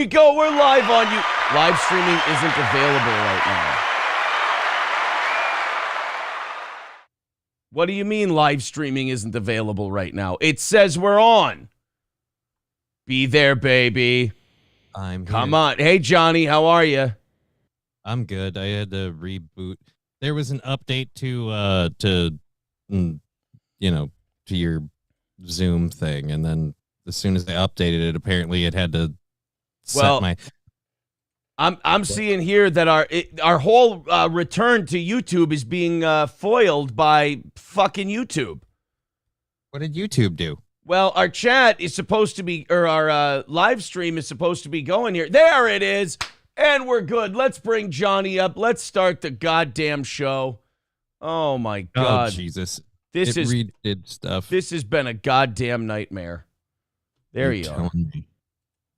we go. We're live on you. Live streaming isn't available right now. What do you mean live streaming isn't available right now? It says we're on. Be there, baby. I'm here. Come on. Hey, Johnny, how are you? I'm good. I had to reboot. There was an update to your Zoom thing, and then as soon as they updated it, apparently it had to set my. I'm seeing here that our whole return to YouTube is being foiled by fucking YouTube. What did YouTube do? Well, our chat is supposed to be, or our live stream is supposed to be going here. There it is. And we're good. Let's bring Johnny up. Let's start the goddamn show. Oh, my God. Oh, Jesus. This redid stuff. This has been a goddamn nightmare. There you are.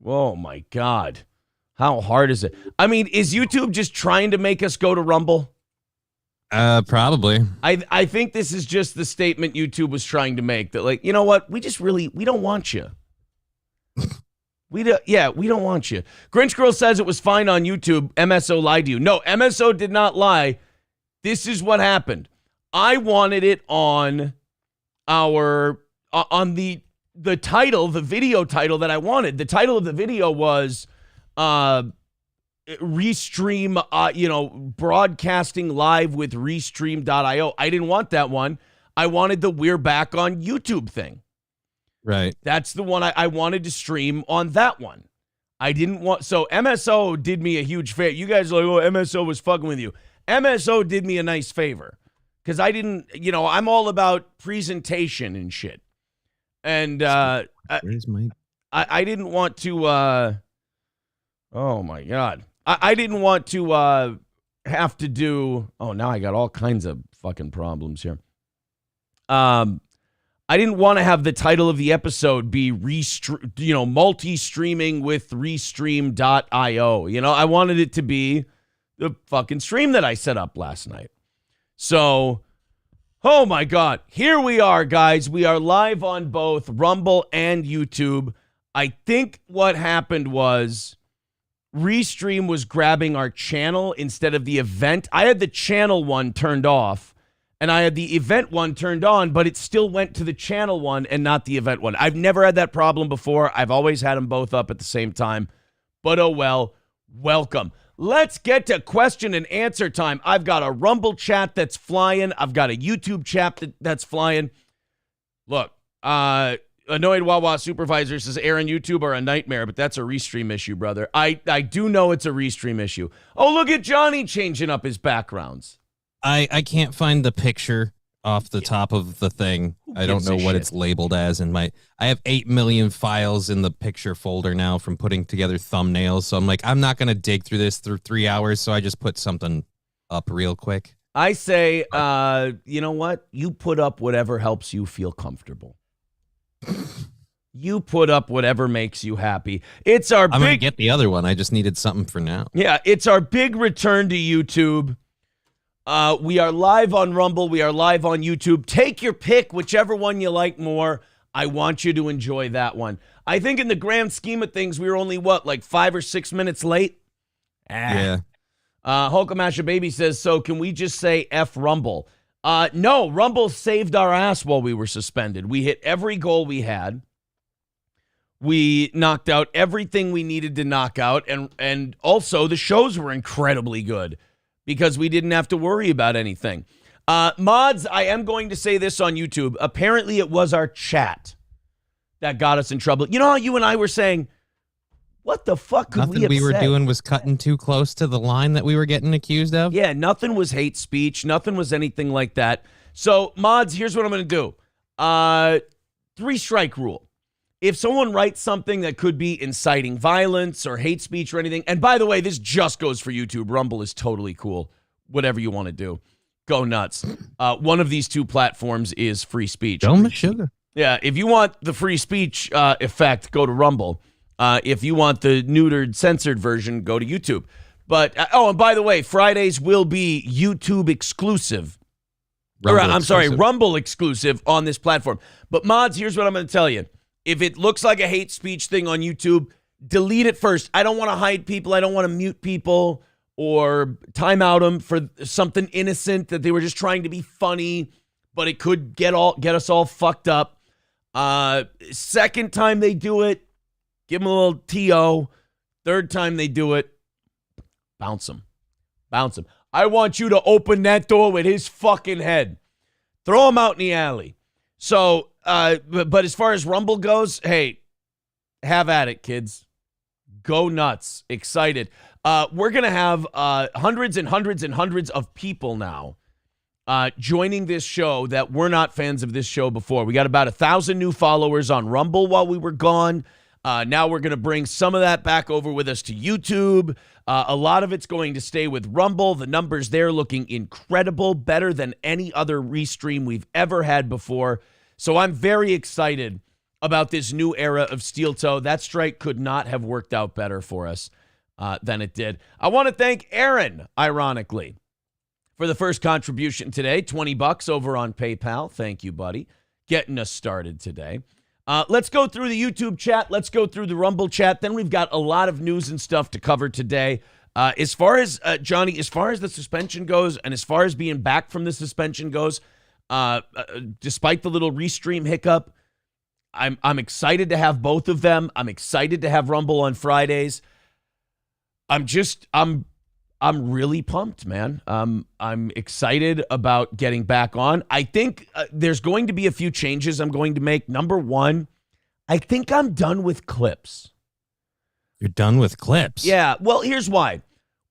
Oh, my God. How hard is it? I mean, is YouTube just trying to make us go to Rumble? Probably. I think this is just the statement YouTube was trying to make, that, like, you know what? We don't want you. We don't want you. Grinch Girl says it was fine on YouTube. MSO lied to you. No, MSO did not lie. This is what happened. I wanted it on the title, the video title that I wanted. The title of the video was Restream, broadcasting live with Restream.io. I didn't want that one. I wanted the We're Back on YouTube thing. Right. That's the one I wanted to stream on that one. I didn't want, so MSO did me a huge favor. You guys are like, oh, MSO was fucking with you. MSO did me a nice favor because I didn't, I'm all about presentation and shit. And I didn't want to, oh my God. I didn't want to have to do, oh, now I got all kinds of fucking problems here. I didn't want to have the title of the episode be multi-streaming with Restream.io. I wanted it to be the fucking stream that I set up last night. So, oh my God, here we are, guys. We are live on both Rumble and YouTube. I think what happened was Restream was grabbing our channel instead of the event. I had the channel one turned off. And I had the event one turned on, but it still went to the channel one and not the event one. I've never had that problem before. I've always had them both up at the same time. But oh well, welcome. Let's get to question and answer time. I've got a Rumble chat that's flying. I've got a YouTube chat that's flying. Look, Annoyed Wawa Supervisor says, Aaron, YouTube are a nightmare, but that's a Restream issue, brother. I do know it's a Restream issue. Oh, look at Johnny changing up his backgrounds. I can't find the picture off the top of the thing. I don't know what it's labeled as I have 8 million files in the picture folder now from putting together thumbnails. So I'm like, I'm not going to dig through this through 3 hours. So I just put something up real quick. I say, you know what? You put up whatever helps you feel comfortable. You put up whatever makes you happy. I'm going to get the other one. I just needed something for now. Yeah, it's our big return to YouTube. We are live on Rumble. We are live on YouTube. Take your pick, whichever one you like more. I want you to enjoy that one. I think in the grand scheme of things, we were only, 5 or 6 minutes late? Yeah. Hulkamasha Baby says, so can we just say F Rumble? No, Rumble saved our ass while we were suspended. We hit every goal we had. We knocked out everything we needed to knock out. And also, the shows were incredibly good, because we didn't have to worry about anything. Mods, I am going to say this on YouTube. Apparently, it was our chat that got us in trouble. You know how you and I were saying, what the fuck could nothing we were doing was cutting too close to the line that we were getting accused of? Yeah, nothing was hate speech. Nothing was anything like that. So, mods, here's what I'm going to do. 3-strike rule. If someone writes something that could be inciting violence or hate speech or anything, and by the way, this just goes for YouTube. Rumble is totally cool. Whatever you want to do, go nuts. One of these two platforms is free speech. Don't sugar. Yeah, if you want the free speech effect, go to Rumble. If you want the neutered, censored version, go to YouTube. But, and by the way, Fridays will be YouTube exclusive. Rumble exclusive on this platform. But mods, here's what I'm going to tell you. If it looks like a hate speech thing on YouTube, delete it first. I don't want to hide people. I don't want to mute people or time out them for something innocent that they were just trying to be funny, but it could get us all fucked up. Second time they do it, give them a little TO. Third time they do it, bounce them. I want you to open that door with his fucking head. Throw him out in the alley. So, but as far as Rumble goes, hey, have at it, kids. Go nuts. Excited. We're going to have hundreds and hundreds and hundreds of people now joining this show that were not fans of this show before. We got about 1,000 new followers on Rumble while we were gone. Now we're going to bring some of that back over with us to YouTube. A lot of it's going to stay with Rumble. The numbers there looking incredible, better than any other restream we've ever had before. So I'm very excited about this new era of Steel Toe. That strike could not have worked out better for us than it did. I want to thank Aaron, ironically, for the first contribution today. $20 over on PayPal. Thank you, buddy. Getting us started today. Let's go through the YouTube chat. Let's go through the Rumble chat. Then we've got a lot of news and stuff to cover today. As far as, Johnny, as far as the suspension goes and as far as being back from the suspension goes, despite the little restream hiccup, I'm excited to have both of them. I'm excited to have Rumble on Fridays. I'm really pumped, man. I'm excited about getting back on. I think there's going to be a few changes I'm going to make. Number one, I think I'm done with clips. You're done with clips? Yeah. Well, here's why.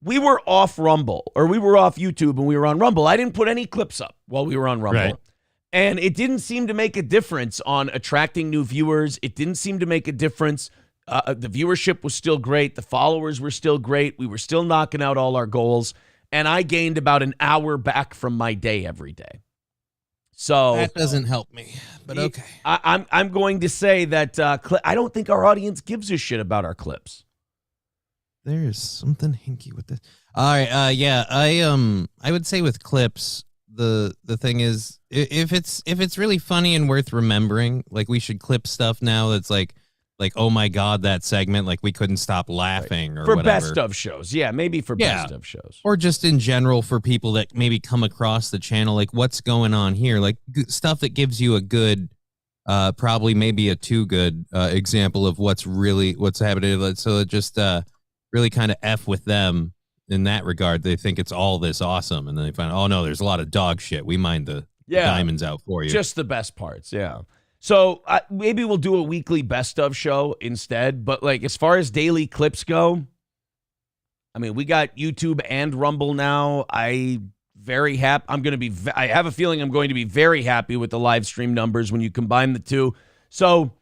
We were off Rumble, or we were off YouTube and we were on Rumble. I didn't put any clips up while we were on Rumble. Right. And it didn't seem to make a difference on attracting new viewers. It didn't seem to make a difference. The viewership was still great. The followers were still great. We were still knocking out all our goals. And I gained about an hour back from my day every day. So that doesn't help me, but okay. I'm going to say that I don't think our audience gives a shit about our clips. There's something hinky with this. All right, yeah, I would say with clips, the thing is, if it's really funny and worth remembering, like we should clip stuff now that's like oh my god, that segment, like we couldn't stop laughing, right. Or for whatever. Best of shows. Yeah, maybe for best of shows. Or just in general for people that maybe come across the channel, like what's going on here, like stuff that gives you a good probably maybe a too good example of what's happening. So it just really kind of F with them in that regard. They think it's all this awesome, and then they find, oh no, there's a lot of dog shit. We mind the diamonds out for you. Just the best parts, yeah. So maybe we'll do a weekly best of show instead. But like as far as daily clips go, I mean, we got YouTube and Rumble now. I'm very happy. I have a feeling I'm going to be very happy with the live stream numbers when you combine the two. So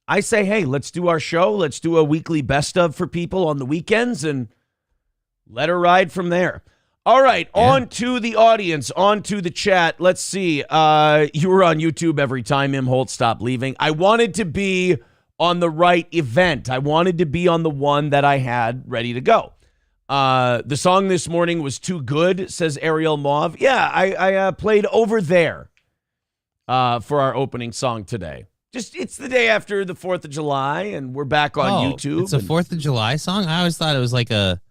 I say, hey, let's do our show. Let's do a weekly best of for people on the weekends and let her ride from there. All right, on to the audience, on to the chat. Let's see. You were on YouTube every time, Im Holt, stop leaving. I wanted to be on the right event. I wanted to be on the one that I had ready to go. The song this morning was too good, says Ariel Mauve. Yeah, I played Over There for our opening song today. It's the day after the 4th of July, and we're back on YouTube. It's a 4th of July song? I always thought it was like a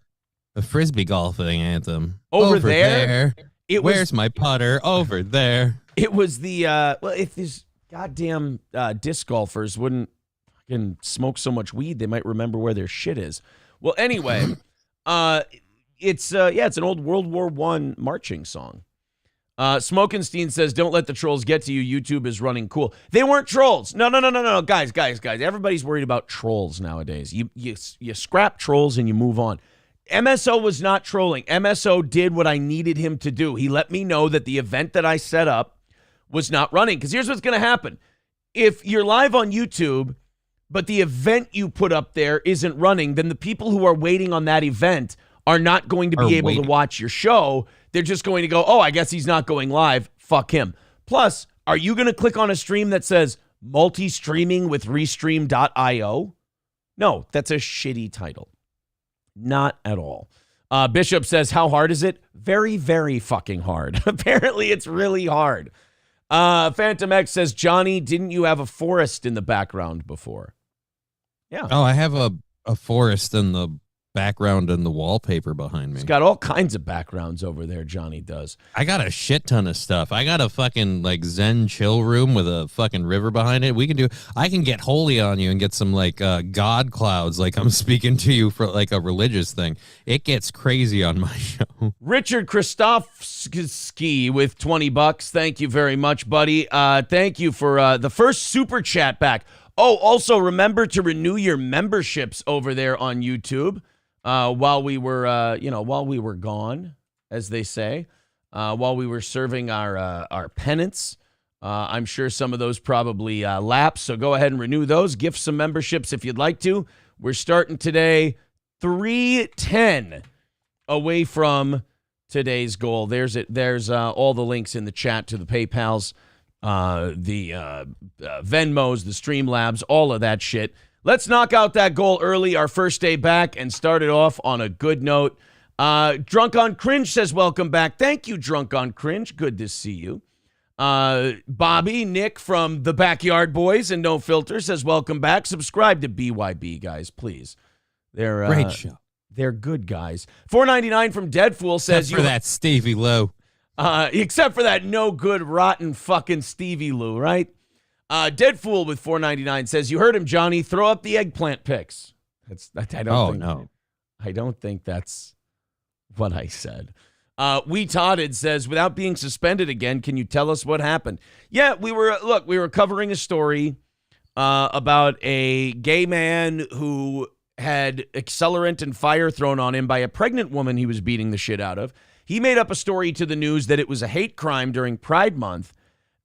frisbee golfing anthem. Over there. Where's my putter? Over there. It was the if these goddamn disc golfers wouldn't fucking smoke so much weed, they might remember where their shit is. Well, anyway, it's an old World War I marching song. Smokenstein says, don't let the trolls get to you. YouTube is running cool. They weren't trolls. No. Guys. Everybody's worried about trolls nowadays. You scrap trolls and you move on. MSO was not trolling. MSO did what I needed him to do. He let me know that the event that I set up was not running. Because here's what's going to happen. If you're live on YouTube, but the event you put up there isn't running, then the people who are waiting on that event are not going to be able to watch your show. They're just going to go, oh, I guess he's not going live. Fuck him. Plus, are you going to click on a stream that says multi-streaming with Restream.io? No, that's a shitty title. Not at all. Bishop says, how hard is it? Very, very fucking hard. Apparently, it's really hard. Phantom X says, Johnny, didn't you have a forest in the background before? Yeah. Oh, I have a a forest in the background and the wallpaper behind me. He's got all kinds of backgrounds over there, Johnny does. I got a shit ton of stuff. I got a fucking like Zen chill room with a fucking river behind it. I can get holy on you and get some like God clouds, like I'm speaking to you for like a religious thing. It gets crazy on my show. Richard Kristofsky with $20. Thank you very much, buddy. Thank you for the first super chat back. Oh, also remember to renew your memberships over there on YouTube. While we were gone, as they say, while we were serving our penance, I'm sure some of those probably lapsed. So go ahead and renew those. Gift some memberships if you'd like to. We're starting today, 3:10 away from today's goal. There's all the links in the chat to the PayPals, the Venmos, the Streamlabs, all of that shit. Let's knock out that goal early, our first day back, and start it off on a good note. Drunk on Cringe says, welcome back. Thank you, Drunk on Cringe. Good to see you. Bobby, Nick from the Backyard Boys and No Filter says, welcome back. Subscribe to BYB, guys, please. They're great show. They're good guys. $4.99 from Deadfool says, except for that Stevie Lowe. Except for that no good, rotten fucking Stevie Lou, right? Deadfool with $4.99 says, you heard him, Johnny. Throw up the eggplant pics. I don't think that's what I said. We Totted says, without being suspended again, can you tell us what happened? Yeah, we were covering a story about a gay man who had accelerant and fire thrown on him by a pregnant woman he was beating the shit out of. He made up a story to the news that it was a hate crime during Pride Month.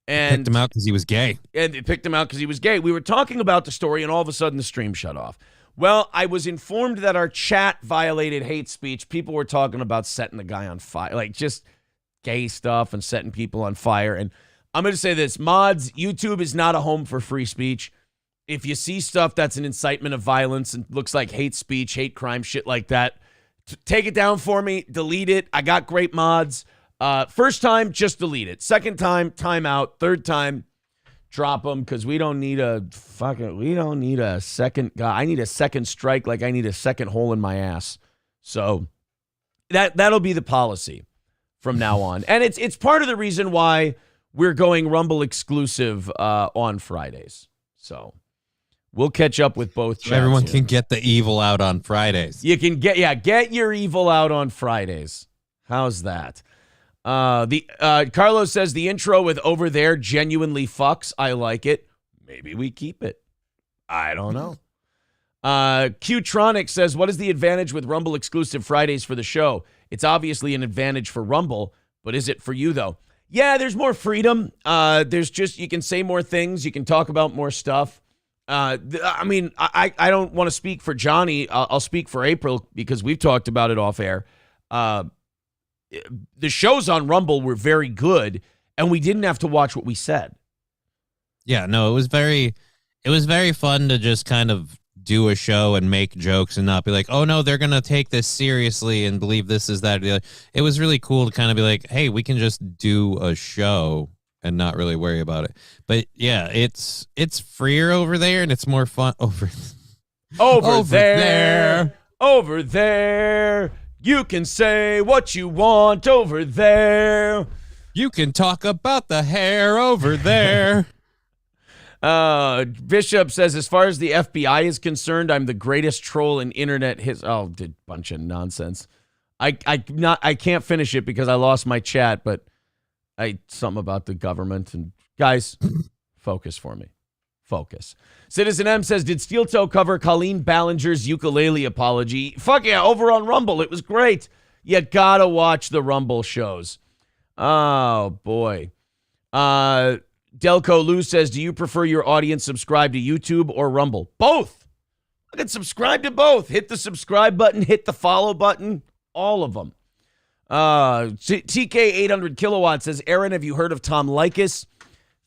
And picked him out because he was gay. And they picked him out because he was gay. We were talking about the story, and all of a sudden the stream shut off. Well, I was informed that our chat violated hate speech. People were talking about setting the guy on fire, like just gay stuff and setting people on fire. And I'm going to say this, mods, YouTube is not a home for free speech. If you see stuff that's an incitement of violence and looks like hate speech, hate crime, shit like that, take it down for me, delete it. I got great mods. First time, just delete it. Second time, time out. Third time, drop them because we don't need a second guy. I need a second strike like I need a second hole in my ass. So that'll be the policy from now on. And it's part of the reason why we're going Rumble exclusive on Fridays. So we'll catch up with both chats. Everyone can get the evil out on Fridays. You can get your evil out on Fridays. How's that? Carlos says the intro with "over there" genuinely fucks. I like it. Maybe we keep it. I don't know. Qtronic says, what is the advantage with Rumble exclusive Fridays for the show? It's obviously an advantage for Rumble, but is it for you though? Yeah, there's more freedom. You can say more things. You can talk about more stuff. I don't want to speak for Johnny. I'll speak for April because we've talked about it off air. The shows on Rumble were very good, and we didn't have to watch what we said. Yeah, no, it was very fun to just kind of do a show and make jokes and not be like, oh no, they're gonna take this seriously and believe this is that. It was really cool to kind of be like, hey, we can just do a show and not really worry about it. But yeah, it's freer over there and it's more fun over there. Over there. You can say what you want over there. You can talk about the hair over there. Bishop says, as far as the FBI is concerned, I'm the greatest troll in internet. Bunch of nonsense. I can't finish it because I lost my chat, but something about the government. And guys, focus for me. Focus. Citizen M says, did Steel Toe cover Colleen Ballinger's ukulele apology? Fuck yeah, over on Rumble. It was great. You gotta watch the Rumble shows. Oh, boy. Delco Lou says, do you prefer your audience subscribe to YouTube or Rumble? Both. I can subscribe to both. Hit the subscribe button, hit the follow button, all of them. TK 800 Kilowatt says, Aaron, have you heard of Tom Likas?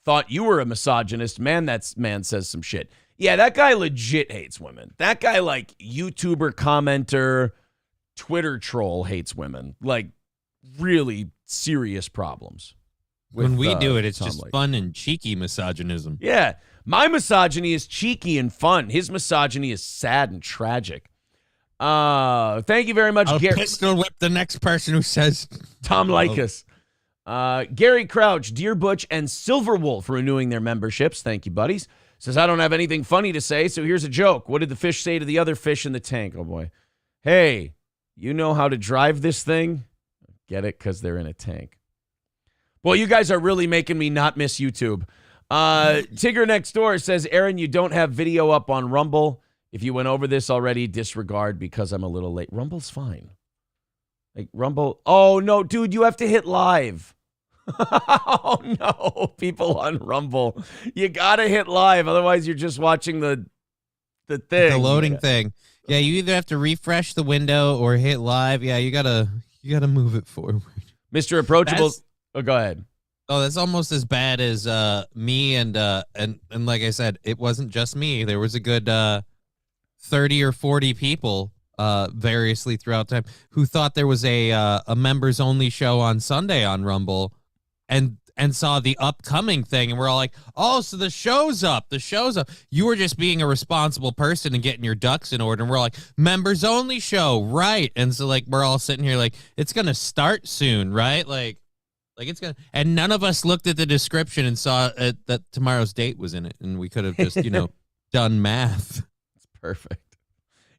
Thought you were a misogynist. Man, that man says some shit. Yeah, that guy legit hates women. That guy, like, YouTuber, commenter, Twitter troll hates women. Like, really serious problems. When we do it, it's Tom just Leykis. fun and cheeky misogynism. Yeah. My misogyny is cheeky and fun. His misogyny is sad and tragic. Thank you very much, I'll Gary. pistol whip the next person who says Tom Leykis. Gary Crouch, Dear Butch, and Silverwolf renewing their memberships. Thank you, buddies. Says, I don't have anything funny to say, so here's a joke. What did the fish say to the other fish in the tank? Oh, boy. Hey, you know how to drive this thing? Get it? Because they're in a tank. Well, you guys are really making me not miss YouTube. Tigger next door says, Aaron, you don't have video up on Rumble. If you went over this already, disregard because I'm a little late. Rumble's fine. Like, Rumble. Oh, no, dude, you have to hit live. Oh, no, people on Rumble. You got to hit live. Otherwise, you're just watching the thing. the loading thing. Yeah, you either have to refresh the window or hit live. Yeah, you gotta move it forward. Mr. Approachable. Go ahead. Oh, that's almost as bad as me and like I said, it wasn't just me. There was a good 30 or 40 people variously throughout time who thought there was a members only show on Sunday on Rumble and saw the upcoming thing, and we're all like, oh, so the show's up. You were just being a responsible person and getting your ducks in order, and we're like, members only show, right? And so like we're all sitting here like, it's gonna start soon, right? Like it's gonna, and none of us looked at the description and saw that tomorrow's date was in it, and we could have just done math. It's perfect.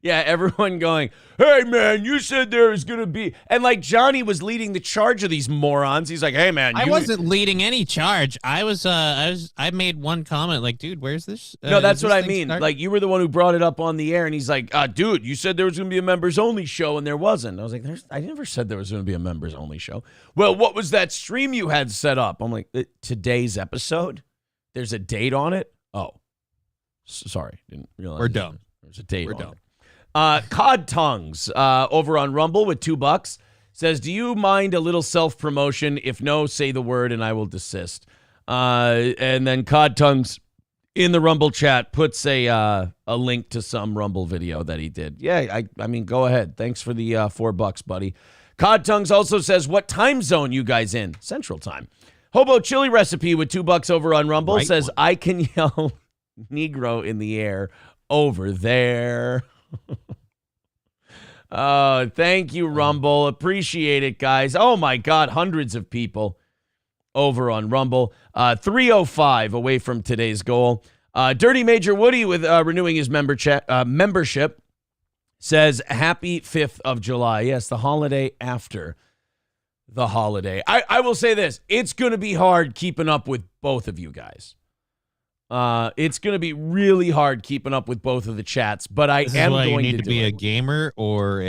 Yeah, everyone going, hey, man, you said there was going to be... And, like, Johnny was leading the charge of these morons. He's like, hey, man... I wasn't leading any charge. I made one comment like, dude, where's this? No, that's what I mean. Like, you were the one who brought it up on the air, and he's like, dude, you said there was going to be a members-only show, and there wasn't. I was like, I never said there was going to be a members-only show. Well, what was that stream you had set up? I'm like, today's episode? There's a date on it? Oh. Sorry. Didn't realize. We're dumb. There's a date on it. Cod Tongues over on Rumble with $2 says, do you mind a little self-promotion? If no, say the word and I will desist. And then Cod Tongues in the Rumble chat puts a link to some Rumble video that he did. Yeah, I mean, go ahead. Thanks for the $4, buddy. Cod Tongues also says, what time zone you guys in? Central Time. Hobo Chili Recipe with $2 over on Rumble says, I can yell Negro in the air over there. Oh, thank you, Rumble. Appreciate it, guys. Oh, my God. Hundreds of people over on Rumble. 305 away from today's goal. Dirty Major Woody with renewing his membership says, happy 5th of July. Yes, the holiday after the holiday. I will say this. It's going to be hard keeping up with both of you guys. It's going to be really hard keeping up with both of the chats, but I am going to do it. You need to be a gamer or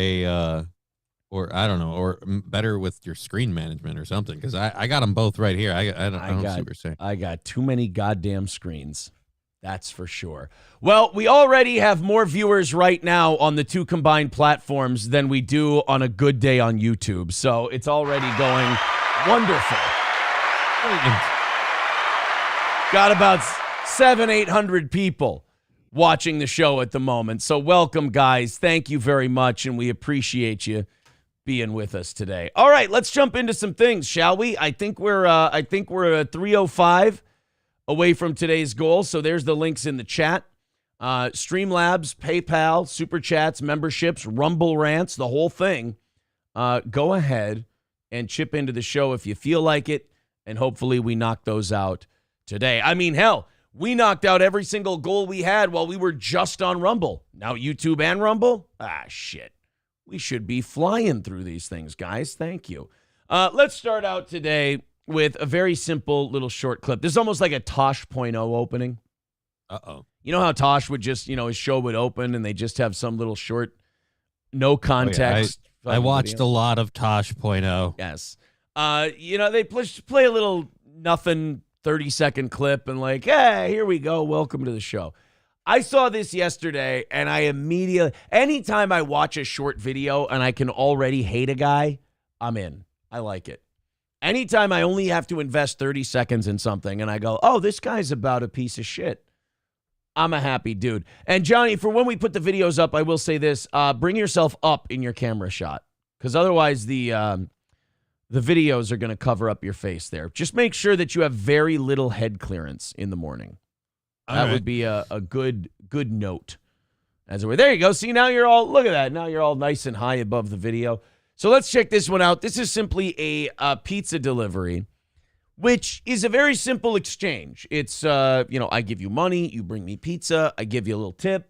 or I don't know, or better with your screen management or something, because I got them both right here. I don't see what you're saying. I got too many goddamn screens. That's for sure. Well, we already have more viewers right now on the two combined platforms than we do on a good day on YouTube, so it's already going wonderful. Got about 700-800 people watching the show at the moment. So welcome, guys. Thank you very much, and we appreciate you being with us today. All right, let's jump into some things, shall we? I think we're at 305 away from today's goal. So there's the links in the chat. Streamlabs, PayPal, Super Chats, memberships, Rumble rants, the whole thing. Go ahead and chip into the show if you feel like it, and hopefully we knock those out today. I mean, hell, we knocked out every single goal we had while we were just on Rumble. Now YouTube and Rumble? Shit. We should be flying through these things, guys. Thank you. Let's start out today with a very simple little short clip. This is almost like a Tosh.0 opening. Uh-oh. You know how Tosh would just, his show would open and they just have some little short, no context. Oh, yeah. I watched a lot of Tosh.0. Yes. They play a little nothing 30-second clip and like, hey, here we go. Welcome to the show. I saw this yesterday and I immediately, anytime I watch a short video and I can already hate a guy, I'm in. I like it. Anytime I only have to invest 30 seconds in something and I go, oh, this guy's about a piece of shit, I'm a happy dude. And Johnny, for when we put the videos up, I will say this, bring yourself up in your camera shot, because otherwise the the videos are going to cover up your face there. Just make sure that you have very little head clearance in the morning. That would be a good note. As it were. There you go. See, now you're all, look at that. Now you're all nice and high above the video. So let's check this one out. This is simply a pizza delivery, which is a very simple exchange. It's, I give you money, you bring me pizza, I give you a little tip.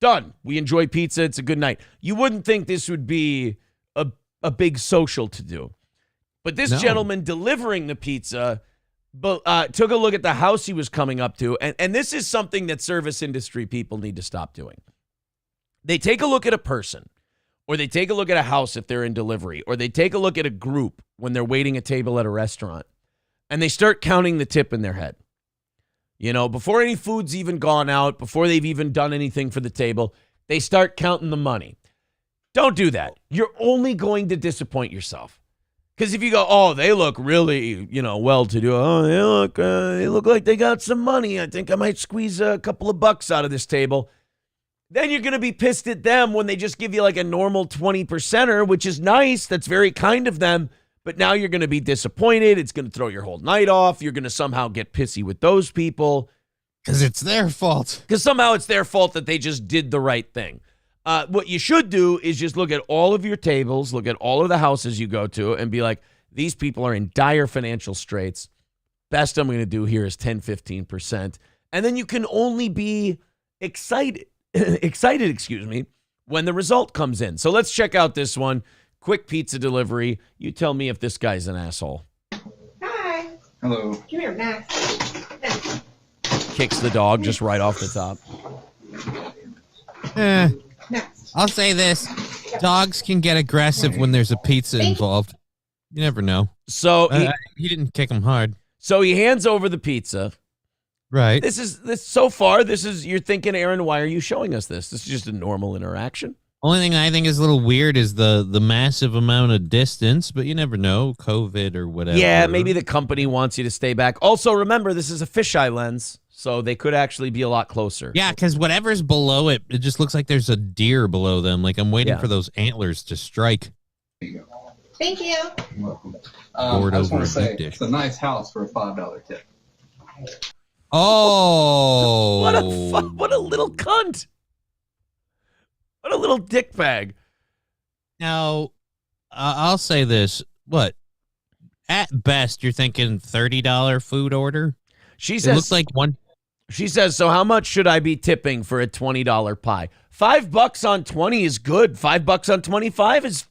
Done. We enjoy pizza. It's a good night. You wouldn't think this would be a big social to do. But this gentleman delivering the pizza took a look at the house he was coming up to, and this is something that service industry people need to stop doing. They take a look at a person, or they take a look at a house if they're in delivery, or they take a look at a group when they're waiting a table at a restaurant, and they start counting the tip in their head. Before any food's even gone out, before they've even done anything for the table, they start counting the money. Don't do that. You're only going to disappoint yourself. Because if you go, oh, they look really, well-to-do. Oh, they look like they got some money. I think I might squeeze a couple of bucks out of this table. Then you're going to be pissed at them when they just give you like a normal 20%er, which is nice. That's very kind of them. But now you're going to be disappointed. It's going to throw your whole night off. You're going to somehow get pissy with those people. Because it's their fault. Because somehow it's their fault that they just did the right thing. What you should do is just look at all of your tables, look at all of the houses you go to, and be like, these people are in dire financial straits. Best I'm going to do here is 10, 15%. And then you can only be excited, when the result comes in. So let's check out this one. Quick pizza delivery. You tell me if this guy's an asshole. Hi. Hello. Come here, Max. Max. Kicks the dog just right off the top. Max. I'll say this. Dogs can get aggressive when there's a pizza involved. You never know. So he didn't kick him hard. So he hands over the pizza. Right. So far, you're thinking, Aaron, why are you showing us this? This is just a normal interaction. Only thing I think is a little weird is the massive amount of distance, but you never know, COVID or whatever. Yeah, maybe the company wants you to stay back. Also, remember, this is a fisheye lens, so they could actually be a lot closer. Yeah, because whatever's below it, it just looks like there's a deer below them. Like I'm waiting for those antlers to strike. There you go. Thank you. You're welcome. I just want to say, it's a nice house for a $5 tip. Oh. What a little cunt. What a little dick bag. Now, I'll say this. What? At best, you're thinking $30 food order? She It says, looks like one. She says, so how much should I be tipping for a $20 pie? $5 on 20 is good. $5 on 25 is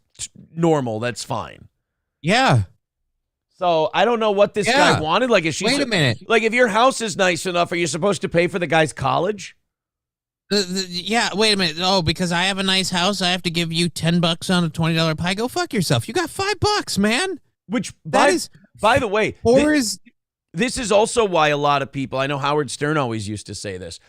normal. That's fine. Yeah. So I don't know what this guy wanted. Like, Wait a minute. Like, if your house is nice enough, are you supposed to pay for the guy's college? Yeah, wait a minute. Oh, because I have a nice house, I have to give you $10 on a $20 pie. Go fuck yourself. You got $5, man. Which, By the way, this is also why a lot of people, I know Howard Stern always used to say this,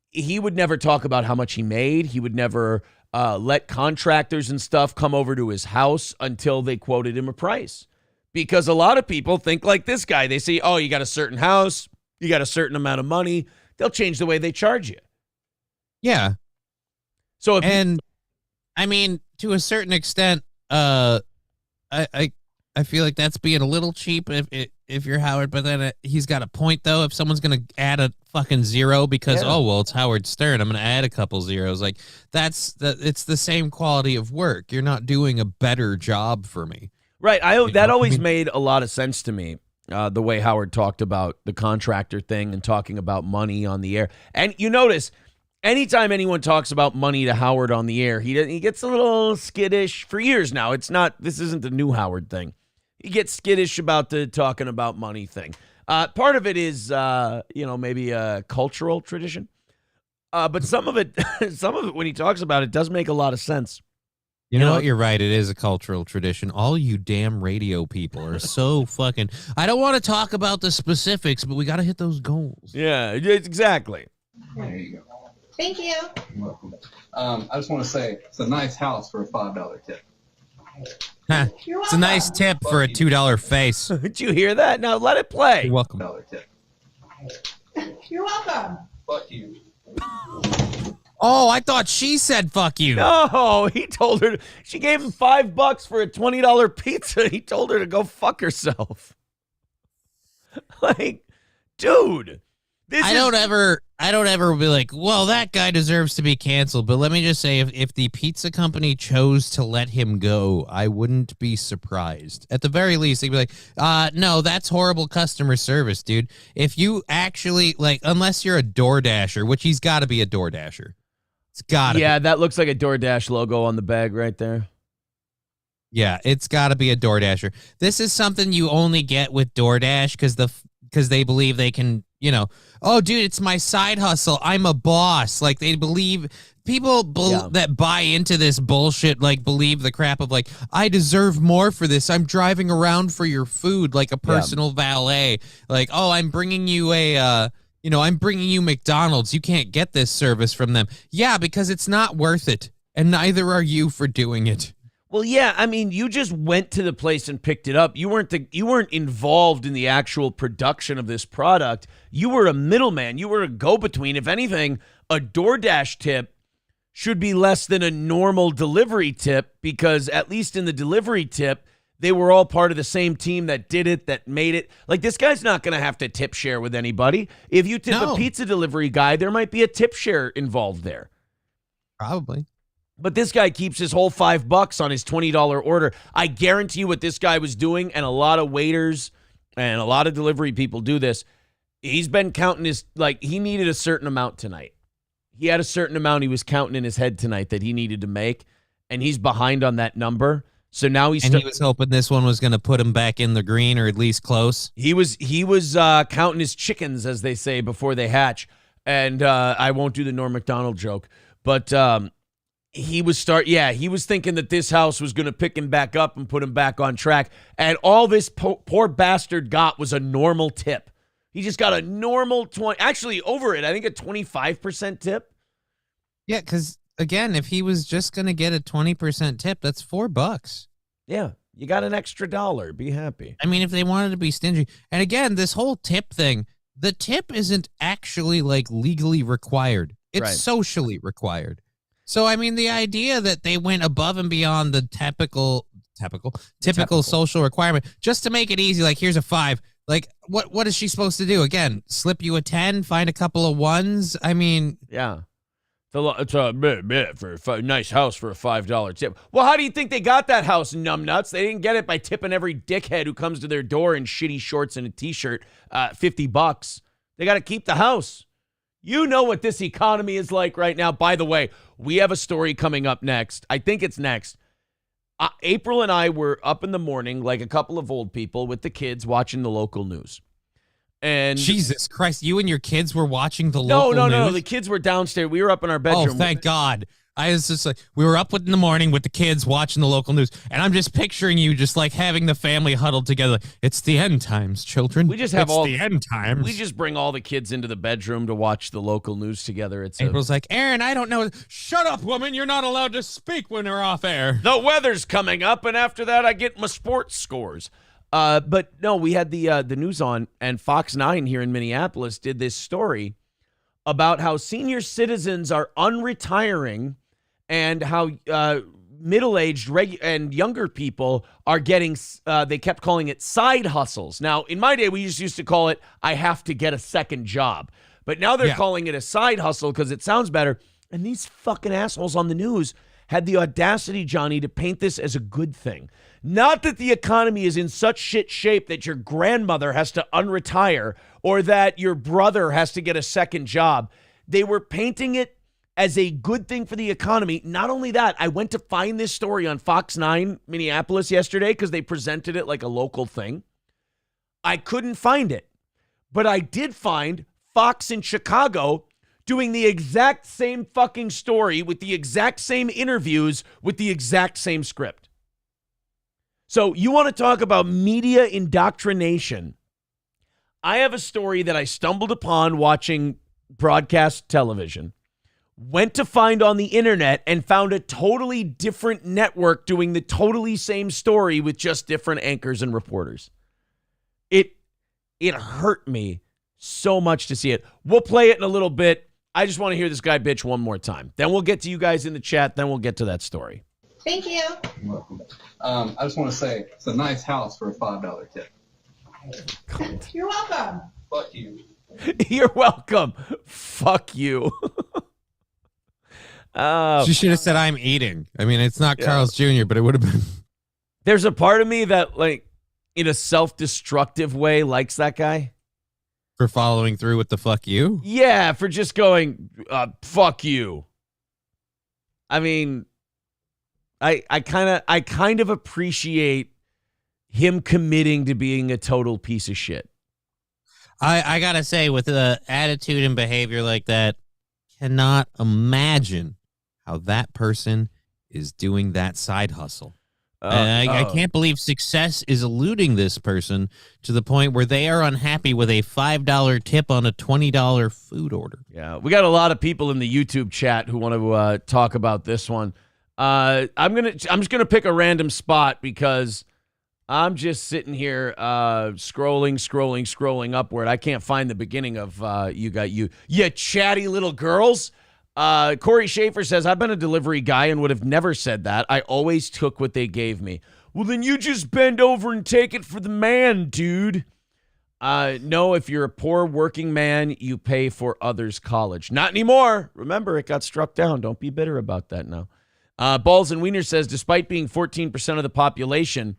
he would never talk about how much he made. He would never let contractors and stuff come over to his house until they quoted him a price. Because a lot of people think like this guy. They say, oh, you got a certain house, you got a certain amount of money. They'll change the way they charge you. Yeah. So I mean, to a certain extent, I feel like that's being a little cheap if you're Howard, but then he's got a point though. If someone's gonna add a fucking zero because it's Howard Stern, I'm gonna add a couple zeros. Like it's the same quality of work. You're not doing a better job for me. Right. That always made a lot of sense to me. The way Howard talked about the contractor thing and talking about money on the air. And you notice, anytime anyone talks about money to Howard on the air, he gets a little skittish for years now. This isn't the new Howard thing. He gets skittish about the talking about money thing. Part of it is, maybe a cultural tradition. But some of it when he talks about it does make a lot of sense. You know what? You're right. It is a cultural tradition. All you damn radio people are so fucking. I don't want to talk about the specifics, but we got to hit those goals. Yeah, exactly. There you go. Thank you. You're welcome. I just want to say, it's a nice house for a $5 tip. Huh. It's a nice tip for a $2 face. Did you hear that? Now let it play. You're welcome. $5 tip. You're welcome. Fuck you. Oh, I thought she said fuck you. No, he told her. She gave him $5 for a $20 pizza. He told her to go fuck herself. Like, dude, I don't ever be like, well, that guy deserves to be canceled. But let me just say, if the pizza company chose to let him go, I wouldn't be surprised. At the very least, they'd be like, no, that's horrible customer service, dude. If you actually, like, unless you're a DoorDasher, which he's got to be a DoorDasher. It's got to be. That looks like a DoorDash logo on the bag right there. Yeah, it's got to be a DoorDasher. This is something you only get with DoorDash because they believe they can, oh, dude, it's my side hustle. I'm a boss. Like, they believe people that buy into this bullshit, like, believe the crap of, like, I deserve more for this. I'm driving around for your food like a personal valet. Like, oh, I'm bringing you I'm bringing you McDonald's. You can't get this service from them. Yeah, because it's not worth it. And neither are you for doing it. Well, yeah, I mean, you just went to the place and picked it up. You weren't involved in the actual production of this product. You were a middleman. You were a go-between. If anything, a DoorDash tip should be less than a normal delivery tip because at least in the delivery tip, they were all part of the same team that did it, that made it. Like, this guy's not going to have to tip share with anybody. If you tip a pizza delivery guy, there might be a tip share involved there. Probably. But this guy keeps his whole $5 on his $20 order. I guarantee you what this guy was doing, and a lot of waiters and a lot of delivery people do this. He's been counting he needed a certain amount tonight. He had a certain amount he was counting in his head tonight that he needed to make, and he's behind on that number. So now he was hoping this one was going to put him back in the green or at least close. He was counting his chickens, as they say, before they hatch. And I won't do the Norm Macdonald joke, but he was thinking that this house was going to pick him back up and put him back on track. And all this poor bastard got was a normal tip. He just got a normal actually over it. I think a 25% tip. Yeah, because again, if he was just going to get a 20% tip, that's $4. Yeah, you got an extra $1. Be happy. I mean, if they wanted to be stingy. And again, this whole tip thing, the tip isn't actually like legally required. It's socially required. So, I mean, the idea that they went above and beyond the typical social requirement just to make it easy, like, here's a 5. Like, what is she supposed to do? Again, slip you a 10, find a couple of 1s? I mean... Yeah. It's a bit for a nice house for a $5 tip. Well, how do you think they got that house, numbnuts? They didn't get it by tipping every dickhead who comes to their door in shitty shorts and a T-shirt $50. They got to keep the house. You know what this economy is like right now. By the way, we have a story coming up next. I think it's next. April and I were up in the morning like a couple of old people with the kids watching the local news. And Jesus Christ, you and your kids were watching the local news? No. The kids were downstairs. We were up in our bedroom. Oh, thank God. I was just like, we were up in the morning with the kids watching the local news, and I'm just picturing you just like having the family huddled together. It's the end times, children. We just have the end times. We just bring all the kids into the bedroom to watch the local news together. April's like, Aaron, I don't know. Shut up, woman. You're not allowed to speak when they're off air. The weather's coming up, and after that, I get my sports scores. But no, we had the news on, and Fox 9 here in Minneapolis did this story about how senior citizens are unretiring and how middle-aged and younger people are getting, they kept calling it side hustles. Now, in my day, we just used to call it, I have to get a second job. But now they're calling it a side hustle because it sounds better. And these fucking assholes on the news had the audacity, Johnny, to paint this as a good thing. Not that the economy is in such shit shape that your grandmother has to unretire or that your brother has to get a second job. They were painting it as a good thing for the economy. Not only that, I went to find this story on Fox 9 Minneapolis yesterday because they presented it like a local thing. I couldn't find it, but I did find Fox in Chicago doing the exact same fucking story with the exact same interviews with the exact same script. So you want to talk about media indoctrination? I have a story that I stumbled upon watching broadcast television, went to find on the internet, and found a totally different network doing the totally same story with just different anchors and reporters. It hurt me so much to see it. We'll play it in a little bit. I just want to hear this guy bitch one more time. Then we'll get to you guys in the chat. Then we'll get to that story. Thank you. You're welcome. I just want to say it's a nice house for a $5 tip. You're welcome. Fuck you. You're welcome. Fuck you. She should have said, I'm eating. I mean, it's not Carl's Jr., but it would have been. There's a part of me that, like, in a self-destructive way, likes that guy. For following through with the fuck you? Yeah, for just going, fuck you. I mean, I kind of appreciate him committing to being a total piece of shit. I gotta say, with the attitude and behavior like that, cannot imagine how that person is doing that side hustle. I can't believe success is eluding this person to the point where they are unhappy with a $5 tip on a $20 food order. Yeah, we got a lot of people in the YouTube chat who want to talk about this one. I'm just gonna pick a random spot because I'm just sitting here scrolling upward. I can't find the beginning of you chatty little girls. Corey Schaefer says, I've been a delivery guy and would have never said that. I always took what they gave me. Well, then you just bend over and take it for the man, dude. No, if you're a poor working man, you pay for others' college. Not anymore. Remember, it got struck down. Don't be bitter about that now. Balls and Wiener says, despite being 14% of the population,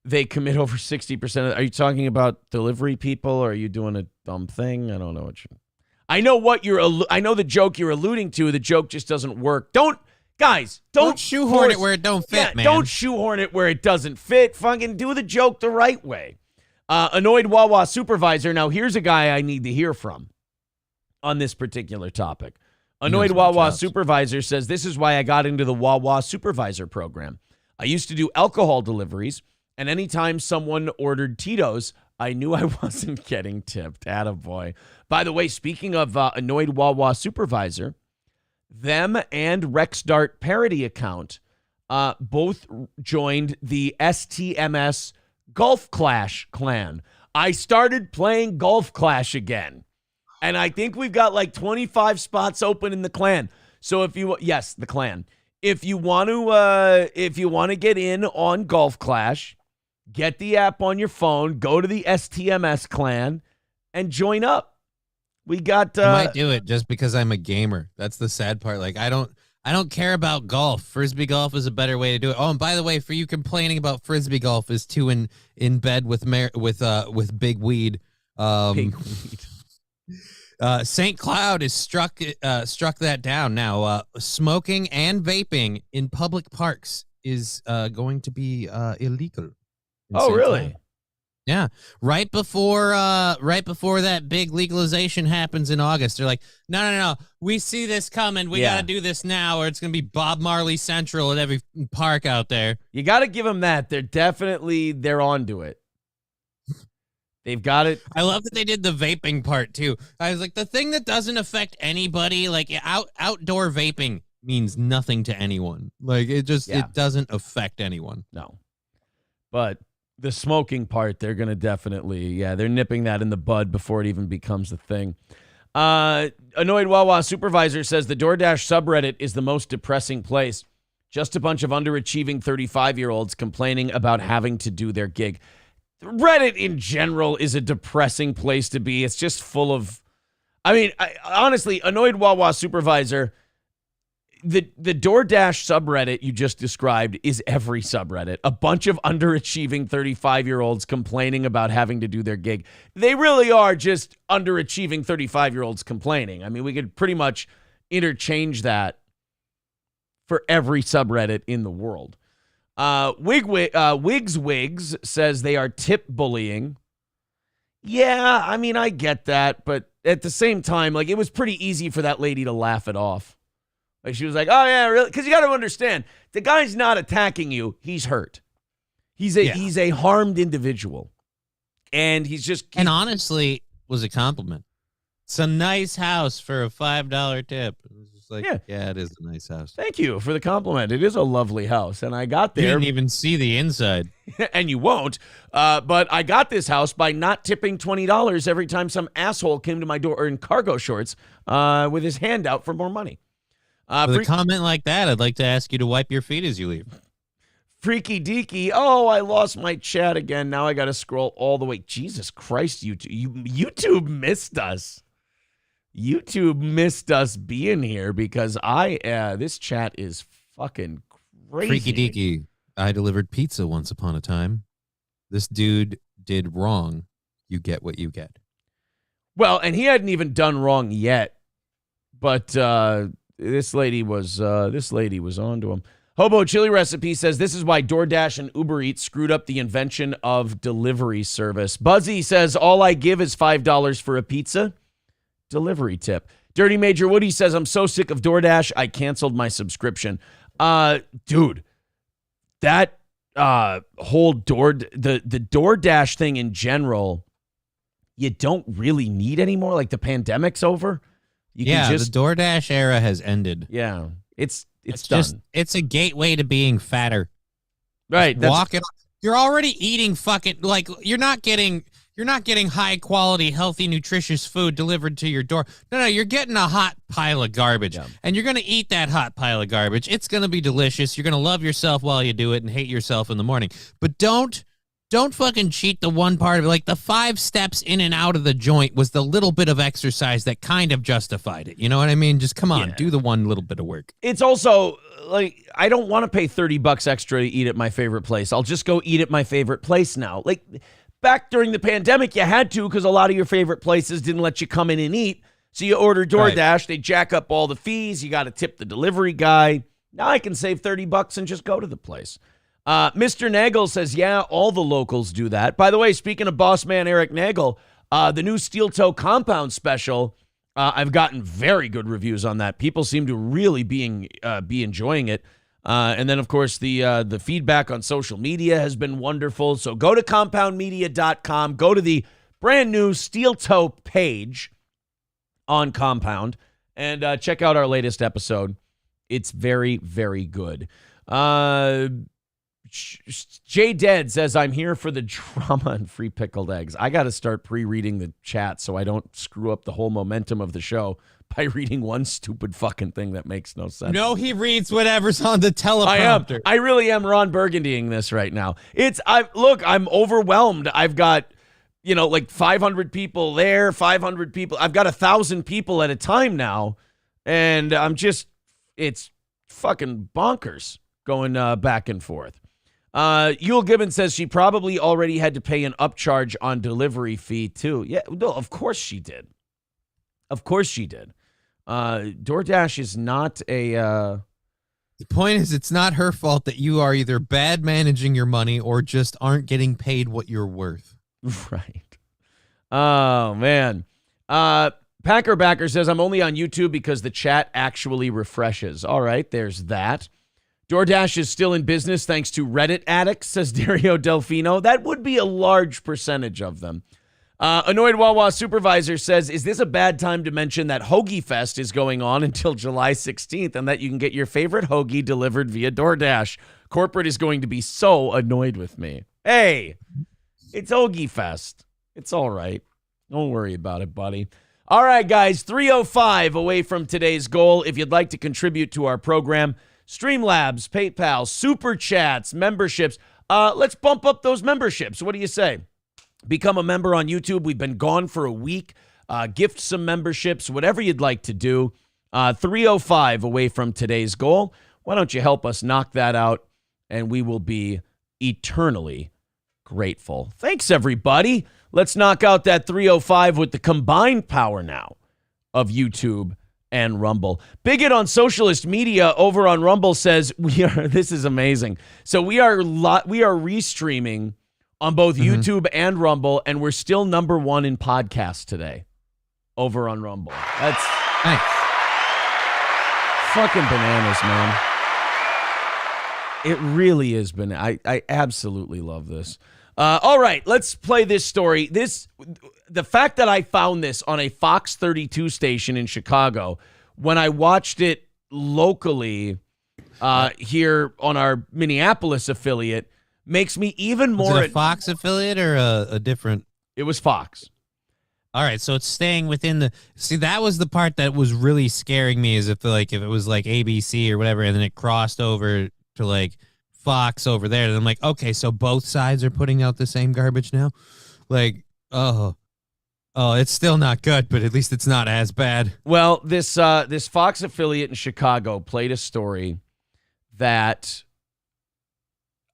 they commit over 60%. Are you talking about delivery people, or are you doing a dumb thing? I don't know what you... I know the joke you're alluding to. The joke just doesn't work. Don't shoehorn it where it don't fit, man. Don't shoehorn it where it doesn't fit. Fucking do the joke the right way. Annoyed Wawa supervisor. Now, here's a guy I need to hear from on this particular topic. Annoyed Wawa supervisor says, this is why I got into the Wawa supervisor program. I used to do alcohol deliveries, and anytime someone ordered Tito's, I knew I wasn't getting tipped. Attaboy. By the way, speaking of annoyed Wawa supervisor, them and Rexdart parody account both joined the STMS Golf Clash clan. I started playing Golf Clash again, and I think we've got like 25 spots open in the clan. So the clan. If you want to get in on Golf Clash, get the app on your phone, go to the STMS clan, and join up. We got. I might do it just because I'm a gamer. That's the sad part. Like I don't care about golf. Frisbee golf is a better way to do it. Oh, and by the way, for you complaining about frisbee golf is too in bed with big weed. Big weed. St. Cloud has struck that down. Now, smoking and vaping in public parks is going to be illegal. Oh, really? Yeah. Right before that big legalization happens in August, they're like, no. We see this coming. We got to do this now, or it's going to be Bob Marley Central at every park out there. You got to give them that. They're onto it. They've got it. I love that they did the vaping part too. I was like, the thing that doesn't affect anybody, like outdoor vaping means nothing to anyone. Like it doesn't affect anyone. No. But the smoking part, they're going to definitely, they're nipping that in the bud before it even becomes a thing. Annoyed Wawa supervisor says the DoorDash subreddit is the most depressing place. Just a bunch of underachieving 35-year-olds complaining about having to do their gig. Reddit in general is a depressing place to be. It's just full of, honestly, annoyed Wawa supervisor, the DoorDash subreddit you just described is every subreddit. A bunch of underachieving 35-year-olds complaining about having to do their gig. They really are just underachieving 35-year-olds complaining. I mean, we could pretty much interchange that for every subreddit in the world. Wigs says they are tip bullying. Yeah, I mean, I get that, but at the same time, like, it was pretty easy for that lady to laugh it off. Like, she was like, oh, yeah, really? Because you got to understand, the guy's not attacking you. He's hurt. He's a harmed individual. And and honestly, was a compliment. It's a nice house for a $5 tip. It's like, yeah, it is a nice house. Thank you for the compliment. It is a lovely house. And I got there. You didn't even see the inside. And you won't. But I got this house by not tipping $20 every time some asshole came to my door in cargo shorts with his hand out for more money. With a comment like that, I'd like to ask you to wipe your feet as you leave. Freaky deaky. Oh, I lost my chat again. Now I got to scroll all the way. Jesus Christ, YouTube missed us. YouTube missed us being here because this chat is fucking crazy. Freaky deaky. I delivered pizza once upon a time. This dude did wrong. You get what you get. Well, and he hadn't even done wrong yet, but this lady was onto him. Hobo Chili Recipe says this is why DoorDash and Uber Eats screwed up the invention of delivery service. Buzzy says all I give is $5 for a pizza. Delivery tip. Dirty Major Woody says I'm so sick of DoorDash I canceled my subscription. Dude, that whole the DoorDash thing in general, you don't really need anymore. Like the pandemic's over. You can just, the DoorDash era has ended. Yeah, it's done. It's a gateway to being fatter. Right. You're already eating fucking you're not getting high quality, healthy, nutritious food delivered to your door. No, you're getting a hot pile of garbage. Yeah. And you're going to eat that hot pile of garbage. It's going to be delicious. You're going to love yourself while you do it and hate yourself in the morning. But don't fucking cheat the one part of it. Like the 5 steps in and out of the joint was the little bit of exercise that kind of justified it. You know what I mean? Just come on, do the one little bit of work. It's also like, I don't want to pay $30 extra to eat at my favorite place. I'll just go eat at my favorite place now. Like back during the pandemic, you had to because a lot of your favorite places didn't let you come in and eat. So you order DoorDash, right. They jack up all the fees. You got to tip the delivery guy. Now I can save $30 and just go to the place. Mr. Nagel says, yeah, all the locals do that. By the way, speaking of boss man Eric Nagel, the new Steel Toe Compound special, I've gotten very good reviews on that. People seem to really be enjoying it. And then, of course, the feedback on social media has been wonderful. So go to compoundmedia.com. Go to the brand new Steel Toe page on Compound and check out our latest episode. It's very, very good. Jay Dead says, I'm here for the drama and free pickled eggs. I got to start pre-reading the chat so I don't screw up the whole momentum of the show by reading one stupid fucking thing that makes no sense. No, he reads whatever's on the teleprompter. I really am Ron Burgundying this right now. I'm overwhelmed. I've got, like 500 people there, 500 people. I've got 1,000 people at a time now. And it's fucking bonkers going back and forth. Yule Gibbons says she probably already had to pay an upcharge on delivery fee too. Yeah, no, of course she did. Of course she did. DoorDash is not a... The point is, it's not her fault that you are either bad managing your money or just aren't getting paid what you're worth. Right. Oh, man. Packer Backer says, I'm only on YouTube because the chat actually refreshes. All right, there's that. DoorDash is still in business thanks to Reddit addicts, says Dario Delfino. That would be a large percentage of them. Annoyed Wawa Supervisor says, is this a bad time to mention that Hoagie Fest is going on until July 16th and that you can get your favorite hoagie delivered via DoorDash? Corporate is going to be so annoyed with me. Hey, it's Hoagie Fest. It's all right. Don't worry about it, buddy. All right, guys, 3:05 away from today's goal. If you'd like to contribute to our program, Streamlabs, PayPal, Super Chats, memberships. Let's bump up those memberships. What do you say? Become a member on YouTube. We've been gone for a week. Gift some memberships, whatever you'd like to do. 3:05 away from today's goal. Why don't you help us knock that out, and we will be eternally grateful. Thanks, everybody. Let's knock out that 3:05 with the combined power now of YouTube and Rumble. Bigot on Socialist Media over on Rumble says this is amazing. So we are restreaming on both YouTube and Rumble, and we're still number 1 in podcasts today over on Rumble. That's nice. Fucking bananas, man. It really is bananas. I absolutely love this. All right, let's play this story. The fact that I found this on a Fox 32 station in Chicago when I watched it locally here on our Minneapolis affiliate, makes me even more. Was it a Fox affiliate or a different? It was Fox. All right, so it's staying within the. See, that was the part that was really scaring me, is if it was like ABC or whatever, and then it crossed over to like Fox over there, and I'm like, okay, so both sides are putting out the same garbage now. Like, oh, it's still not good, but at least it's not as bad. Well, this Fox affiliate in Chicago played a story that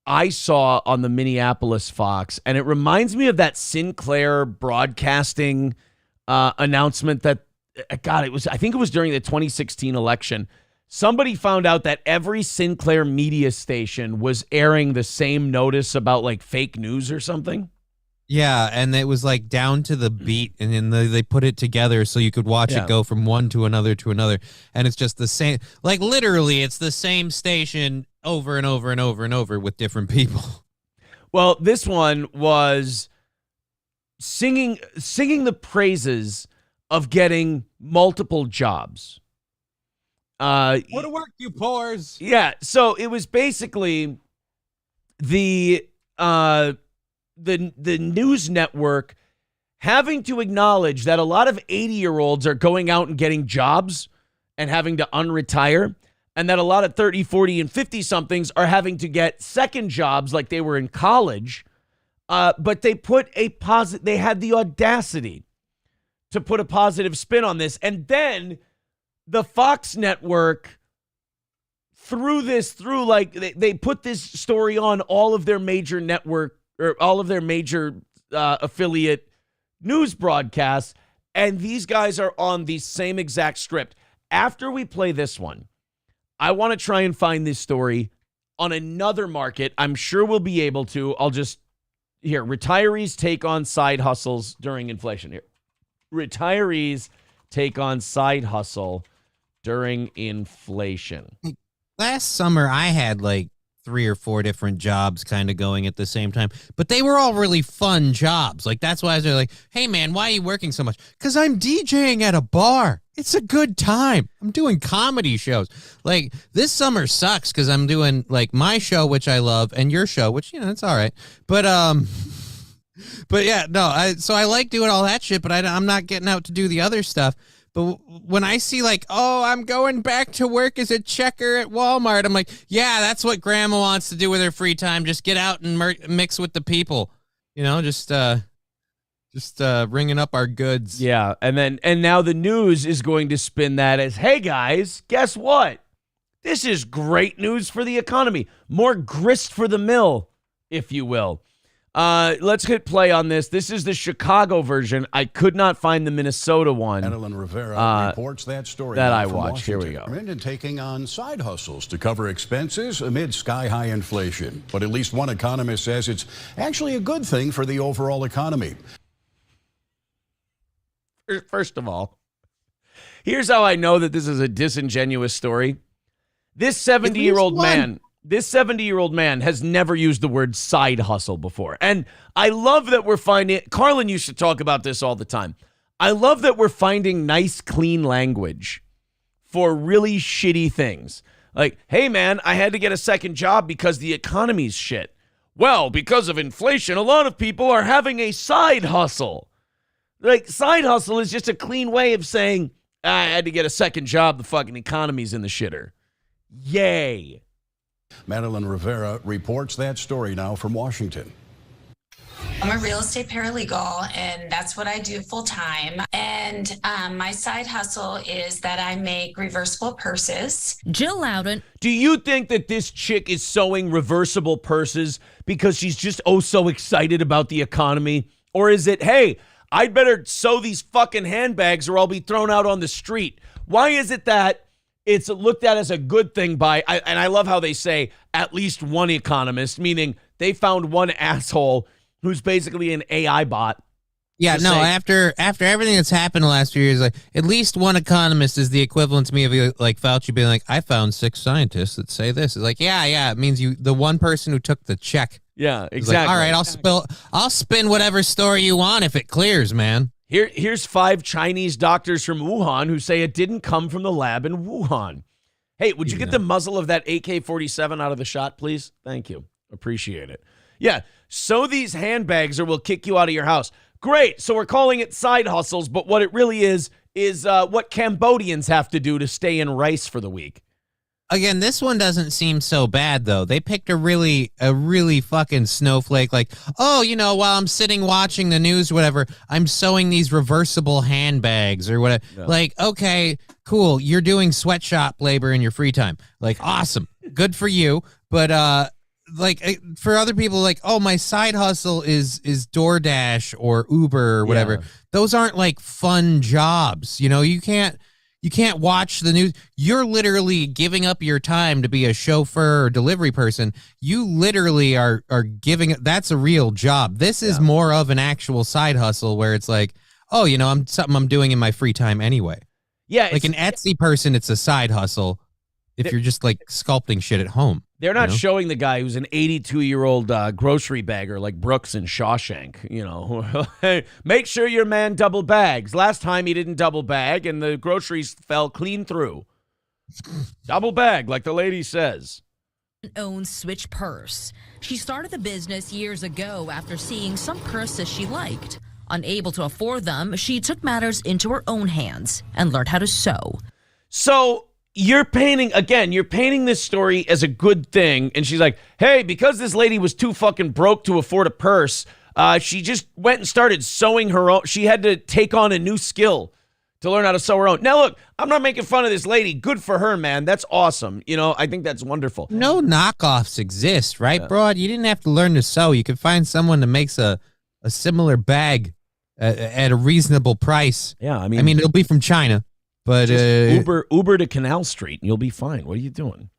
I saw on the Minneapolis Fox, and it reminds me of that Sinclair Broadcasting announcement that, God, I think it was during the 2016 election. Somebody found out that every Sinclair media station was airing the same notice about like fake news or something. Yeah, and it was like down to the beat, and then they put it together so you could watch it go from one to another, and it's just the same. Like literally, it's the same station over and over and over and over with different people. Well, this one was singing the praises of getting multiple jobs. Go to work, you pores. Yeah, so it was basically the news network having to acknowledge that a lot of 80-year-olds are going out and getting jobs and having to unretire, and that a lot of 30, 40, and 50-somethings are having to get second jobs like they were in college. But they put they had the audacity to put a positive spin on this. And then the Fox network threw they put this story on all of their major network or all of their major affiliate news broadcasts. And these guys are on the same exact script. After we play this one, I want to try and find this story on another market. I'm sure we'll be able to. Retirees take on side hustles during inflation. Here, retirees take on side hustle during inflation. Last summer, I had like 3 or 4 different jobs kind of going at the same time, but they were all really fun jobs. Like, that's why I was like, hey man, why are you working so much? Because I'm DJing at a bar. It's a good time. I'm doing comedy shows. Like, this summer sucks because I'm doing like my show, which I love, and your show, which, it's all right. But yeah, no, so I like doing all that shit, but I'm not getting out to do the other stuff. But when I see like, oh, I'm going back to work as a checker at Walmart, I'm like, yeah, that's what grandma wants to do with her free time. Just get out and mix with the people, just ringing up our goods. Yeah. And now the news is going to spin that as, hey guys, guess what? This is great news for the economy. More grist for the mill, if you will. Let's hit play on this. This is the Chicago version. I could not find the Minnesota one. Madeline Rivera reports that story that I watched. Here we go. And taking on side hustles to cover expenses amid sky-high inflation. But at least one economist says it's actually a good thing for the overall economy. First of all, here's how I know that this is a disingenuous story. This 70-year-old man has never used the word side hustle before. And I love that we're finding, Carlin used to talk about this all the time. I love that we're finding nice, clean language for really shitty things. Like, hey man, I had to get a second job because the economy's shit. Well, because of inflation, a lot of people are having a side hustle. Like, side hustle is just a clean way of saying, I had to get a second job, the fucking economy's in the shitter. Yay. Madeline Rivera reports that story now from Washington. I'm a real estate paralegal, and that's what I do full time. And my side hustle is that I make reversible purses. Jill Loudon. Do you think that this chick is sewing reversible purses because she's just so excited about the economy? Or is it, hey, I'd better sew these fucking handbags or I'll be thrown out on the street? Why is it that it's looked at as a good thing and I love how they say at least one economist, meaning they found one asshole who's basically an AI bot. Yeah, no, after everything that's happened the last few years, like, at least one economist is the equivalent to me of like Fauci being like, I found 6 scientists that say this. It's like, yeah, it means the one person who took the check. Yeah, exactly. Like, all right, I'll spin whatever story you want if it clears, man. Here's 5 Chinese doctors from Wuhan who say it didn't come from the lab in Wuhan. Hey, would you get the muzzle of that AK-47 out of the shot, please? Thank you. Appreciate it. Yeah, sew these handbags or we'll kick you out of your house. Great. So we're calling it side hustles, but what it really is what Cambodians have to do to stay in rice for the week. Again, this one doesn't seem so bad, though. They picked a really fucking snowflake. Like, oh, while I'm sitting watching the news or whatever, I'm sewing these reversible handbags or whatever. Yeah. Like, okay, cool. You're doing sweatshop labor in your free time. Like, awesome. Good for you. But, for other people, like, oh, my side hustle is DoorDash or Uber or whatever. Yeah. Those aren't, like, fun jobs. You can't watch the news. You're literally giving up your time to be a chauffeur or delivery person. You literally are giving – that's a real job. This is more of an actual side hustle where it's like, oh, something I'm doing in my free time anyway. Yeah. Like an Etsy person, it's a side hustle if you're just like sculpting shit at home. They're not showing the guy who's an 82-year-old grocery bagger like Brooks in Shawshank, Hey, make sure your man double bags. Last time he didn't double bag and the groceries fell clean through. Double bag, like the lady says. Own Switch purse. She started the business years ago after seeing some purses she liked. Unable to afford them, she took matters into her own hands and learned how to sew. So you're painting this story as a good thing. And she's like, hey, because this lady was too fucking broke to afford a purse, she just went and started sewing her own. She had to take on a new skill to learn how to sew her own. Now, look, I'm not making fun of this lady. Good for her, man. That's awesome. I think that's wonderful. No knockoffs exist, right, broad? You didn't have to learn to sew. You could find someone that makes a similar bag at a reasonable price. Yeah, I mean, it'll be from China. But Uber to Canal Street and you'll be fine. What are you doing?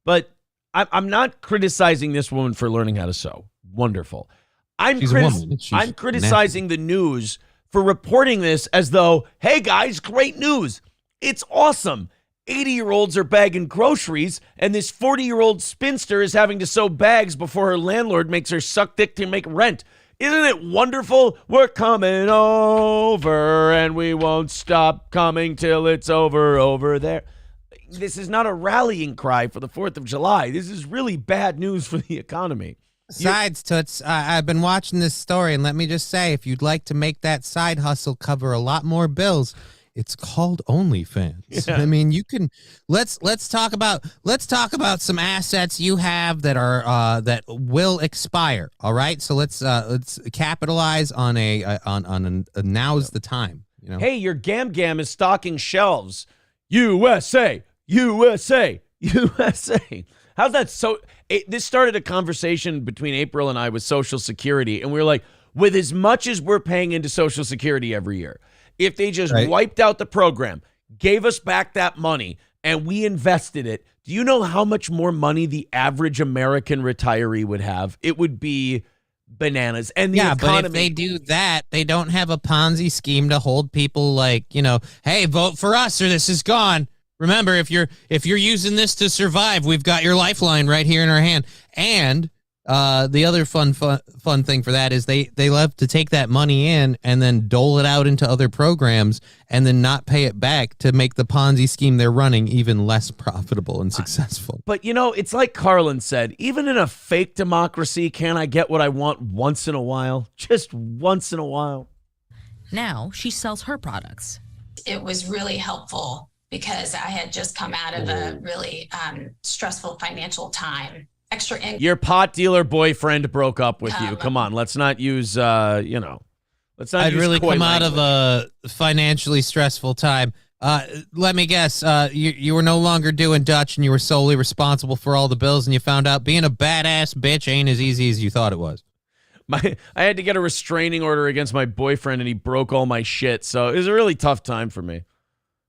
But I'm not criticizing this woman for learning how to sew. Wonderful. I'm criticizing the news for reporting this as though, hey guys, great news. It's awesome. 80-year-olds are bagging groceries and this 40-year-old spinster is having to sew bags before her landlord makes her suck dick to make rent. Isn't it wonderful? We're coming over and we won't stop coming till it's over there. This is not a rallying cry for the 4th of July. This is really bad news for the economy. Besides, Toots, I've been watching this story, and let me just say, if you'd like to make that side hustle cover a lot more bills, it's called OnlyFans. Yeah. I mean, you can let's talk about some assets you have that are that will expire. All right, so let's capitalize on now's the time. Hey, your Gam is stocking shelves. USA. How's that? So this started a conversation between April and I with Social Security, and we were like, with as much as we're paying into Social Security every year, if they just wiped out the program, gave us back that money, and we invested it, do you know how much more money the average American retiree would have? It would be bananas. And the economy, but if they do that, they don't have a Ponzi scheme to hold people like, hey, vote for us or this is gone. Remember, if you're using this to survive, we've got your lifeline right here in our hand. And the other fun thing for that is they love to take that money in and then dole it out into other programs and then not pay it back to make the Ponzi scheme they're running even less profitable and successful. But, it's like Carlin said, even in a fake democracy, can I get what I want once in a while? Just once in a while. Now she sells her products. It was really helpful because I had just come out of a really stressful financial time. Extra income. Your pot dealer boyfriend broke up with you. Come on, let's not use, let's not I'd use really coy come language. out of a financially stressful time. Let me guess, you were no longer doing Dutch and you were solely responsible for all the bills and you found out being a badass bitch ain't as easy as you thought it was. I had to get a restraining order against my boyfriend and he broke all my shit. So it was a really tough time for me.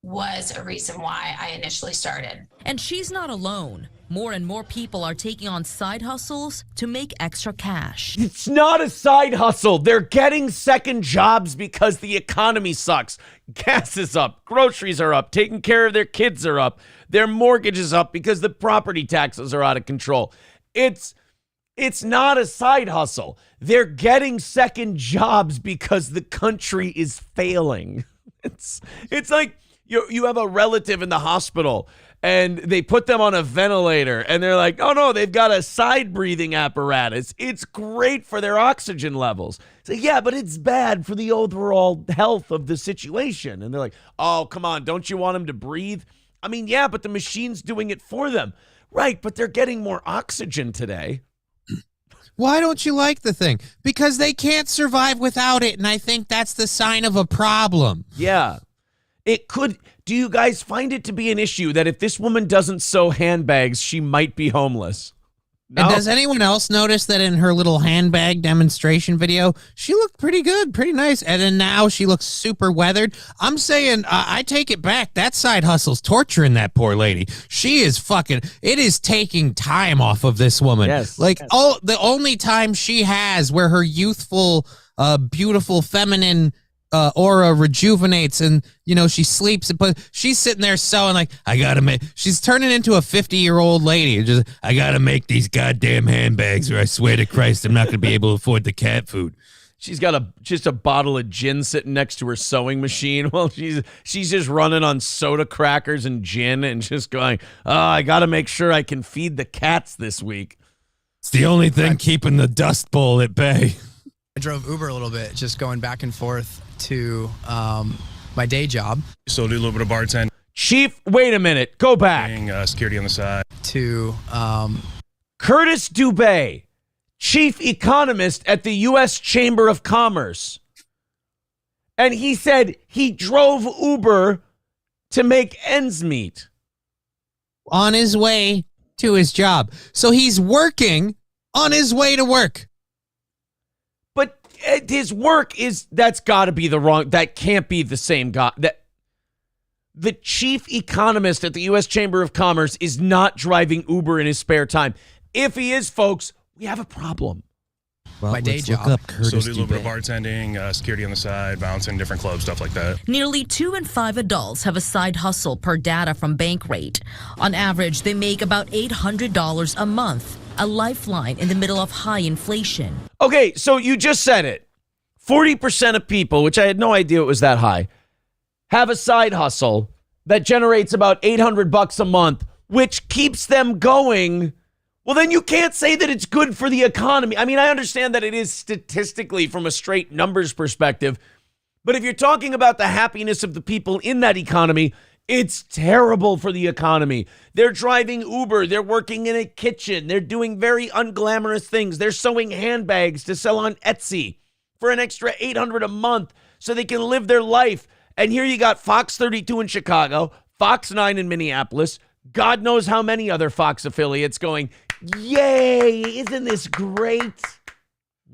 Was a reason why I initially started. And she's not alone. More and more people are taking on side hustles to make extra cash. It's not a side hustle. They're getting second jobs because the economy sucks. Gas is up. Groceries are up. Taking care of their kids are up. Their mortgage is up because the property taxes are out of control. It's It's not a side hustle. They're getting second jobs because the country is failing. It's like you have a relative in the hospital and they put them on a ventilator and they're like, oh no, they've got a side breathing apparatus. It's great for their oxygen levels. So yeah, but it's bad for the overall health of the situation. And they're like, oh, come on, don't you want them to breathe? I mean, yeah, but the machine's doing it for them. Right, but they're getting more oxygen today. Why don't you like the thing? Because they can't survive without it, and I think that's the sign of a problem. Yeah. It could. Do you guys find it to be an issue that if this woman doesn't sew handbags, she might be homeless? No? And does anyone else notice that in her little handbag demonstration video, she looked pretty good, pretty nice, and then now she looks super weathered? I'm saying, I take it back. That side hustle's torturing that poor lady. She is fucking, it is taking time off of this woman. Yes. Like, oh, the only time she has where her youthful, beautiful, feminine aura rejuvenates and, you know, she sleeps, but she's sitting there sewing like, I gotta make, she's turning into a 50-year-old lady. Just, I gotta make these goddamn handbags or I swear to Christ, I'm not gonna be able to afford the cat food. She's got just a bottle of gin sitting next to her sewing machine while she's just running on soda crackers and gin and just going, oh, I gotta make sure I can feed the cats this week. It's the only thing keeping the Dust Bowl at bay. I drove Uber a little bit, just going back and forth to my day job. So do a little bit of bartending. Chief, wait a minute. Go back. Security on the side. To Curtis Dubé, chief economist at the U.S. Chamber of Commerce. And he said he drove Uber to make ends meet. On his way to his job. So he's working on his way to work. But his work that's got to be that can't be the same guy. The chief economist at the U.S. Chamber of Commerce is not driving Uber in his spare time. If he is, folks, we have a problem. Well, my day job. So do a little bit of bartending, security on the side, bouncing, different clubs, stuff like that. Nearly 2 in 5 adults have a side hustle per data from Bankrate. On average, they make about $800 a month, a lifeline in the middle of high inflation. Okay, so you just said it. 40% of people, which I had no idea it was that high, have a side hustle that generates about $800 a month, which keeps them going. Well, then you can't say that it's good for the economy. I mean, I understand that it is statistically from a straight numbers perspective, but if you're talking about the happiness of the people in that economy, it's terrible for the economy. They're driving Uber. They're working in a kitchen. They're doing very unglamorous things. They're sewing handbags to sell on Etsy for an extra $800 a month so they can live their life. And here you got Fox 32 in Chicago, Fox 9 in Minneapolis, God knows how many other Fox affiliates going, yay, isn't this great?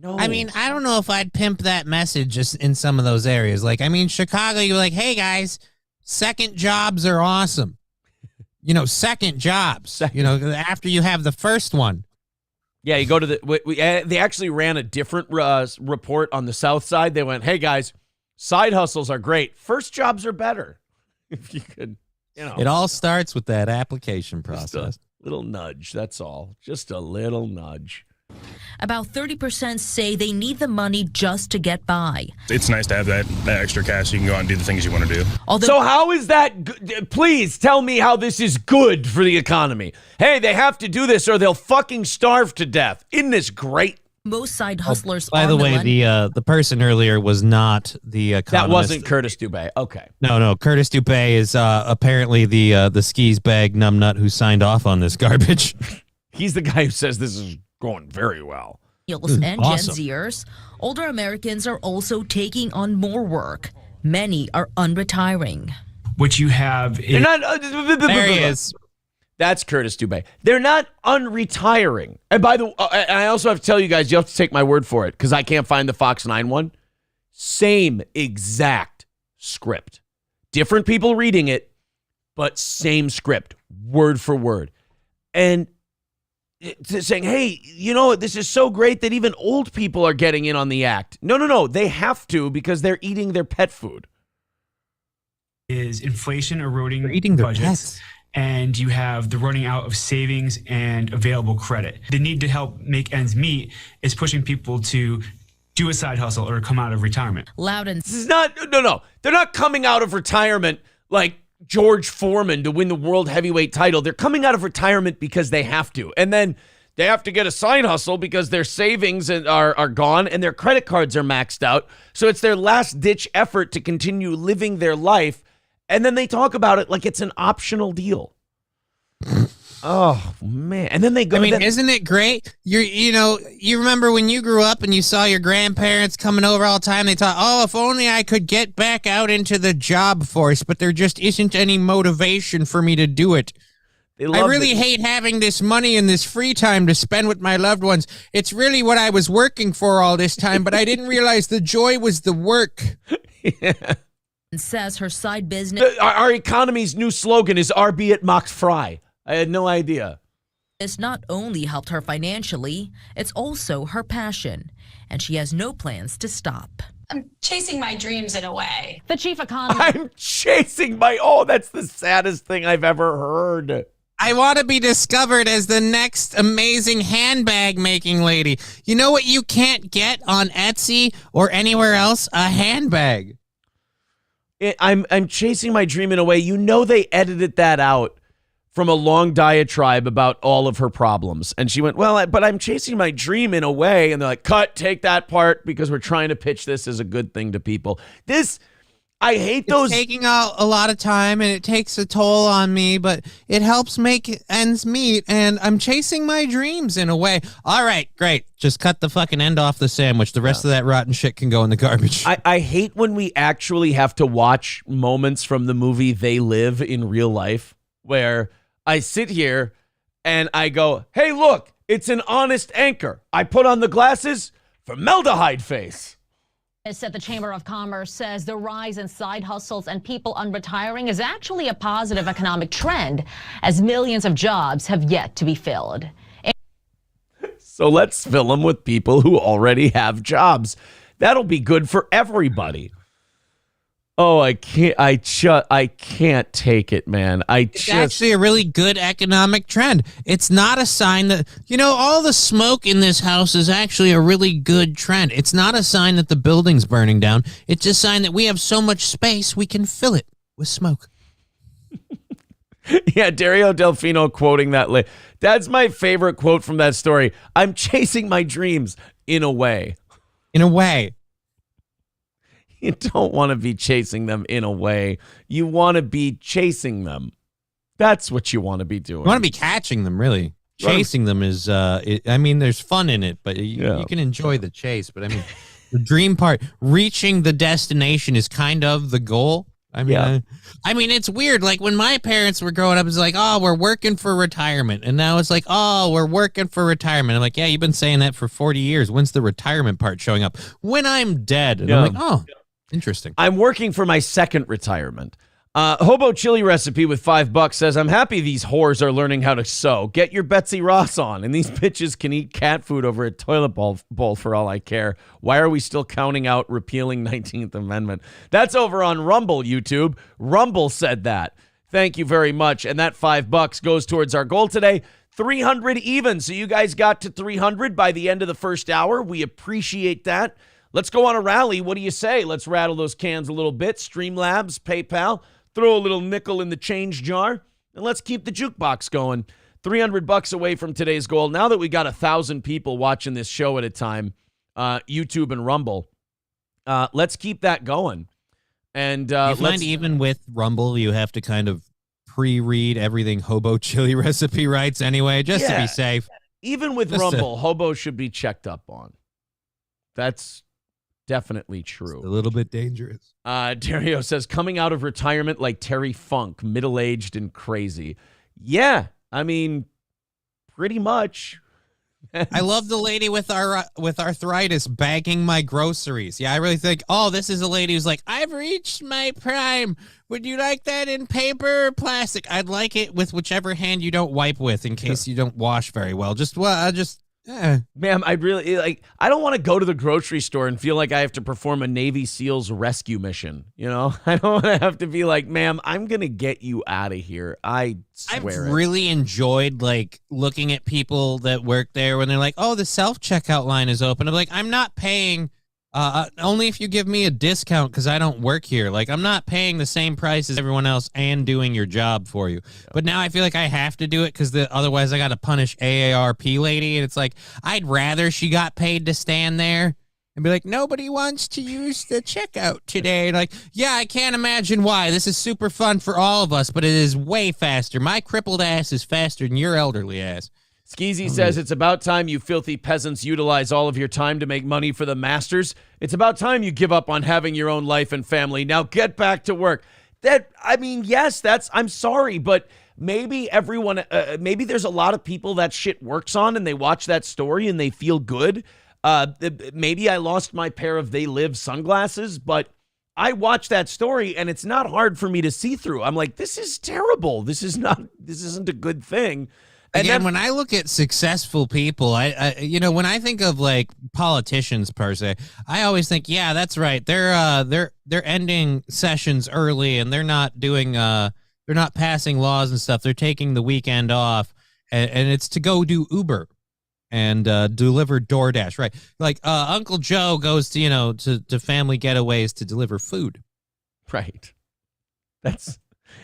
No. I mean, I don't know if I'd pimp that message just in some of those areas. Like, I mean, Chicago, you're like, hey, guys, second jobs are awesome. You know, second jobs, you know, after you have the first one. Yeah, you go to they actually ran a different report on the South Side. They went, hey, guys, side hustles are great. First jobs are better. If you could, you know. It all starts with that application process. Little nudge, that's all. Just a little nudge. About 30% say they need the money just to get by. It's nice to have that extra cash. You can go out and do the things you want to do. So how is that good? Please tell me how this is good for the economy. Hey, they have to do this or they'll fucking starve to death. Isn't this great? Most side hustlers By the way, the person earlier was not the economist. That wasn't Curtis Dubé. Okay. No. Curtis Dubé is apparently the skis bag numbnut who signed off on this garbage. He's the guy who says this is going very well. And awesome. Gen Zers, older Americans are also taking on more work. Many are unretiring. What you have is... There he is. That's Curtis Dubé. They're not unretiring. And by the way, I also have to tell you guys, you have to take my word for it because I can't find the Fox 9 one. Same exact script. Different people reading it, but same script, word for word. And saying, hey, you know, this is so great that even old people are getting in on the act. No. They have to because they're eating their pet food. Is inflation eroding They're eating their budgets. pets. and you have the running out of savings and available credit. The need to help make ends meet is pushing people to do a side hustle or come out of retirement. Loudon. This is not, no. They're not coming out of retirement like George Foreman to win the world heavyweight title. They're coming out of retirement because they have to. And then they have to get a side hustle because their savings are gone and their credit cards are maxed out. So it's their last-ditch effort to continue living their life. And then they talk about it like it's an optional deal. Oh, man. And then they go... I mean, isn't it great? You remember when you grew up and you saw your grandparents coming over all the time, they thought, oh, if only I could get back out into the job force, but there just isn't any motivation for me to do it. I really hate having this money and this free time to spend with my loved ones. It's really what I was working for all this time, but I didn't realize the joy was the work. Yeah. Says her side business. Our economy's new slogan is RB it macht frei. I had no idea. It's not only helped her financially, it's also her passion, and she has no plans to stop. I'm chasing my dreams in a way. The chief economist. I'm chasing that's the saddest thing I've ever heard. I want to be discovered as the next amazing handbag making lady. You know what you can't get on Etsy or anywhere else? A handbag. I'm chasing my dream in a way. You know they edited that out from a long diatribe about all of her problems. And she went, well, but I'm chasing my dream in a way. And they're like, cut, take that part because we're trying to pitch this as a good thing to people. I hate those. It's taking out a lot of time and it takes a toll on me, but it helps make ends meet. And I'm chasing my dreams in a way. All right, great. Just cut the fucking end off the sandwich. The rest of that rotten shit can go in the garbage. I hate when we actually have to watch moments from the movie They Live in real life where I sit here and I go, hey, look, it's an honest anchor. I put on the glasses, formaldehyde face. At the Chamber of Commerce says the rise in side hustles and people unretiring is actually a positive economic trend as millions of jobs have yet to be filled. So let's fill them with people who already have jobs. That'll be good for everybody. Oh, I can't take it, man. It's actually a really good economic trend. It's not a sign that, all the smoke in this house is actually a really good trend. It's not a sign that the building's burning down. It's a sign that we have so much space we can fill it with smoke. Yeah, Dario Delfino quoting that. That's my favorite quote from that story. I'm chasing my dreams in a way. In a way. You don't want to be chasing them in a way. You want to be chasing them. That's what you want to be doing. You want to be catching them, really. Chasing them is, there's fun in it, but you can enjoy the chase. But, the dream part, reaching the destination is kind of the goal. It's weird. Like, when my parents were growing up, it's like, oh, we're working for retirement. And now it's like, oh, we're working for retirement. I'm like, yeah, you've been saying that for 40 years. When's the retirement part showing up? When I'm dead. And I'm like, oh. Interesting. I'm working for my second retirement. Hobo Chili Recipe with $5 says, I'm happy these whores are learning how to sew. Get your Betsy Ross on. And these bitches can eat cat food over a toilet bowl for all I care. Why are we still counting out repealing 19th Amendment? That's over on Rumble, YouTube. Rumble said that. Thank you very much. And that $5 goes towards our goal today. 300 even. So you guys got to 300 by the end of the first hour. We appreciate that. Let's go on a rally. What do you say? Let's rattle those cans a little bit. Streamlabs, PayPal, throw a little nickel in the change jar, and let's keep the jukebox going. $300 away from today's goal. Now that we got 1,000 people watching this show at a time, YouTube and Rumble, let's keep that going. And you find even with Rumble, you have to kind of pre-read everything Hobo Chili Recipe writes anyway, just to be safe. Even with Rumble, Hobo should be checked up on. That's definitely true. It's a little bit dangerous. Dario says, coming out of retirement like Terry Funk, middle-aged and crazy. Yeah, pretty much. I love the lady with arthritis bagging my groceries. Yeah, I really think, this is a lady who's like, I've reached my prime. Would you like that in paper or plastic? I'd like it with whichever hand you don't wipe with in case you don't wash very well. Ma'am, I really I don't want to go to the grocery store and feel like I have to perform a Navy SEALs rescue mission. You know, I don't want to have to be like, ma'am, I'm going to get you out of here. I swear. I've really enjoyed like looking at people that work there when they're like, oh, the self-checkout line is open. I'm like, I'm not paying only if you give me a discount because I don't work here. Like, I'm not paying the same price as everyone else and doing your job for you. But now I feel like I have to do it because otherwise I got to punish AARP lady. And it's like, I'd rather she got paid to stand there and be like, nobody wants to use the checkout today. And like, yeah, I can't imagine why. This is super fun for all of us, but it is way faster. My crippled ass is faster than your elderly ass. Skeezy says, it's about time you filthy peasants utilize all of your time to make money for the masters. It's about time you give up on having your own life and family. Now get back to work. Yes, I'm sorry, but maybe everyone, maybe there's a lot of people that shit works on and they watch that story and they feel good. Maybe I lost my pair of They Live sunglasses, but I watched that story and it's not hard for me to see through. I'm like, this is terrible. This isn't a good thing. And again, when I look at successful people, I when I think of like politicians per se, I always think, yeah, that's right. They're ending sessions early and they're not doing they're not passing laws and stuff. They're taking the weekend off, and it's to go do Uber and deliver DoorDash, right? Like Uncle Joe goes to to family getaways to deliver food, right?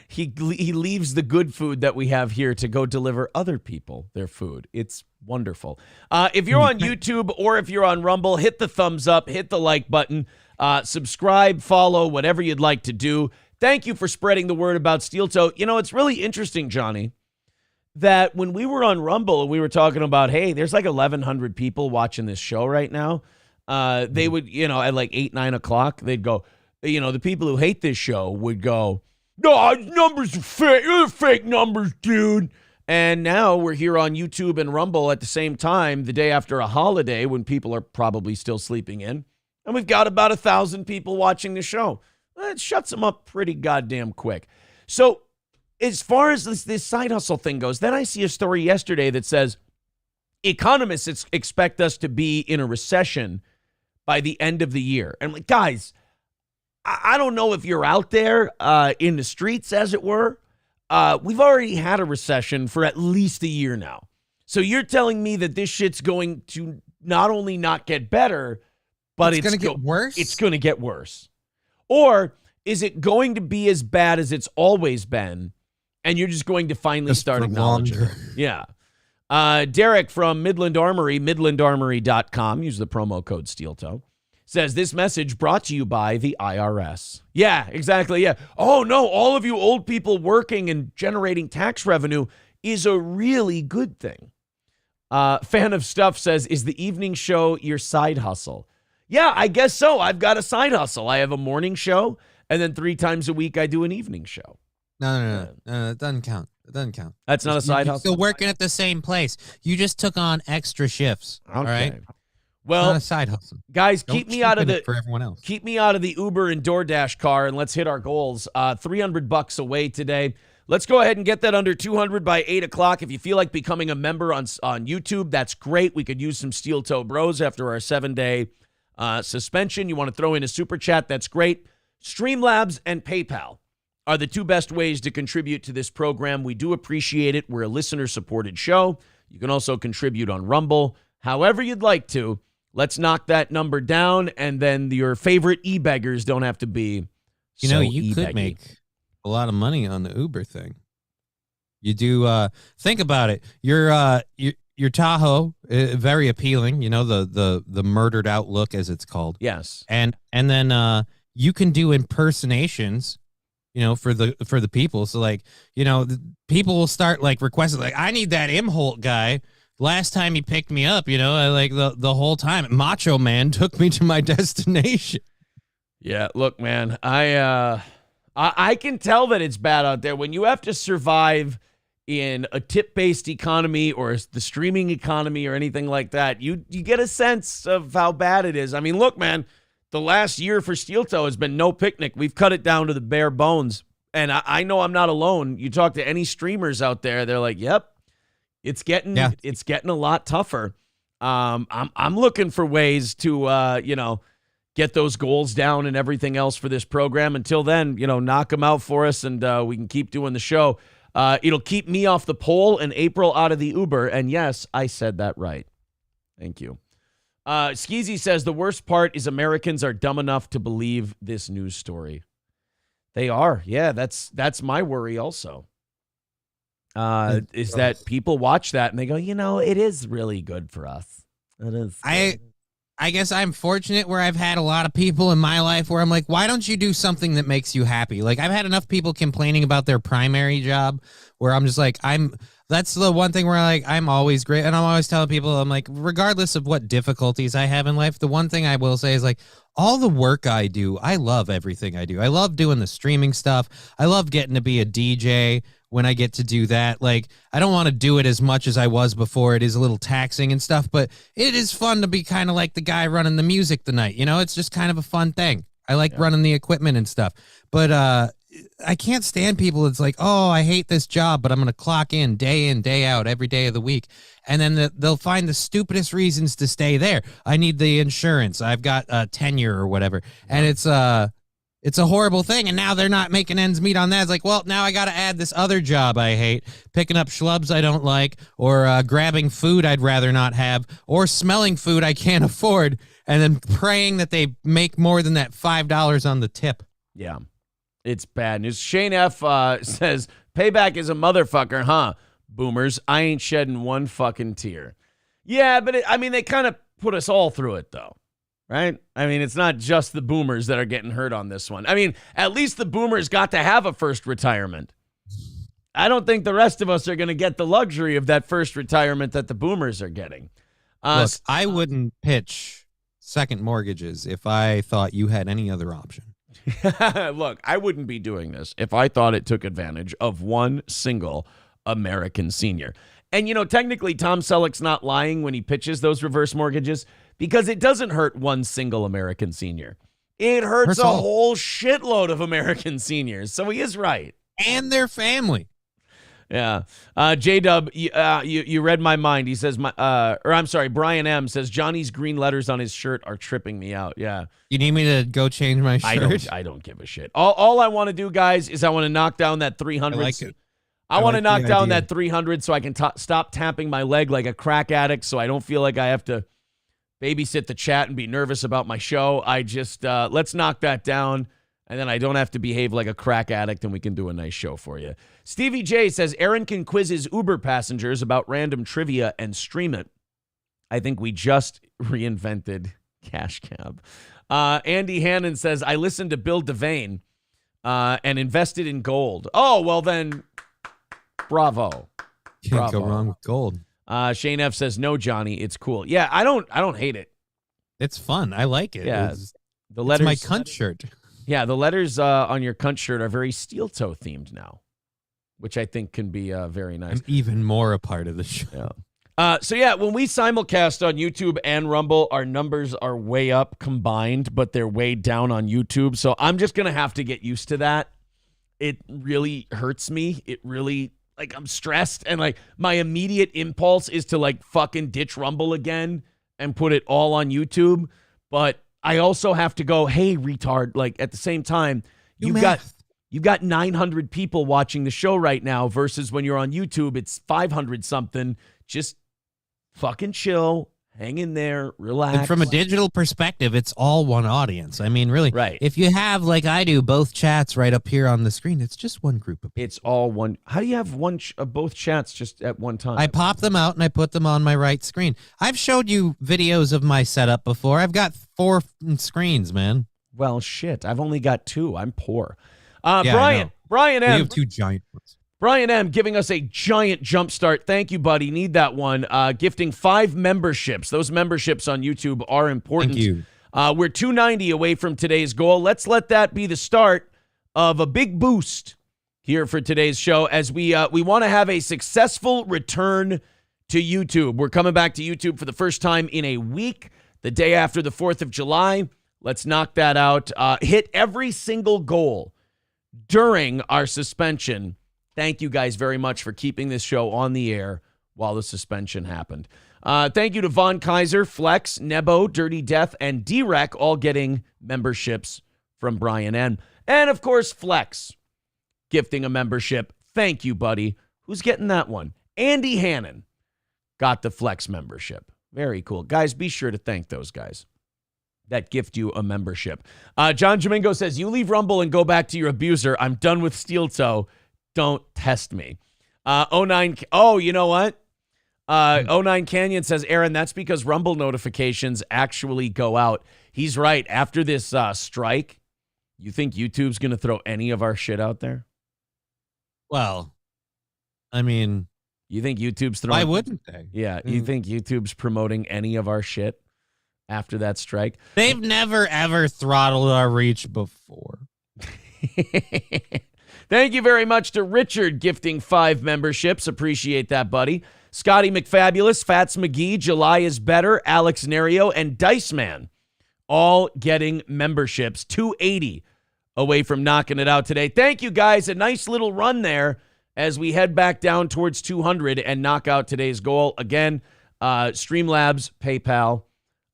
He leaves the good food that we have here to go deliver other people their food. It's wonderful. If you're on YouTube or if you're on Rumble, hit the thumbs up, hit the like button, subscribe, follow, whatever you'd like to do. Thank you for spreading the word about Steel Toe. You know, it's really interesting, Johnny, that when we were on Rumble, we were talking about, hey, there's like 1,100 people watching this show right now. They would, at like 8, 9 o'clock, they'd go, the people who hate this show would go, no, numbers are fake. They're fake numbers, dude. And now we're here on YouTube and Rumble at the same time, the day after a holiday when people are probably still sleeping in. And we've got about 1,000 people watching the show. It shuts them up pretty goddamn quick. So as far as this side hustle thing goes, then I see a story yesterday that says economists expect us to be in a recession by the end of the year. And I'm like, guys, I don't know if you're out there in the streets, as it were. We've already had a recession for at least a year now. So you're telling me that this shit's going to not only not get better, but it's going to get worse? It's going to get worse. Or is it going to be as bad as it's always been, and you're just going to finally start acknowledging it? Yeah. Derek from Midland Armory, midlandarmory.com, use the promo code SteelToe. Says this message brought to you by the IRS. Yeah, exactly. Yeah. Oh, no, all of you old people working and generating tax revenue is a really good thing. Fan of Stuff says, is the evening show your side hustle? Yeah, I guess so. I've got a side hustle. I have a morning show, and then 3 times a week I do an evening show. No, it doesn't count. It doesn't count. That's not a side hustle? Still working at the same place. You just took on extra shifts. Okay. All right? Well, not a side hustle. Guys, keep me out of the for everyone else. Keep me out of the Uber and DoorDash car, and let's hit our goals. $300 away today. Let's go ahead and get that under 200 by 8 o'clock. If you feel like becoming a member on YouTube, that's great. We could use some Steel Toe Bros after our 7-day suspension. You want to throw in a super chat? That's great. Streamlabs and PayPal are the 2 best ways to contribute to this program. We do appreciate it. We're a listener-supported show. You can also contribute on Rumble. However you'd like to. Let's knock that number down, and then your favorite e-beggars don't have to be you could make a lot of money on the Uber thing. You do think about it. Your Tahoe, very appealing, the murdered out look, as it's called. Yes. And then you can do impersonations, for the people. So like, people will start like requesting, like, I need that Imholt guy. Last time he picked me up, I like the whole time Macho Man took me to my destination. Yeah, look, man, I can tell that it's bad out there when you have to survive in a tip-based economy or the streaming economy or anything like that. You get a sense of how bad it is. I mean, look, man, the last year for Steel Toe has been no picnic. We've cut it down to the bare bones, and I know I'm not alone. You talk to any streamers out there, they're like, yep. It's getting a lot tougher. I'm looking for ways to get those goals down and everything else for this program. Until then, knock them out for us, and we can keep doing the show. It'll keep me off the pole and April out of the Uber. And yes, I said that right. Thank you. Skeezy says the worst part is Americans are dumb enough to believe this news story. They are. Yeah, that's my worry also. Is that people watch that and they go, it is really good for us. It is. I guess I'm fortunate where I've had a lot of people in my life where I'm like, why don't you do something that makes you happy? Like, I've had enough people complaining about their primary job where I'm just like, that's the one thing where I'm always great. And I'm always telling people, I'm like, regardless of what difficulties I have in life, the one thing I will say is like, all the work I do, I love everything I do. I love doing the streaming stuff. I love getting to be a DJ when I get to do that. Like, I don't want to do it as much as I was before. It is a little taxing and stuff, but it is fun to be kind of like the guy running the music tonight. It's just kind of a fun thing. I like running the equipment and stuff, but I can't stand people that's like, oh, I hate this job, but I'm going to clock in, day out, every day of the week. And then they'll find the stupidest reasons to stay there. I need the insurance. I've got tenure or whatever. And it's a horrible thing. And now they're not making ends meet on that. It's like, well, now I got to add this other job I hate, picking up schlubs I don't like, or grabbing food I'd rather not have, or smelling food I can't afford, and then praying that they make more than that $5 on the tip. Yeah. It's bad news. Shane F. Says, payback is a motherfucker, huh? Boomers, I ain't shedding one fucking tear. Yeah, but they kind of put us all through it, though, right? It's not just the boomers that are getting hurt on this one. At least the boomers got to have a first retirement. I don't think the rest of us are going to get the luxury of that first retirement that the boomers are getting. Look, I wouldn't pitch second mortgages if I thought you had any other option. Look, I wouldn't be doing this if I thought it took advantage of one single American senior. And, technically Tom Selleck's not lying when he pitches those reverse mortgages, because it doesn't hurt one single American senior. It hurts a whole shitload of American seniors. So he is right. And their family. Yeah. J-Dub, you read my mind. He says, Brian M. says, Johnny's green letters on his shirt are tripping me out. Yeah. You need me to go change my shirt? I don't give a shit. All I want to do, guys, is I want to knock down that 300. I like it. I want to knock down that 300 so I can stop tapping my leg like a crack addict, so I don't feel like I have to babysit the chat and be nervous about my show. I just, let's knock that down, and then I don't have to behave like a crack addict, and we can do a nice show for you. Stevie J says, Aaron can quiz his Uber passengers about random trivia and stream it. I think we just reinvented Cash Cab. Andy Hannon says, I listened to Bill Devane and invested in gold. Oh, well then, bravo. Can't go wrong with gold. Shane F says, no, Johnny, it's cool. Yeah, I don't hate it. It's fun. I like it. Yeah, the letters, it's my cunt shirt. Yeah, the letters on your cunt shirt are very steel toe themed now, which I think can be very nice. I'm even more a part of the show. Yeah. When we simulcast on YouTube and Rumble, our numbers are way up combined, but they're way down on YouTube. So I'm just going to have to get used to that. It really hurts me. It really, I'm stressed. And, my immediate impulse is to, fucking ditch Rumble again and put it all on YouTube. But I also have to go, hey, retard, at the same time, you've got 900 people watching the show right now versus when you're on YouTube, it's 500 something. Just fucking chill, hang in there, relax. And from a digital perspective, it's all one audience. Really, right. If you have, like I do, both chats right up here on the screen, it's just one group of people. It's all one. How do you have both chats just at one time? I pop them out and I put them on my right screen. I've showed you videos of my setup before. I've got 4 screens, man. Well, shit. I've only got 2. I'm poor. Brian M. You have 2 giant ones. Brian M. giving us a giant jump start. Thank you, buddy. Need that one. Gifting 5 memberships. Those memberships on YouTube are important. Thank you. We're 290 away from today's goal. Let's let that be the start of a big boost here for today's show as we want to have a successful return to YouTube. We're coming back to YouTube for the first time in a week, the day after the 4th of July. Let's knock that out. Hit every single goal during our suspension. Thank you guys very much for keeping this show on the air while the suspension happened. Thank you to Von Kaiser, Flex, Nebo, Dirty Death, and D-Rec, all getting memberships from Brian N. And, of course, Flex gifting a membership. Thank you, buddy. Who's getting that one? Andy Hannon got the Flex membership. Very cool. Guys, be sure to thank those guys that gift you a membership. John Domingo says, you leave Rumble and go back to your abuser. I'm done with Steel Toe. Don't test me. 09. Oh, you know what? 09 Canyon says, Aaron, that's because Rumble notifications actually go out. He's right. After this strike, you think YouTube's going to throw any of our shit out there? Well, I mean, you think YouTube's throwing? Why wouldn't they? Yeah, you think YouTube's promoting any of our shit after that strike? They've never, ever throttled our reach before. Thank you very much to Richard gifting 5 memberships. Appreciate that, buddy. Scotty McFabulous, Fats McGee, July is Better, Alex Nerio, and Dice Man all getting memberships. 280 away from knocking it out today. Thank you, guys. A nice little run there as we head back down towards 200 and knock out today's goal. Again, Streamlabs, PayPal.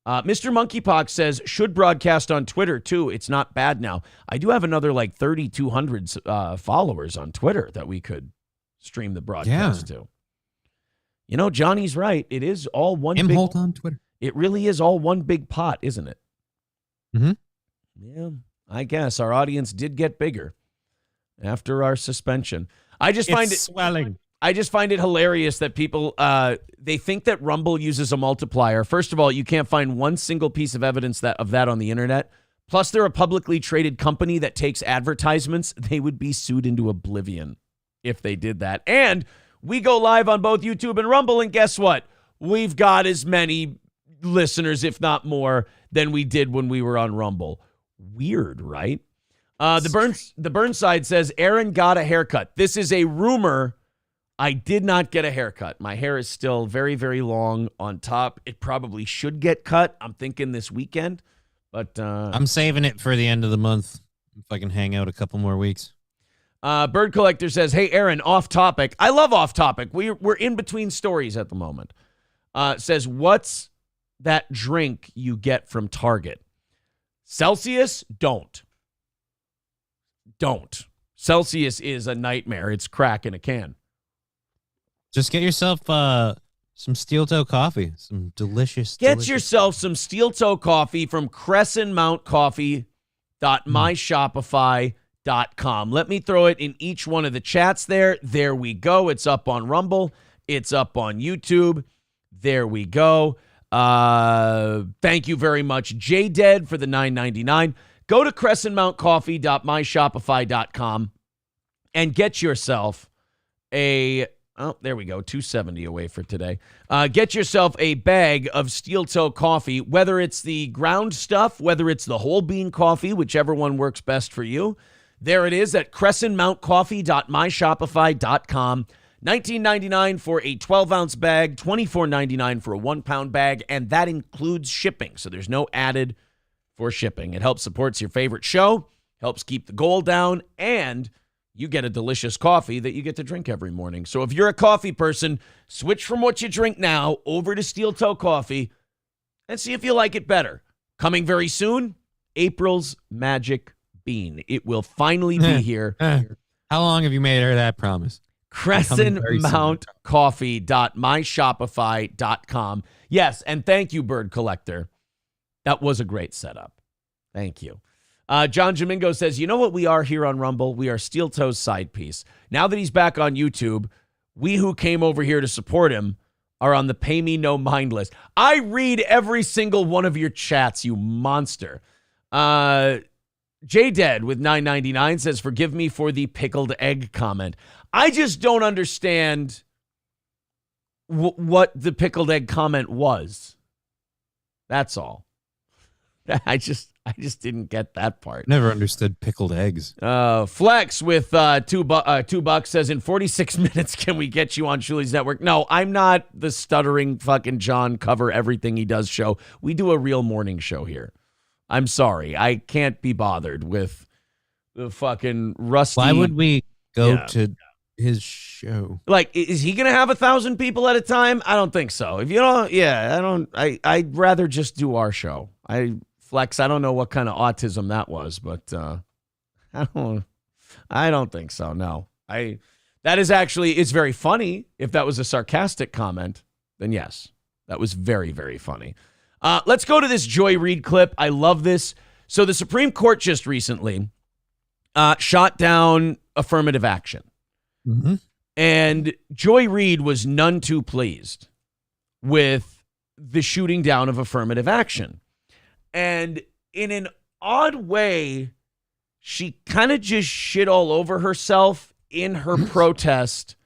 Mr. Monkeypox says, should broadcast on Twitter, too. It's not bad now. I do have another, 3,200 followers on Twitter that we could stream the broadcast to. You know, Johnny's right. It is all one big... Holt on Twitter. It really is all one big pot, isn't it? Mm-hmm. Yeah, I guess. Our audience did get bigger after our suspension. I just find it swelling. I just find it hilarious that people, they think that Rumble uses a multiplier. First of all, you can't find one single piece of evidence of that on the internet. Plus, they're a publicly traded company that takes advertisements. They would be sued into oblivion if they did that. And we go live on both YouTube and Rumble, and guess what? We've got as many listeners, if not more, than we did when we were on Rumble. Weird, right? The Burnside says, Aaron got a haircut. This is a rumor. I did not get a haircut. My hair is still very, very long on top. It probably should get cut. I'm thinking this weekend, but I'm saving it for the end of the month if I can hang out a couple more weeks. Bird Collector says, hey, Aaron, off topic. I love off topic. We're in between stories at the moment. Says, what's that drink you get from Target? Celsius? Don't. Celsius is a nightmare. It's crack in a can. Just get yourself some steel toe coffee. Some delicious. Get yourself some steel toe coffee from crescentmountcoffee.myshopify.com. Let me throw it in each one of the chats there. There we go. It's up on Rumble. It's up on YouTube. There we go. Thank you very much, JDead, for the $9.99. Go to crescentmountcoffee.myshopify.com and get yourself a... Oh, there we go. 270 away for today. Get yourself a bag of steel toe coffee, whether it's the ground stuff, whether it's the whole bean coffee, whichever one works best for you. There it is at crescentmountcoffee.myshopify.com. $19.99 for a 12-ounce bag, $24.99 for a 1-pound bag, and that includes shipping, so there's no added for shipping. It helps supports your favorite show, helps keep the goal down, and you get a delicious coffee that you get to drink every morning. So if you're a coffee person, switch from what you drink now over to Steel Toe Coffee and see if you like it better. Coming very soon, April's Magic Bean. It will finally be here. How long have you made her that promise? crescentmountcoffee.myshopify.com. Yes, and thank you, Bird Collector. That was a great setup. Thank you. John Domingo says, you know what we are here on Rumble? We are Steel Toe's side piece. Now that he's back on YouTube, we who came over here to support him are on the Pay Me No Mind list. I read every single one of your chats, you monster. JDead with $9.99 says, forgive me for the pickled egg comment. I just don't understand what the pickled egg comment was. That's all. I just didn't get that part. Never understood pickled eggs. Flex with $2 says, in 46 minutes, can we get you on Shuli's Network? No, I'm not the stuttering fucking John cover everything he does show. We do a real morning show here. I'm sorry. I can't be bothered with the fucking rusty. Why would we go to his show. Like, is he going to have 1,000 people at a time? I don't think so. If you don't, I'd rather just do our show. Flex, I don't know what kind of autism that was, but I don't think so. No, that is actually, it's very funny. If that was a sarcastic comment, then yes, that was very, very funny. Let's go to this Joy Reid clip. I love this. So the Supreme Court just recently shot down affirmative action. Mm-hmm. And Joy Reid was none too pleased with the shooting down of affirmative action. And in an odd way, she kind of just shit all over herself in her protest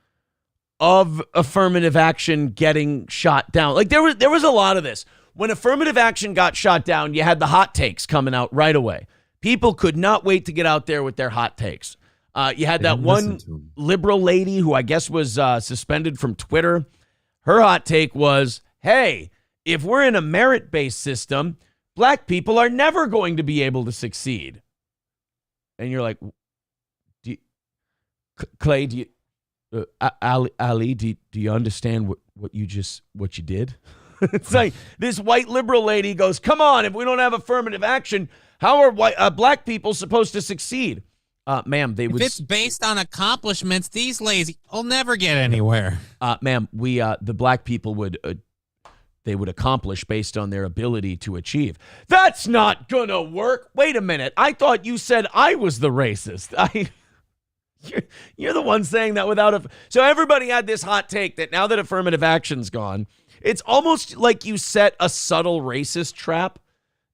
of affirmative action getting shot down. Like there was a lot of this. When affirmative action got shot down, you had the hot takes coming out right away. People could not wait to get out there with their hot takes. You had that one liberal lady who I guess was suspended from Twitter. Her hot take was, hey, if we're in a merit-based system, black people are never going to be able to succeed. And you're like, Clay, Ali, do you understand what you did? It's like this white liberal lady goes, come on, if we don't have affirmative action, how are black people supposed to succeed? Ma'am, if it's based on accomplishments, these lazy will never get anywhere. Ma'am, the black people would accomplish based on their ability to achieve. That's not gonna work. Wait a minute. I thought you said I was the racist. You're the one saying that so everybody had this hot take that now that affirmative action's gone, it's almost like you set a subtle racist trap,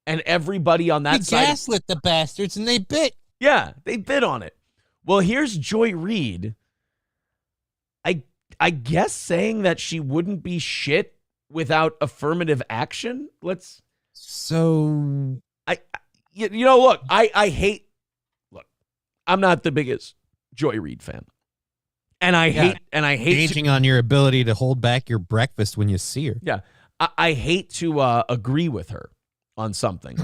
and everybody on that side gaslit the bastards, and they bit. Yeah, they bid on it. Well, here's Joy Reid, I guess saying that she wouldn't be shit without affirmative action. Look, I'm not the biggest Joy Reid fan. And I hate gauging on your ability to hold back your breakfast when you see her. Yeah. I hate to agree with her on something.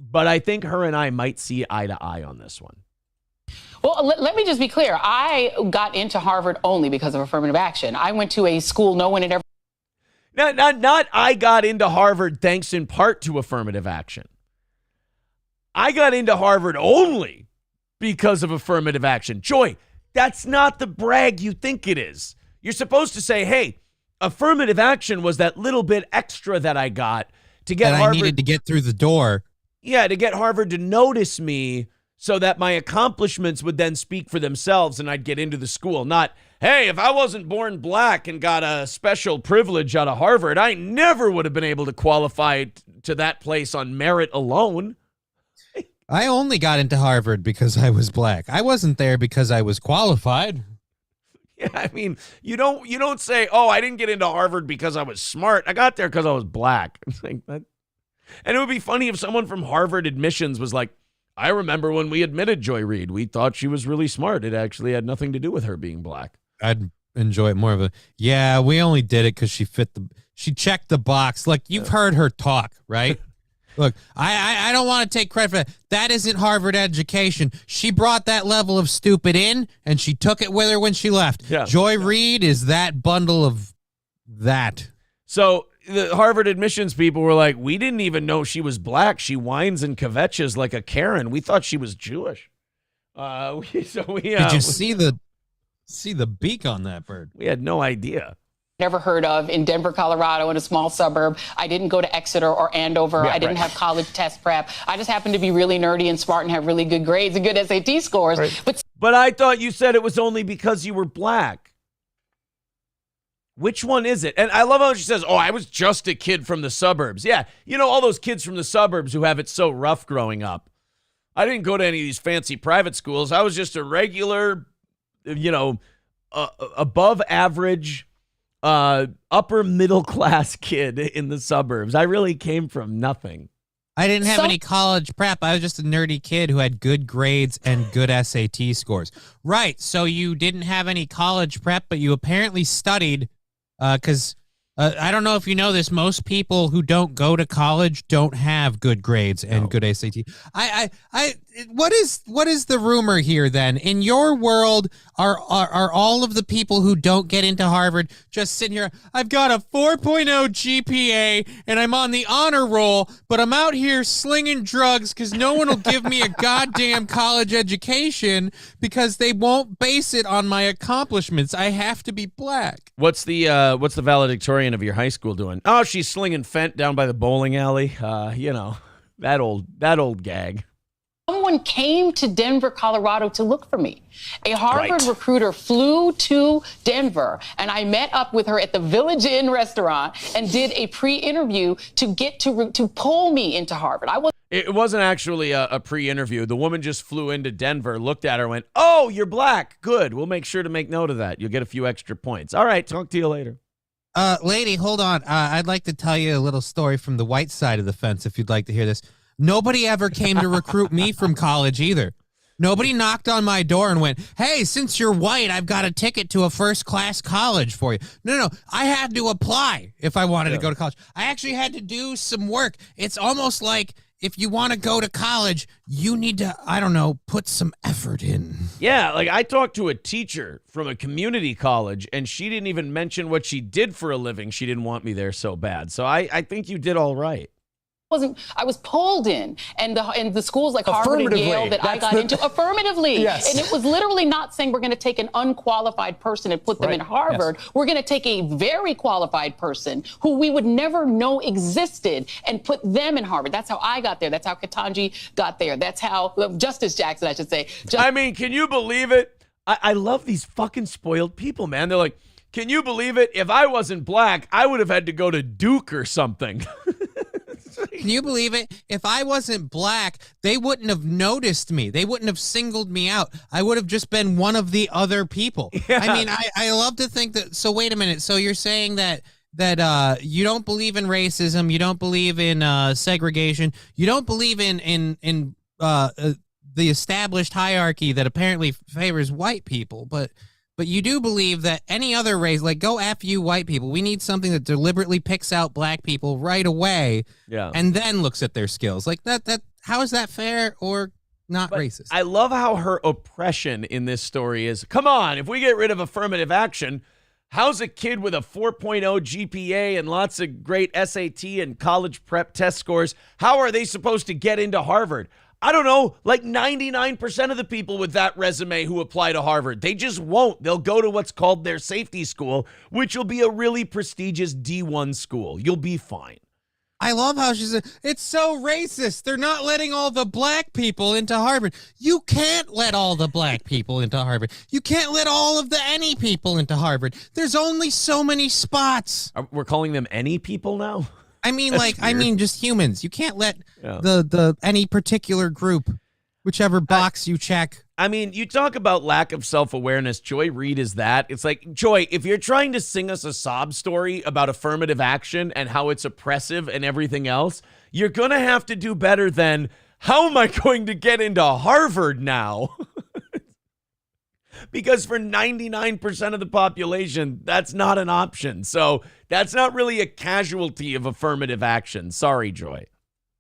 But I think her and I might see eye to eye on this one. Well, let me just be clear. I got into Harvard only because of affirmative action. I went to a school no one had ever. Not I got into Harvard thanks in part to affirmative action. I got into Harvard only because of affirmative action. Joy, that's not the brag you think it is. You're supposed to say, hey, affirmative action was that little bit extra that I got to get Harvard. I needed to get through the door. Yeah, to get Harvard to notice me so that my accomplishments would then speak for themselves and I'd get into the school. Not, hey, if I wasn't born black and got a special privilege out of Harvard, I never would have been able to qualify to that place on merit alone. I only got into Harvard because I was black. I wasn't there because I was qualified. Yeah, I mean, you don't say, oh, I didn't get into Harvard because I was smart. I got there because I was black. It's like that. And it would be funny if someone from Harvard admissions was like, I remember when we admitted Joy Reid, we thought she was really smart. It actually had nothing to do with her being black. I'd enjoy it more of we only did it because she checked the box. Like, you've heard her talk, right? Look, I don't want to take credit for that. That isn't Harvard education. She brought that level of stupid in, and she took it with her when she left. Yeah. Joy Reid is that bundle of that. So the Harvard admissions people were like, we didn't even know she was black. She whines and kvetches like a Karen. We thought she was Jewish. Did you see the beak on that bird? We had no idea. Never heard of in Denver, Colorado, in a small suburb. I didn't go to Exeter or Andover. Yeah, I didn't have college test prep. I just happened to be really nerdy and smart and have really good grades and good SAT scores. Right. But I thought you said it was only because you were black. Which one is it? And I love how she says, oh, I was just a kid from the suburbs. Yeah, all those kids from the suburbs who have it so rough growing up. I didn't go to any of these fancy private schools. I was just a regular, above average, upper middle class kid in the suburbs. I really came from nothing. I didn't have any college prep. I was just a nerdy kid who had good grades and good SAT scores. Right. So you didn't have any college prep, but you apparently studied because I don't know if you know this. Most people who don't go to college don't have good grades and good SAT. What is the rumor here then? In your world, are all of the people who don't get into Harvard just sitting here? I've got a 4.0 GPA and I'm on the honor roll, but I'm out here slinging drugs because no one will give me a goddamn college education because they won't base it on my accomplishments. I have to be black. What's the valedictorian of your high school doing? Oh, she's slinging fent down by the bowling alley. You know, that old gag. Someone came to Denver, Colorado to look for me. A Harvard recruiter flew to Denver, and I met up with her at the Village Inn restaurant and did a pre-interview to get to pull me into Harvard. It wasn't actually a pre-interview. The woman just flew into Denver, looked at her, and went, "Oh, you're black. Good. We'll make sure to make note of that. You'll get a few extra points. All right, talk to you later." Lady, hold on. I'd like to tell you a little story from the white side of the fence if you'd like to hear this. Nobody ever came to recruit me from college either. Nobody knocked on my door and went, "Hey, since you're white, I've got a ticket to a first-class college for you." No. I had to apply if I wanted to go to college. I actually had to do some work. It's almost like if you want to go to college, you need to, I don't know, put some effort in. Yeah, like I talked to a teacher from a community college, and she didn't even mention what she did for a living. She didn't want me there so bad. So I think you did all right. I was pulled in, and the schools like Harvard and Yale that I got into affirmatively. Yes. And it was literally not saying we're going to take an unqualified person and put them in Harvard. Yes. We're going to take a very qualified person who we would never know existed and put them in Harvard. That's how I got there. That's how Ketanji got there. That's how Justice Jackson, I should say. I mean, can you believe it? I love these fucking spoiled people, man. They're like, can you believe it? If I wasn't black, I would have had to go to Duke or something. Can you believe it? If I wasn't black, they wouldn't have noticed me. They wouldn't have singled me out. I would have just been one of the other people. Yeah. I mean, I love to think that. So wait a minute. So you're saying that you don't believe in racism, you don't believe in segregation, you don't believe in the established hierarchy that apparently favors white people, but you do believe that any other race, like go F you white people, we need something that deliberately picks out black people right away and then looks at their skills. Like that how is that fair or not racist? I love how her oppression in this story is, come on, if we get rid of affirmative action, how's a kid with a 4.0 GPA and lots of great SAT and college prep test scores, how are they supposed to get into Harvard? I don't know, like 99% of the people with that resume who apply to Harvard, they just won't. They'll go to what's called their safety school, which will be a really prestigious D1 school. You'll be fine. I love how she said, it's so racist. They're not letting all the black people into Harvard. You can't let all the black people into Harvard. You can't let all of the any people into Harvard. There's only so many spots. We're calling them any people now? I mean, just humans. You can't let the any particular group, whichever box you check. I mean, you talk about lack of self-awareness. Joy Reid is that. It's like, Joy, if you're trying to sing us a sob story about affirmative action and how it's oppressive and everything else, you're going to have to do better than, how am I going to get into Harvard now? Because for 99% of the population, that's not an option. So that's not really a casualty of affirmative action. Sorry, Joy.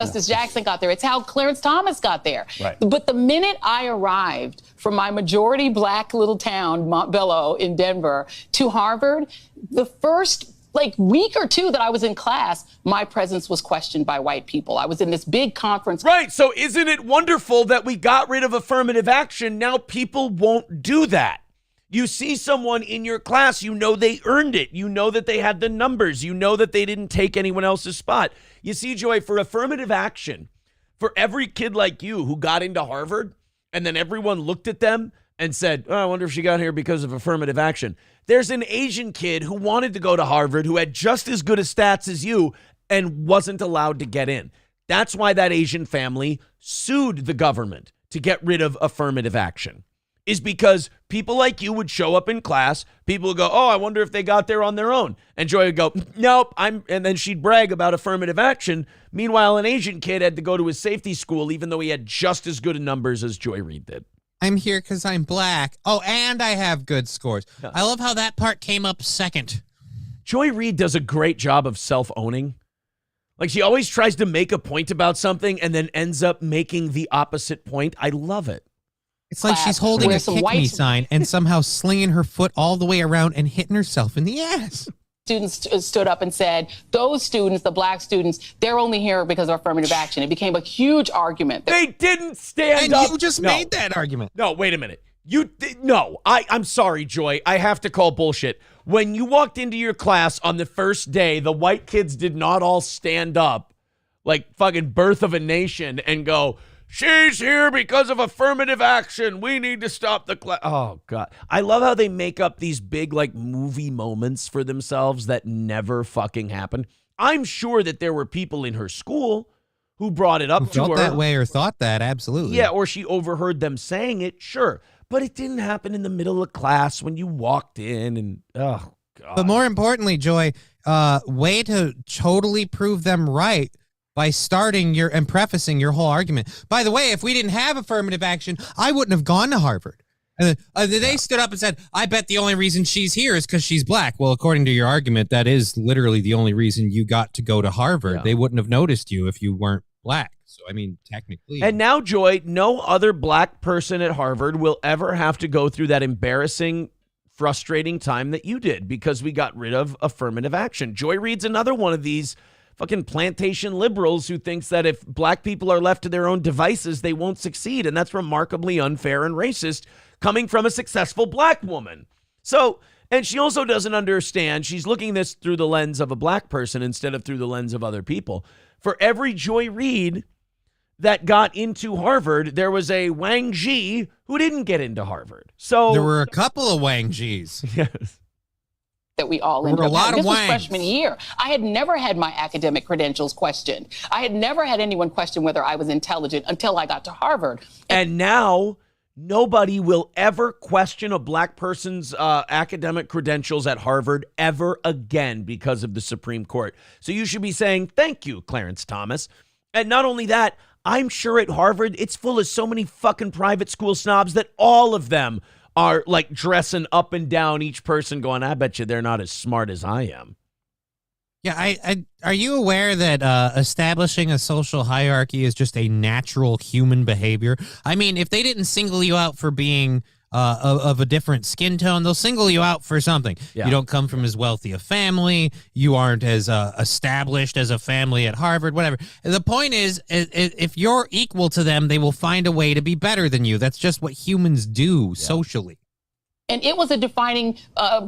Justice Jackson got there. It's how Clarence Thomas got there. Right. But the minute I arrived from my majority black little town, Montbello in Denver, to Harvard, the first week or two that I was in class, my presence was questioned by white people. I was in this big conference. Right. So isn't it wonderful that we got rid of affirmative action? Now people won't do that. You see someone in your class, you know they earned it. You know that they had the numbers. You know that they didn't take anyone else's spot. You see, Joy, for affirmative action, for every kid like you who got into Harvard and then everyone looked at them and said, oh, I wonder if she got here because of affirmative action. There's an Asian kid who wanted to go to Harvard who had just as good a stats as you and wasn't allowed to get in. That's why that Asian family sued the government to get rid of affirmative action, is because people like you would show up in class. People would go, oh, I wonder if they got there on their own. And Joy would go, nope. And then she'd brag about affirmative action. Meanwhile, an Asian kid had to go to his safety school, even though he had just as good numbers as Joy Reid did. I'm here because I'm black. Oh, and I have good scores. I love how that part came up second. Joy Reid does a great job of self-owning. Like, she always tries to make a point about something and then ends up making the opposite point. I love it. It's like she's holding a kick me sign and somehow slinging her foot all the way around and hitting herself in the ass. Students stood up and said, those students, the black students, they're only here because of affirmative action. It became a huge argument. They didn't stand up. And you just made that argument. No, wait a minute. I'm sorry, Joy. I have to call bullshit. When you walked into your class on the first day, the white kids did not all stand up like fucking Birth of a Nation and go, she's here because of affirmative action. We need to stop the class. Oh, God. I love how they make up these big, like, movie moments for themselves that never fucking happen. I'm sure that there were people in her school who brought it up to her. Felt that way or thought that, absolutely. Yeah, or she overheard them saying it, sure. But it didn't happen in the middle of class when you walked in and, oh, God. But more importantly, Joy, way to totally prove them right by starting and prefacing your whole argument. By the way, if we didn't have affirmative action, I wouldn't have gone to Harvard. And they stood up and said, I bet the only reason she's here is because she's black. Well, according to your argument, that is literally the only reason you got to go to Harvard. Yeah. They wouldn't have noticed you if you weren't black. So, I mean, technically. And now, Joy, no other black person at Harvard will ever have to go through that embarrassing, frustrating time that you did because we got rid of affirmative action. Joy Reid's another one of these fucking plantation liberals who thinks that if black people are left to their own devices, they won't succeed. And that's remarkably unfair and racist coming from a successful black woman. So, and she also doesn't understand. She's looking this through the lens of a black person instead of through the lens of other people. For every Joy Reid that got into Harvard, there was a Wang Ji who didn't get into Harvard. So there were a couple of Wang Jis. Yes. That we all ended up having. This was freshman year. I had never had my academic credentials questioned. I had never had anyone question whether I was intelligent until I got to Harvard. And now nobody will ever question a black person's academic credentials at Harvard ever again because of the Supreme Court. So you should be saying, thank you, Clarence Thomas. And not only that, I'm sure at Harvard, it's full of so many fucking private school snobs that all of them are like dressing up and down each person going, I bet you they're not as smart as I am. Yeah, are you aware that establishing a social hierarchy is just a natural human behavior? I mean, if they didn't single you out for being of a different skin tone, they'll single you out for something. Yeah. You don't come from as wealthy a family. You aren't as established as a family at Harvard, whatever. The point is, if you're equal to them, they will find a way to be better than you. That's just what humans do socially. And it was a defining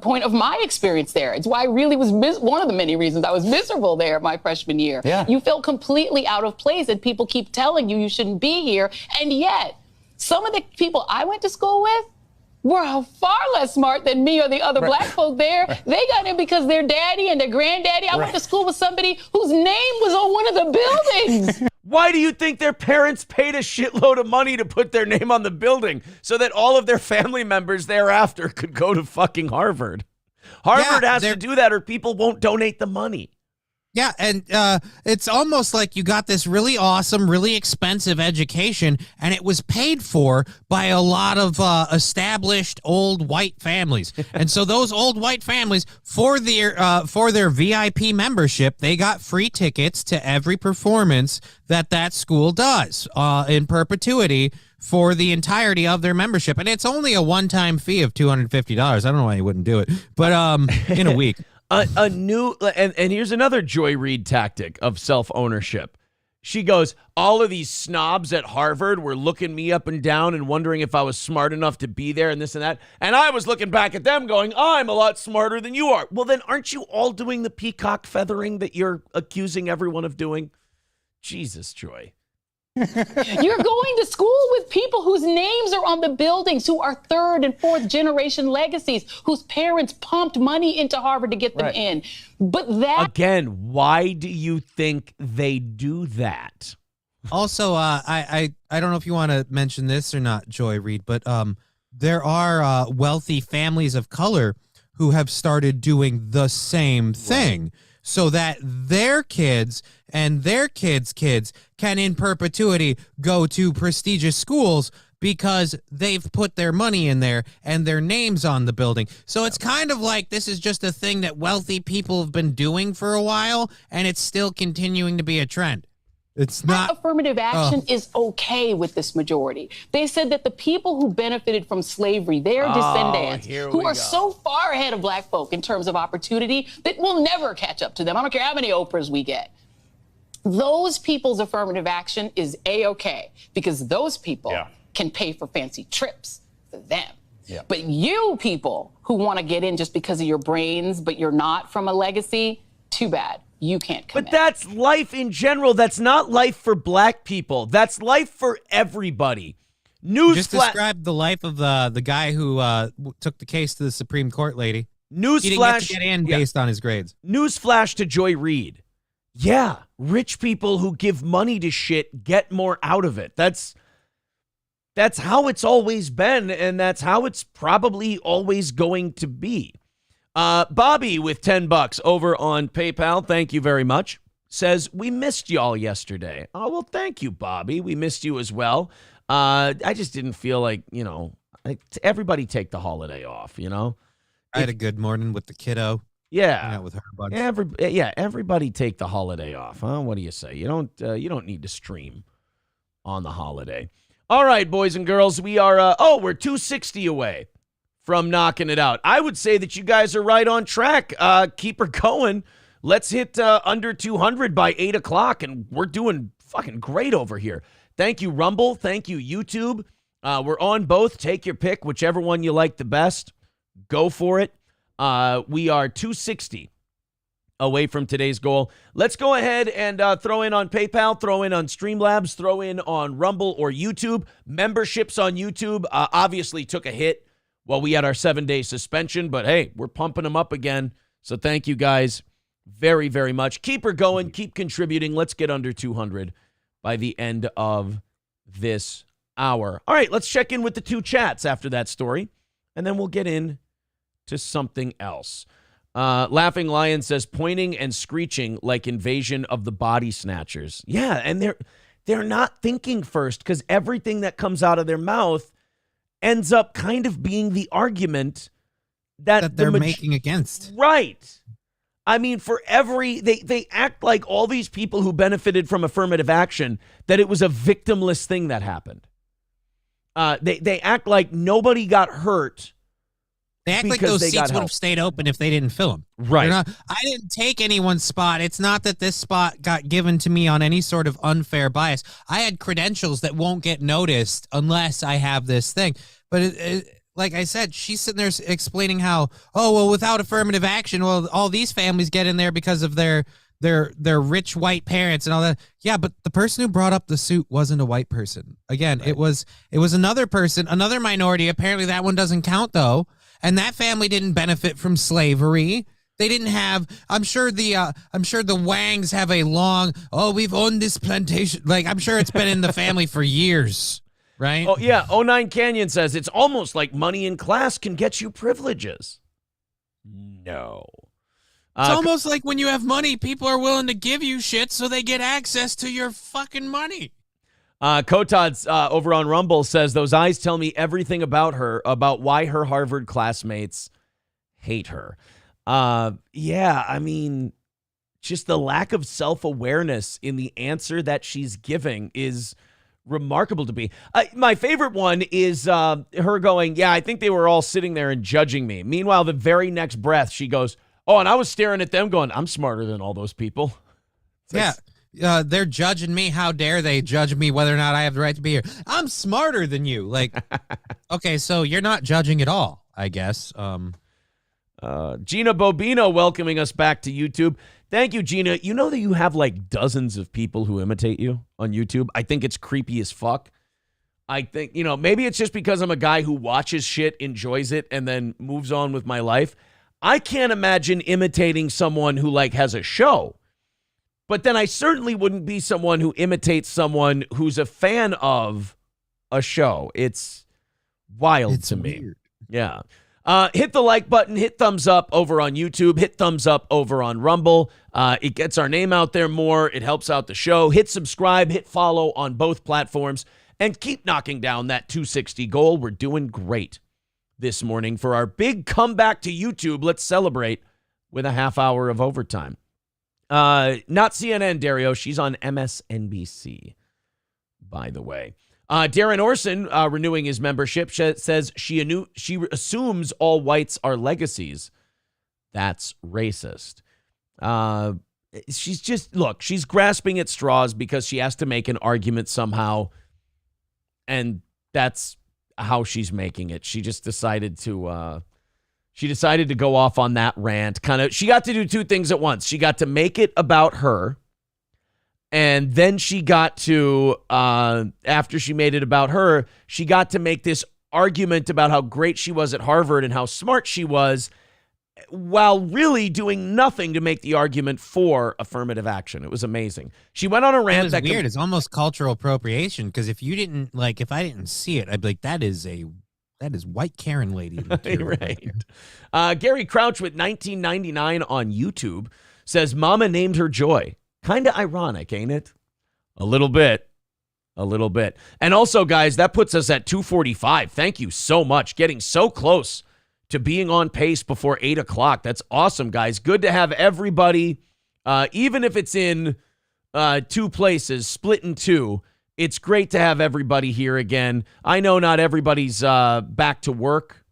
point of my experience there. It's why I really was one of the many reasons I was miserable there my freshman year. Yeah. You feel completely out of place and people keep telling you shouldn't be here. And yet, some of the people I went to school with were far less smart than me or the other black folk there. They got in because their daddy and their granddaddy. I went to school with somebody whose name was on one of the buildings. Why do you think their parents paid a shitload of money to put their name on the building so that all of their family members thereafter could go to fucking Harvard? Harvard has to do that or people won't donate the money. Yeah, and it's almost like you got this really awesome, really expensive education, and it was paid for by a lot of established old white families. And so those old white families, for their VIP membership, they got free tickets to every performance that school does in perpetuity for the entirety of their membership. And it's only a one-time fee of $250. I don't know why you wouldn't do it, but in a week. A new, and here's another Joy Reid tactic of self-ownership. She goes, all of these snobs at Harvard were looking me up and down and wondering if I was smart enough to be there and this and that. And I was looking back at them going, I'm a lot smarter than you are. Well, then aren't you all doing the peacock feathering that you're accusing everyone of doing? Jesus, Joy. You're going to school with people whose names are on the buildings, who are third and fourth generation legacies, whose parents pumped money into Harvard to get them in. But that... Again, why do you think they do that? Also, I don't know if you want to mention this or not, Joy Reid, but there are wealthy families of color who have started doing the same thing. So that their kids and their kids' kids can in perpetuity go to prestigious schools because they've put their money in there and their name's on the building. So it's kind of like this is just a thing that wealthy people have been doing for a while, and it's still continuing to be a trend. It's not affirmative action is okay with this majority. They said that the people who benefited from slavery, their descendants, who are so far ahead of black folk in terms of opportunity that we'll never catch up to them. I don't care how many Oprahs we get. Those people's affirmative action is A-okay because those people can pay for fancy trips for them. Yeah. But you people who want to get in just because of your brains, but you're not from a legacy, too bad. You can't come in. But that's life in general. That's not life for black people. That's life for everybody. Just describe the life of the guy who took the case to the Supreme Court lady. He didn't get to get in based on his grades. Newsflash to Joy Reid. Yeah, rich people who give money to shit get more out of it. That's how it's always been, and that's how it's probably always going to be. Bobby with $10 over on PayPal, thank you very much, says, we missed y'all yesterday. Oh, well, thank you, Bobby. We missed you as well. I just didn't feel like, everybody take the holiday off, I had a good morning with the kiddo. Yeah. With her bunch. Everybody take the holiday off, huh? What do you say? You don't need to stream on the holiday. All right, boys and girls, we are, we're 260 away from knocking it out. I would say that you guys are right on track. Keep her going. Let's hit under 200 by 8 o'clock, and we're doing fucking great over here. Thank you, Rumble. Thank you, YouTube. We're on both. Take your pick, whichever one you like the best. Go for it. We are 260 away from today's goal. Let's go ahead and throw in on PayPal, throw in on Streamlabs, throw in on Rumble or YouTube. Memberships on YouTube obviously took a hit while we had our 7-day suspension, but hey, we're pumping them up again. So thank you guys very, very much. Keep her going. Keep contributing. Let's get under 200 by the end of this hour. All right, let's check in with the two chats after that story, and then we'll get in to something else. Laughing Lion says, pointing and screeching like Invasion of the Body Snatchers. Yeah, and they're not thinking first because everything that comes out of their mouth ends up kind of being the argument that they're making against. Right. I mean, they act like all these people who benefited from affirmative action, that it was a victimless thing that happened. They act like nobody got hurt. They act like those seats would have stayed open if they didn't fill them. Right. I didn't take anyone's spot. It's not that this spot got given to me on any sort of unfair bias. I had credentials that won't get noticed unless I have this thing. But like I said, she's sitting there explaining how, without affirmative action, all these families get in there because of their rich white parents and all that. Yeah, but the person who brought up the suit wasn't a white person. Again, right. It was another person, another minority. Apparently that one doesn't count though. And that family didn't benefit from slavery. They didn't have. I'm sure the Wangs have a long. We've owned this plantation. Like I'm sure it's been in the family for years, right? Oh yeah. 09 Canyon says it's almost like money in class can get you privileges. No. It's almost like when you have money, people are willing to give you shit so they get access to your fucking money. Kotad's over on Rumble says, those eyes tell me everything about her, about why her Harvard classmates hate her. Yeah, I mean, just the lack of self-awareness in the answer that she's giving is remarkable to me. My favorite one is her going, yeah, I think they were all sitting there and judging me. Meanwhile, the very next breath, she goes, and I was staring at them going, I'm smarter than all those people. Yeah. They're judging me. How dare they judge me whether or not I have the right to be here? I'm smarter than you. Like, okay, so you're not judging at all, I guess. Gina Bobino welcoming us back to YouTube. Thank you, Gina. You know that you have like dozens of people who imitate you on YouTube? I think it's creepy as fuck. I think, maybe it's just because I'm a guy who watches shit, enjoys it, and then moves on with my life. I can't imagine imitating someone who like has a show. But then I certainly wouldn't be someone who imitates someone who's a fan of a show. It's wild to me. Weird. Yeah. Hit the like button, hit thumbs up over on YouTube, hit thumbs up over on Rumble. It gets our name out there more. It helps out the show. Hit subscribe, hit follow on both platforms. and keep knocking down that 260 goal. We're doing great this morning for our big comeback to YouTube. Let's celebrate with a half hour of overtime. Not CNN, Dario. She's on MSNBC, by the way. Darren Orson, renewing his membership, says she assumes all whites are legacies. That's racist. She's grasping at straws because she has to make an argument somehow, and that's how she's making it. She just decided to go off on that rant. She got to do two things at once. She got to make it about her, and then she got to, after she made it about her, she got to make this argument about how great she was at Harvard and how smart she was, while really doing nothing to make the argument for affirmative action. It was amazing. She went on a rant. That was weird. It's almost cultural appropriation, because if I didn't see it, I'd be like, that is white Karen lady. Right. Gary Crouch with 1999 on YouTube says, Mama named her Joy. Kind of ironic, ain't it? A little bit. And also, guys, that puts us at 2:45. Thank you so much. Getting so close to being on pace before 8 o'clock. That's awesome, guys. Good to have everybody, even if it's in two places, split in two. It's great to have everybody here again. I know not everybody's back to work,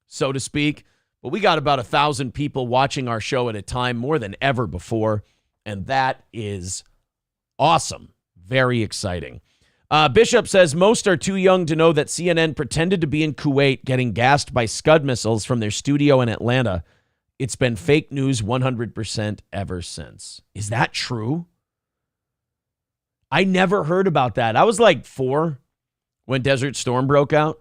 so to speak, but we got about 1,000 people watching our show at a time, more than ever before, and that is awesome. Very exciting. Bishop says most are too young to know that CNN pretended to be in Kuwait getting gassed by Scud missiles from their studio in Atlanta. It's been fake news 100% ever since. Is that true? I never heard about that. I was like 4 when Desert Storm broke out.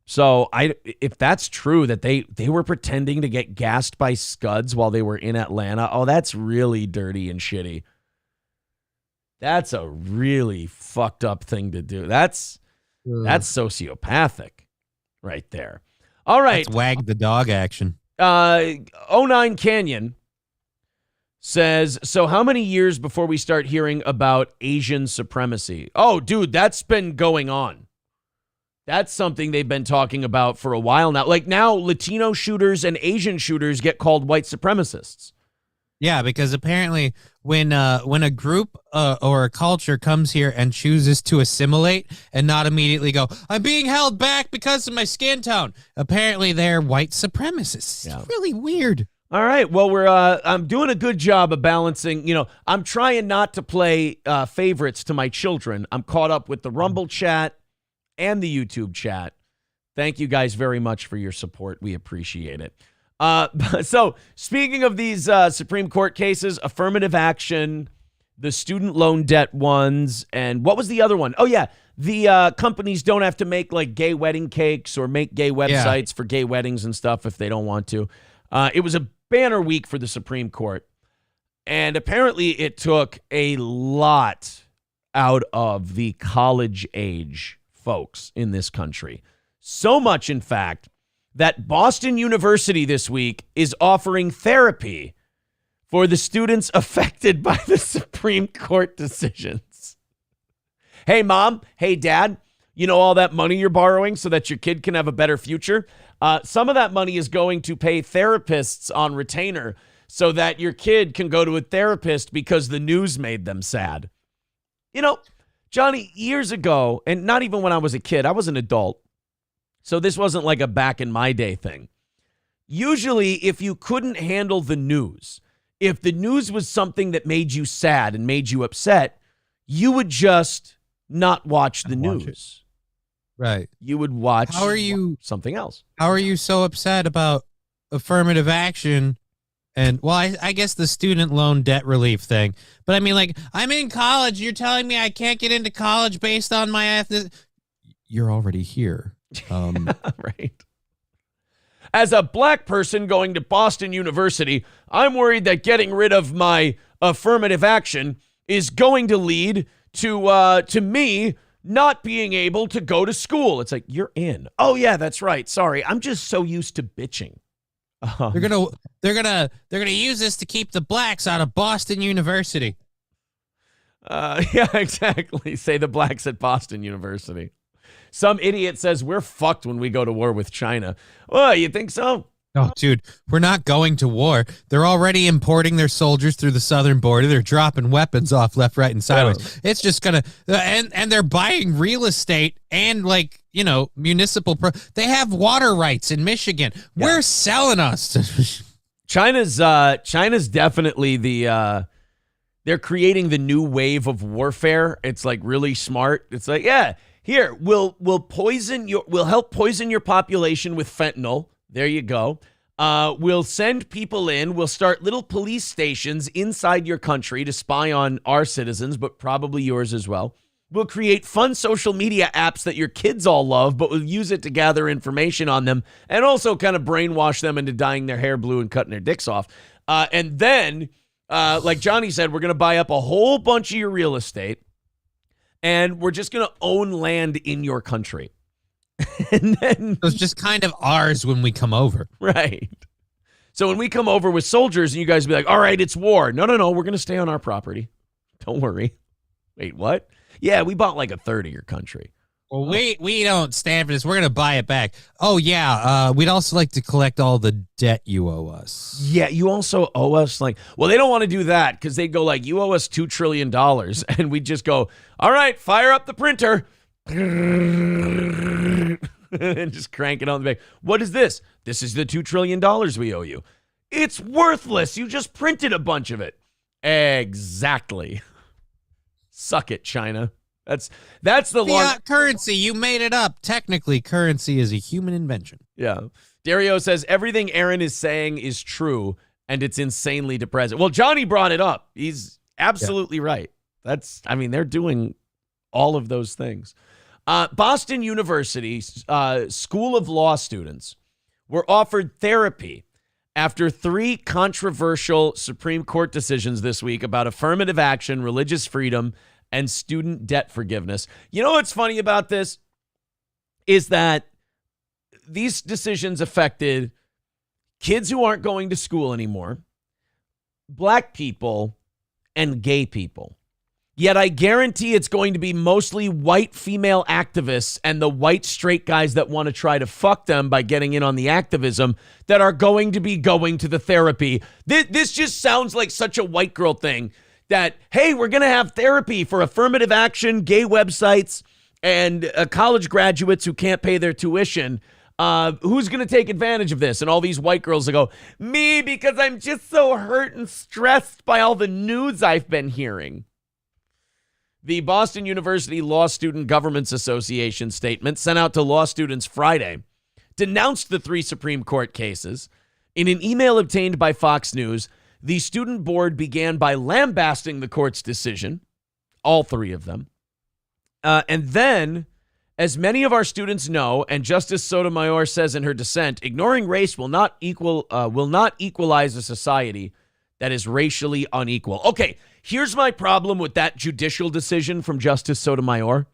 So if that's true that they were pretending to get gassed by Scuds while they were in Atlanta, that's really dirty and shitty. That's a really fucked up thing to do. That's sociopathic right there. All right. That's wag the dog action. 09 Canyon says, so how many years before we start hearing about Asian supremacy? Oh, dude, that's been going on. That's something they've been talking about for a while now. Like now, Latino shooters and Asian shooters get called white supremacists. Yeah, because apparently when a group or a culture comes here and chooses to assimilate and not immediately go, I'm being held back because of my skin tone, apparently they're white supremacists. Yeah. It's really weird. All right. Well, I'm doing a good job of balancing. I'm trying not to play favorites to my children. I'm caught up with the Rumble chat and the YouTube chat. Thank you guys very much for your support. We appreciate it. So speaking of these Supreme Court cases, affirmative action, the student loan debt ones, and what was the other one? Oh, yeah. The companies don't have to make like gay wedding cakes or make gay websites for gay weddings and stuff if they don't want to. It was a banner week for the Supreme Court. And apparently it took a lot out of the college age folks in this country. So much, in fact, that Boston University this week is offering therapy for the students affected by the Supreme Court decisions. Hey, Mom. Hey, Dad. All that money you're borrowing so that your kid can have a better future? Some of that money is going to pay therapists on retainer so that your kid can go to a therapist because the news made them sad. Johnny, years ago, and not even when I was a kid, I was an adult. So this wasn't like a back in my day thing. Usually, if you couldn't handle the news, if the news was something that made you sad and made you upset, you would just not watch the news. Right. You would watch something else. How are you so upset about affirmative action? And, well, I guess the student loan debt relief thing. But I mean, like, I'm in college. You're telling me I can't get into college based on my ethnicity. You're already here. Right. As a black person going to Boston University, I'm worried that getting rid of my affirmative action is going to lead to me not being able to go to school. It's like, you're in. Oh, yeah, that's right. Sorry. I'm just so used to bitching. They're gonna use this to keep the blacks out of Boston University. Yeah, exactly. Say the blacks at Boston University. Some idiot says we're fucked when we go to war with China. Oh, you think so? Oh, dude, we're not going to war. They're already importing their soldiers through the southern border. They're dropping weapons off left, right, and sideways. It's just gonna and they're buying real estate and municipal. They have water rights in Michigan. Yeah. We're selling us. China's definitely they're creating the new wave of warfare. It's like really smart. It's like, yeah, here we'll help poison your population with fentanyl. There you go. We'll send people in. We'll start little police stations inside your country to spy on our citizens, but probably yours as well. We'll create fun social media apps that your kids all love, but we'll use it to gather information on them and also kind of brainwash them into dyeing their hair blue and cutting their dicks off. And then, like Johnny said, we're going to buy up a whole bunch of your real estate, and we're just going to own land in your country. And then it's just kind of ours when we come over. Right. So when we come over with soldiers and you guys be like, all right, it's war. No, we're going to stay on our property. Don't worry. Wait, what? Yeah, we bought like a third of your country. Well, we don't stand for this. We're going to buy it back. Oh, yeah. We'd also like to collect all the debt you owe us. Yeah, you also owe us they don't want to do that because they go like, you owe us $2 trillion. And we just go, all right, fire up the printer. And just crank it on the back. What is this? This is the $2 trillion we owe you. It's worthless. You just printed a bunch of it. Exactly. Suck it, China. That's the fiat currency. You made it up. Technically, currency is a human invention. Yeah. Dario says everything Aaron is saying is true, and it's insanely depressing. Well, Johnny brought it up. He's absolutely right. They're doing all of those things. Boston University School of Law students were offered therapy after 3 controversial Supreme Court decisions this week about affirmative action, religious freedom, and student debt forgiveness. You know what's funny about this is that these decisions affected kids who aren't going to school anymore, black people, and gay people. Yet I guarantee it's going to be mostly white female activists and the white straight guys that want to try to fuck them by getting in on the activism that are going to be going to the therapy. This just sounds like such a white girl thing that, hey, we're going to have therapy for affirmative action, gay websites, and college graduates who can't pay their tuition. Who's going to take advantage of this? And all these white girls will go, me, because I'm just so hurt and stressed by all the news I've been hearing. The Boston University Law Student Governments Association statement sent out to law students Friday denounced the 3 Supreme Court cases. In an email obtained by Fox News, the student board began by lambasting the court's decision, all 3 of them. And then, as many of our students know, and Justice Sotomayor says in her dissent, ignoring race will not equalize a society that is racially unequal. Okay, here's my problem with that judicial decision from Justice Sotomayor.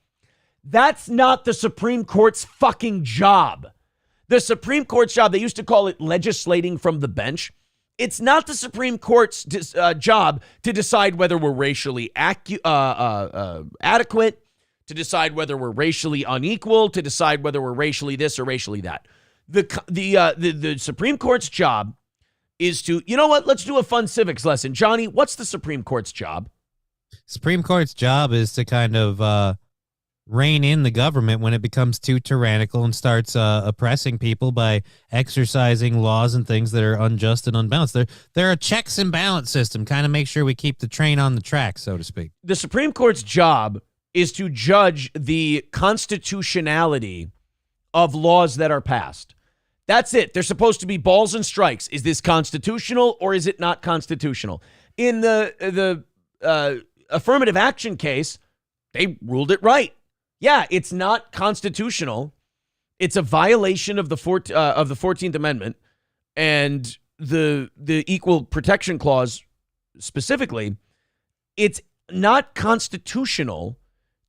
That's not the Supreme Court's fucking job. The Supreme Court's job, they used to call it legislating from the bench. It's not the Supreme Court's job to decide whether we're racially adequate, to decide whether we're racially unequal, to decide whether we're racially this or racially that. The Supreme Court's job is to, you know what? Let's do a fun civics lesson. Johnny, what's the Supreme Court's job? Supreme Court's job is to kind of rein in the government when it becomes too tyrannical and starts oppressing people by exercising laws and things that are unjust and unbalanced. They're a checks and balance system, kind of make sure we keep the train on the track, so to speak. The Supreme Court's job is to judge the constitutionality of laws that are passed. That's it. They're supposed to be balls and strikes. Is this constitutional or is it not constitutional? In the affirmative action case, they ruled it right. Yeah, it's not constitutional. It's a violation of the 14th Amendment and the Equal Protection Clause specifically. It's not constitutional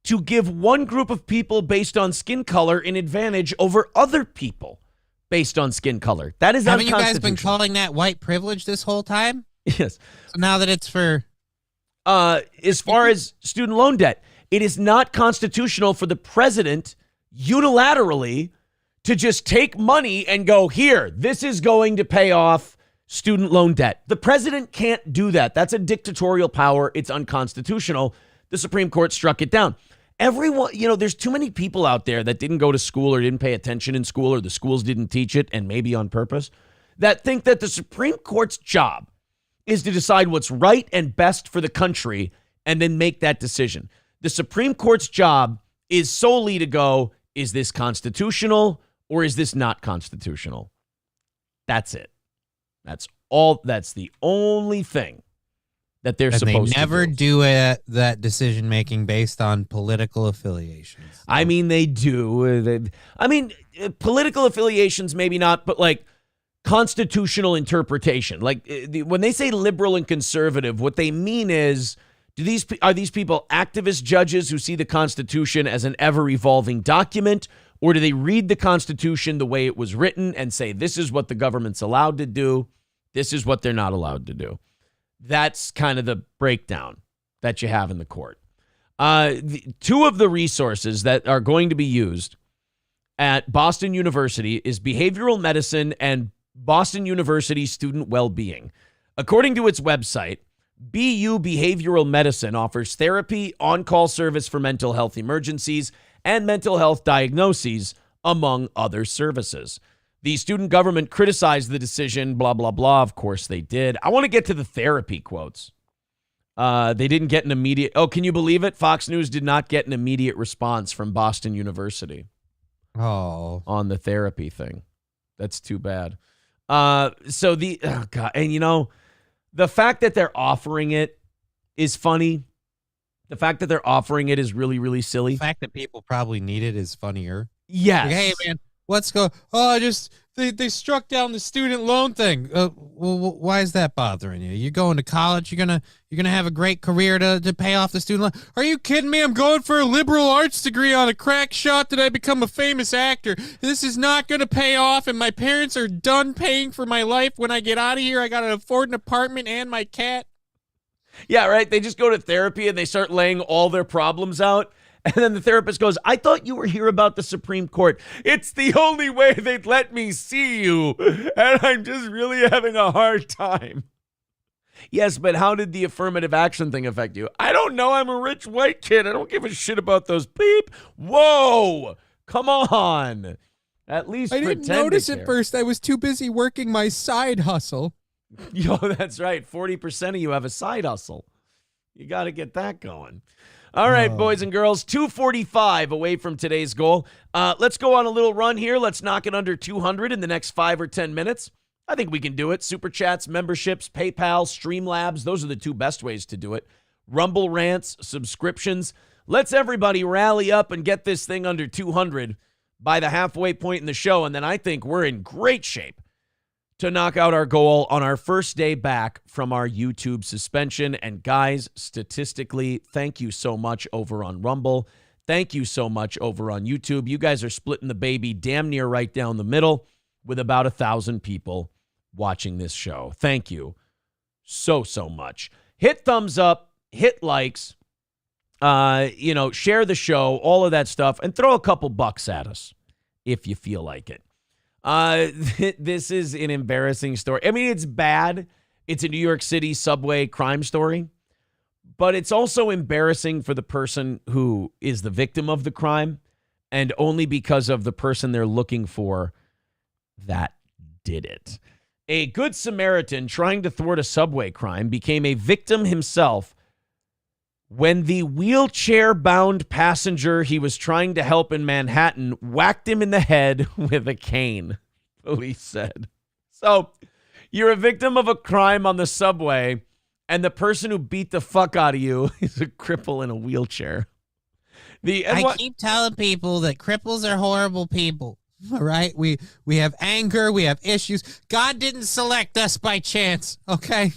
to give one group of people based on skin color an advantage over other people based on skin color. That is Haven't you guys been calling that white privilege this whole time? Yes. So now that it's for as far as student loan debt, it is not constitutional for the president unilaterally to just take money and go, here, this is going to pay off student loan debt. The president can't do that. That's a dictatorial power. It's unconstitutional. The Supreme Court struck it down. Everyone, there's too many people out there that didn't go to school or didn't pay attention in school, or the schools didn't teach it, and maybe on purpose, that think that the Supreme Court's job is to decide what's right and best for the country and then make that decision. The Supreme Court's job is solely to go, is this constitutional or is this not constitutional? That's it. That's all. That's the only thing that they're supposed to do. They never do that decision making based on political affiliations. I mean, they do. Political affiliations, maybe not, but like constitutional interpretation. Like when they say liberal and conservative, what they mean is, are these people activist judges who see the Constitution as an ever-evolving document, or do they read the Constitution the way it was written and say, this is what the government's allowed to do, this is what they're not allowed to do? That's kind of the breakdown that you have in the court. Two of the resources that are going to be used at Boston University is behavioral medicine and Boston University student well-being. According to its website, BU Behavioral Medicine offers therapy, on-call service for mental health emergencies, and mental health diagnoses, among other services. The student government criticized the decision, blah, blah, blah. Of course they did. I want to get to the therapy quotes. They didn't get an immediate... Oh, can you believe it? Fox News did not get an immediate response from Boston University. Oh. On the therapy thing. That's too bad. God, and the fact that they're offering it is funny. The fact that they're offering it is really, really silly. The fact that people probably need it is funnier. Yes. Like, hey, man, let's go. Oh, they struck down the student loan thing. Well, why is that bothering you? You're going to college. You're gonna have a great career to pay off the student loan. Are you kidding me? I'm going for a liberal arts degree on a crack shot that I become a famous actor. This is not gonna pay off, and my parents are done paying for my life. When I get out of here, I gotta afford an apartment and my cat. Yeah, right. They just go to therapy and they start laying all their problems out. And then the therapist goes, I thought you were here about the Supreme Court. It's the only way they'd let me see you. And I'm just really having a hard time. Yes, but how did the affirmative action thing affect you? I don't know. I'm a rich white kid. I don't give a shit about those beep. Whoa. Come on. At least I pretend didn't notice to at care. first. I was too busy working my side hustle. Yo, that's right. 40% of you have a side hustle. You got to get that going. All right, boys and girls, 245 away from today's goal. Let's go on a little run here. Let's knock it under 200 in the next 5 or 10 minutes. I think we can do it. Super Chats, memberships, PayPal, Streamlabs. Those are the two best ways to do it. Rumble rants, subscriptions. Let's everybody rally up and get this thing under 200 by the halfway point in the show. And then I think we're in great shape to knock out our goal on our first day back from our YouTube suspension. And guys, statistically, thank you so much over on Rumble. Thank you so much over on YouTube. You guys are splitting the baby damn near right down the middle with about 1,000 people watching this show. Thank you so much. Hit thumbs up, hit likes, share the show, all of that stuff, and throw a couple bucks at us if you feel like it. This is an embarrassing story. I mean, it's bad. It's a New York City Subway crime story, but it's also embarrassing for the person who is the victim of the crime, and only because of the person they're looking for that did it. A good Samaritan trying to thwart a subway crime became a victim himself when the wheelchair-bound passenger he was trying to help in Manhattan whacked him in the head with a cane, police said. So, you're a victim of a crime on the subway, and the person who beat the fuck out of you is a cripple in a wheelchair. I keep telling people that cripples are horrible people. All right? We have anger, we have issues. God didn't select us by chance, okay?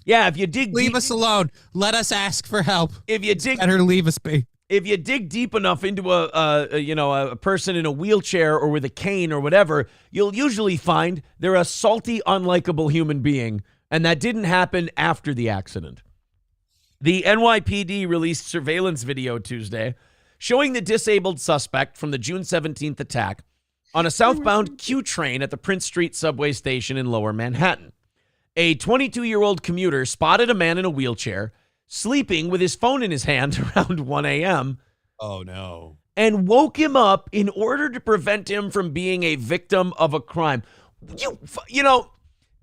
Yeah, if you dig leave us alone. Let us ask for help. If you dig, better leave us be. If you dig deep enough into a person in a wheelchair or with a cane or whatever, you'll usually find they're a salty, unlikable human being, and that didn't happen after the accident. The NYPD released surveillance video Tuesday showing the disabled suspect from the June 17th attack on a southbound Q train at the Prince Street subway station in Lower Manhattan. A 22-year-old commuter spotted a man in a wheelchair sleeping with his phone in his hand around 1 a.m. Oh, no. And woke him up in order to prevent him from being a victim of a crime. You know,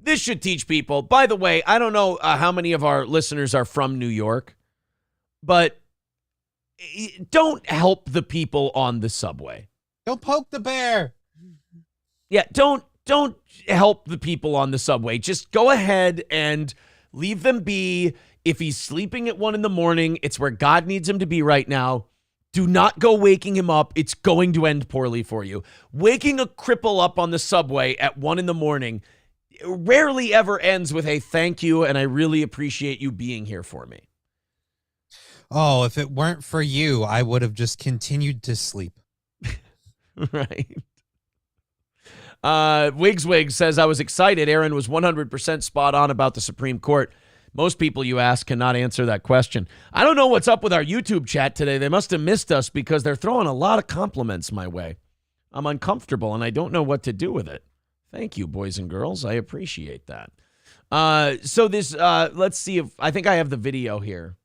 this should teach people. By the way, I don't know how many of our listeners are from New York, but don't help the people on the subway. Don't poke the bear. Yeah, don't help the people on the subway. Just go ahead and leave them be. If he's sleeping at 1 a.m, it's where God needs him to be right now. Do not go waking him up. It's going to end poorly for you. Waking a cripple up on the subway at 1 a.m. rarely ever ends with a thank you, and I really appreciate you being here for me. Oh, if it weren't for you, I would have just continued to sleep. Right. Wigs says, I was excited. Aaron was 100% spot on about the Supreme Court. Most people you ask cannot answer that question. I don't know what's up with our YouTube chat today. They must have missed us because they're throwing a lot of compliments my way. I'm uncomfortable, and I don't know what to do with it. Thank you, boys and girls. I appreciate that. So this, let's see if, I think I have the video here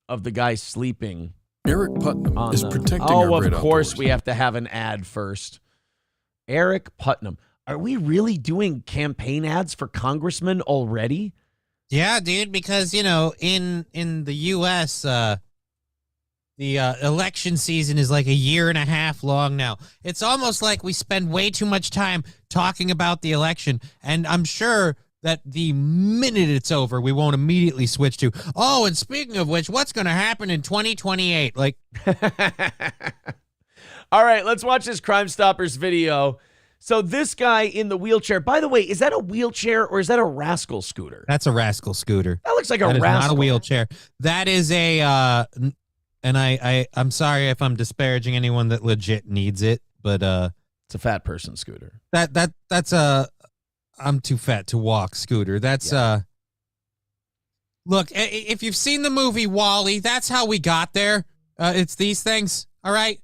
of the guy sleeping. Eric Putnam is protecting our Oh, great of course outdoors. we have to have an ad first. Eric Putnam. Are we really doing campaign ads for congressmen already? Yeah, dude, because, you know, in the U.S., the election season is like a year and a half long now. It's almost like we spend way too much time talking about the election, and I'm sure that the minute it's over, we won't immediately switch to, oh, and speaking of which, what's going to happen in 2028? Like, all right, let's watch this Crime Stoppers video. So this guy in the wheelchair, by the way, is that a wheelchair or is that a rascal scooter? that's a rascal scooter. That looks like a That is rascal. not a wheelchair. That is a, and I'm sorry if I'm disparaging anyone that legit needs it, but it's a fat person scooter. That's a, I'm too fat to walk scooter. That's look, if you've seen the movie Wall-E, that's how we got there. It's these things, all right?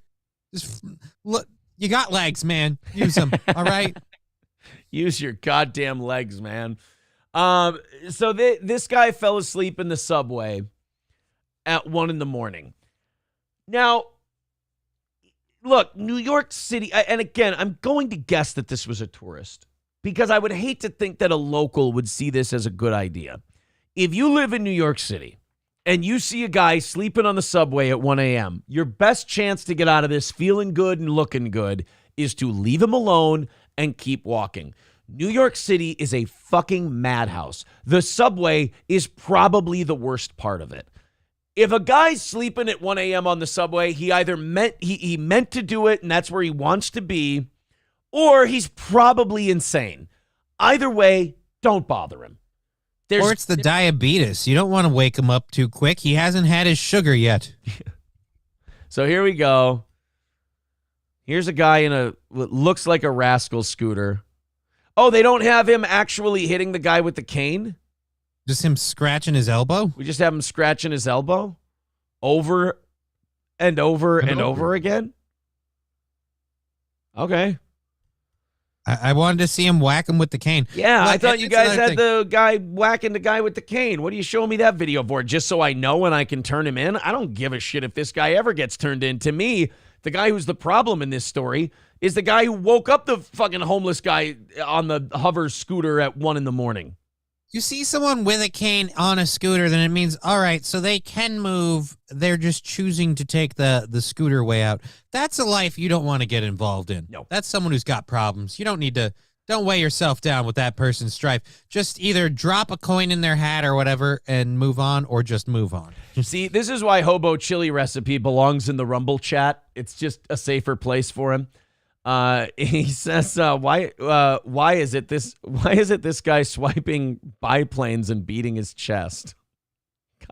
Just look, you got legs, man. Use them, all right? Use your goddamn legs, man. So this guy fell asleep in the subway at 1 a.m. Now, look, New York City, and again, I'm going to guess that this was a tourist because I would hate to think that a local would see this as a good idea. If you live in New York City and you see a guy sleeping on the subway at 1 a.m., your best chance to get out of this feeling good and looking good is to leave him alone and keep walking. New York City is a fucking madhouse. The subway is probably the worst part of it. If a guy's sleeping at 1 a.m. on the subway, he either meant he meant to do it and that's where he wants to be, or he's probably insane. Either way, don't bother him. Or it's the diabetes. You don't want to wake him up too quick. He hasn't had his sugar yet. So here we go. Here's a guy in what looks like a rascal scooter. Oh, they don't have him actually hitting the guy with the cane? Just him scratching his elbow? We just have him scratching his elbow over and over and over again? Okay. I wanted to see him whack him with the cane. Yeah, Look, I thought you it's guys another had thing. the guy whacking the guy with the cane. What are you showing me that video for? Just so I know when I can turn him in? I don't give a shit if this guy ever gets turned in. To me, the guy who's the problem in this story is the guy who woke up the fucking homeless guy on the hover scooter at 1 a.m. You see someone with a cane on a scooter, then it means, all right, so they can move. They're just choosing to take the scooter way out. That's a life you don't want to get involved in. No. That's someone who's got problems. You don't need to, don't weigh yourself down with that person's strife. Just either drop a coin in their hat or whatever and move on, or just move on. See, this is why Hobo Chili Recipe belongs in the Rumble chat. It's just a safer place for him. He says, why is it this guy swiping biplanes and beating his chest?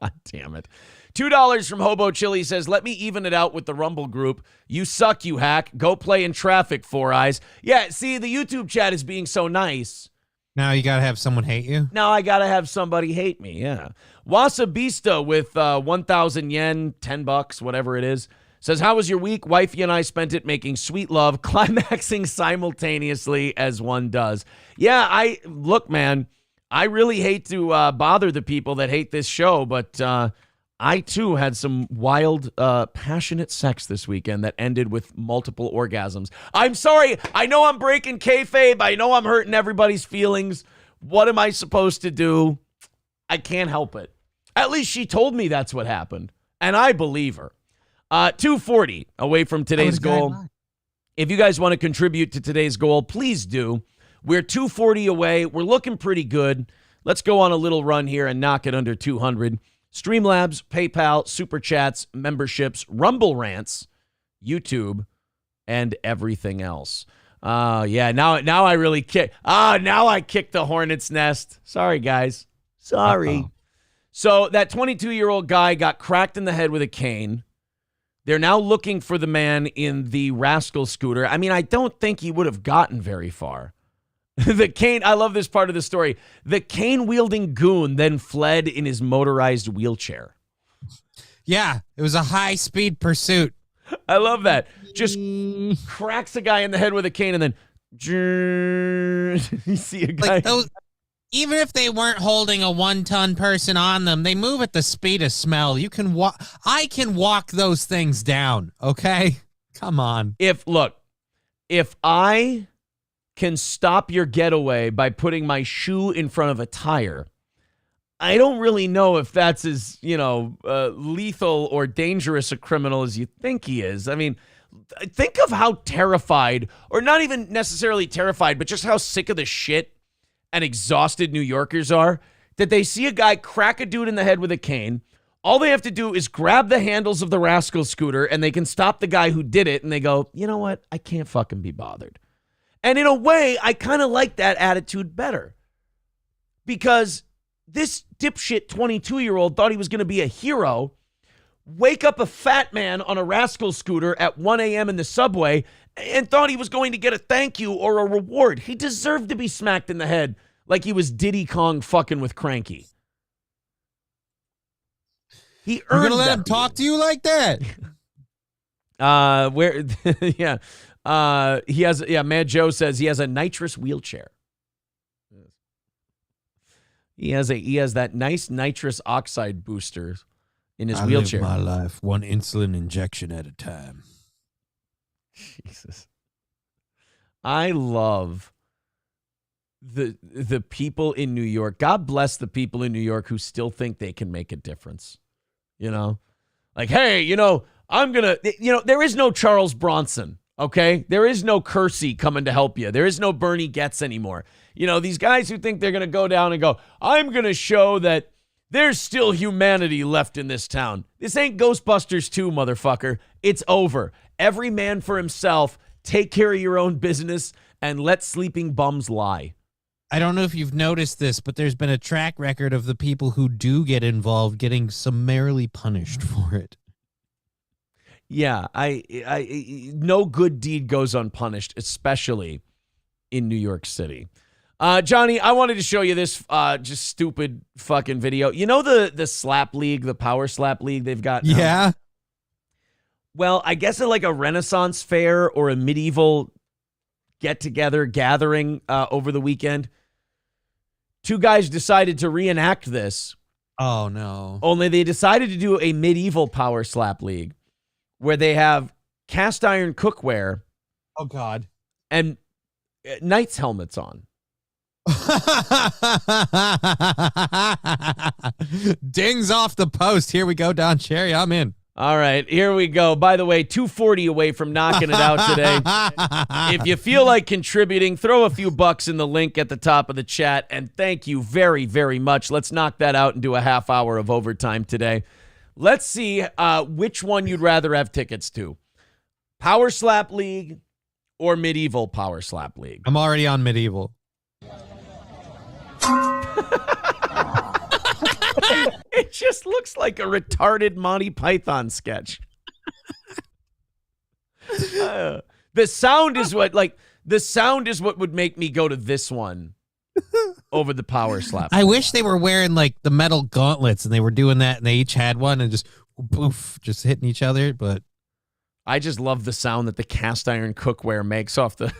God damn it. $2 from Hobo Chili says, let me even it out with the Rumble group. You suck, you hack. Go play in traffic, Four Eyes. Yeah, see, the YouTube chat is being so nice Now you got to have someone hate you? Now I got to have somebody hate me, yeah. Wasabista with 1,000 yen, $10, whatever it is, says, how was your week? Wifey and I spent it making sweet love, climaxing simultaneously as one does. Yeah, look, man, I really hate to bother the people that hate this show, but I, too, had some wild, passionate sex this weekend that ended with multiple orgasms. I'm sorry. I know I'm breaking kayfabe. I know I'm hurting everybody's feelings. What am I supposed to do? I can't help it. At least she told me that's what happened, and I believe her. 240 away from today's goal. If you guys want to contribute to today's goal, please do. We're 240 away. We're looking pretty good. Let's go on a little run here and knock it under 200. Streamlabs, PayPal, Super Chats, memberships, Rumble Rants, YouTube, and everything else. Yeah, now I really kick. Now I kicked the hornet's nest. Sorry, guys. Sorry. Uh-oh. So that 22-year-old guy got cracked in the head with a cane. They're now looking for the man in the rascal scooter. I mean, I don't think he would have gotten very far. The cane, I love this part of the story. The cane-wielding goon then fled in his motorized wheelchair. Yeah, it was a high-speed pursuit. I love that. Just cracks a guy in the head with a cane and then you see a guy. Like those, even if they weren't holding a 1-ton person on them, they move at the speed of smell. You can walk. I can walk those things down. Okay, come on. If I can stop your getaway by putting my shoe in front of a tire, I don't really know if that's as, lethal or dangerous a criminal as you think he is. I mean, think of how terrified, or not even necessarily terrified, but just how sick of the shit and exhausted New Yorkers are that they see a guy crack a dude in the head with a cane. All they have to do is grab the handles of the rascal scooter and they can stop the guy who did it. And they go, you know what? I can't fucking be bothered. And in a way, I kind of like that attitude better, because this dipshit 22-year-old thought he was going to be a hero, wake up a fat man on a rascal scooter at 1 a.m. in the subway, and thought he was going to get a thank you or a reward. He deserved to be smacked in the head like he was Diddy Kong fucking with Cranky. He earned. You're gonna let him talk to you like that? Yeah. He has, Mad Joe says he has a nitrous wheelchair. He has that nice nitrous oxide booster in his wheelchair. I live my life one insulin injection at a time. Jesus. I love the people in New York. God bless the people in New York who still think they can make a difference. Like, hey, I'm going to, there is no Charles Bronson. Okay, there is no Kersey coming to help you. There is no Bernie Getz anymore. These guys who think they're going to go down and go, I'm going to show that there's still humanity left in this town. This ain't Ghostbusters 2, motherfucker. It's over. Every man for himself. Take care of your own business and let sleeping bums lie. I don't know if you've noticed this, but there's been a track record of the people who do get involved getting summarily punished for it. Yeah, I no good deed goes unpunished, especially in New York City. Johnny, I wanted to show you this just stupid fucking video. The slap league, the power slap league they've got now? Yeah. Well, I guess it's like a Renaissance fair or a medieval get-together gathering over the weekend. Two guys decided to reenact this. Oh, no. Only they decided to do a medieval power slap league, where they have cast iron cookware. Oh, God. And knights helmets on. Dings off the post. Here we go, Don Cherry. I'm in. All right, here we go. By the way, 240 away from knocking it out today. If you feel like contributing, throw a few bucks in the link at the top of the chat. And thank you very, very much. Let's knock that out and do a half hour of overtime today. Let's see which one you'd rather have tickets to. Power Slap League or Medieval Power Slap League? I'm already on Medieval. It just looks like a retarded Monty Python sketch. The sound is what would make me go to this one over the power slap. I wish they were wearing like the metal gauntlets and they were doing that and they each had one and just poof, just hitting each other. But I just love the sound that the cast iron cookware makes off the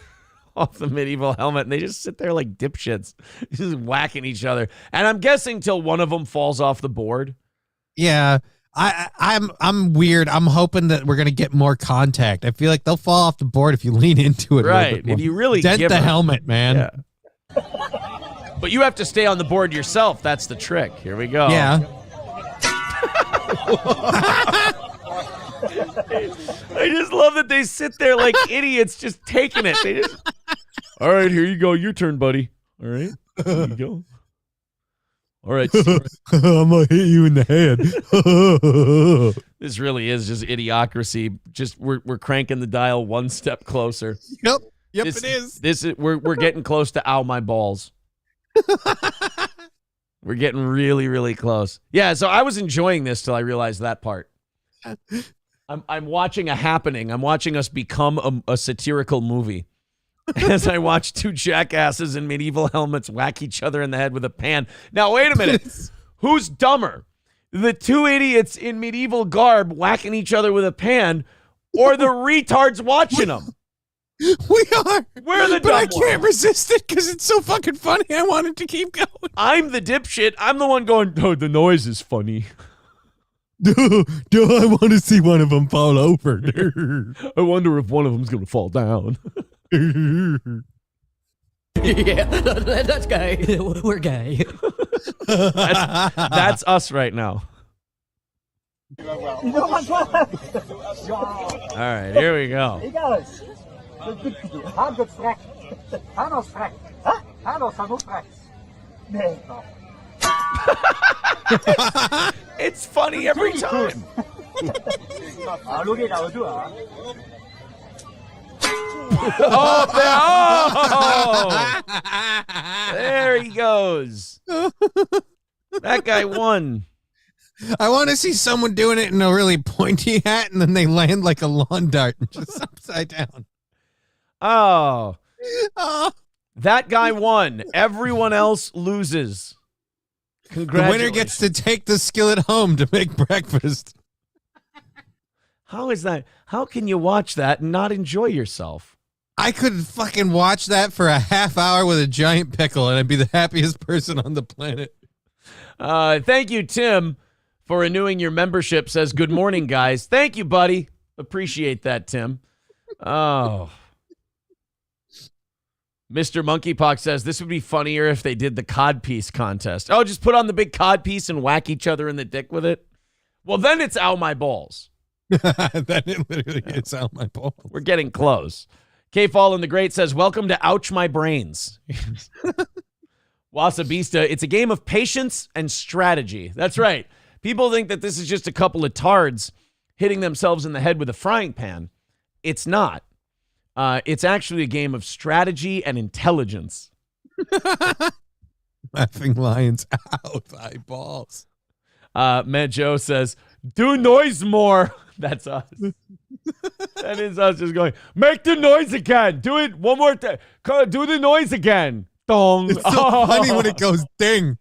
medieval helmet, and they just sit there like dipshits, just whacking each other. And I'm guessing till one of them falls off the board. Yeah, I'm weird. I'm hoping that we're gonna get more contact. I feel like they'll fall off the board if you lean into it. Right. If you really dent give the her. helmet, man. Yeah. But you have to stay on the board yourself. That's the trick. Here we go. Yeah. I just love that they sit there like idiots just taking it. They just, all right, here you go. Your turn, buddy. All right. Here you go. All right. I'm going to hit you in the head. This really is just idiocracy. Just we're cranking the dial one step closer. Yep. It is. We're getting close to ow my balls. We're getting really, really close. Yeah, so I was enjoying this till I realized that part. I'm watching a happening. I'm watching us become a satirical movie. As I watch two jackasses in medieval helmets whack each other in the head with a pan. Now, wait a minute. Who's dumber? The two idiots in medieval garb whacking each other with a pan, or the retards watching them? We are. We're the But I dumb can't ones. resist it because it's so fucking funny. I wanted to keep going. I'm the dipshit. I'm the one going, oh, the noise is funny. I want to see one of them fall over. I wonder if one of them's going to fall down. Yeah, that's gay. We're gay. That's us right now. All right, here we go. It's funny every time. There he goes. That guy won. I want to see someone doing it in a really pointy hat, and then they land like a lawn dart and just upside down. Oh. That guy won. Everyone else loses. The Congratulations. winner gets to take the skillet home to make breakfast. How is that? How can you watch that and not enjoy yourself? I could fucking watch that for a half hour with a giant pickle, and I'd be the happiest person on the planet. Thank you, Tim, for renewing your membership. Says, good morning, guys. Thank you, buddy. Appreciate that, Tim. Oh. Mr. Monkeypox says, this would be funnier if they did the codpiece contest. Oh, just put on the big codpiece and whack each other in the dick with it? Well, then it's ow my balls. That literally is out my balls. We're getting close. K-Fall the Great says, welcome to Ouch My Brains. Wasabista, it's a game of patience and strategy. That's right. People think that this is just a couple of tards hitting themselves in the head with a frying pan. It's not. It's actually a game of strategy and intelligence. Laughing lions out eyeballs. Matt Joe says, do noise more. That's us. That is us just going, make the noise again. Do it one more time. Do the noise again. Dong. It's so funny when it goes ding.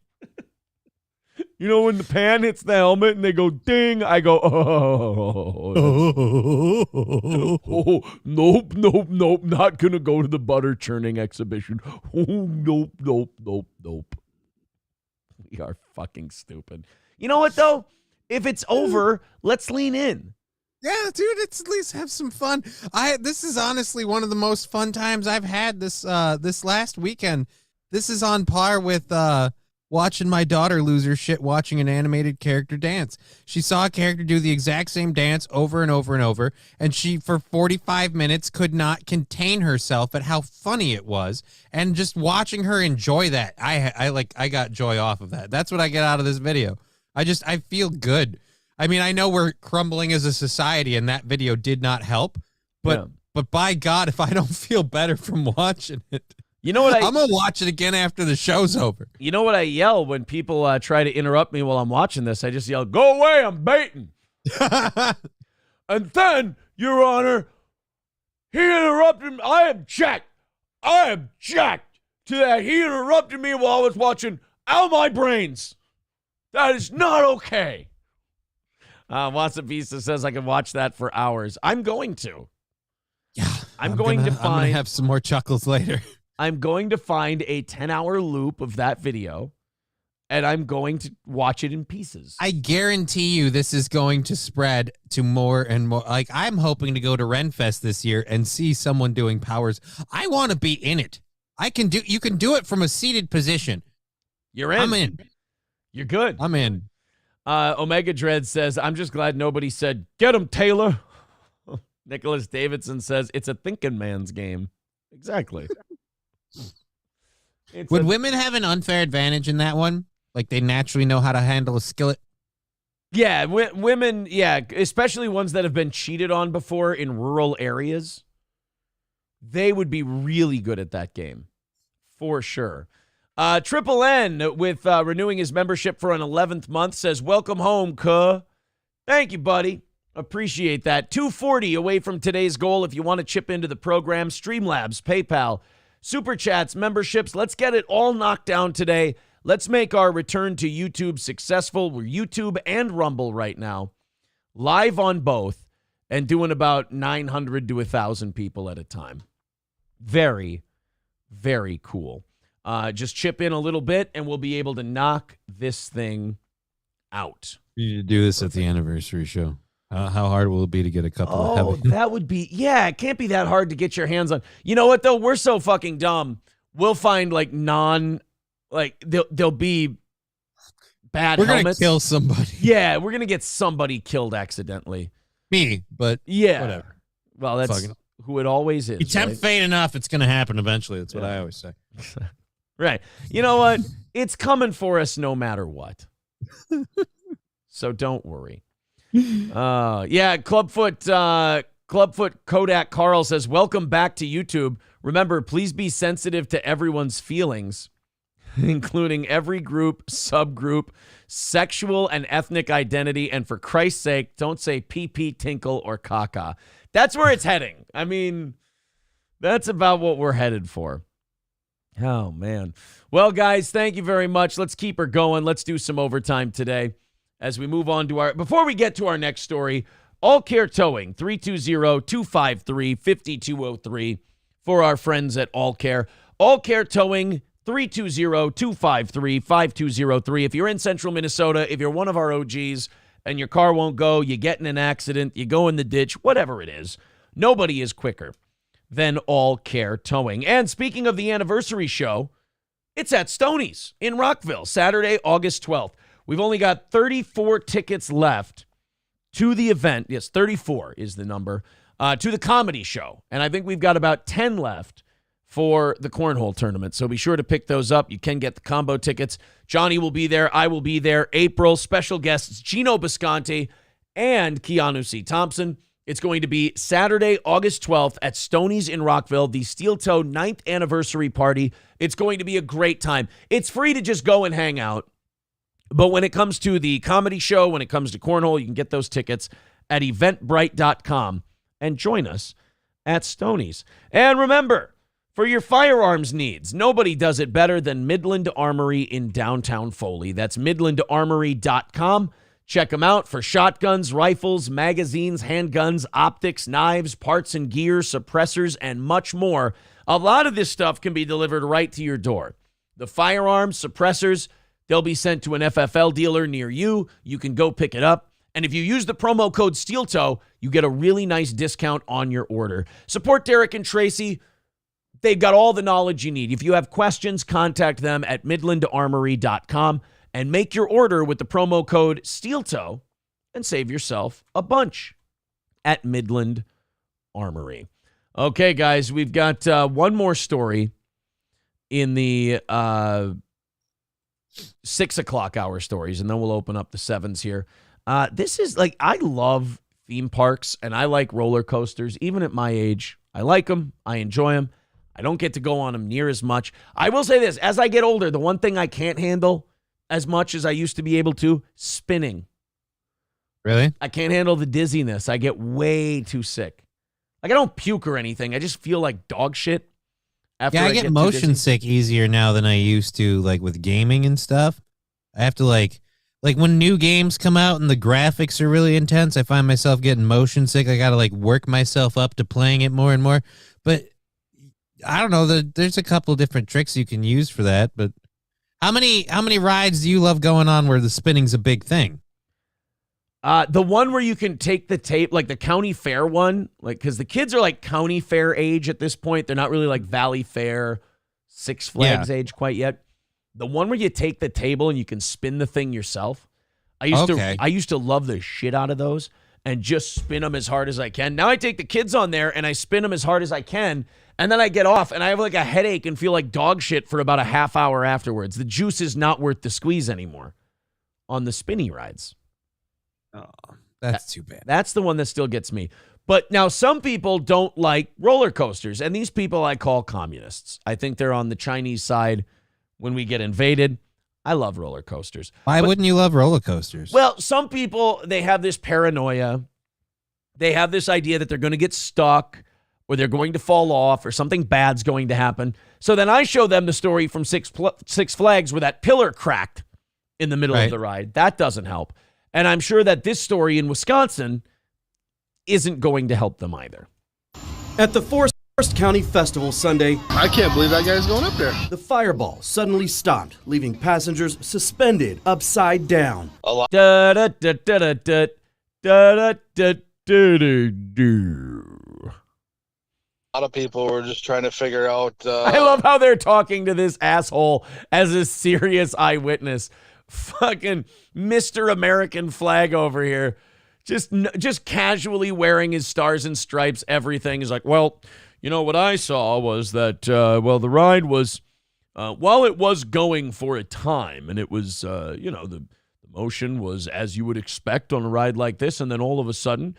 You know, when the pan hits the helmet and they go ding, I go, nope, not going to go to the butter churning exhibition. Nope. We are fucking stupid. You know what, though? If it's over, let's lean in. Yeah, dude, let's at least have some fun. This is honestly one of the most fun times I've had this last weekend. This is on par with watching my daughter lose her shit watching an animated character dance. She saw a character do the exact same dance over and over and over, and she, for 45 minutes, could not contain herself at how funny it was. And just watching her enjoy that, I got joy off of that. That's what I get out of this video. I feel good. I mean, I know we're crumbling as a society, and that video did not help, but by God, if I don't feel better from watching it, you know what? I'm going to watch it again after the show's over. You know what I yell when people try to interrupt me while I'm watching this? I just yell, go away, I'm baiting. And then, Your Honor, he interrupted me. I object to that. He interrupted me while I was watching Out My Brains. That is not okay. Wasapista says I can watch that for hours. I'm going to. Yeah. I'm going to have some more chuckles later. I'm going to find a 10-hour loop of that video, and I'm going to watch it in pieces. I guarantee you this is going to spread to more and more. Like, I'm hoping to go to Renfest this year and see someone doing powers. I want to be in it. You can do it from a seated position. You're in. I'm in. You're good. I'm in. Omega Dread says, I'm just glad nobody said, get him, Taylor. Nicholas Davidson says, it's a thinking man's game. Exactly. Would women have an unfair advantage in that one? Like they naturally know how to handle a skillet? Yeah, women, yeah, especially ones that have been cheated on before in rural areas. They would be really good at that game, for sure. Triple N, with renewing his membership for an 11th month, says, welcome home, cuh. Thank you, buddy. Appreciate that. 240 away from today's goal. If you want to chip into the program, Streamlabs, PayPal, Super Chats, memberships. Let's get it all knocked down today. Let's make our return to YouTube successful. We're YouTube and Rumble right now, live on both, and doing about 900 to 1,000 people at a time. Very, very cool. Just chip in a little bit, and we'll be able to knock this thing out. You need to do this at the anniversary show. How hard will it be to get a couple of heavy? That would be, yeah, it can't be that hard to get your hands on. You know what, though? We're so fucking dumb. We'll find, like, they'll be bad We're helmets. We're going to kill somebody. Yeah, we're going to get somebody killed accidentally. Me, but yeah. Whatever. Well, that's who it always is. You tempt fate enough, it's going to happen eventually. That's what I always say. Right. You know what? It's coming for us no matter what. So don't worry. Yeah, Clubfoot Kodak Carl says, welcome back to YouTube. Remember, please be sensitive to everyone's feelings, including every group, subgroup, sexual and ethnic identity, and for Christ's sake, don't say pee-pee, tinkle, or caca. That's where it's heading. I mean, that's about what we're headed for. Oh, man. Well, guys, thank you very much. Let's keep her going. Let's do some overtime today as we move on to before we get to our next story, All Care Towing, 320-253-5203 for our friends at All Care. All Care Towing, 320-253-5203. If you're in central Minnesota, if you're one of our OGs and your car won't go, you get in an accident, you go in the ditch, whatever it is, nobody is quicker than All Care Towing. And speaking of the anniversary show, it's at Stoney's in Rockville, Saturday, August 12th. We've only got 34 tickets left to the event. Yes, 34 is the number, to the comedy show. And I think we've got about 10 left for the cornhole tournament. So be sure to pick those up. You can get the combo tickets. Johnny will be there. I will be there. April, special guests Gino Bisconti and Keanu C. Thompson. It's going to be Saturday, August 12th at Stoney's in Rockville, the Steel Toe 9th anniversary party. It's going to be a great time. It's free to just go and hang out. But when it comes to the comedy show, when it comes to cornhole, you can get those tickets at eventbrite.com and join us at Stoney's. And remember, for your firearms needs, nobody does it better than Midland Armory in downtown Foley. That's midlandarmory.com. Check them out for shotguns, rifles, magazines, handguns, optics, knives, parts and gear, suppressors, and much more. A lot of this stuff can be delivered right to your door. The firearms, suppressors, they'll be sent to an FFL dealer near you. You can go pick it up. And if you use the promo code SteelToe, you get a really nice discount on your order. Support Derek and Tracy. They've got all the knowledge you need. If you have questions, contact them at midlandarmory.com and make your order with the promo code SteelToe and save yourself a bunch at Midland Armory. Okay, guys, we've got one more story in the 6 o'clock hour stories, and then we'll open up the 7s here. This is like, I love theme parks, and I like roller coasters, even at my age. I like them. I enjoy them. I don't get to go on them near as much. I will say this, as I get older, the one thing I can't handle as much as I used to be able to, spinning. Really? I can't handle the dizziness. I get way too sick. Like, I don't puke or anything. I just feel like dog shit After Yeah, I get too motion dizzy. sick easier now than I used to, like with gaming and stuff. I have to like when new games come out and the graphics are really intense, I find myself getting motion sick. I got to like work myself up to playing it more and more. But I don't know, there's a couple of different tricks you can use for that, but how many rides do you love going on where the spinning's a big thing? The one where you can take the tape, like the county fair one, like because the kids are like county fair age at this point. They're not really like Valley Fair, Six Flags age quite yet. The one where you take the table and you can spin the thing yourself. I used to love the shit out of those and just spin them as hard as I can. Now I take the kids on there and I spin them as hard as I can, and then I get off and I have like a headache and feel like dog shit for about a half hour afterwards. The juice is not worth the squeeze anymore on the spinny rides. Oh, that's too bad. That's the one that still gets me. But now some people don't like roller coasters, and these people I call communists. I think they're on the Chinese side when we get invaded. I love roller coasters. Why wouldn't you love roller coasters? Well, some people, they have this paranoia. They have this idea that they're going to get stuck or they're going to fall off or something bad's going to happen. So then I show them the story from Six Flags where that pillar cracked in the middle of the ride. That doesn't help. And I'm sure that this story in Wisconsin isn't going to help them either. At the Forest County Festival Sunday, I can't believe that guy's going up there. The fireball suddenly stopped, leaving passengers suspended upside down. Da da da da da da da da da da. A lot of people were just trying to figure out. I love how they're talking to this asshole as a serious eyewitness. Fucking Mr. American flag over here. Just casually wearing his stars and stripes, everything. Is like, well, you know, what I saw was that, the ride was, while it was going for a time, and it was, the motion was as you would expect on a ride like this, and then all of a sudden,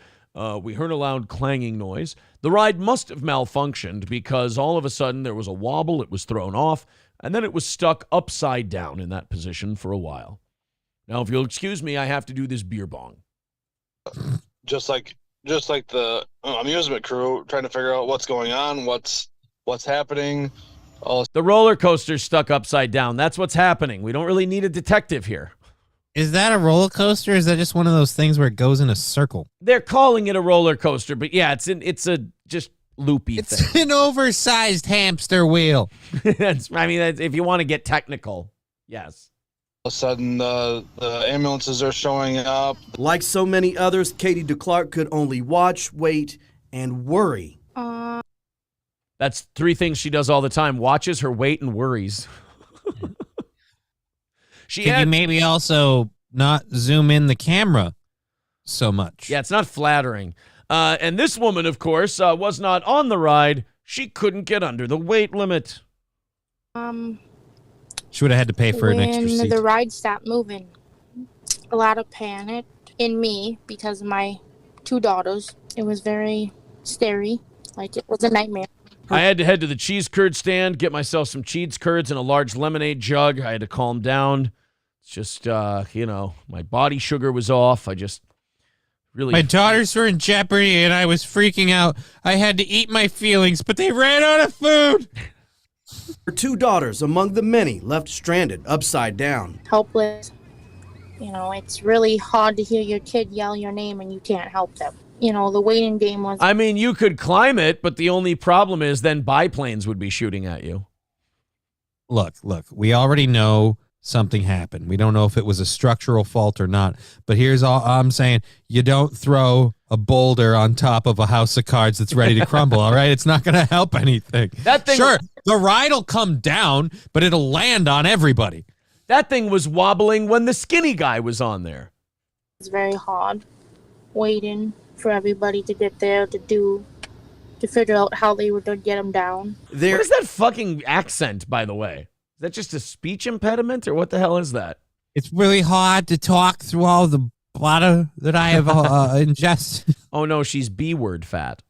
we heard a loud clanging noise. The ride must have malfunctioned because all of a sudden there was a wobble, it was thrown off, and then it was stuck upside down in that position for a while. Now, if you'll excuse me, I have to do this beer bong. Just like the amusement crew trying to figure out what's going on, what's happening. The roller coaster's stuck upside down. That's what's happening. We don't really need a detective here. Is that a roller coaster? Or is that just one of those things where it goes in a circle? They're calling it a roller coaster, but yeah, it's a just loopy thing. It's an oversized hamster wheel. If you want to get technical, yes. All of a sudden, the ambulances are showing up. Like so many others, Katie DeClark could only watch, wait, and worry. That's three things she does all the time. Watches, her wait, and worries. Could you maybe also not zoom in the camera so much? Yeah, it's not flattering. And this woman, of course, was not on the ride. She couldn't get under the weight limit. She would have had to pay for an extra seat. When the ride stopped moving, a lot of panic in me because of my two daughters. It was very scary. Like, it was a nightmare. I had to head to the cheese curd stand, get myself some cheese curds and a large lemonade jug. I had to calm down. It's just, my body sugar was off. I just really... My daughters were in jeopardy and I was freaking out. I had to eat my feelings, but they ran out of food. Her two daughters among the many left stranded upside down. Helpless. It's really hard to hear your kid yell your name and you can't help them. The waiting game was... I mean, you could climb it, but the only problem is then biplanes would be shooting at you. Look, we already know something happened. We don't know if it was a structural fault or not, but here's all I'm saying. You don't throw a boulder on top of a house of cards that's ready to crumble, all right? It's not going to help anything. Sure, the ride will come down, but it'll land on everybody. That thing was wobbling when the skinny guy was on there. It's very hard waiting for everybody to get there to figure out how they were going to get them down. What is that fucking accent, by the way? Is that just a speech impediment, or what the hell is that? It's really hard to talk through all the bladder that I have ingested. Oh, no, she's B-word fat.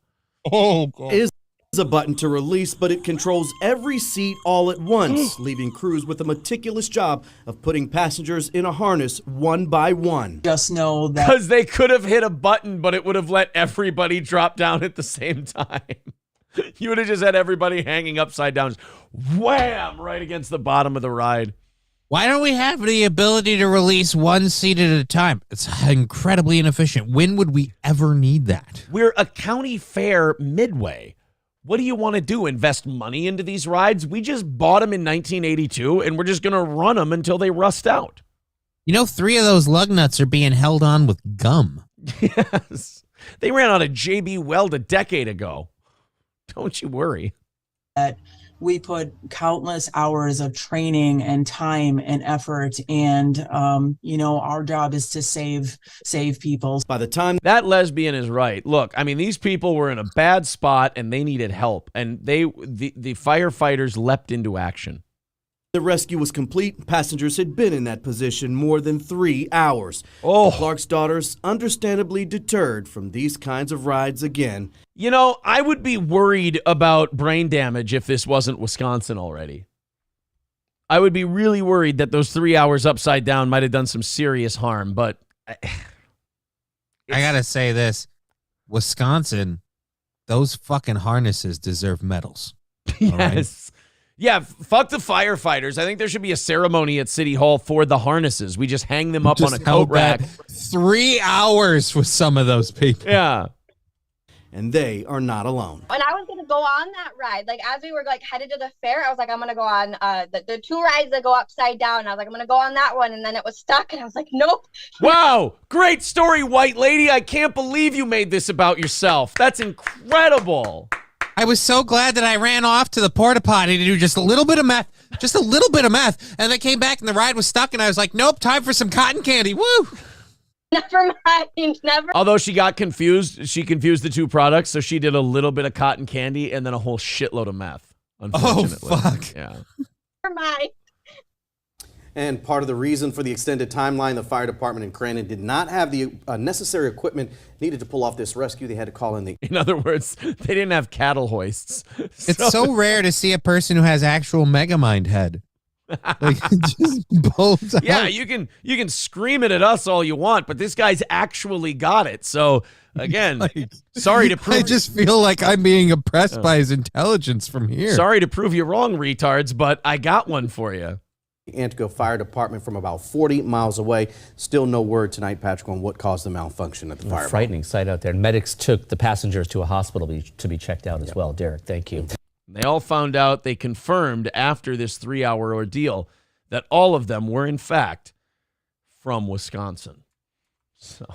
Oh, God. Is a button to release, but it controls every seat all at once, leaving crews with a meticulous job of putting passengers in a harness one by one. Just know that... Because they could have hit a button, but it would have let everybody drop down at the same time. You would have just had everybody hanging upside down. Wham! Right against the bottom of the ride. Why don't we have the ability to release one seat at a time? It's incredibly inefficient. When would we ever need that? We're a county fair midway. What do you want to do? Invest money into these rides? We just bought them in 1982, and we're just going to run them until they rust out. You know, 3 of those lug nuts are being held on with gum. Yes. They ran out of J.B. Weld a decade ago. Don't you worry. We put countless hours of training and time and effort, and our job is to save people. By the time that lesbian is right, look, I mean, these people were in a bad spot and they needed help, and the firefighters leapt into action. The rescue was complete. Passengers had been in that position more than 3 hours. Oh, Clark's daughters understandably deterred from these kinds of rides again. You know, I would be worried about brain damage if this wasn't Wisconsin already. I would be really worried that those 3 hours upside down might have done some serious harm, but I gotta say this. Wisconsin, those fucking harnesses deserve medals. Yes. Right? Yeah, fuck the firefighters. I think there should be a ceremony at City Hall for the harnesses. We just hang them up on a coat rack. 3 hours with some of those people. Yeah. And they are not alone. When I was going to go on that ride, like as we were like headed to the fair, I was like, I'm going to go on the 2 rides that go upside down. I was like, I'm going to go on that one. And then it was stuck. And I was like, nope. Wow. Great story, white lady. I can't believe you made this about yourself. That's incredible. I was so glad that I ran off to the porta potty to do just a little bit of meth, and I came back and the ride was stuck, and I was like, nope, time for some cotton candy. Woo! Never mind. Never. Although she got confused, she confused the 2 products, so she did a little bit of cotton candy and then a whole shitload of meth, unfortunately. Oh, fuck. Yeah. Never mind. And part of the reason for the extended timeline, the fire department in Crandon did not have the necessary equipment needed to pull off this rescue. They had to call in the... In other words, they didn't have cattle hoists. It's so rare to see a person who has actual Megamind head. Like, just bolts out. Yeah, you can scream it at us all you want, but this guy's actually got it. So again, sorry to prove. I just feel like I'm being oppressed by his intelligence from here. Sorry to prove you wrong, retards, but I got one for you. Antigo Fire Department from about 40 miles away. Still no word tonight, Patrick, on what caused the malfunction at the fire. Frightening sight out there. Medics took the passengers to a hospital to be checked out as well. Derek, thank you. They all found out, they confirmed after this 3-hour ordeal that all of them were, in fact, from Wisconsin. So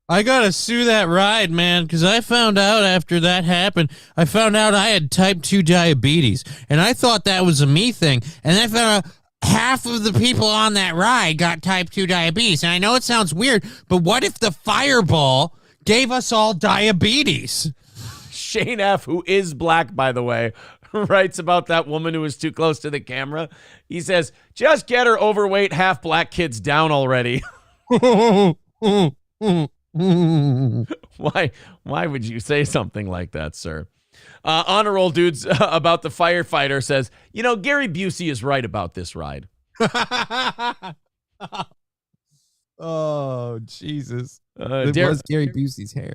I gotta sue that ride, man, because I found out after that happened, I found out I had type 2 diabetes, and I thought that was a me thing, and I found out half of the people on that ride got type 2 diabetes. And I know it sounds weird, but what if the fireball gave us all diabetes? Shane F., who is black, by the way, writes about that woman who was too close to the camera. He says, just get her overweight half black kids down already. Why would you say something like that, sir? Honor Roll Dudes about the firefighter says, Gary Busey is right about this ride. Oh, Jesus. It was Gary Busey's hair.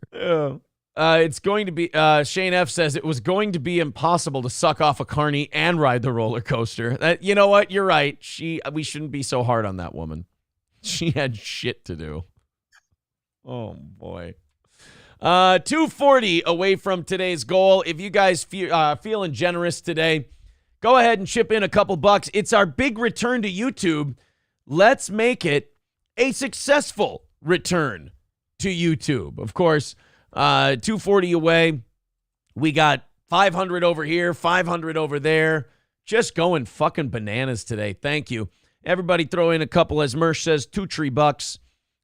It's going to be, Shane F. says, it was going to be impossible to suck off a carny and ride the roller coaster. You know what? You're right. We shouldn't be so hard on that woman. She had shit to do. Oh, boy. 240 away from today's goal. If you guys feeling generous today, go ahead and chip in a couple bucks. It's our big return to YouTube. Let's make it a successful return to YouTube. Of course, 240 away. We got 500 over here, 500 over there. Just going fucking bananas today. Thank you. Everybody throw in a couple, as Mersh says, $2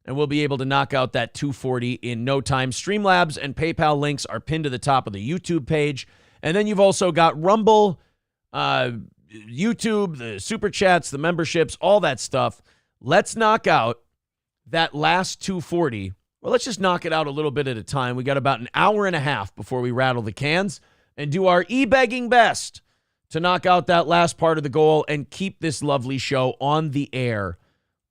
and we'll be able to knock out that 240 in no time. Streamlabs and PayPal links are pinned to the top of the YouTube page. And then you've also got Rumble, YouTube, the Super Chats, the memberships, all that stuff. Let's knock out that last 240. Well, let's just knock it out a little bit at a time. We got about an hour and a half before we rattle the cans and do our e-begging best to knock out that last part of the goal and keep this lovely show on the air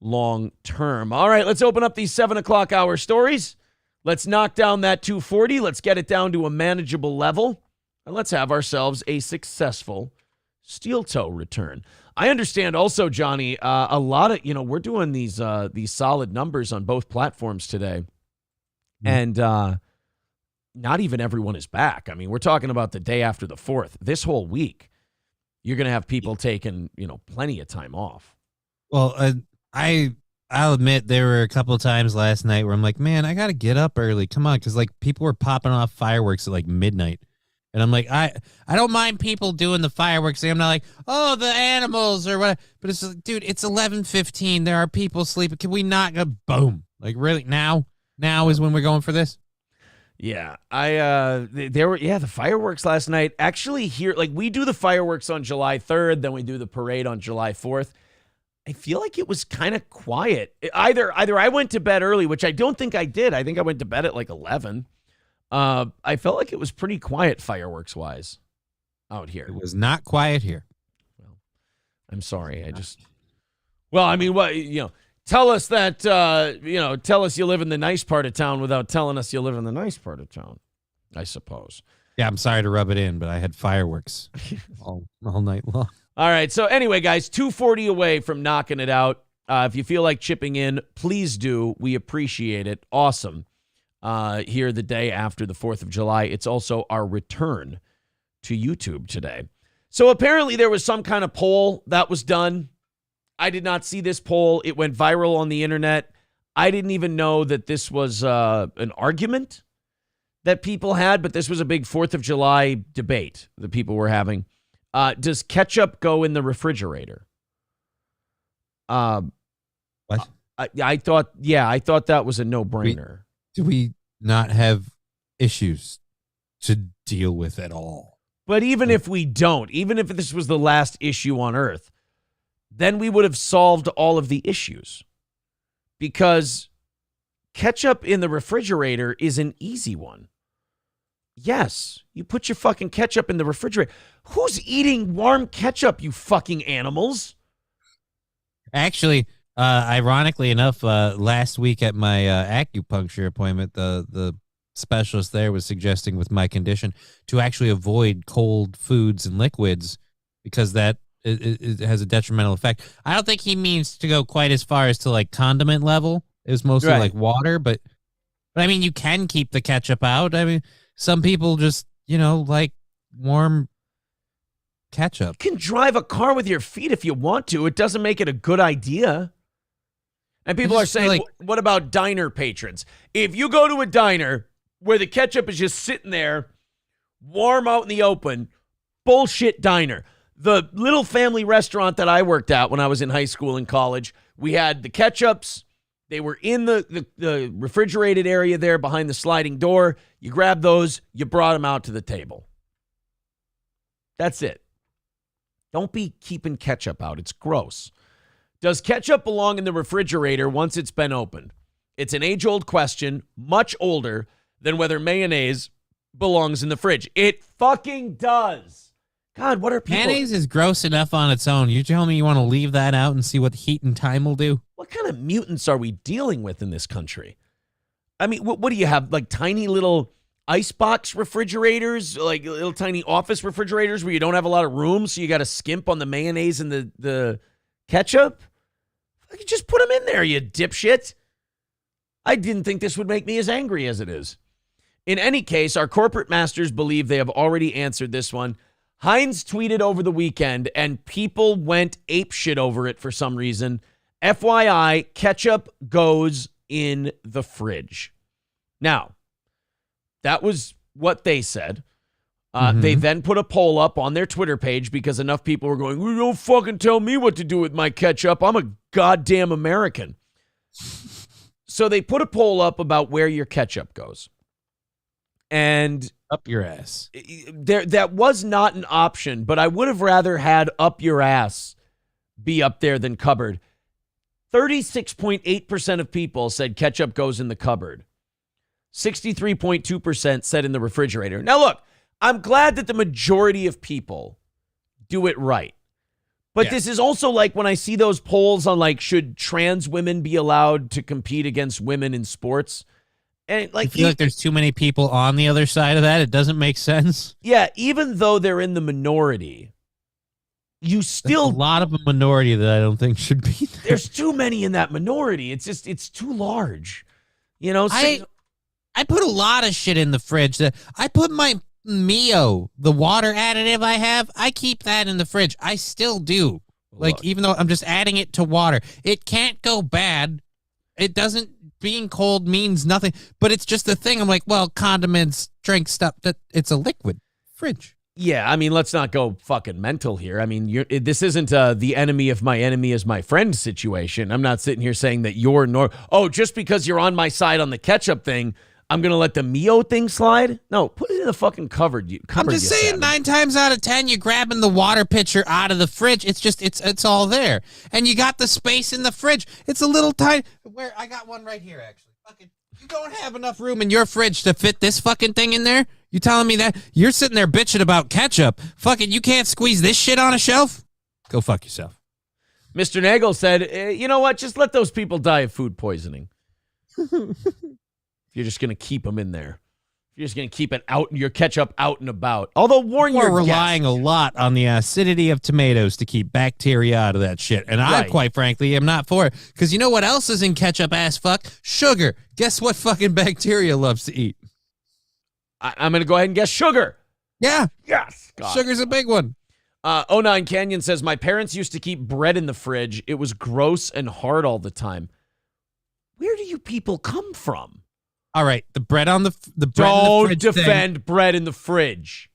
long term. All right, let's open up these 7 o'clock hour stories. Let's knock down that 240. Let's get it down to a manageable level. and let's have ourselves a successful steel toe return. I understand also, Johnny, a lot of, we're doing these solid numbers on both platforms today. And not even everyone is back. I mean, we're talking about the day after the 4th. This whole week, you're going to have people taking, plenty of time off. Well, I'll admit there were a couple of times last night where I'm like, man, I got to get up early. Come on. Because, people were popping off fireworks at, midnight. And I'm like, I don't mind people doing the fireworks. I'm not like, oh, the animals or what. But it's like, dude, it's 11:15. There are people sleeping. Can we not go boom? Really? Now is when we're going for this? Yeah. The fireworks last night. Actually here, we do the fireworks on July 3rd. Then we do the parade on July 4th. I feel like it was kind of quiet. Either I went to bed early, which I don't think I did. I think I went to bed at 11. I felt like it was pretty quiet fireworks-wise out here. It was not quiet here. Well, I'm sorry. Tell us that, tell us you live in the nice part of town without telling us you live in the nice part of town, I suppose. Yeah, I'm sorry to rub it in, but I had fireworks all night long. All right, so anyway, guys, 240 away from knocking it out. If you feel like chipping in, please do. We appreciate it. Awesome. Here the day after the 4th of July. It's also our return to YouTube today. So apparently there was some kind of poll that was done. I did not see this poll. It went viral on the internet. I didn't even know that this was an argument that people had, but this was a big 4th of July debate that people were having. Does ketchup go in the refrigerator? What? I thought that was a no-brainer. Do we not have issues to deal with at all? But even if we don't, even if this was the last issue on Earth, then we would have solved all of the issues. Because ketchup in the refrigerator is an easy one. Yes, you put your fucking ketchup in the refrigerator. Who's eating warm ketchup, you fucking animals? Actually, ironically enough, last week at my acupuncture appointment, the specialist there was suggesting with my condition to actually avoid cold foods and liquids because that it has a detrimental effect. I don't think he means to go quite as far as to condiment level. It was mostly like water, but I mean, you can keep the ketchup out. I mean, some people just, like warm ketchup. You can drive a car with your feet if you want to. It doesn't make it a good idea. And people are saying, what about diner patrons? If you go to a diner where the ketchup is just sitting there, warm out in the open, bullshit diner. The little family restaurant that I worked at when I was in high school and college, we had the ketchups. They were in the refrigerated area there behind the sliding door. You grabbed those, you brought them out to the table. That's it. Don't be keeping ketchup out. It's gross. Does ketchup belong in the refrigerator once it's been opened? It's an age-old question, much older than whether mayonnaise belongs in the fridge. It fucking does. God, what are people... Mayonnaise is gross enough on its own. You tell me you want to leave that out and see what heat and time will do? What kind of mutants are we dealing with in this country? I mean, what do you have? Tiny little icebox refrigerators? Little tiny office refrigerators where you don't have a lot of room, so you got to skimp on the mayonnaise and the ketchup? Just put them in there, you dipshit. I didn't think this would make me as angry as it is. In any case, our corporate masters believe they have already answered this one. Heinz tweeted over the weekend, and people went apeshit over it for some reason. FYI, ketchup goes in the fridge. Now, that was what they said. They then put a poll up on their Twitter page because enough people were going, well, don't fucking tell me what to do with my ketchup. I'm a goddamn American. So they put a poll up about where your ketchup goes. And up your ass. That was not an option, but I would have rather had up your ass be up there than cupboard. 36.8% of people said ketchup goes in the cupboard. 63.2% said in the refrigerator. Now, look, I'm glad that the majority of people do it right. But this is also like when I see those polls on should trans women be allowed to compete against women in sports? And I feel like there's too many people on the other side of that. It doesn't make sense. Yeah, even though they're in the minority, you still... There's a lot of a minority that I don't think should be there. There's too many in that minority. It's too large. You know, I put a lot of shit in the fridge. I put my Mio, the water additive I have, I keep that in the fridge. I still do. Like, even though I'm just adding it to water, it can't go bad. It doesn't, being cold means nothing, but it's just a thing. I'm like, well, condiments, drink stuff, that it's a liquid fridge. Yeah, I mean, let's not go fucking mental here. I mean, this isn't the enemy of my enemy is my friend situation. I'm not sitting here saying that you're just because you're on my side on the ketchup thing, I'm going to let the Mio thing slide? No, put it in the fucking cupboard. I'm just saying 9 times out of 10, you're grabbing the water pitcher out of the fridge. It's just, it's all there. And you got the space in the fridge. It's a little tiny, where I got one right here, actually. Fucking, you don't have enough room in your fridge to fit this fucking thing in there? You telling me that? You're sitting there bitching about ketchup. Fucking, you can't squeeze this shit on a shelf? Go fuck yourself. Mr. Nagel said, you know what? Just let those people die of food poisoning. You're just going to keep them in there. You're just going to keep your ketchup out and about. Although, warn your guests. We're relying a lot on the acidity of tomatoes to keep bacteria out of that shit. And I, quite frankly, am not for it. Because you know what else is in ketchup, ass fuck? Sugar. Guess what fucking bacteria loves to eat? I'm going to go ahead and guess sugar. Yeah. Yes. God. Sugar's a big one. 09 Canyon says, my parents used to keep bread in the fridge. It was gross and hard all the time. Where do you people come from? All right, the bread on the bread Don't in the fridge defend thing, bread in the fridge.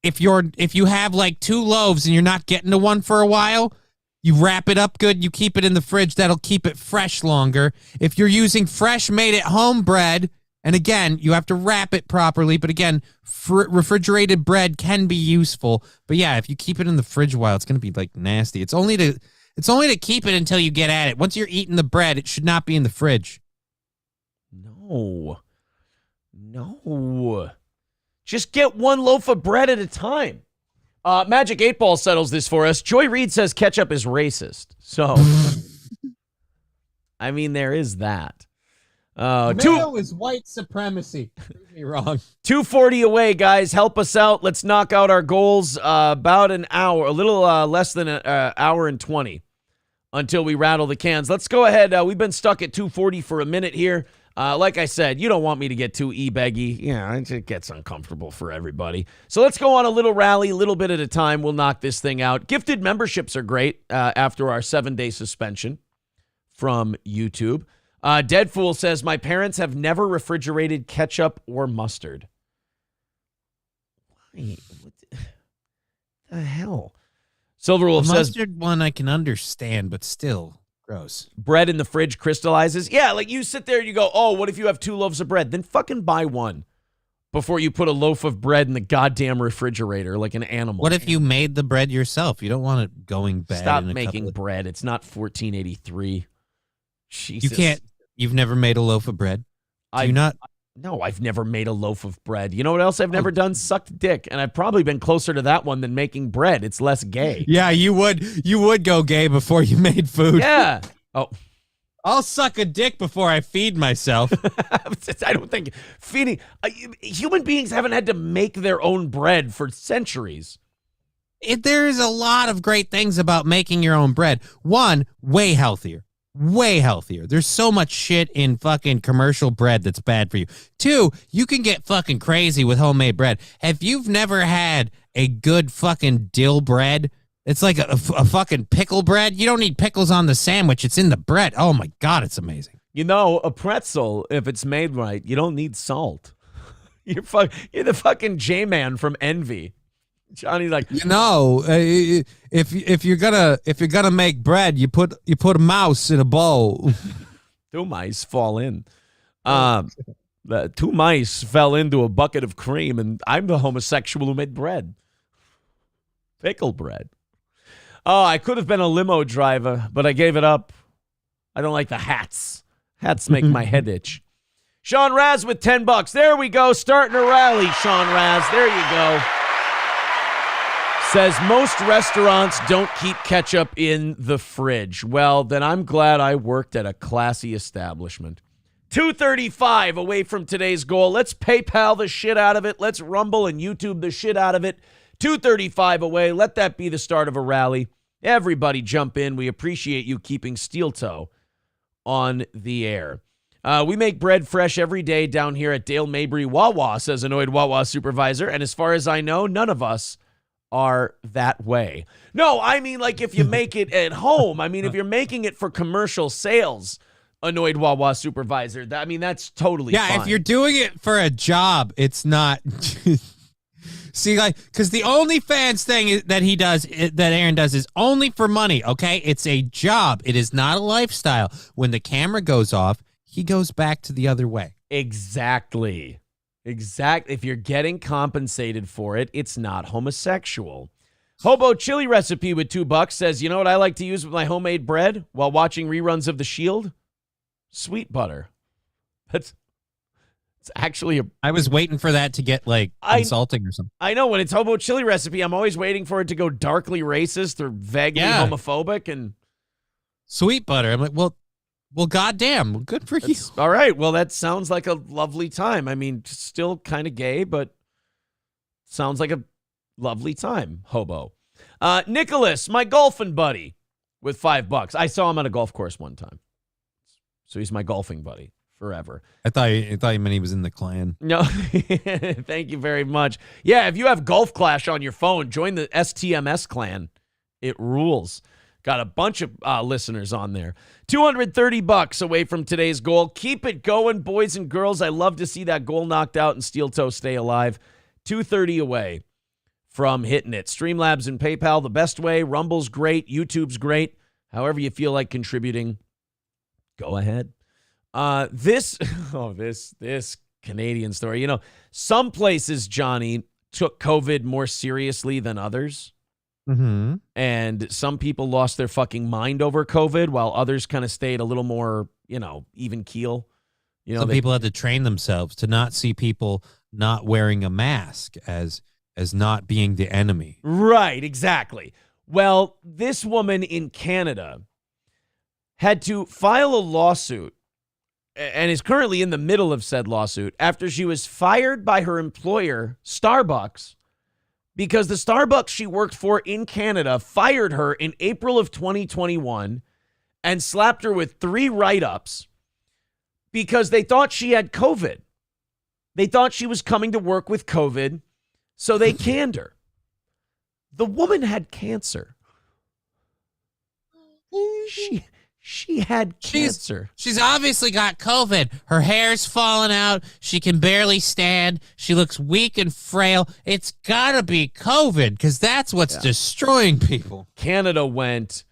If you have like 2 loaves and you're not getting to one for a while, you wrap it up good, you keep it in the fridge, that'll keep it fresh longer. If you're using fresh made at home bread, and again, you have to wrap it properly, but again, refrigerated bread can be useful. But yeah, if you keep it in the fridge a while, it's going to be like nasty. It's only to keep it until you get at it. Once you're eating the bread, it should not be in the fridge. No. Just get one loaf of bread at a time. Magic 8 Ball settles this for us. Joy Reid says ketchup is racist. So, I mean, there is that. Tomato is white supremacy. Prove me wrong. 2:40 away, guys. Help us out. Let's knock out our goals. About an hour, a little less than an hour and 20 until we rattle the cans. Let's go ahead. We've been stuck at 2:40 for a minute here. Like I said, you don't want me to get too e-beggy. Yeah, it gets uncomfortable for everybody. So let's go on a little rally, a little bit at a time. We'll knock this thing out. Gifted memberships are great after our 7-day suspension from YouTube. Deadfool says, my parents have never refrigerated ketchup or mustard. Why? What the hell? Silverwolf says, mustard one I can understand, but still. Gross. Bread in the fridge crystallizes. Yeah, like you sit there and you go, oh, what if you have 2 loaves of bread? Then fucking buy one before you put a loaf of bread in the goddamn refrigerator like an animal. What if you made the bread yourself? You don't want it going bad. Stop making bread. It's not 1483. Jesus. You've never made a loaf of bread? No, I've never made a loaf of bread. You know what else I've never done? Sucked dick. And I've probably been closer to that one than making bread. It's less gay. Yeah, you would go gay before you made food. Yeah. Oh. I'll suck a dick before I feed myself. I don't think feeding... human beings haven't had to make their own bread for centuries. There is a lot of great things about making your own bread. One, way healthier. Way healthier. There's so much shit in fucking commercial bread that's bad for you. 2, you can get fucking crazy with homemade bread. If you've never had a good fucking dill bread, it's like a fucking pickle bread. You don't need pickles on the sandwich. It's in the bread. Oh my God, it's amazing. You know, a pretzel, if it's made right, you don't need salt. You're the fucking J-Man from Envy. Johnny's like, you know, if you're gonna make bread, you put a mouse in a bowl. 2 mice fall in. The 2 mice fell into a bucket of cream, and I'm the homosexual who made bread. Pickle bread. Oh, I could have been a limo driver, but I gave it up. I don't like the hats. Hats make my head itch. Sean Raz with $10. There we go. Starting a rally, Sean Raz. There you go. Says most restaurants don't keep ketchup in the fridge. Well, then I'm glad I worked at a classy establishment. 235 away from today's goal. Let's PayPal the shit out of it. Let's Rumble and YouTube the shit out of it. 235 away. Let that be the start of a rally. Everybody jump in. We appreciate you keeping Steel Toe on the air. We make bread fresh every day down here at Dale Mabry Wawa, says Annoyed Wawa Supervisor. And as far as I know, none of us are that way. No, I mean, like, if you make it at home, I mean, if you're making it for commercial sales, Annoyed Wawa Supervisor, that's totally fine. If you're doing it for a job, it's not. See, like, because the OnlyFans thing that he does, that Aaron does, is only for money, okay? It's a job. It is not a lifestyle. When the camera goes off, he goes back to the other way. Exactly. If you're getting compensated for it, it's not homosexual. Hobo Chili Recipe with $2 says, you know what I like to use with my homemade bread while watching reruns of The Shield? Sweet butter. It's actually I was waiting for that to get, like, insulting or something. I know, when it's Hobo Chili Recipe, I'm always waiting for it to go darkly racist or vaguely homophobic. And sweet butter. I'm like, well, goddamn, good for you. All right, well, that sounds like a lovely time. I mean, still kind of gay, but sounds like a lovely time, Hobo. Nicholas, my golfing buddy, with $5. I saw him on a golf course one time. So he's my golfing buddy forever. I thought you meant he was in the clan. No, thank you very much. Yeah, if you have Golf Clash on your phone, join the STMS clan. It rules. Got a bunch of listeners on there. $230 away from today's goal. Keep it going, boys and girls. I love to see that goal knocked out and Steel Toe stay alive. 230 away from hitting it. Streamlabs and PayPal, the best way. Rumble's great. YouTube's great. However you feel like contributing, go ahead. This Canadian story. You know, some places, Johnny, took COVID more seriously than others. Mm-hmm. And some people lost their fucking mind over COVID, while others kind of stayed a little more, even keel. Some people had to train themselves to not see people not wearing a mask as not being the enemy. Right, exactly. Well, this woman in Canada had to file a lawsuit and is currently in the middle of said lawsuit after she was fired by her employer, Starbucks, because the Starbucks she worked for in Canada fired her in April of 2021 and slapped her with 3 write-ups because they thought she had COVID. They thought she was coming to work with COVID, so they canned her. The woman had cancer. She had cancer. She's obviously got COVID. Her hair's falling out. She can barely stand. She looks weak and frail. It's got to be COVID, because that's what's destroying people. Canada went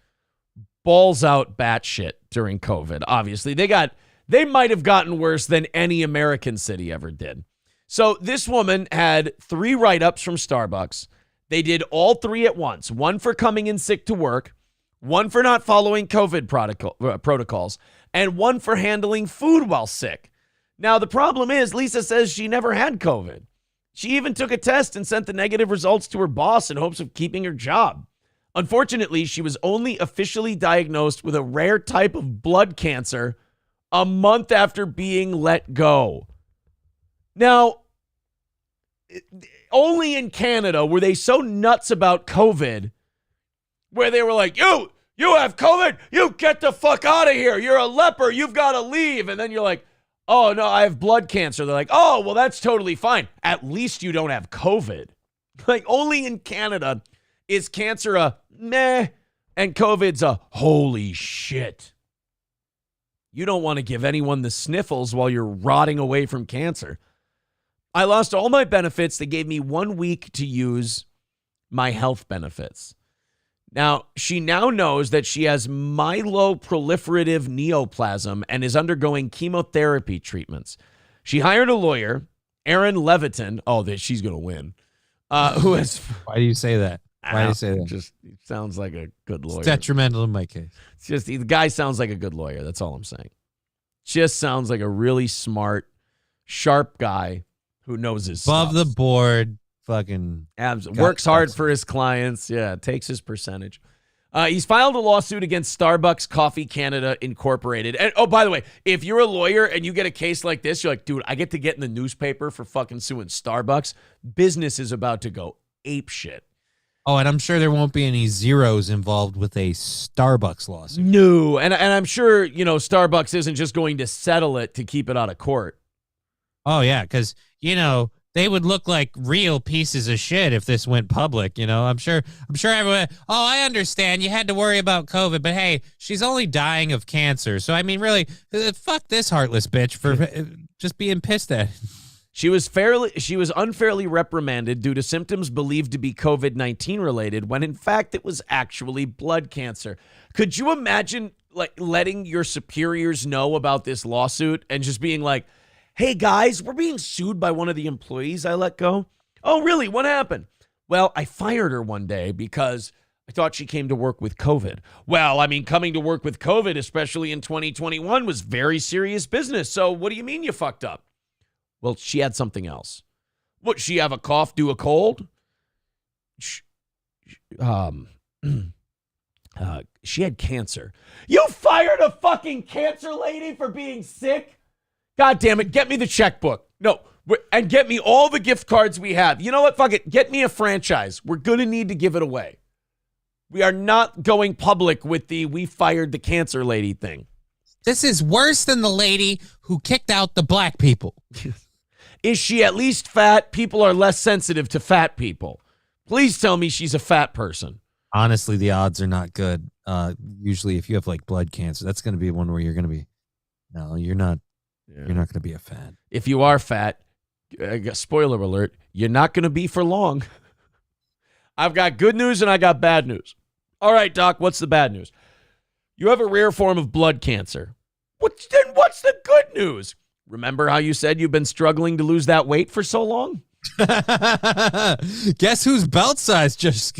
balls out batshit during COVID, obviously. They might have gotten worse than any American city ever did. So this woman had 3 write-ups from Starbucks. They did all 3 at once. 1 for coming in sick to work, 1 for not following COVID protocols, and 1 for handling food while sick. Now, the problem is, Lisa says she never had COVID. She even took a test and sent the negative results to her boss in hopes of keeping her job. Unfortunately, she was only officially diagnosed with a rare type of blood cancer a month after being let go. Now, only in Canada were they so nuts about COVID where they were like, you have COVID, you get the fuck out of here. You're a leper, you've got to leave. And then you're like, oh, no, I have blood cancer. They're like, oh, well, that's totally fine. At least you don't have COVID. Like, only in Canada is cancer a meh and COVID's a holy shit. You don't want to give anyone the sniffles while you're rotting away from cancer. I lost all my benefits. They gave me 1 week to use my health benefits. Now, she now knows that she has myeloproliferative neoplasm and is undergoing chemotherapy treatments. She hired a lawyer, Aaron Leviton. Oh, she's going to win. Who has... Why do you say that? Why do you say that? Just sounds like a good lawyer. It's detrimental in my case. It's just the guy sounds like a good lawyer. That's all I'm saying. Just sounds like a really smart, sharp guy who knows his above stuff. the board. Fucking works hard for his clients. Yeah, takes his percentage. He's filed a lawsuit against Starbucks Coffee Canada Incorporated. And oh, by the way, if you're a lawyer and you get a case like this, you're like, dude, I get to get in the newspaper for fucking suing Starbucks. Business is about to go ape shit. Oh, and I'm sure there won't be any zeros involved with a Starbucks lawsuit. No, and I'm sure, Starbucks isn't just going to settle it to keep it out of court. Oh, yeah, because, they would look like real pieces of shit if this went public, I'm sure everyone, I understand you had to worry about COVID, but hey, she's only dying of cancer. So, I mean, really, fuck this heartless bitch for just being pissed at. She was unfairly reprimanded due to symptoms believed to be COVID-19 related when in fact it was actually blood cancer. Could you imagine letting your superiors know about this lawsuit and just being like, hey guys, we're being sued by one of the employees I let go? Oh, really? What happened? Well, I fired her one day because I thought she came to work with COVID. Well, I mean, coming to work with COVID, especially in 2021, was very serious business. So what do you mean you fucked up? Well, she had something else. What, she have a cough due a cold? She had cancer. You fired a fucking cancer lady for being sick? God damn it, get me the checkbook. No, and get me all the gift cards we have. You know what? Fuck it. Get me a franchise. We're going to need to give it away. We are not going public with the we fired the cancer lady thing. This is worse than the lady who kicked out the black people. Is she at least fat? People are less sensitive to fat people. Please tell me she's a fat person. Honestly, the odds are not good. Usually, if you have like blood cancer, that's going to be one where you're going to be. No, you're not. Yeah. You're not going to be a fan. If you are fat, spoiler alert, you're not going to be for long. I've got good news and I got bad news. All right, Doc, what's the bad news? You have a rare form of blood cancer. What's the good news? Remember how you said you've been struggling to lose that weight for so long? Guess whose belt size just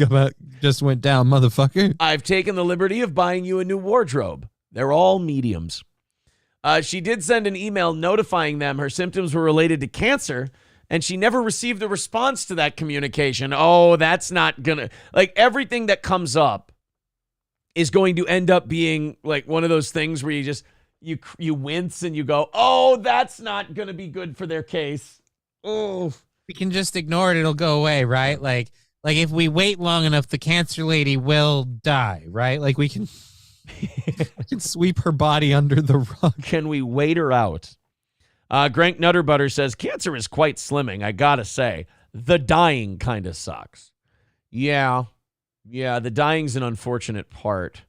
went down, motherfucker? I've taken the liberty of buying you a new wardrobe. They're all mediums. She did send an email notifying them her symptoms were related to cancer, and she never received a response to that communication. Oh, that's not gonna, everything that comes up is going to end up being like one of those things where you just, you wince and you go, oh, that's not going to be good for their case. Oh, we can just ignore it. It'll go away, right? Like if we wait long enough, the cancer lady will die, right? Like we can sweep her body under the rug. Can we wait her out? Grank Nutterbutter says, cancer is quite slimming. I got to say, the dying kind of sucks. Yeah, the dying's an unfortunate part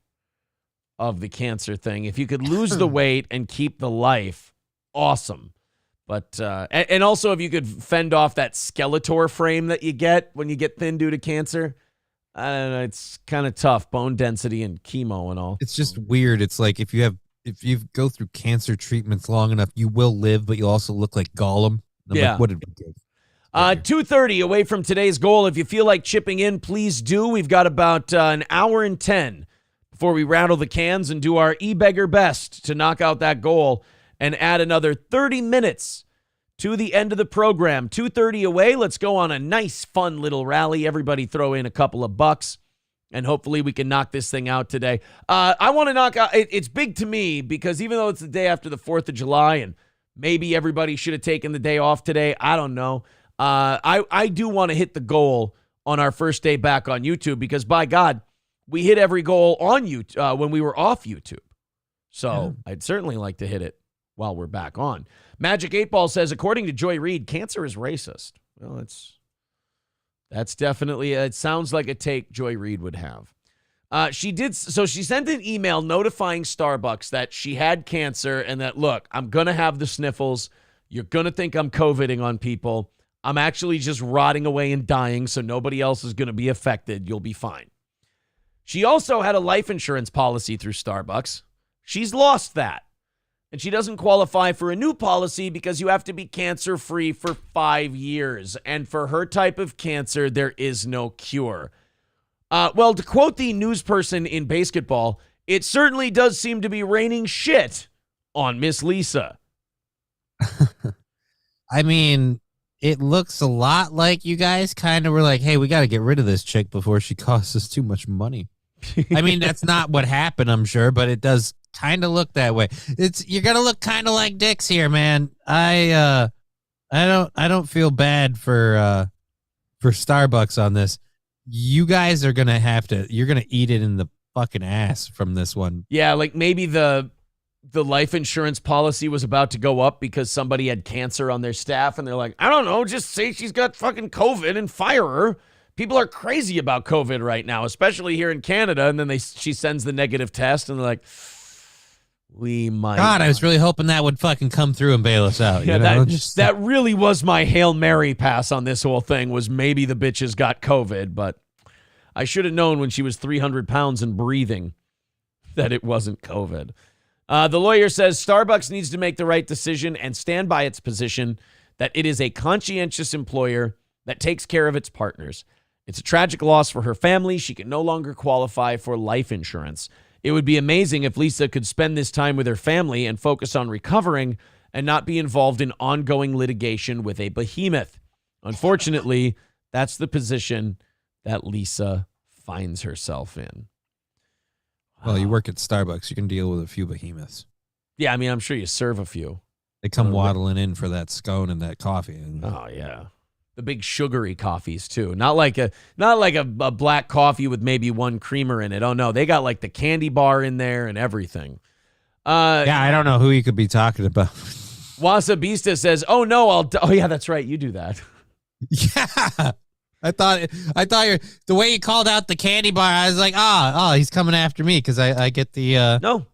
of the cancer thing. If you could lose the weight and keep the life, awesome. But and also if you could fend off that Skeletor frame that you get when you get thin due to cancer, I don't know, it's kind of tough, bone density and chemo and all. It's just weird. It's like if you go through cancer treatments long enough, you will live, but you also look like Gollum. Yeah. Like, what did we do? 2:30 away from today's goal. If you feel like chipping in, please do. We've got about an hour and 10 before we rattle the cans and do our e-beggar best to knock out that goal and add another 30 minutes to the end of the program. 2:30 away. Let's go on a nice, fun little rally. Everybody throw in a couple of bucks, and hopefully we can knock this thing out today. I want to knock out, it's big to me because even though it's the day after the 4th of July and maybe everybody should have taken the day off today, I don't know. I do want to hit the goal on our first day back on YouTube because, by God, we hit every goal on YouTube when we were off YouTube. So I'd certainly like to hit it while we're back on. Magic 8 Ball says, according to Joy Reid, cancer is racist. Well, that's definitely, it sounds like a take Joy Reid would have. She sent an email notifying Starbucks that she had cancer and that, look, I'm going to have the sniffles. You're going to think I'm COVIDing on people. I'm actually just rotting away and dying, so nobody else is going to be affected. You'll be fine. She also had a life insurance policy through Starbucks. She's lost that. And she doesn't qualify for a new policy because you have to be cancer-free for 5 years. And for her type of cancer, there is no cure. Well, to quote the news person in basketball, it certainly does seem to be raining shit on Miss Lisa. I mean, it looks a lot like you guys kind of were like, hey, we got to get rid of this chick before she costs us too much money. I mean, that's not what happened, I'm sure, but it does kind of look that way. You're gonna look kind of like dicks here, man. I don't feel bad for Starbucks on this. You guys are gonna you're gonna eat it in the fucking ass from this one. Yeah, like maybe the life insurance policy was about to go up because somebody had cancer on their staff, and they're like, I don't know, just say she's got fucking COVID and fire her. People are crazy about COVID right now, especially here in Canada. And then she sends the negative test, and they're like, we might. God, I was really hoping that would fucking come through and bail us out. Yeah, you know? that really was my Hail Mary pass on this whole thing, was maybe the bitches got COVID, but I should have known when she was 300 pounds and breathing that it wasn't COVID. The lawyer says Starbucks needs to make the right decision and stand by its position that it is a conscientious employer that takes care of its partners. It's a tragic loss for her family. She can no longer qualify for life insurance. It would be amazing if Lisa could spend this time with her family and focus on recovering and not be involved in ongoing litigation with a behemoth. Unfortunately, that's the position that Lisa finds herself in. Well, you work at Starbucks. You can deal with a few behemoths. Yeah, I mean, I'm sure you serve a few. They come waddling in for that scone and that coffee. Oh, yeah. The big sugary coffees too. Not like a black coffee with maybe one creamer in it. Oh no, they got like the candy bar in there and everything. Yeah, I don't know who you could be talking about. Wasabista says, "Oh no, oh yeah, that's right. You do that." Yeah. I thought the way you called out the candy bar, I was like, he's coming after me because I get the no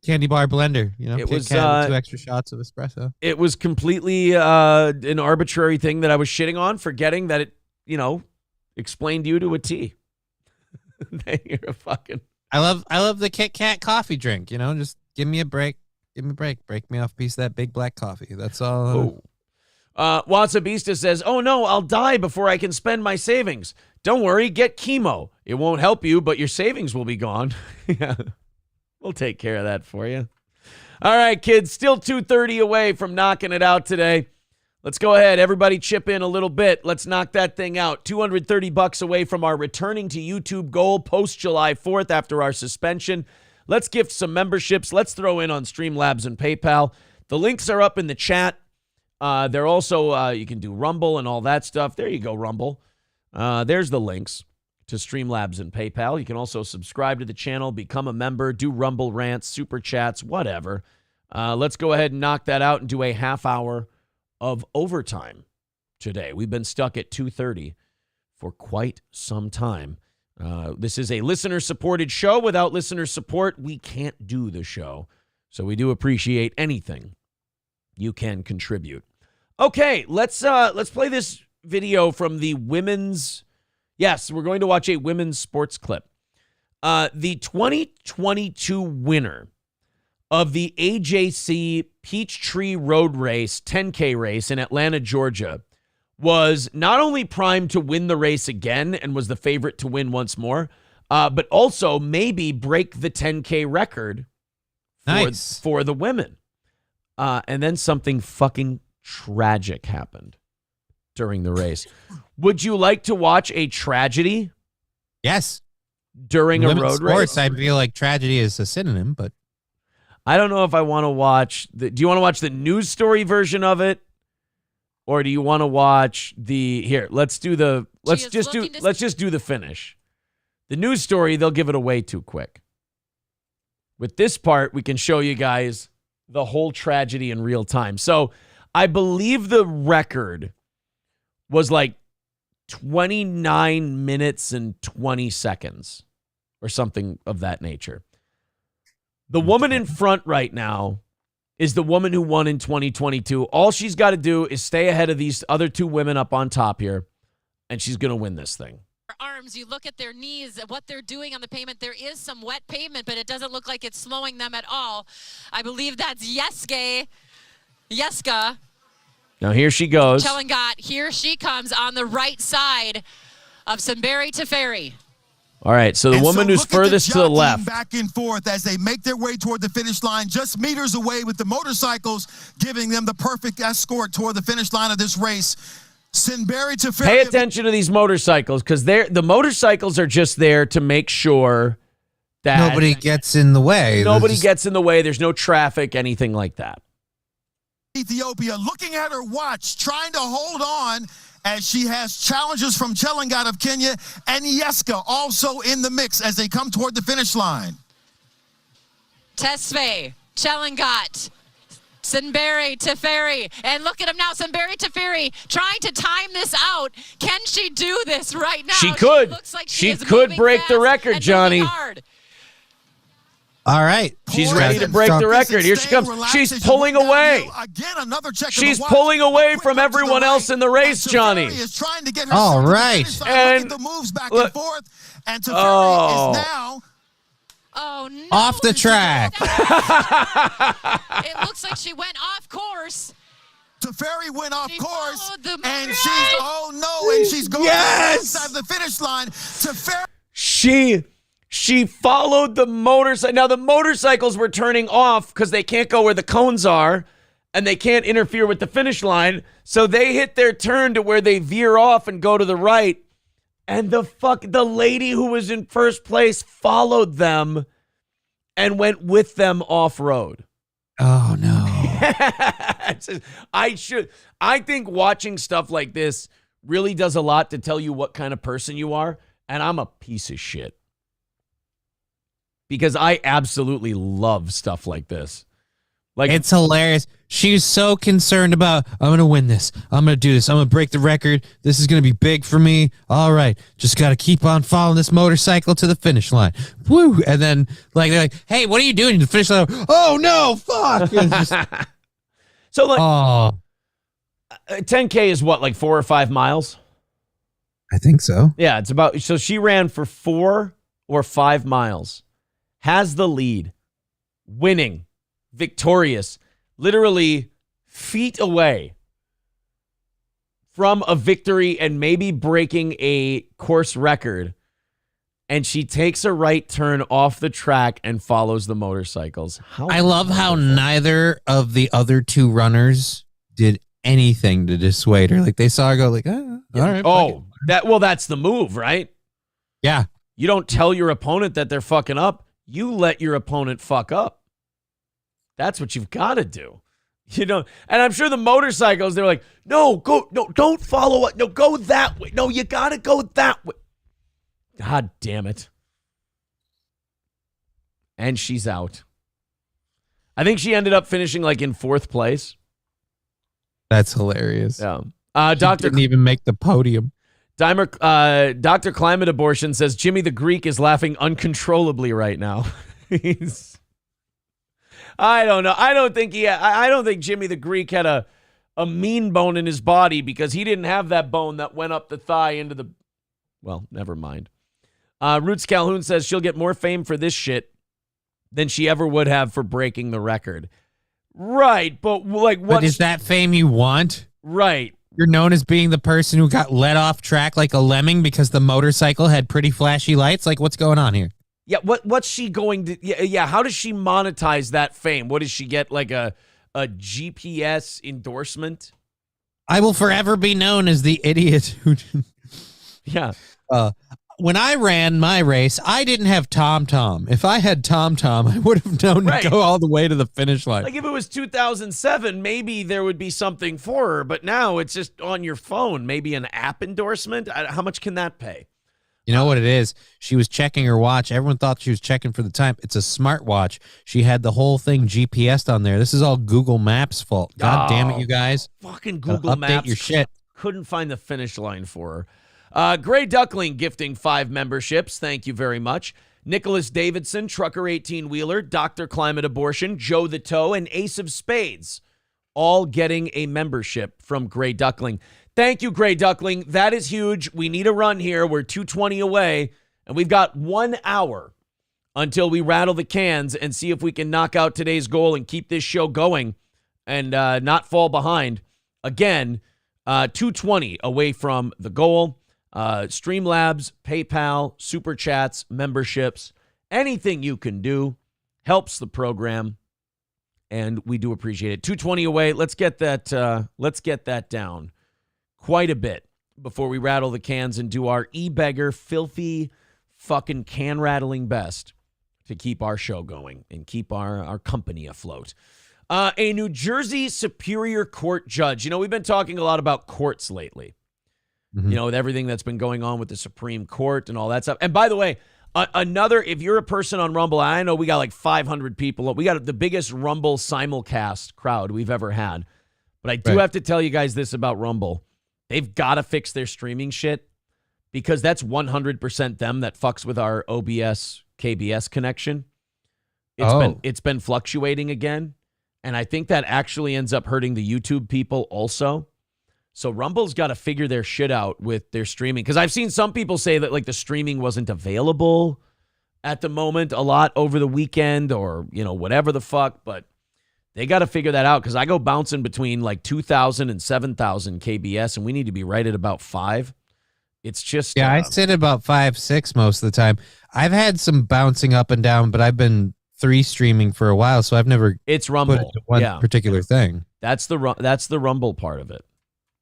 candy bar blender. You know, it was 2 extra shots of espresso. It was completely an arbitrary thing that I was shitting on, forgetting that it, explained you to a T. You're a fucking. I love the Kit Kat coffee drink. Just give me a break. Give me a break. Break me off a piece of that big black coffee. That's all. Wasabista says, "Oh no, I'll die before I can spend my savings. Don't worry, get chemo. It won't help you, but your savings will be gone." Yeah. We'll take care of that for you. All right, kids, still 2:30 away from knocking it out today. Let's go ahead. Everybody chip in a little bit. Let's knock that thing out. $230 away from our returning to YouTube goal post July 4th after our suspension. Let's gift some memberships. Let's throw in on Streamlabs and PayPal. The links are up in the chat. They're also, you can do Rumble and all that stuff. There you go, Rumble. There's the links to Streamlabs and PayPal. You can also subscribe to the channel, become a member, do Rumble rants, super chats, whatever. Let's go ahead and knock that out and do a half hour of overtime today. We've been stuck at 2:30 for quite some time. This is a listener-supported show. Without listener support, we can't do the show. So we do appreciate anything you can contribute. Okay, let's play this video from the women's. Yes, we're going to watch a women's sports clip. The 2022 winner of the AJC Peachtree Road Race 10K race in Atlanta, Georgia, was not only primed to win the race again and was the favorite to win once more, but also maybe break the 10K record for the women. And then something fucking tragic happened during the race. Would you like to watch a tragedy? Yes. During a road race? I feel like tragedy is a synonym, but I don't know if I want to watch do you want to watch the news story version of it? Or do you want to watch let's just do the finish. The news story, they'll give it away too quick. With this part, we can show you guys the whole tragedy in real time. So I believe the record was like 29 minutes and 20 seconds or something of that nature. The woman in front right now is the woman who won in 2022. All she's got to do is stay ahead of these other two women up on top here, and she's going to win this thing. Arms, you look at their knees, what they're doing on the pavement. There is some wet pavement, but it doesn't look like it's slowing them at all. I believe that's Yeska. Now here she goes. Chellingot, here she comes on the right side of Sunbury to Ferry. All right, so the woman who's furthest to the left. Back and forth as they make their way toward the finish line, just meters away with the motorcycles, giving them the perfect escort toward the finish line of this race. Sinberry to Pay attention to these motorcycles because the motorcycles are just there to make sure that nobody gets in the way. Gets in the way. There's no traffic, anything like that. Ethiopia looking at her watch, trying to hold on as she has challenges from Chelangat of Kenya and Yeska also in the mix as they come toward the finish line. Tesfaye, Chelangat, Sinberry, Teferi, and look at him now, Sinberry, Teferi, trying to time this out. Can she do this right now? She could. Looks like she is could moving break the fast record, and Johnny. moving hard. All right. She's ready to break the record. Here she comes. She's pulling away. She's pulling away from everyone else in the race, Johnny. All right. And the moves back and forth, and Teferi is now off the track. It looks like she went off course. Teferi went off course, and she's going outside the finish line. Teferi. She followed the motorcycle. Now, the motorcycles were turning off because they can't go where the cones are and they can't interfere with the finish line. So they hit their turn to where they veer off and go to the right. And the lady who was in first place followed them and went with them off-road. Oh, no. I think watching stuff like this really does a lot to tell you what kind of person you are. And I'm a piece of shit. Because I absolutely love stuff like this. Like, it's hilarious. She's so concerned about, I'm going to win this. I'm going to do this. I'm going to break the record. This is going to be big for me. All right. Just got to keep on following this motorcycle to the finish line. Woo. And then they're like, hey, what are you doing to the finish line? Oh, no, fuck. So, like, 10K is what, like 4 or 5 miles? I think so. Yeah, it's about, so she ran for 4 or 5 miles. Has the lead, winning, victorious, literally feet away from a victory and maybe breaking a course record. And she takes a right turn off the track and follows the motorcycles. I love how neither of the other two runners did anything to dissuade her. Like, they saw her go like, all right. Oh, that's the move, right? Yeah. You don't tell your opponent that they're fucking up. You let your opponent fuck up. That's what you've got to do. You know, and I'm sure the motorcycles, they're like, no, don't follow it. No, go that way. No, you got to go that way. God damn it. And she's out. I think she ended up finishing like in 4th place. That's hilarious. Yeah. Doctor didn't even make the podium. Dr. Climate Abortion says Jimmy the Greek is laughing uncontrollably right now. I don't know. I don't think Jimmy the Greek had a mean bone in his body because he didn't have that bone that went up the thigh into the. Well, never mind. Roots Calhoun says she'll get more fame for this shit than she ever would have for breaking the record. Right, but like, what is that fame you want? Right. You're known as being the person who got let off track like a lemming because the motorcycle had pretty flashy lights. Like, what's going on here? Yeah, what's she going to? Yeah. How does she monetize that fame? What does she get? Like a GPS endorsement? I will forever be known as the idiot who. Yeah. When I ran my race, I didn't have TomTom. If I had TomTom, I would have known to go all the way to the finish line. Like if it was 2007, maybe there would be something for her. But now it's just on your phone. Maybe an app endorsement. How much can that pay? You know what it is? She was checking her watch. Everyone thought she was checking for the time. It's a smartwatch. She had the whole thing GPSed on there. This is all Google Maps' fault. God damn it, you guys. Fucking Google Maps. Update your shit. Couldn't find the finish line for her. Gray Duckling gifting 5 memberships. Thank you very much. Nicholas Davidson, Trucker 18-Wheeler, Dr. Climate Abortion, Joe the Toe, and Ace of Spades, all getting a membership from Gray Duckling. Thank you, Gray Duckling. That is huge. We need a run here. We're 2:20 away, and we've got 1 hour until we rattle the cans and see if we can knock out today's goal and keep this show going and not fall behind. Again, 2:20 away from the goal. Streamlabs, PayPal, Super Chats, memberships, anything you can do helps the program, and we do appreciate it. 2:20 away. Let's get that down. quite a bit before we rattle the cans and do our e-beggar, filthy, fucking can-rattling best to keep our show going and keep our company afloat. A New Jersey Superior Court judge. You know, we've been talking a lot about courts lately. You know, with everything that's been going on with the Supreme Court and all that stuff. And by the way, if you're a person on Rumble, I know we got like 500 people. We got the biggest Rumble simulcast crowd we've ever had. But I do have to tell you guys this about Rumble. They've got to fix their streaming shit because that's 100% them that fucks with our OBS KBS connection. It's been fluctuating again. And I think that actually ends up hurting the YouTube people also. So Rumble's got to figure their shit out with their streaming. Because I've seen some people say that like the streaming wasn't available at the moment a lot over the weekend or, you know, whatever the fuck. But they got to figure that out because I go bouncing between like 2,000 and 7,000 KBS and we need to be right at about 5. It's just... Yeah, I sit at about 5, 6 most of the time. I've had some bouncing up and down, but I've been 3 streaming for a while, so I've never it's Rumble. put it to one particular thing. That's the Rumble part of it.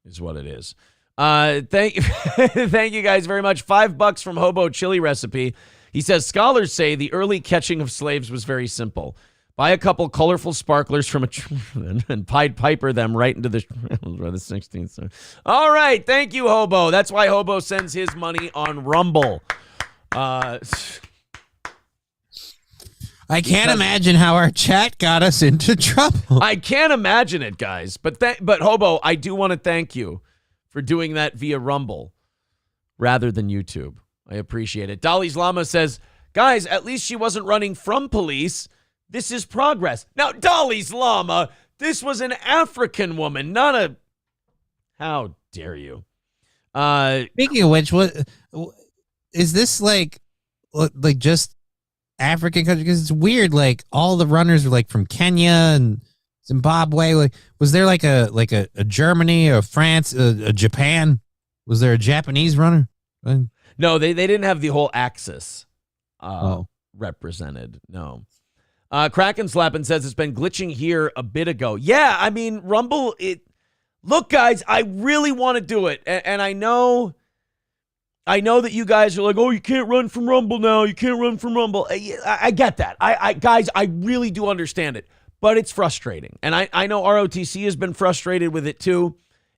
Is what it is. Thank you guys very much. $5 from Hobo Chili Recipe. He says, scholars say the early catching of slaves was very simple. Buy a couple colorful sparklers from a and Pied Piper them right into the 16th. All right. Thank you, Hobo. That's why Hobo sends his money on Rumble. I can't imagine how our chat got us into trouble. I can't imagine it, guys. But Hobo, I do want to thank you for doing that via Rumble rather than YouTube. I appreciate it. Dolly's Llama says, guys, at least she wasn't running from police. This is progress. Now, Dolly's Llama, this was an African woman, not a... How dare you? Speaking of which, what is this like just African country? Because it's weird. Like all the runners are like from Kenya and Zimbabwe. Like, was there like a Germany or France, a Japan? Was there a Japanese runner? No, they didn't have the whole axis represented. No. Kraken Slappin says it's been glitching here a bit ago. Yeah, I mean Rumble. Look, guys, I really want to do it, and I know that you guys are like, oh, you can't run from Rumble now. You can't run from Rumble. I get that. Guys, I really do understand it, but it's frustrating. And I know ROTC has been frustrated with it too.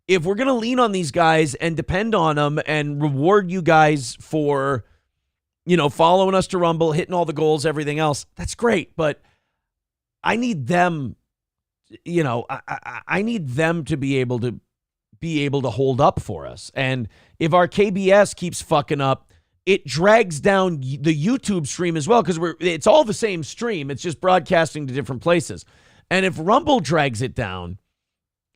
If we're going to lean on these guys and depend on them and reward you guys for, following us to Rumble, hitting all the goals, everything else, that's great. But I need them, I need them to be able to hold up for us. And if our KBS keeps fucking up, it drags down the YouTube stream as well because it's all the same stream. It's just broadcasting to different places. And if Rumble drags it down,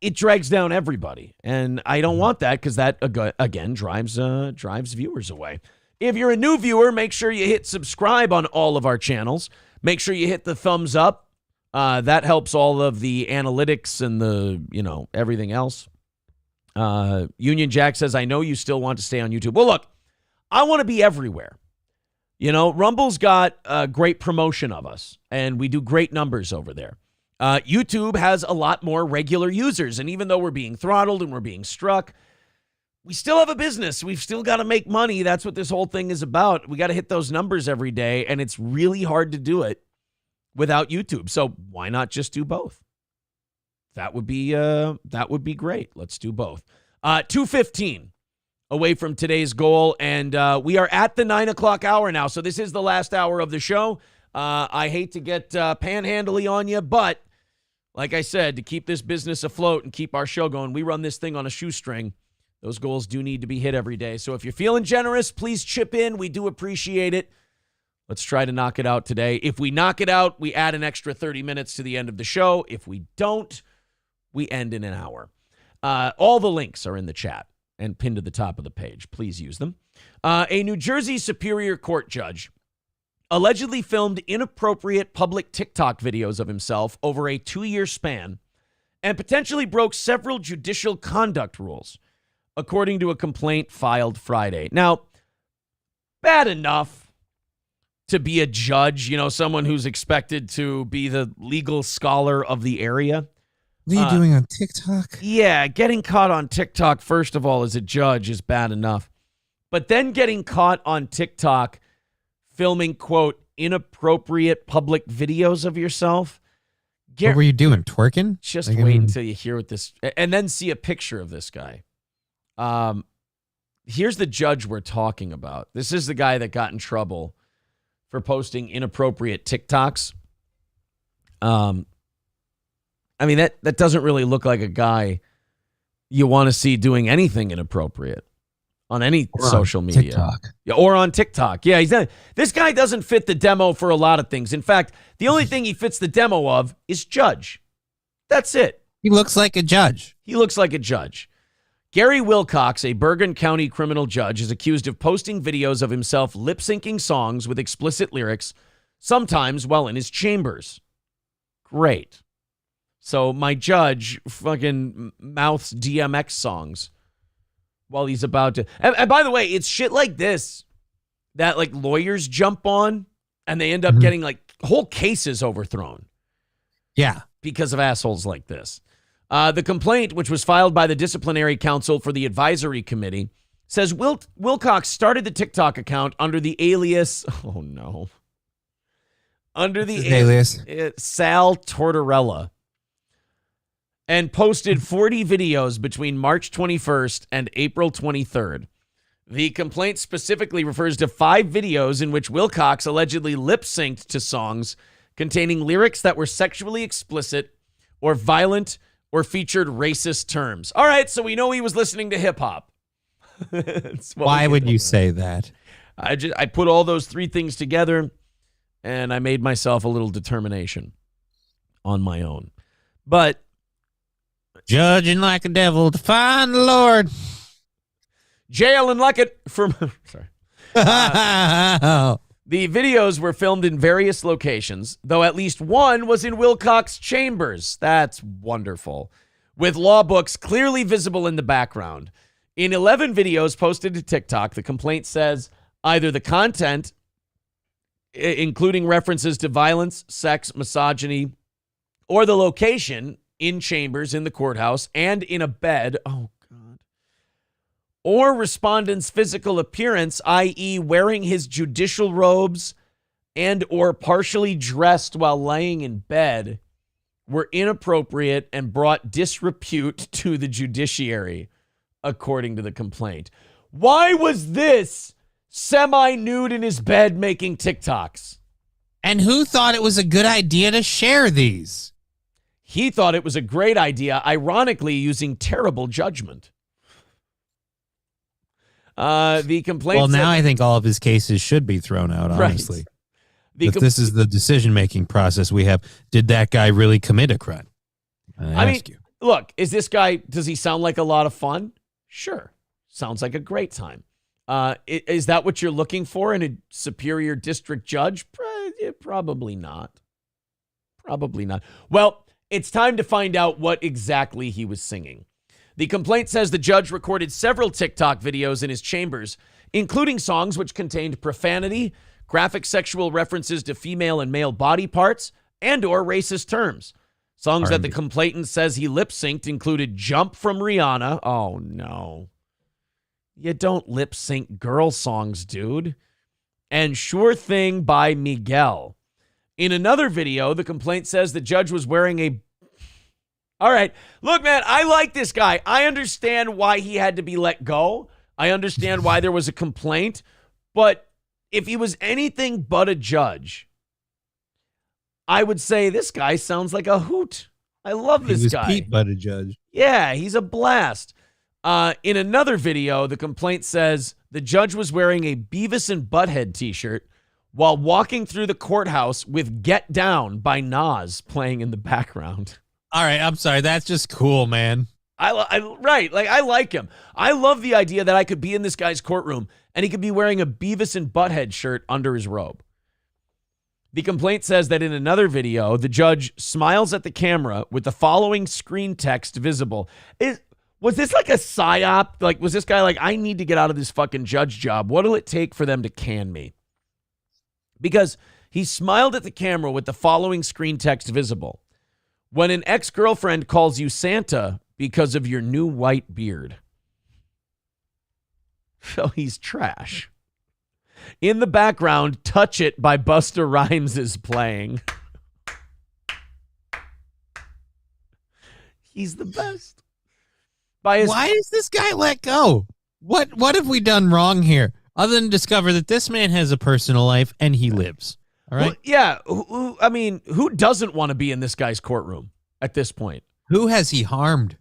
it drags down everybody. And I don't want that because that, again, drives viewers away. If you're a new viewer, make sure you hit subscribe on all of our channels. Make sure you hit the thumbs up. That helps all of the analytics and the, everything else. Union Jack says, I know you still want to stay on YouTube. Well, look, I want to be everywhere. Rumble's got a great promotion of us, and we do great numbers over there. YouTube has a lot more regular users, and even though we're being throttled and we're being struck, we still have a business. We've still got to make money. That's what this whole thing is about. We got to hit those numbers every day, and it's really hard to do it without YouTube. So why not just do both? That would be great. Let's do both. 2:15 away from today's goal, and we are at the 9 o'clock hour now. So this is the last hour of the show. I hate to get panhandly on you, but like I said, to keep this business afloat and keep our show going, we run this thing on a shoestring. Those goals do need to be hit every day. So if you're feeling generous, please chip in. We do appreciate it. Let's try to knock it out today. If we knock it out, we add an extra 30 minutes to the end of the show. If we don't, we end in an hour. All the links are in the chat and pinned to the top of the page. Please use them. A New Jersey Superior Court judge allegedly filmed inappropriate public TikTok videos of himself over a 2-year span and potentially broke several judicial conduct rules, according to a complaint filed Friday. Now, bad enough to be a judge, someone who's expected to be the legal scholar of the area. What are you doing on TikTok? Yeah, getting caught on TikTok, first of all, as a judge is bad enough. But then getting caught on TikTok filming, quote, inappropriate public videos of yourself. What were you doing, twerking? Just wait until you hear what this, and then see a picture of this guy. Here's the judge we're talking about. This is the guy that got in trouble for posting inappropriate TikToks. I mean, that doesn't really look like a guy you want to see doing anything inappropriate on any social media. TikTok. Yeah, or on TikTok. Yeah, he's not. This guy doesn't fit the demo for a lot of things. In fact, the only thing he fits the demo of is judge. That's it. He looks like a judge. He looks like a judge. Gary Wilcox, a Bergen County criminal judge, is accused of posting videos of himself lip-syncing songs with explicit lyrics, sometimes while in his chambers. Great. So my judge fucking mouths DMX songs while he's about to. And by the way, it's shit like this that like lawyers jump on and they end up getting like whole cases overthrown. Yeah. Because of assholes like this. The complaint, which was filed by the disciplinary counsel for the advisory committee, says Wilcox started the TikTok account under the alias. Oh no. Under the alias Sal Tortorella. And posted 40 videos between March 21st and April 23rd. The complaint specifically refers to 5 videos in which Wilcox allegedly lip-synced to songs containing lyrics that were sexually explicit or violent or featured racist terms. All right, so we know he was listening to hip-hop. Why would you say that? I put all those 3 things together, and I made myself a little determination on my own. But judging like a devil to find the Lord. Jailing like it from. Sorry. The videos were filmed in various locations, though at least one was in Wilcox chambers. That's wonderful. With law books clearly visible in the background. In 11 videos posted to TikTok, the complaint says either the content, including references to violence, sex, misogyny, or the location in chambers in the courthouse and in a bed, oh God, or respondent's physical appearance, i.e. wearing his judicial robes and or partially dressed while laying in bed, were inappropriate and brought disrepute to the judiciary, according to the complaint. Why was this semi-nude in his bed making TikToks? And who thought it was a good idea to share these? He thought it was a great idea, ironically using terrible judgment. The complaint. Well, now I think all of his cases should be thrown out, honestly. Right. If this is the decision-making process we have, did that guy really commit a crime? I mean, look, is this guy, does he sound like a lot of fun? Sure. Sounds like a great time. Is that what you're looking for in a superior district judge? Probably not. Probably not. Well, it's time to find out what exactly he was singing. The complaint says the judge recorded several TikTok videos in his chambers, including songs which contained profanity, graphic sexual references to female and male body parts, and or racist terms. Songs that the complainant says he lip-synced included Jump from Rihanna. Oh, no. You don't lip-sync girl songs, dude. And Sure Thing by Miguel. In another video, the complaint says the judge was wearing a... All right. Look, man, I like this guy. I understand why he had to be let go. I understand why there was a complaint. But if he was anything but a judge, I would say this guy sounds like a hoot. I love this guy. Pete but a judge. Yeah, he's a blast. In another video, the complaint says the judge was wearing a Beavis and Butthead t-shirt while walking through the courthouse with Get Down by Nas playing in the background. All right, I'm sorry. That's just cool, man. Right. Like, I like him. I love the idea that I could be in this guy's courtroom and he could be wearing a Beavis and Butthead shirt under his robe. The complaint says that in another video, the judge smiles at the camera with the following screen text visible. Was this like a psyop? Like, was this guy like, I need to get out of this fucking judge job. What'll it take for them to can me? Because he smiled at the camera with the following screen text visible. when an ex-girlfriend calls you Santa because of your new white beard. So he's trash. In the background, Touch It by Busta Rhymes is playing. He's the best. Why is this guy let go? What have we done wrong here? Other than discover that this man has a personal life and he lives. All right. Well, yeah. I mean, who doesn't want to be in this guy's courtroom at this point? Who has he harmed?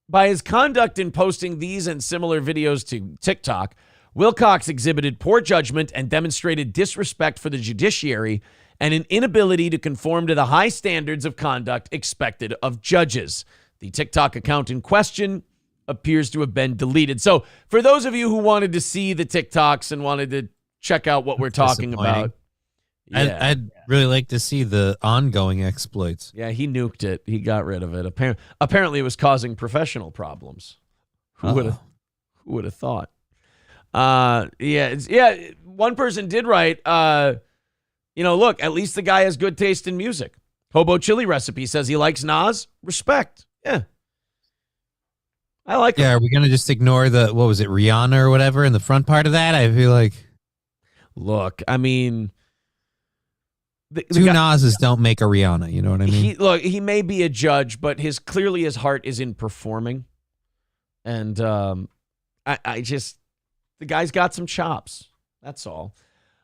By his conduct in posting these and similar videos to TikTok, Wilcox exhibited poor judgment and demonstrated disrespect for the judiciary and an inability to conform to the high standards of conduct expected of judges. The TikTok account in question appears to have been deleted. So for those of you who wanted to see the TikToks and wanted to check out what we're talking about, I'd really like to see the ongoing exploits. Yeah, he nuked it. He got rid of it. Apparently it was causing professional problems. Who would have thought? One person did write, look, at least the guy has good taste in music. Hobo Chili Recipe says he likes Nas. Respect. Yeah. I like him. Are we going to just ignore what was it, Rihanna or whatever in the front part of that? I feel like. Look, I mean. Two Nas's don't make a Rihanna, you know what I mean? He may be a judge, but clearly his heart is in performing. And the guy's got some chops. That's all.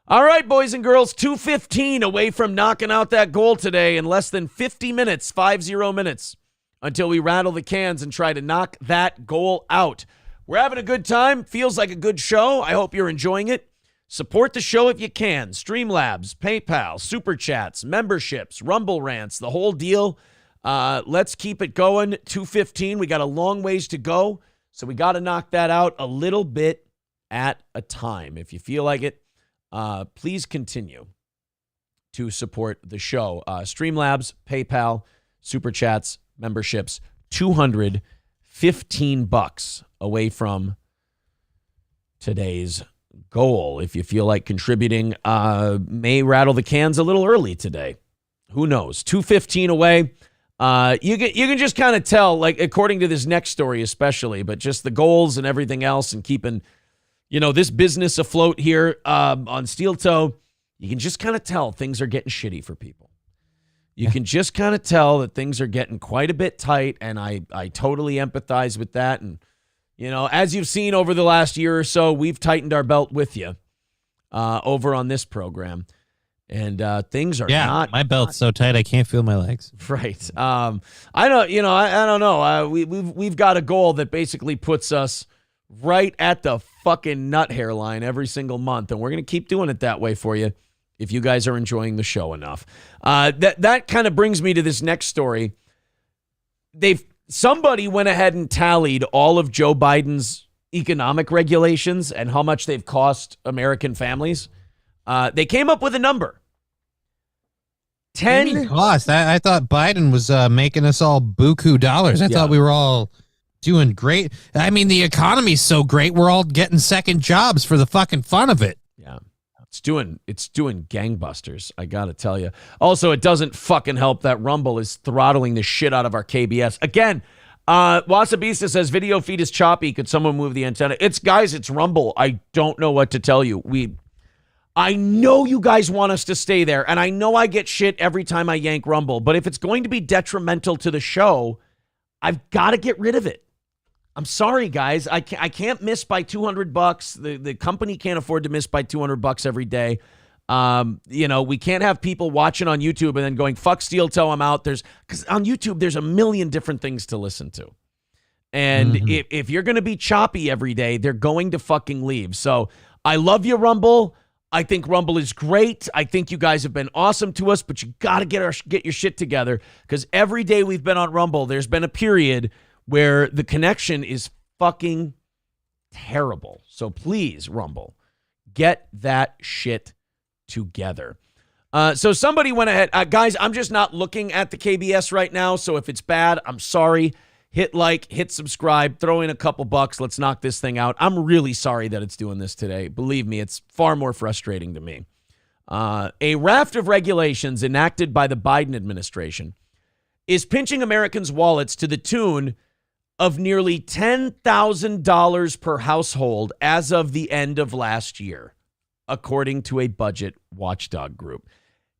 All right, boys and girls, 2:15 away from knocking out that goal today in less than 50 minutes, 50 minutes, until we rattle the cans and try to knock that goal out. We're having a good time. Feels like a good show. I hope you're enjoying it. Support the show if you can. Streamlabs, PayPal, Super Chats, memberships, Rumble Rants, the whole deal. Let's keep it going. 2:15. We got a long ways to go, so we got to knock that out a little bit at a time. If you feel like it, please continue to support the show. Streamlabs, PayPal, Super Chats, memberships, $215 away from today's goal. If you feel like contributing, may rattle the cans a little early today. Who knows? 2:15 away. You can just kind of tell, like, according to this next story especially, but just the goals and everything else and keeping, this business afloat here on Steel Toe, you can just kind of tell things are getting shitty for people. You can just kind of tell that things are getting quite a bit tight, and I totally empathize with that. And as you've seen over the last year or so, we've tightened our belt with you over on this program. And things are not. My belt's so tight I can't feel my legs. Right. I don't know. We've got a goal that basically puts us right at the fucking nut hairline every single month, and we're going to keep doing it that way for you if you guys are enjoying the show enough. That kind of brings me to this next story. Somebody went ahead and tallied all of Joe Biden's economic regulations and how much they've cost American families. They came up with a number. 10 cost. I thought Biden was making us all buku dollars. I thought we were all doing great. I mean, the economy's so great, we're all getting second jobs for the fucking fun of it. Yeah. It's doing gangbusters, I gotta tell you. Also, it doesn't fucking help that Rumble is throttling the shit out of our KBS. Again, Wasabista says video feed is choppy. Could someone move the antenna? It's Rumble. I don't know what to tell you. I know you guys want us to stay there, and I know I get shit every time I yank Rumble, but if it's going to be detrimental to the show, I've got to get rid of it. I'm sorry, guys. I can't miss by $200. The company can't afford to miss by $200 every day. We can't have people watching on YouTube and then going, fuck Steel Toe, I'm out. Because on YouTube, there's a million different things to listen to. And if you're going to be choppy every day, they're going to fucking leave. So I love you, Rumble. I think Rumble is great. I think you guys have been awesome to us, but you got to get your shit together, because every day we've been on Rumble, there's been a period where the connection is fucking terrible. So please, Rumble, get that shit together. So somebody went ahead. Guys, I'm just not looking at the KBS right now, so if it's bad, I'm sorry. Hit like, hit subscribe, throw in a couple bucks. Let's knock this thing out. I'm really sorry that it's doing this today. Believe me, it's far more frustrating to me. A raft of regulations enacted by the Biden administration is pinching Americans' wallets to the tune of nearly $10,000 per household as of the end of last year, according to a budget watchdog group.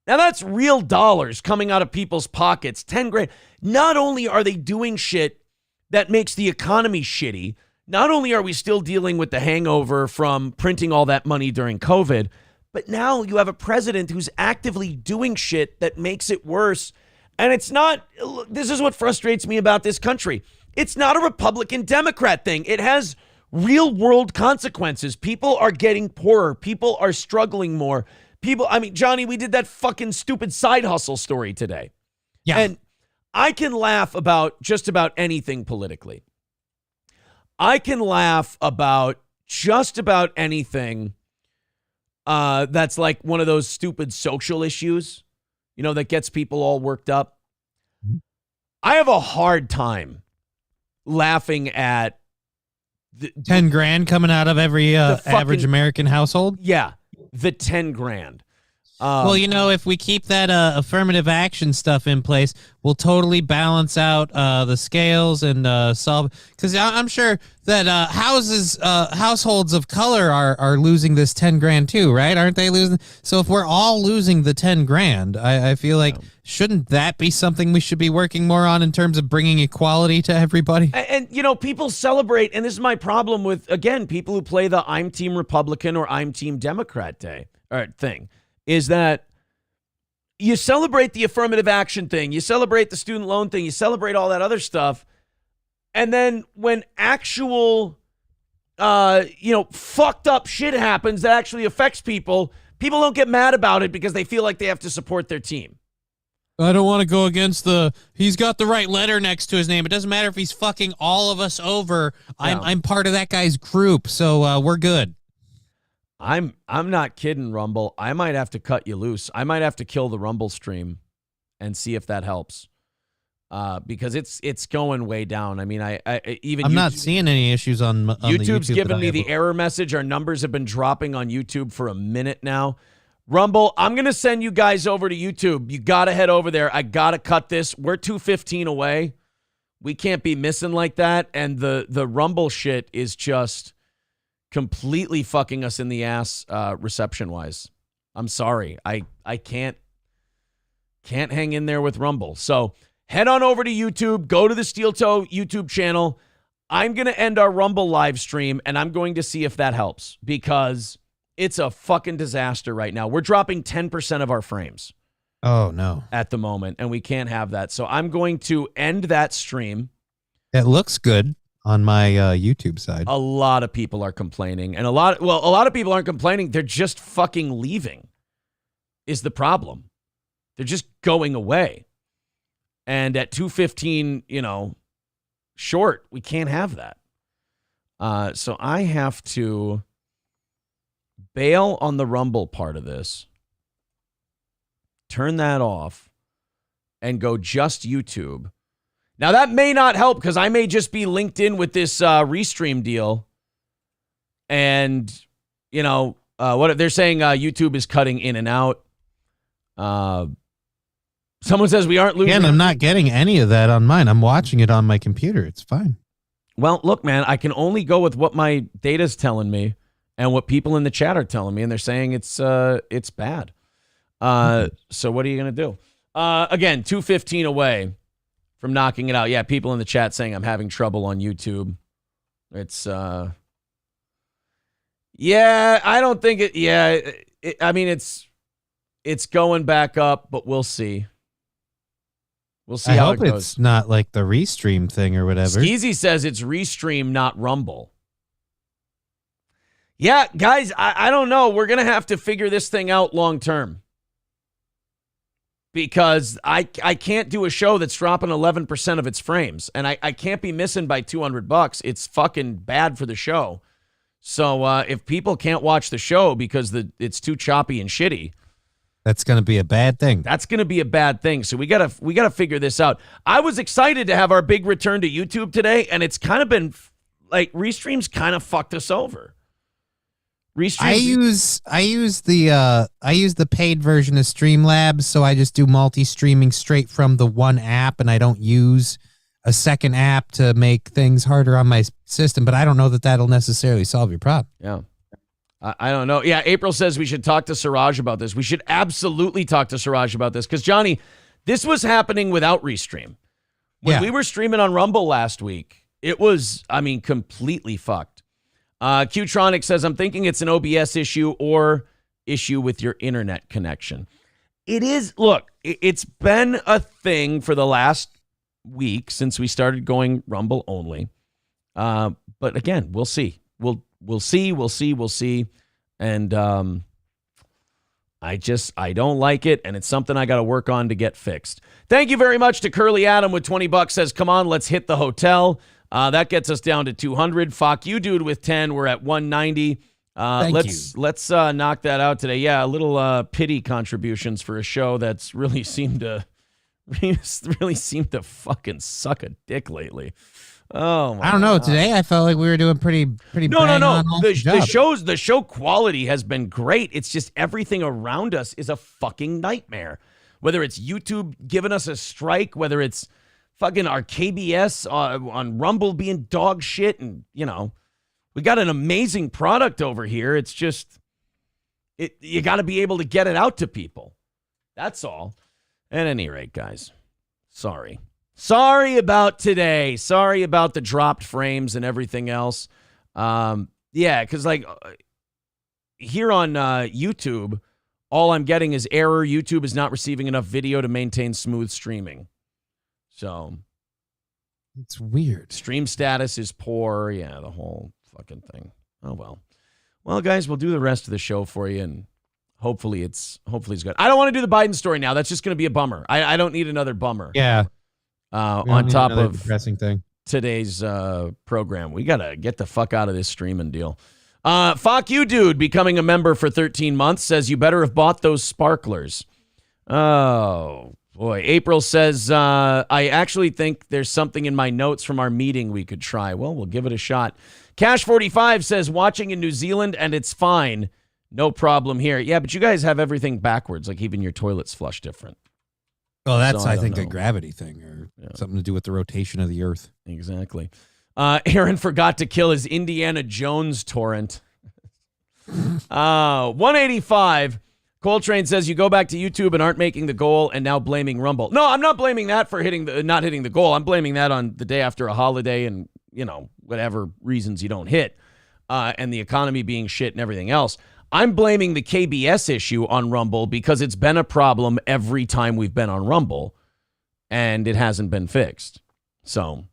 Now, that's real dollars coming out of people's pockets, 10 grand. Not only are they doing shit that makes the economy shitty, not only are we still dealing with the hangover from printing all that money during COVID, but now you have a president who's actively doing shit that makes it worse. And it's not, this is what frustrates me about this country. It's not a Republican Democrat thing. It has real world consequences. People are getting poorer. People are struggling more. Johnny, we did that fucking stupid side hustle story today. Yeah. And I can laugh about just about anything politically. I can laugh about just about anything that's like one of those stupid social issues, that gets people all worked up. I have a hard time laughing at 10 grand coming out of every average American household. Yeah, the 10 grand. Well, if we keep that affirmative action stuff in place, we'll totally balance out the scales and solve. Because I'm sure that households of color are losing this 10 grand too, right? Aren't they losing? So if we're all losing the 10 grand, I feel like shouldn't that be something we should be working more on in terms of bringing equality to everybody? And people celebrate, and this is my problem with, again, people who play the I'm Team Republican or I'm Team Democrat thing. Is that you celebrate the affirmative action thing, you celebrate the student loan thing, you celebrate all that other stuff, and then when actual, fucked up shit happens that actually affects people don't get mad about it because they feel like they have to support their team. I don't want to go against he's got the right letter next to his name. It doesn't matter if he's fucking all of us over. I'm part of that guy's group, so we're good. I'm not kidding, Rumble. I might have to cut you loose. I might have to kill the Rumble stream and see if that helps. Because it's going way down. I mean, I'm not seeing any issues on YouTube's YouTube given me the error message. Our numbers have been dropping on YouTube for a minute now. Rumble, I'm going to send you guys over to YouTube. You got to head over there. I got to cut this. We're 2:15 away. We can't be missing like that. And the Rumble shit is just completely fucking us in the ass reception wise. I'm sorry. I can't hang in there with Rumble. So head on over to YouTube, go to the Steel Toe YouTube channel. I'm going to end our Rumble live stream and I'm going to see if that helps because it's a fucking disaster right now. We're dropping 10% of our frames. Oh no. At the moment, and we can't have that. So I'm going to end that stream. It looks good on my YouTube side. A lot of people are complaining, and a lot of people aren't complaining. They're just fucking leaving is the problem. They're just going away. And at 2:15, short, we can't have that. So I have to bail on the Rumble part of this, turn that off, and go just YouTube. Now, that may not help because I may just be linked in with this Restream deal. And, what they're saying YouTube is cutting in and out. Someone says we aren't losing. And I'm not getting any of that on mine. I'm watching it on my computer. It's fine. Well, look, man, I can only go with what my data's telling me and what people in the chat are telling me. And they're saying it's bad. So what are you going to do? Again, 2:15 away from knocking it out. Yeah, people in the chat saying I'm having trouble on YouTube. It's, I don't think it's going back up, but we'll see. We'll see how it goes. I hope it's not like the Restream thing or whatever. Skeezy says it's Restream, not Rumble. Yeah, guys, I don't know. We're going to have to figure this thing out long term. Because I can't do a show that's dropping 11% of its frames. And I can't be missing by $200. It's fucking bad for the show. So if people can't watch the show because it's too choppy and shitty, that's going to be a bad thing. That's going to be a bad thing. So we gotta figure this out. I was excited to have our big return to YouTube today, and it's kind of been like Restream's kind of fucked us over. Restream. I use the paid version of Streamlabs, so I just do multi-streaming straight from the one app, and I don't use a second app to make things harder on my system. But I don't know that that'll necessarily solve your problem. Yeah. I don't know. Yeah, April says we should talk to Siraj about this. We should absolutely talk to Siraj about this because, Johnny, this was happening without Restream. When we were streaming on Rumble last week, it was, completely fucked. Qtronic says, I'm thinking it's an OBS issue or issue with your internet connection. It is. Look, it's been a thing for the last week since we started going Rumble only. But again, we'll see. We'll see. And I don't like it, and it's something I got to work on to get fixed. Thank you very much to Curly Adam with $20 says, come on, let's hit the hotel. That gets us down to 200. Fuck you, dude, with 10. We're at 190. Let's knock that out today. Yeah, a little pity contributions for a show that's really seemed to fucking suck a dick lately. Oh, my I don't know. God. Today I felt like we were doing pretty. No. The show quality has been great. It's just everything around us is a fucking nightmare. Whether it's YouTube giving us a strike, whether it's fucking our KBS on Rumble being dog shit, and we got an amazing product over here. It's just you got to be able to get it out to people. That's all. At any rate, guys, sorry about today. Sorry about the dropped frames and everything else. Because here on YouTube, all I'm getting is error. YouTube is not receiving enough video to maintain smooth streaming. So it's weird. Stream status is poor. Yeah, the whole fucking thing. Oh, well. Well, guys, we'll do the rest of the show for you, and hopefully it's good. I don't want to do the Biden story now. That's just going to be a bummer. I don't need another bummer. Yeah. On top of depressing thing. Today's program. We got to get the fuck out of this streaming deal. Fuck you, dude, becoming a member for 13 months, says you better have bought those sparklers. Oh, boy. April says, I actually think there's something in my notes from our meeting we could try. Well, we'll give it a shot. Cash45 says, watching in New Zealand, and it's fine. No problem here. Yeah, but you guys have everything backwards, like even your toilets flush different. Well, that's, I think, a gravity thing or something to do with the rotation of the earth. Exactly. Aaron forgot to kill his Indiana Jones torrent. 185. Coltrane says you go back to YouTube and aren't making the goal and now blaming Rumble. No, I'm not blaming that for not hitting the goal. I'm blaming that on the day after a holiday and, whatever reasons you don't hit, and the economy being shit and everything else. I'm blaming the KBS issue on Rumble because it's been a problem every time we've been on Rumble, and it hasn't been fixed. So,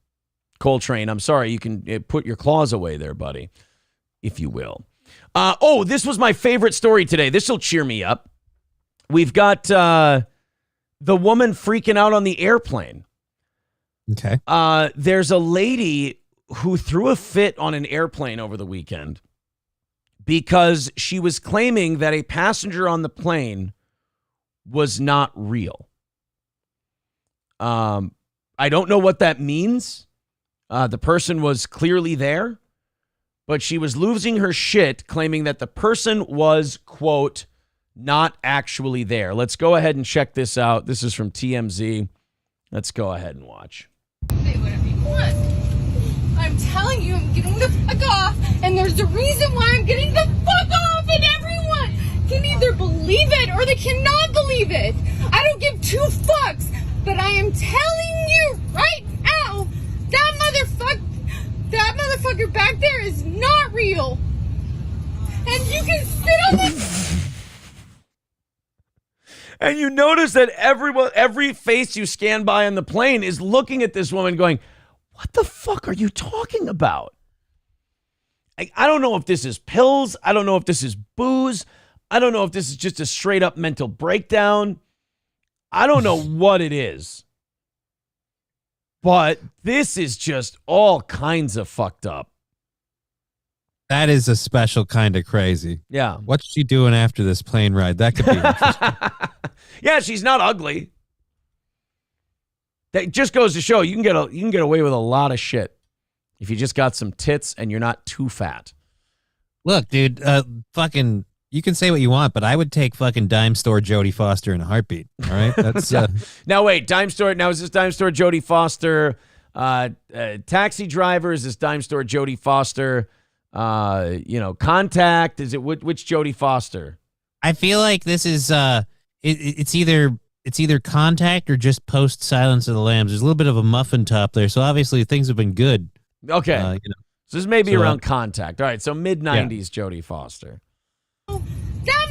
Coltrane, I'm sorry. You can put your claws away there, buddy, if you will. This was my favorite story today. This will cheer me up. We've got the woman freaking out on the airplane. Okay. There's a lady who threw a fit on an airplane over the weekend because she was claiming that a passenger on the plane was not real. I don't know what that means. The person was clearly there, but she was losing her shit, claiming that the person was, quote, not actually there. Let's go ahead and check this out. This is from TMZ. Let's go ahead and watch. Say whatever you want. I'm telling you, I'm getting the fuck off, and there's a reason why I'm getting the fuck off, and everyone can either believe it or they cannot believe it. I don't give two fucks, but I am telling you right now, that motherfucker back there is not real. And you can sit on this. And you notice that every face you scan by on the plane is looking at this woman going, what the fuck are you talking about? I don't know if this is pills. I don't know if this is booze. I don't know if this is just a straight up mental breakdown. I don't know what it is. But this is just all kinds of fucked up. That is a special kind of crazy. Yeah. What's she doing after this plane ride? That could be interesting. Yeah, she's not ugly. That just goes to show you can get away with a lot of shit if you just got some tits and you're not too fat. Look, dude, fucking, you can say what you want, but I would take fucking dime store Jodie Foster in a heartbeat. All right, that's now wait, dime store. Now is this dime store Jodie Foster? Taxi driver? Is this dime store Jodie Foster? Contact? Is it which Jodie Foster? I feel like this is it's either Contact or just post Silence of the Lambs. There's a little bit of a muffin top there, so obviously things have been good. Okay, so this may be around Contact. All right, so mid-90s Jodie Foster. That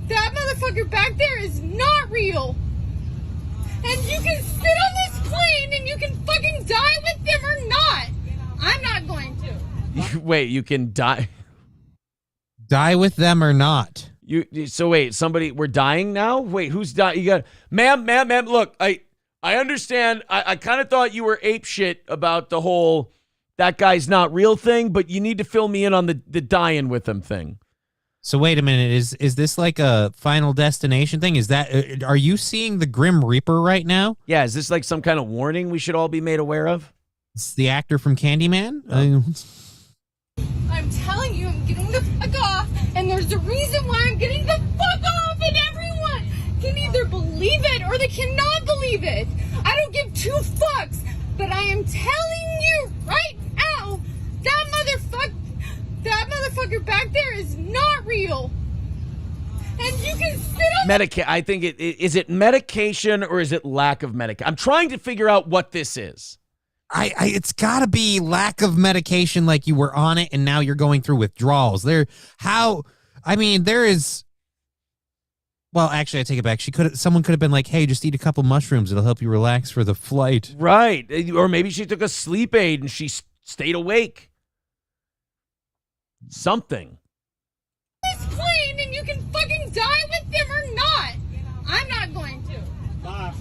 motherfucker back there is not real. And you can sit on this plane and you can fucking die with them or not. I'm not going to. Wait, you can die? Die with them or not? So wait, we're dying now? Wait, who's dying? You got, ma'am, look, I understand. I kind of thought you were ape shit about the whole that guy's not real thing, but you need to fill me in on the dying with him thing. So wait a minute, is this like a Final Destination thing? Is that are you seeing the Grim Reaper right now? Yeah, is this like some kind of warning we should all be made aware of? It's the actor from Candyman? I'm telling you, I'm getting the fuck off, and there's a reason why I'm getting the fuck off, and everyone can either believe it or they cannot believe it. I don't give two fucks, but I am telling you right now, that motherfucker back there is not real. And you can sit on I think is it medication or is it lack of medication? I'm trying to figure out what this is. It's got to be lack of medication, like you were on it and now you're going through withdrawals. Well, actually, I take it back. Someone could have been like, "Hey, just eat a couple mushrooms; it'll help you relax for the flight." Right, or maybe she took a sleep aid and she stayed awake. Something. this plane and you can fucking die with them or not. I'm not going to. Bye.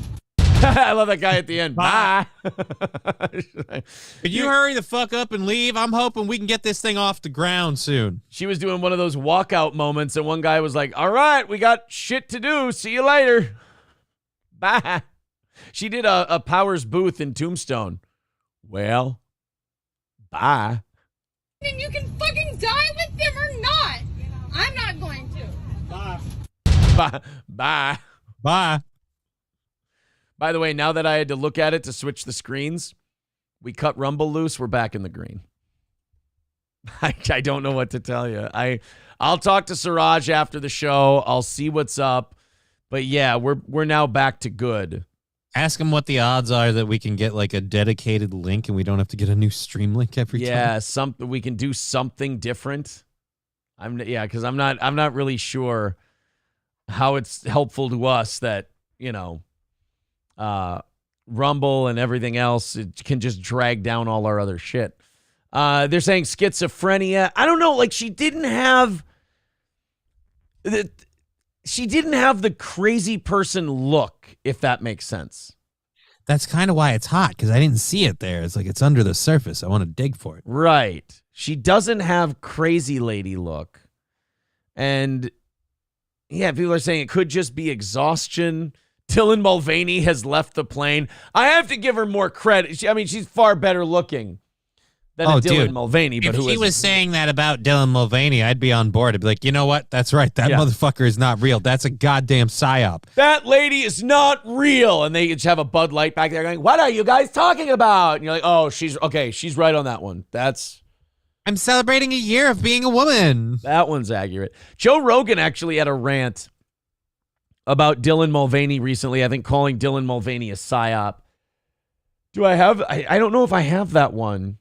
I love that guy at the end. Bye. Could you hurry the fuck up and leave? I'm hoping we can get this thing off the ground soon. She was doing one of those walkout moments, and one guy was like, all right, we got shit to do. See you later. Bye. She did a Powers Booth in Tombstone. Well, bye. And you can fucking die with them or not. I'm not going to. Bye. Bye. Bye. Bye. By the way, now that I had to look at it to switch the screens, we cut Rumble loose. We're back in the green. I don't know what to tell you. I'll talk to Siraj after the show. I'll see what's up. But yeah, we're now back to good. Ask him what the odds are that we can get like a dedicated link and we don't have to get a new stream link every time. Yeah, we can do something different. Because I'm not really sure how it's helpful to us that, Rumble and everything else, it can just drag down all our other shit. They're saying schizophrenia. I don't know, like she didn't have the crazy person look, if that makes sense. That's kind of why it's hot, because I didn't see it there. It's like it's under the surface. I want to dig for it. Right. She doesn't have crazy lady look. And yeah, people are saying it could just be exhaustion. Dylan Mulvaney has left the plane. I have to give her more credit. She's far better looking than Dylan Mulvaney. But if she was saying that about Dylan Mulvaney, I'd be on board. I'd be like, you know what? That's right. That motherfucker is not real. That's a goddamn psyop. That lady is not real. And they just have a Bud Light back there going, what are you guys talking about? And you're like, oh, she's right on that one. I'm celebrating a year of being a woman. That one's accurate. Joe Rogan actually had a rant about Dylan Mulvaney recently, I think calling Dylan Mulvaney a psyop. I don't know if I have that one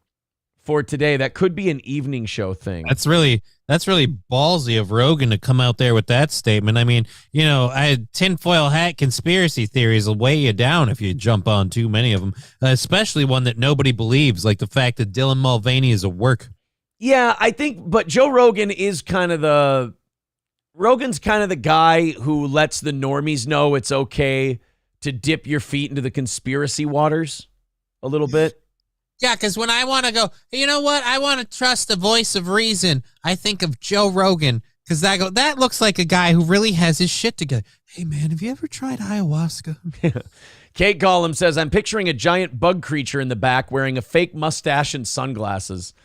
for today. That could be an evening show thing. That's really ballsy of Rogan to come out there with that statement. I mean, tinfoil hat conspiracy theories will weigh you down if you jump on too many of them, especially one that nobody believes, like the fact that Dylan Mulvaney is a work. Yeah, I think, but Joe Rogan is Rogan's kind of the guy who lets the normies know it's okay to dip your feet into the conspiracy waters a little bit. Yeah, because when I want to go, you know what? I want to trust the voice of reason. I think of Joe Rogan because that looks like a guy who really has his shit together. Hey, man, have you ever tried ayahuasca? Kate Gollum says, I'm picturing a giant bug creature in the back wearing a fake mustache and sunglasses.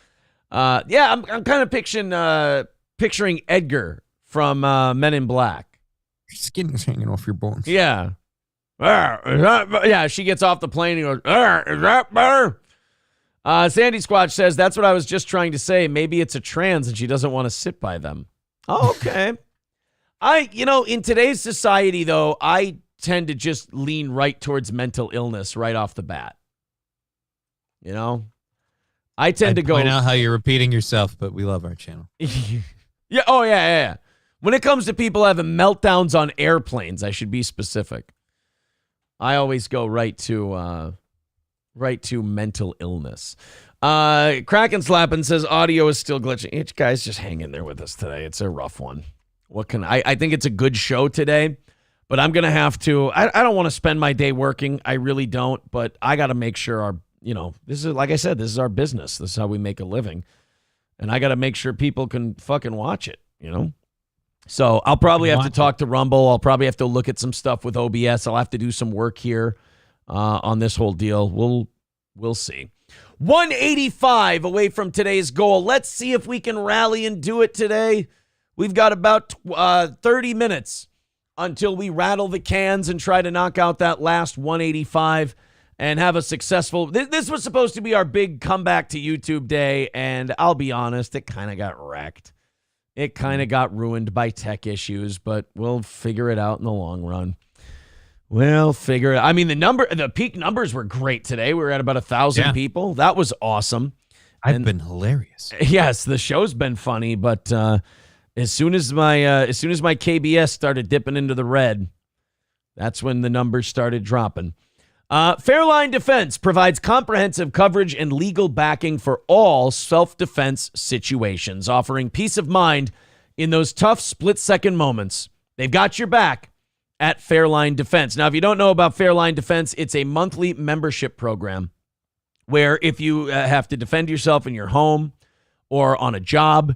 I'm kind of picturing Edgar from Men in Black. Your skin is hanging off your bones. Yeah. Yeah, she gets off the plane and goes, is that better? Sandy Squatch says, that's what I was just trying to say. Maybe it's a trans and she doesn't want to sit by them. Oh, okay. In today's society, though, I tend to just lean right towards mental illness right off the bat. I tend to go. Point out how you're repeating yourself, but we love our channel. Yeah. Oh, yeah. When it comes to people having meltdowns on airplanes, I should be specific. I always go right to mental illness. Kraken Slappin says audio is still glitching. Guys, just hang in there with us today. It's a rough one. I think it's a good show today, but I'm going to have to. I don't want to spend my day working. I really don't, but I got to make sure this is, like I said, this is our business. This is how we make a living. And I got to make sure people can fucking watch it, So I'll probably have to talk to Rumble. I'll probably have to look at some stuff with OBS. I'll have to do some work here on this whole deal. We'll see. 185 away from today's goal. Let's see if we can rally and do it today. We've got about 30 minutes until we rattle the cans and try to knock out that last 185 and have a successful. This was supposed to be our big comeback to YouTube day, and I'll be honest, it kind of got wrecked. It kind of got ruined by tech issues, but we'll figure it out in the long run. We'll figure it out. I mean, the peak numbers were great today. We were at about 1,000 people. That was awesome. I've been hilarious. Yes, the show's been funny, but as soon as my KBS started dipping into the red, that's when the numbers started dropping. Fairline Defense provides comprehensive coverage and legal backing for all self-defense situations, offering peace of mind in those tough split-second moments. They've got your back at Fairline Defense. Now, if you don't know about Fairline Defense, it's a monthly membership program where if you have to defend yourself in your home or on a job,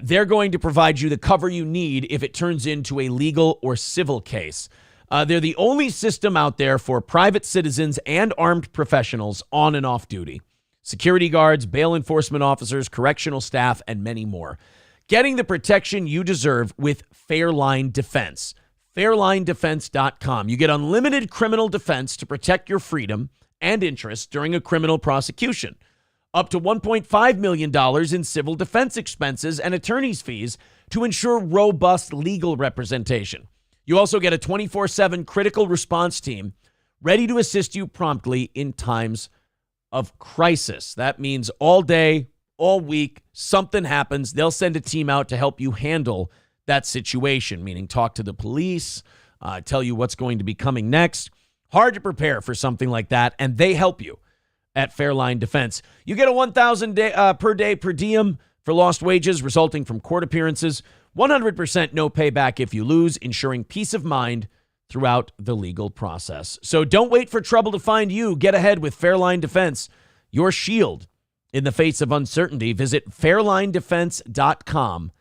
they're going to provide you the cover you need if it turns into a legal or civil case. They're the only system out there for private citizens and armed professionals on and off duty. Security guards, bail enforcement officers, correctional staff, and many more. Getting the protection you deserve with Fairline Defense. FairlineDefense.com. You get unlimited criminal defense to protect your freedom and interests during a criminal prosecution. Up to $1.5 million in civil defense expenses and attorney's fees to ensure robust legal representation. You also get a 24/7 critical response team ready to assist you promptly in times of crisis. That means all day, all week, something happens, they'll send a team out to help you handle that situation, meaning talk to the police, tell you what's going to be coming next. Hard to prepare for something like that, and they help you at Fairline Defense. You get a $1,000 per day per diem for lost wages resulting from court appearances. 100% no payback if you lose, ensuring peace of mind throughout the legal process. So don't wait for trouble to find you. Get ahead with Fairline Defense, your shield in the face of uncertainty. Visit FairlineDefense.com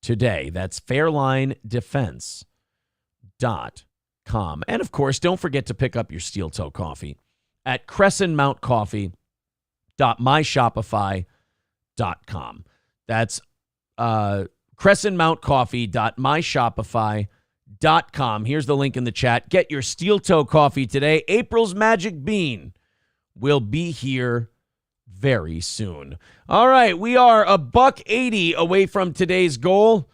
today. That's FairlineDefense.com. And, of course, don't forget to pick up your Steel Toe coffee at CrescentMountCoffee.myshopify.com. That's CrescentMountCoffee.myshopify.com. Here's the link in the chat. Get your Steel Toe coffee today. April's Magic Bean will be here very soon. All right, we are $180 away from today's goal.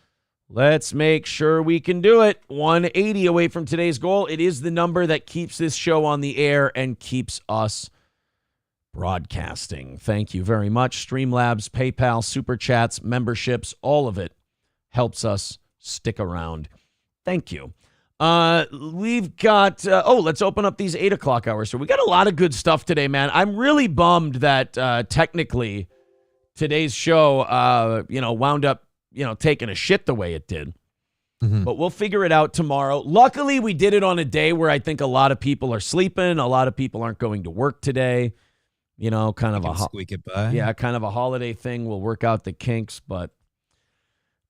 Let's make sure we can do it. 180 away from today's goal. It is the number that keeps this show on the air and keeps us broadcasting. Thank you very much. Streamlabs, PayPal, Super Chats, memberships, all of it helps us stick around. Thank you. We've got, let's open up these 8 o'clock hours. So we got a lot of good stuff today, man. I'm really bummed that technically today's show, wound up, taking a shit the way it did. Mm-hmm. But we'll figure it out tomorrow. Luckily, we did it on a day where I think a lot of people are sleeping. A lot of people aren't going to work today. Kind of squeak it by. Yeah, kind of a holiday thing. We'll work out the kinks, but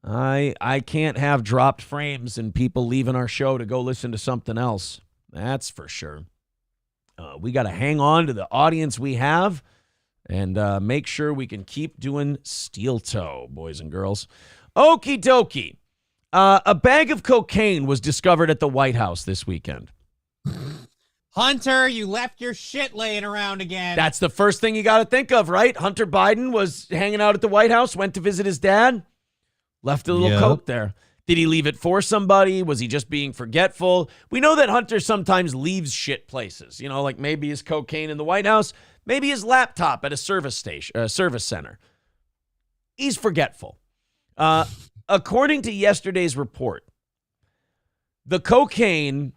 I can't have dropped frames and people leaving our show to go listen to something else. That's for sure. We got to hang on to the audience we have and make sure we can keep doing steel toe, boys and girls. Okie dokie. A bag of cocaine was discovered at the White House this weekend. Hunter, you left your shit laying around again. That's the first thing you got to think of, right? Hunter Biden was hanging out at the White House, went to visit his dad, left a little coke there. Did he leave it for somebody? Was he just being forgetful? We know that Hunter sometimes leaves shit places. You know, like maybe his cocaine in the White House, maybe his laptop at a service center. He's forgetful. According to yesterday's report, the cocaine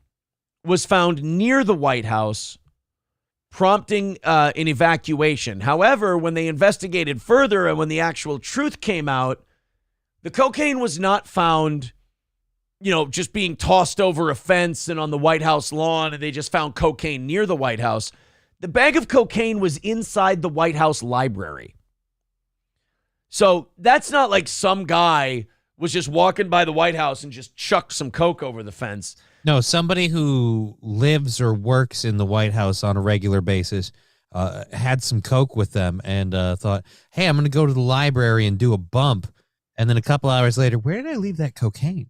was found near the White House, prompting an evacuation. However, when they investigated further and when the actual truth came out, the cocaine was not found, just being tossed over a fence and on the White House lawn, and they just found cocaine near the White House. The bag of cocaine was inside the White House library. So that's not like some guy was just walking by the White House and just chucked some coke over the fence. No, somebody who lives or works in the White House on a regular basis had some coke with them and thought, hey, I'm going to go to the library and do a bump. And then a couple hours later, where did I leave that cocaine?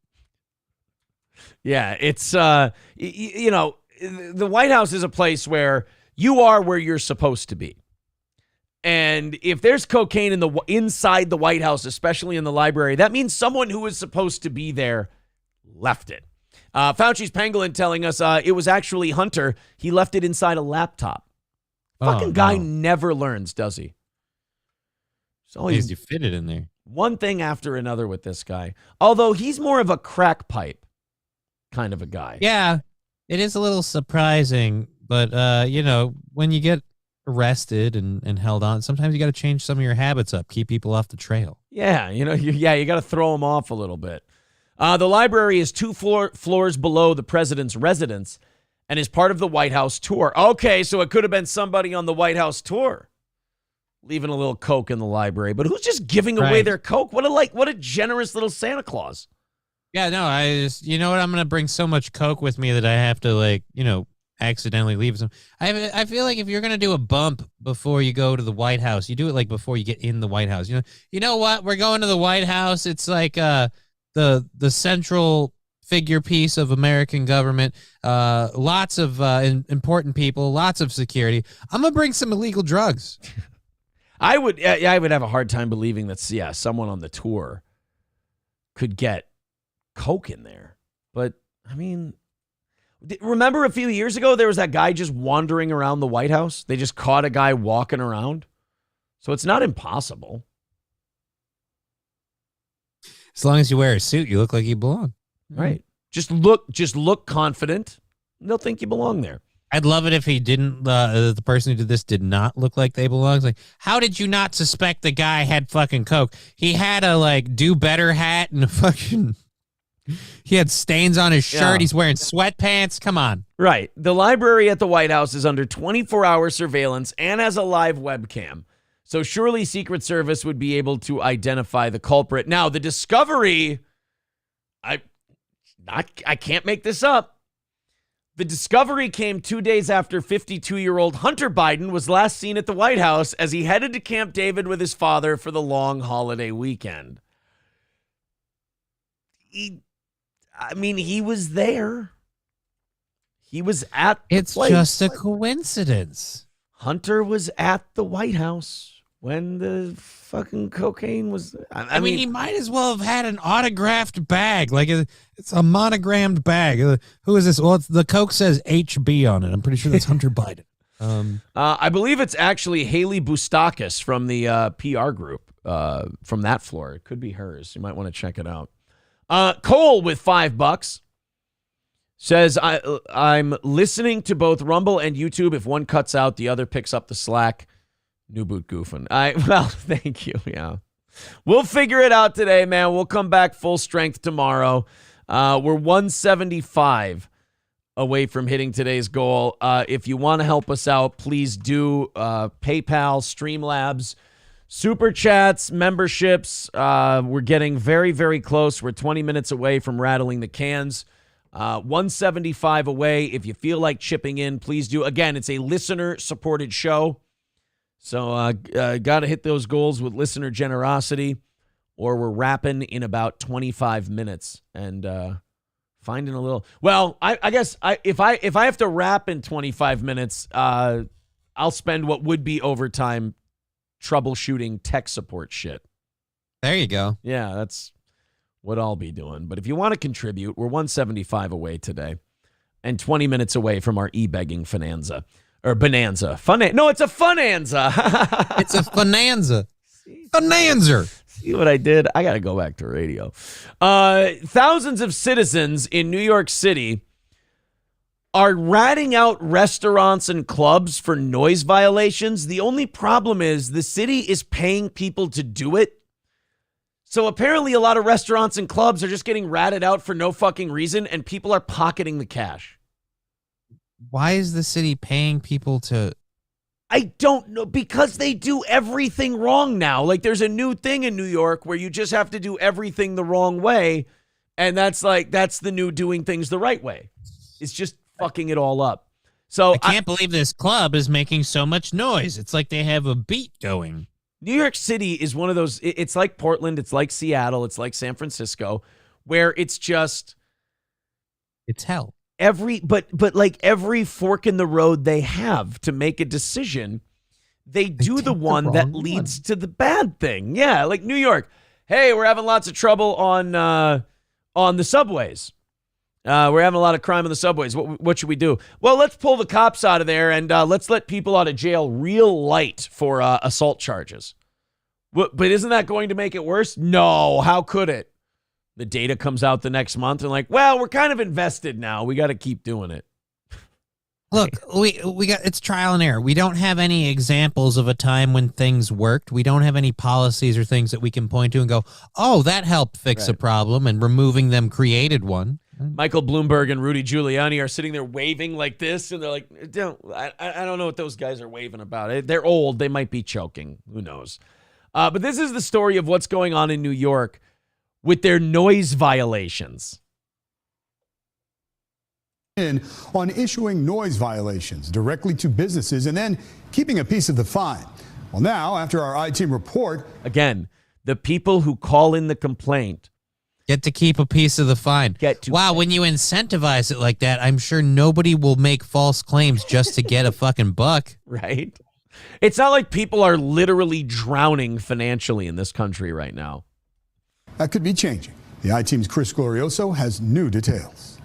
Yeah, it's, the White House is a place where you are where you're supposed to be. And if there's cocaine inside the White House, especially in the library, that means someone who was supposed to be there left it. Fauci's Pangolin telling us it was actually Hunter. He left it inside a laptop. Fucking guy never learns, does he? It's always you fit it in there. One thing after another with this guy. Although he's more of a crack pipe kind of a guy. Yeah, it is a little surprising. But, when you get arrested and held on, sometimes you got to change some of your habits up, keep people off the trail. Yeah, you got to throw them off a little bit. The library is 2 floors below the president's residence and is part of the White House tour. Okay, so it could have been somebody on the White House tour leaving a little coke in the library. But who's just giving away their coke? What a generous little Santa Claus. Yeah, no, I'm going to bring so much coke with me that I have to accidentally leave some. I feel like if you're going to do a bump before you go to the White House, you do it before you get in the White House. You know what? We're going to the White House. It's like the central figure piece of American government, lots of important people, lots of security. I'm going to bring some illegal drugs. I would have a hard time believing that, someone on the tour could get coke in there. But, remember a few years ago, there was that guy just wandering around the White House? They just caught a guy walking around. So it's not impossible. As long as you wear a suit, you look like you belong. Right. Just look confident. They'll think you belong there. I'd love it if he didn't, the person who did this did not look like they belong. It's like, how did you not suspect the guy had fucking coke? He had a do better hat and a fucking, he had stains on his shirt. Yeah. He's wearing sweatpants. Come on. Right. The library at the White House is under 24-hour surveillance and has a live webcam. So surely Secret Service would be able to identify the culprit. Now, the discovery, I can't make this up. The discovery came 2 days after 52-year-old Hunter Biden was last seen at the White House as he headed to Camp David with his father for the long holiday weekend. He was there. He was at the place. It's just a coincidence. Hunter was at the White House when the fucking cocaine was. I mean, he might as well have had an autographed bag. It's a monogrammed bag. Who is this? Well, the Coke says HB on it. I'm pretty sure that's Hunter Biden. I believe it's actually Haley Boustakis from the PR group from that floor. It could be hers. You might want to check it out. Cole with $5 says, I'm listening to both Rumble and YouTube. If one cuts out, the other picks up the slack. New boot goofing. Well, thank you. Yeah. We'll figure it out today, man. We'll come back full strength tomorrow. We're 175 away from hitting today's goal. If you want to help us out, please do PayPal, Streamlabs, Super Chats, memberships. We're getting very, very close. We're 20 minutes away from rattling the cans. 175 away. If you feel like chipping in, please do. Again, it's a listener-supported show. So got to hit those goals with listener generosity, or we're wrapping in about 25 minutes and finding a little. Well, I guess if I have to wrap in 25 minutes, I'll spend what would be overtime troubleshooting tech support shit. There you go. Yeah, that's what I'll be doing. But if you want to contribute, we're 175 away today and 20 minutes away from our e-begging bonanza. No, it's a funanza. It's a bonanza. Bonanza. See what I did? I got to go back to radio. Thousands of citizens in New York City are ratting out restaurants and clubs for noise violations. The only problem is the city is paying people to do it. So apparently a lot of restaurants and clubs are just getting ratted out for no fucking reason, and people are pocketing the cash. Why is the city paying people to... I don't know, because they do everything wrong now. Like, there's a new thing in New York where you just have to do everything the wrong way, and that's the new doing things the right way. It's just fucking it all up. So I can't believe this club is making so much noise. It's like they have a beat going. New York City is one of those, it's like Portland, it's like Seattle, it's like San Francisco, where it's just... It's hell. But like every fork in the road they have to make a decision, they do the one that leads to the bad thing. Yeah, like New York. Hey, we're having lots of trouble on the subways. We're having a lot of crime on the subways. What should we do? Well, let's pull the cops out of there and let's let people out of jail real light for assault charges. But isn't that going to make it worse? No, how could it? The data comes out the next month and like, well, we're kind of invested now. We got to keep doing it. Look, we got, it's trial and error. We don't have any examples of a time when things worked. We don't have any policies or things that we can point to and go, oh, that helped fix a problem, and removing them created one. Michael Bloomberg and Rudy Giuliani are sitting there waving like this, and they're like, I don't know what those guys are waving about. They're old. They might be choking. Who knows? But this is the story of what's going on in New York with their noise violations. On issuing noise violations directly to businesses and then keeping a piece of the fine. Well, now, after our I-Team report... Again, the people who call in the complaint get to keep a piece of the fine. Wow, when you incentivize it like that, I'm sure nobody will make false claims just to get a fucking buck. Right? It's not like people are literally drowning financially in this country right now. That could be changing. The I-Team's Chris Glorioso has new details.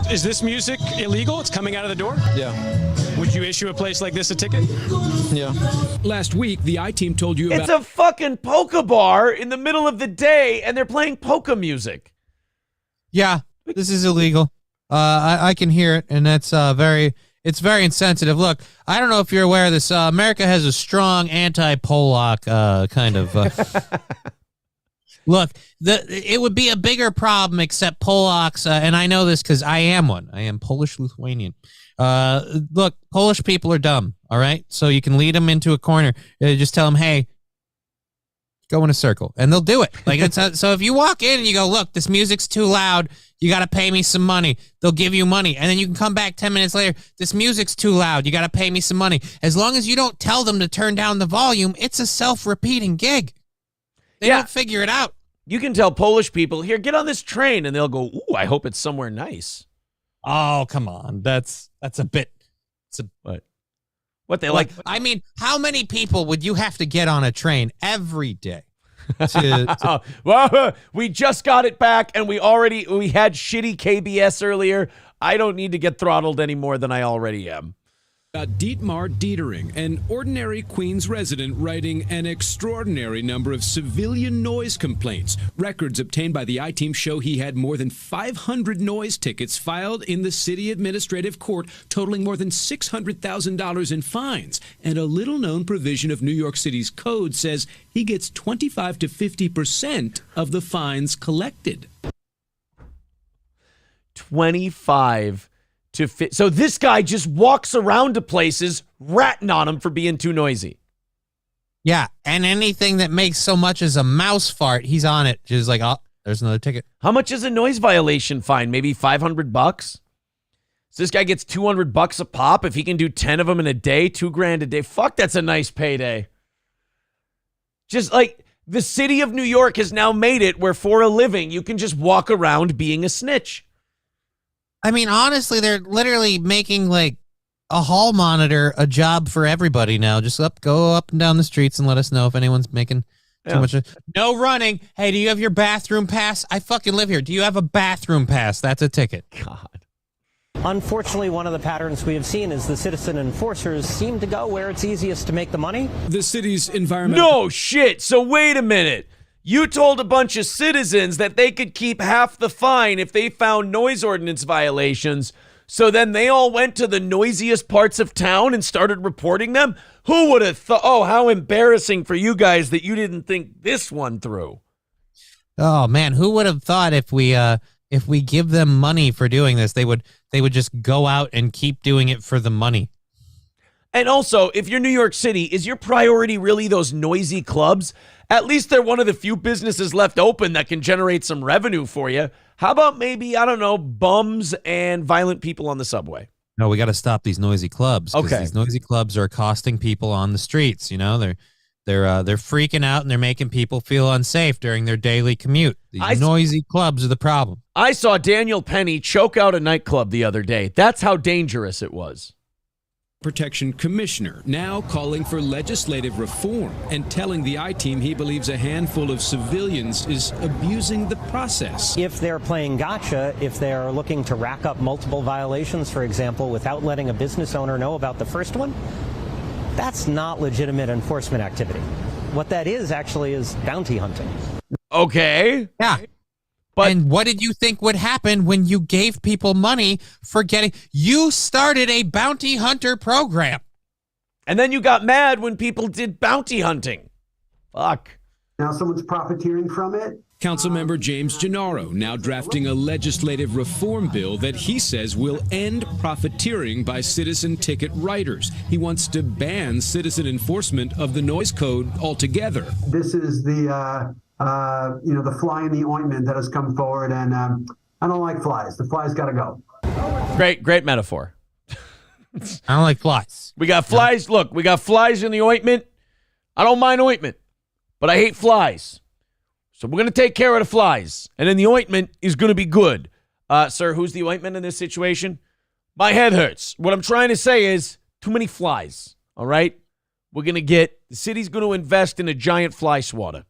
Is this music illegal? It's coming out of the door? Yeah. Would you issue a place like this a ticket? Yeah. Last week, the I-Team told you about... It's a fucking polka bar in the middle of the day, and they're playing polka music. Yeah, this is illegal. I can hear it, and that's it's very insensitive. Look, I don't know if you're aware of this. America has a strong anti-Polak kind of... Look, it would be a bigger problem except Polacks, and I know this because I am one. I am Polish-Lithuanian. Look, Polish people are dumb, all right? So you can lead them into a corner. Just tell them, hey, go in a circle, and they'll do it. Like so if you walk in and you go, look, this music's too loud, you got to pay me some money. They'll give you money, and then you can come back 10 minutes later, this music's too loud, you got to pay me some money. As long as you don't tell them to turn down the volume, it's a self-repeating gig. They don't figure it out. You can tell Polish people, here, get on this train, and they'll go, ooh, I hope it's somewhere nice. Oh, come on. That's a bit... What they like? I mean, how many people would you have to get on a train every day? Well, we just got it back, and we had shitty KBS earlier. I don't need to get throttled any more than I already am. Dietmar Dietering, an ordinary Queens resident writing an extraordinary number of civilian noise complaints. Records obtained by the I-Team show he had more than 500 noise tickets filed in the city administrative court, totaling more than $600,000 in fines. And a little-known provision of New York City's code says he gets 25 to 50% of the fines collected. 25 to fit. So this guy just walks around to places ratting on him for being too noisy. Yeah, and anything that makes so much as a mouse fart, he's on it. Just like, oh, there's another ticket. How much is a noise violation fine? Maybe $500? So this guy gets $200 a pop. If he can do 10 of them in a day, $2,000 a day. Fuck, that's a nice payday. Just like the city of New York has now made it where for a living, you can just walk around being a snitch. I mean, honestly, they're literally making like a hall monitor a job for everybody now. Just go up and down the streets and let us know if anyone's making too much. No running. Hey, do you have your bathroom pass? I fucking live here. Do you have a bathroom pass? That's a ticket. God. Unfortunately, one of the patterns we have seen is the citizen enforcers seem to go where it's easiest to make the money. The city's environmental... No shit. So wait a minute. You told a bunch of citizens that they could keep half the fine if they found noise ordinance violations. So then they all went to the noisiest parts of town and started reporting them? Who would have thought? Oh, how embarrassing for you guys that you didn't think this one through. Oh man, who would have thought if we give them money for doing this, they would just go out and keep doing it for the money. And also, if you're New York City, is your priority really those noisy clubs? At least they're one of the few businesses left open that can generate some revenue for you. How about maybe, I don't know, bums and violent people on the subway? No, we got to stop these noisy clubs. Okay. These noisy clubs are accosting people on the streets. You know, they're freaking out and they're making people feel unsafe during their daily commute. These noisy clubs are the problem. I saw Daniel Penny choke out a nightclub the other day. That's how dangerous it was. Protection Commissioner now calling for legislative reform and telling the I-Team he believes a handful of civilians is abusing the process. If they're playing gotcha, if they're looking to rack up multiple violations, for example, without letting a business owner know about the first one, that's not legitimate enforcement activity. What that is actually is bounty hunting. Okay. Yeah. And what did you think would happen when you gave people money for getting... You started a bounty hunter program. And then you got mad when people did bounty hunting. Fuck. Now someone's profiteering from it. Councilmember James Gennaro now drafting a legislative reform bill that he says will end profiteering by citizen ticket writers. He wants to ban citizen enforcement of the noise code altogether. This is the fly in the ointment that has come forward, and I don't like flies. The flies got to go. Great metaphor. I don't like flies. We got flies. Look, we got flies in the ointment. I don't mind ointment, but I hate flies. So we're going to take care of the flies, and then the ointment is going to be good. Sir, who's the ointment in this situation? My head hurts. What I'm trying to say is too many flies, all right? The city's going to invest in a giant fly swatter.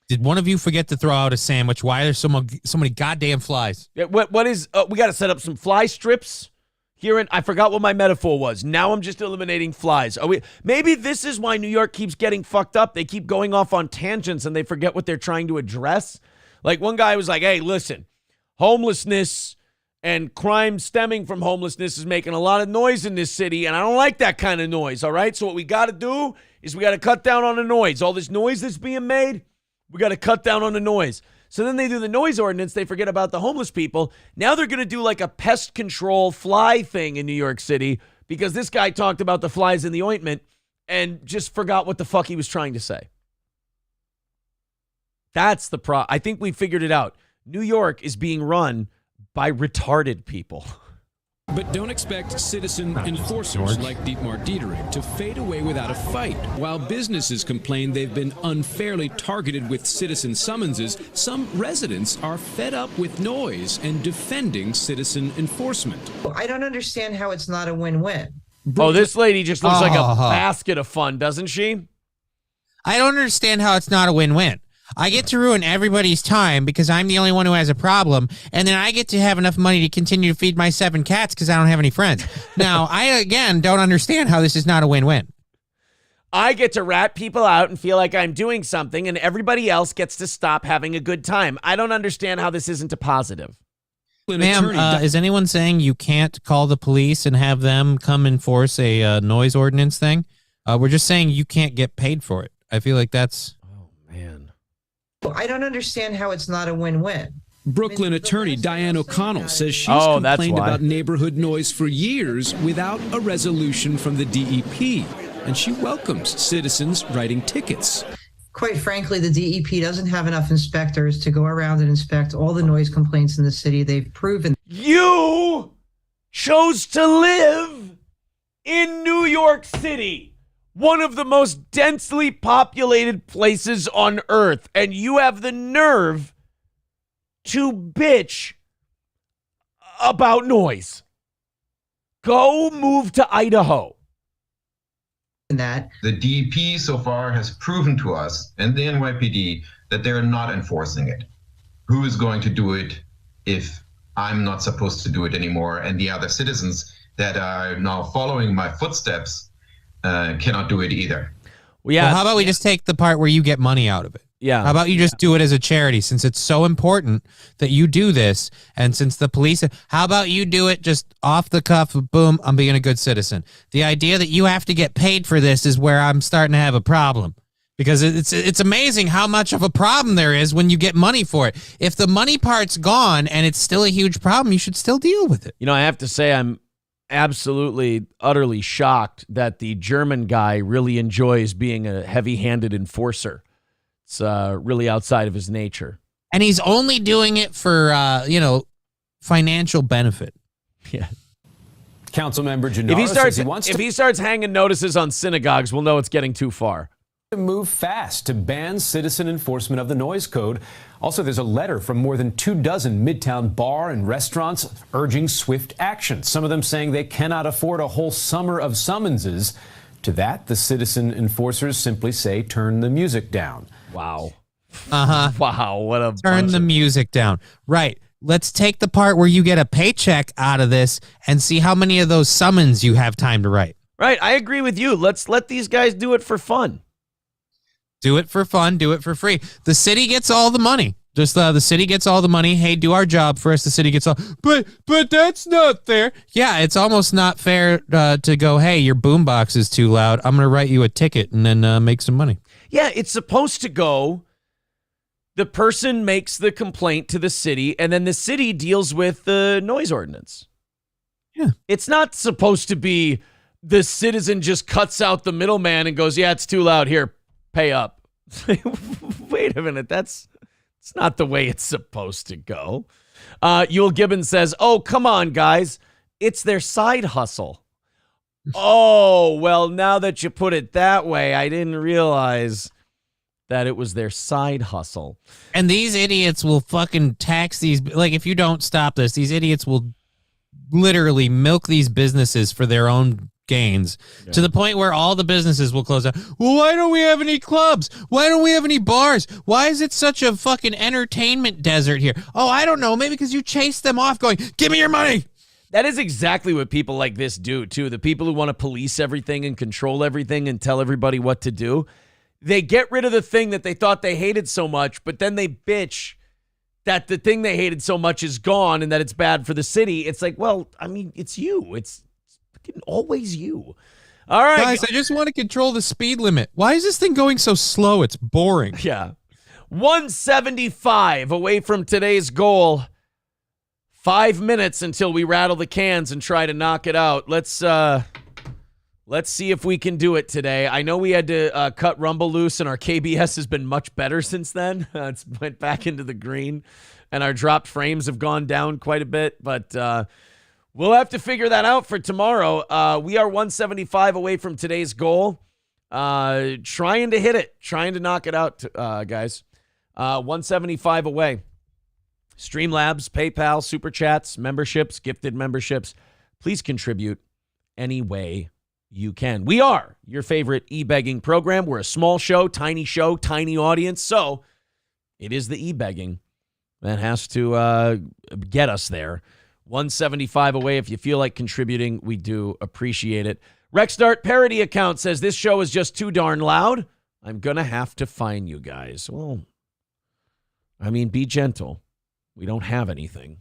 Did one of you forget to throw out a sandwich? Why are there so many goddamn flies? Yeah, what is, we got to set up some fly strips here. I forgot what my metaphor was. Now I'm just eliminating flies. Maybe this is why New York keeps getting fucked up. They keep going off on tangents and they forget what they're trying to address. Like one guy was like, hey, listen, homelessness and crime stemming from homelessness is making a lot of noise in this city, and I don't like that kind of noise, all right? So what we got to do is we got to cut down on the noise. All this noise that's being made, we got to cut down on the noise. So then they do the noise ordinance. They forget about the homeless people. Now they're going to do like a pest control fly thing in New York City because this guy talked about the flies in the ointment and just forgot what the fuck he was trying to say. That's the problem. I think we figured it out. New York is being run by retarded people. But don't expect citizen enforcers like Dietmar Dietering to fade away without a fight. While businesses complain they've been unfairly targeted with citizen summonses, some residents are fed up with noise and defending citizen enforcement. I don't understand how it's not a win-win. Oh, this lady just looks like a basket of fun, doesn't she? I don't understand how it's not a win-win. I get to ruin everybody's time because I'm the only one who has a problem, and then I get to have enough money to continue to feed my 7 cats because I don't have any friends. Now, I, again, don't understand how this is not a win-win. I get to rat people out and feel like I'm doing something, and everybody else gets to stop having a good time. I don't understand how this isn't a positive. Ma'am, is anyone saying you can't call the police and have them come enforce a noise ordinance thing? We're just saying you can't get paid for it. I feel like that's... I don't understand how it's not a win-win. Brooklyn attorney Diane O'Connell says she's complained about neighborhood noise for years without a resolution from the DEP, and she welcomes citizens writing tickets. Quite frankly, the DEP doesn't have enough inspectors to go around and inspect all the noise complaints in the city. They've proven. You chose to live in New York City, one of the most densely populated places on earth, and you have the nerve to bitch about noise. Go move to Idaho. That the DEP so far has proven to us and the NYPD that they're not enforcing it. Who is going to do it if I'm not supposed to do it anymore, and the other citizens that are now following my footsteps cannot do it either? Well, yeah. Well, how about we just take the part where you get money out of it? Yeah. How about you just do it as a charity, since it's so important that you do this, and since the police, how about you do it just off the cuff, boom, I'm being a good citizen. The idea that you have to get paid for this is where I'm starting to have a problem, because it's amazing how much of a problem there is when you get money for it. If the money part's gone and it's still a huge problem, you should still deal with it. You know, I have to say I'm absolutely, utterly shocked that the German guy really enjoys being a heavy-handed enforcer. It's really outside of his nature. And he's only doing it for, financial benefit. Yeah. Councilmember Gennaro says he wants if he starts hanging notices on synagogues, we'll know it's getting too far. To move fast to ban citizen enforcement of the noise code. Also, there's a letter from more than 24 Midtown bar and restaurants urging swift action. Some of them saying they cannot afford a whole summer of summonses. To that, the citizen enforcers simply say, turn the music down. Wow. Wow, what a turn the music down. Right. Let's take the part where you get a paycheck out of this and see how many of those summons you have time to write. Right. I agree with you. Let's let these guys do it for fun. Do it for fun. Do it for free. The city gets all the money. Just the city gets all the money. Hey, do our job for us. The city gets all. But that's not fair. Yeah, it's almost not fair to go, hey, your boombox is too loud. I'm going to write you a ticket and then make some money. Yeah, it's supposed to go. The person makes the complaint to the city, and then the city deals with the noise ordinance. Yeah. It's not supposed to be the citizen just cuts out the middleman and goes, yeah, it's too loud. Here, pay up. Wait a minute. It's not the way it's supposed to go. Yul Gibbons says, oh, come on, guys. It's their side hustle. Oh, well, now that you put it that way, I didn't realize that it was their side hustle. And these idiots will fucking tax these. Like, if you don't stop this, these idiots will literally milk these businesses for their own gains, to the point where all the businesses will close down. Well, why don't we have any clubs? Why don't we have any bars? Why is it such a fucking entertainment desert here? Oh, I don't know. Maybe because you chase them off going, give me your money. That is exactly what people like this do, too. The people who want to police everything and control everything and tell everybody what to do. They get rid of the thing that they thought they hated so much, but then they bitch that the thing they hated so much is gone and that it's bad for the city. It's like, well, I mean, it's you. It's always you. All right. Guys, I just want to control the speed limit. Why is this thing going so slow? It's boring. Yeah. 175 away from today's goal. 5 minutes until we rattle the cans and try to knock it out. Let's see if we can do it today. I know we had to cut Rumble loose, and our KBS has been much better since then. It's went back into the green, and our dropped frames have gone down quite a bit, but we'll have to figure that out for tomorrow. We are 175 away from today's goal. Trying to hit it, trying to knock it out, guys. 175 away. Streamlabs, PayPal, Super Chats, memberships, gifted memberships. Please contribute any way you can. We are your favorite e-begging program. We're a small show, tiny audience. So it is the e-begging that has to get us there. 175 away. If you feel like contributing, we do appreciate it. Rexdart parody account says this show is just too darn loud. I'm going to have to fine you guys. Well, I mean, be gentle. We don't have anything.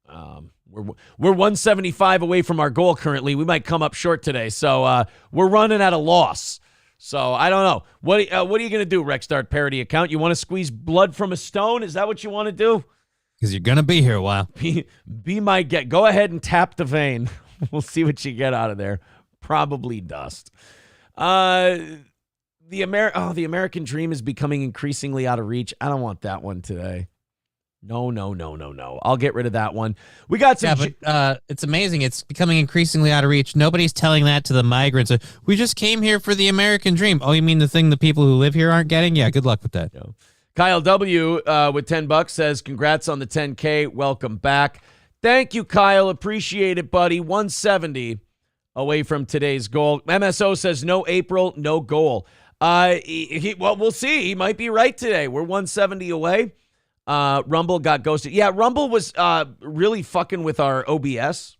We're 175 away from our goal currently. We might come up short today. So we're running at a loss. So I don't know. What are you going to do, Rexdart parody account? You want to squeeze blood from a stone? Is that what you want to do? Because you're going to be here a while. Be my guest. Go ahead and tap the vein. We'll see what you get out of there. Probably dust. The American dream is becoming increasingly out of reach. I don't want that one today. No. I'll get rid of that one. We got some. Yeah, but it's amazing. It's becoming increasingly out of reach. Nobody's telling that to the migrants. We just came here for the American dream. Oh, you mean the thing the people who live here aren't getting? Yeah, good luck with that. Kyle W. With $10 says, congrats on the 10K. Welcome back. Thank you, Kyle. Appreciate it, buddy. 170 away from today's goal. MSO says, no April, no goal. Well, we'll see. He might be right today. We're 170 away. Rumble got ghosted. Yeah, Rumble was really fucking with our OBS.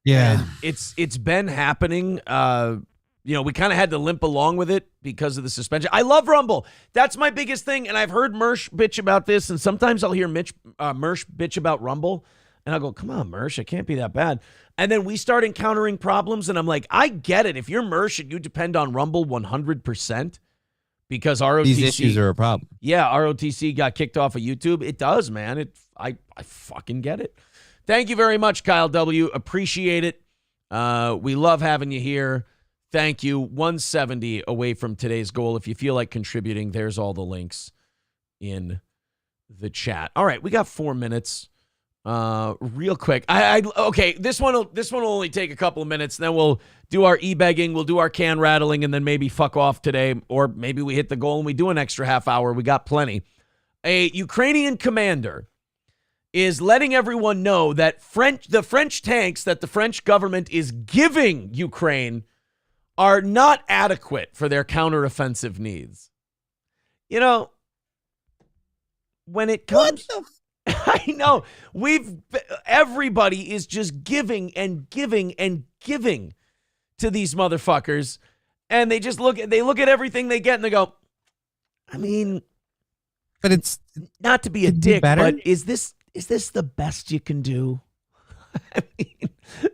Yeah. And it's been happening. We kind of had to limp along with it because of the suspension. I love Rumble. That's my biggest thing. And I've heard Mersh bitch about this. And sometimes I'll hear Mersh bitch about Rumble. And I'll go, come on, Mersh, it can't be that bad. And then we start encountering problems. And I'm like, I get it. If you're Mersh and you depend on Rumble 100%, because ROTC, these issues are a problem. Yeah, ROTC got kicked off of YouTube. It does, man. I fucking get it. Thank you very much, Kyle W. Appreciate it. We love having you here. Thank you. 170 away from today's goal. If you feel like contributing, there's all the links in the chat. All right, we got 4 minutes. Real quick. Okay, this one will only take a couple of minutes. Then we'll do our e-begging, we'll do our can rattling, and then maybe fuck off today, or maybe we hit the goal and we do an extra half hour. We got plenty. A Ukrainian commander is letting everyone know that the French tanks that the French government is giving Ukraine are not adequate for their counteroffensive needs. You know, when it comes... I know. Everybody is just giving and giving and giving to these motherfuckers, and they look at everything they get and they go, I mean, but it's not to be a dick, but is this the best you can do? I mean,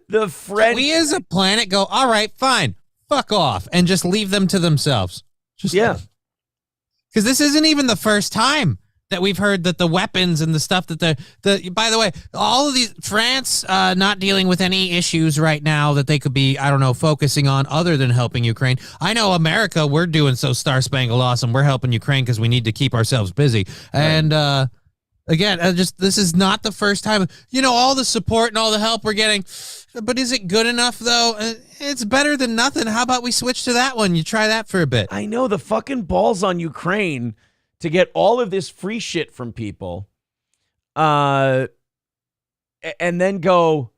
the French... We as a planet go, all right, fine, fuck off, and just leave them to themselves. Yeah. Because this isn't even the first time that we've heard that the weapons and the stuff that by the way, all of these, France not dealing with any issues right now that they could be, I don't know, focusing on other than helping Ukraine. I know America, we're doing so star-spangled awesome. We're helping Ukraine because we need to keep ourselves busy. Right. And again, this is not the first time. All the support and all the help we're getting, but is it good enough though? It's better than nothing. How about we switch to that one? You try that for a bit. I know, the fucking balls on Ukraine to get all of this free shit from people, and then go,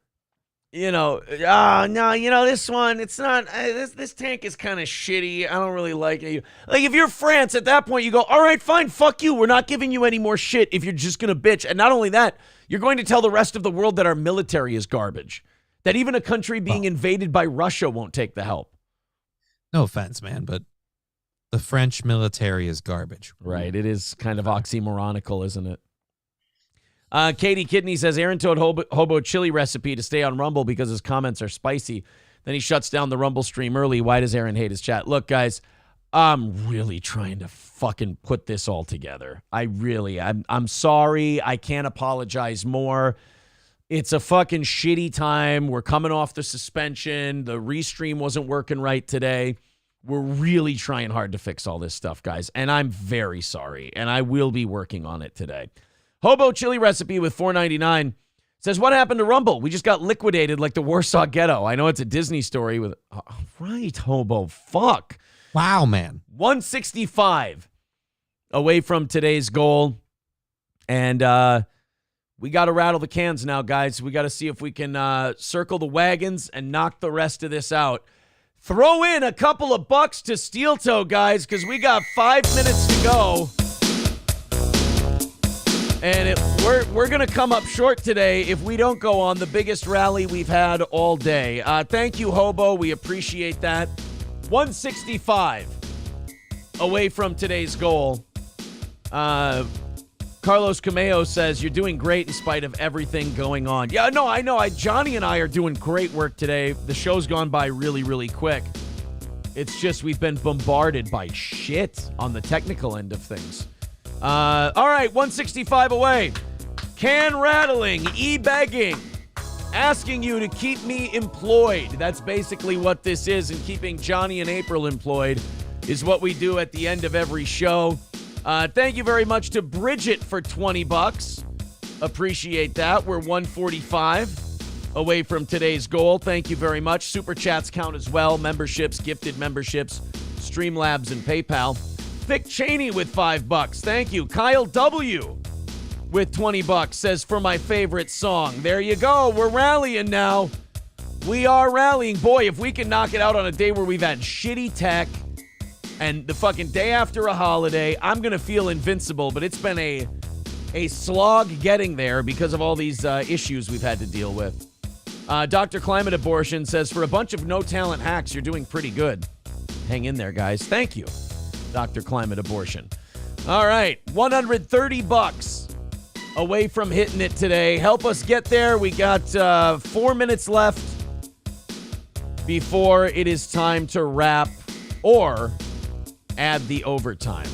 no, this one, it's not, this tank is kind of shitty. I don't really like it. Like, if you're France, at that point, you go, all right, fine, fuck you. We're not giving you any more shit if you're just going to bitch. And not only that, you're going to tell the rest of the world that our military is garbage, that even a country being invaded by Russia won't take the help. No offense, man, but the French military is garbage. Right. It is kind of oxymoronical, isn't it? Katie Kidney says, Aaron told Hobo chili recipe to stay on Rumble because his comments are spicy. Then he shuts down the Rumble stream early. Why does Aaron hate his chat? Look, guys, I'm really trying to fucking put this all together. I'm sorry. I can't apologize more. It's a fucking shitty time. We're coming off the suspension. The restream wasn't working right today. We're really trying hard to fix all this stuff, guys, and I'm very sorry, and I will be working on it today. Hobo chili recipe with $4.99 says, what happened to Rumble? We just got liquidated like the Warsaw Ghetto. I know it's a Disney story with... right, Hobo. Fuck. Wow, man. 165 away from today's goal, and we got to rattle the cans now, guys. We got to see if we can circle the wagons and knock the rest of this out. Throw in a couple of bucks to Steel Toe, guys, because we got 5 minutes to go. And we're going to come up short today if we don't go on the biggest rally we've had all day. Thank you, Hobo. We appreciate that. 165 away from today's goal. Carlos Cameo says, you're doing great in spite of everything going on. Yeah, no, I know. Johnny and I are doing great work today. The show's gone by really, really quick. It's just we've been bombarded by shit on the technical end of things. All right, 165 away. Can rattling, e-begging, asking you to keep me employed. That's basically what this is, and keeping Johnny and April employed is what we do at the end of every show. Thank you very much to Bridget for $20. Appreciate that. We're 145 away from today's goal. Thank you very much. Super chats count as well. Memberships, gifted memberships, Streamlabs, and PayPal. Vic Cheney with $5. Thank you. Kyle W. with $20 says, for my favorite song. There you go. We're rallying now. We are rallying. Boy, if we can knock it out on a day where we've had shitty tech and the fucking day after a holiday, I'm going to feel invincible. But it's been a slog getting there because of all these issues we've had to deal with. Dr. Climate Abortion says, for a bunch of no-talent hacks, you're doing pretty good. Hang in there, guys. Thank you, Dr. Climate Abortion. All right, $130 away from hitting it today. Help us get there. We got 4 minutes left before it is time to wrap or add the overtime.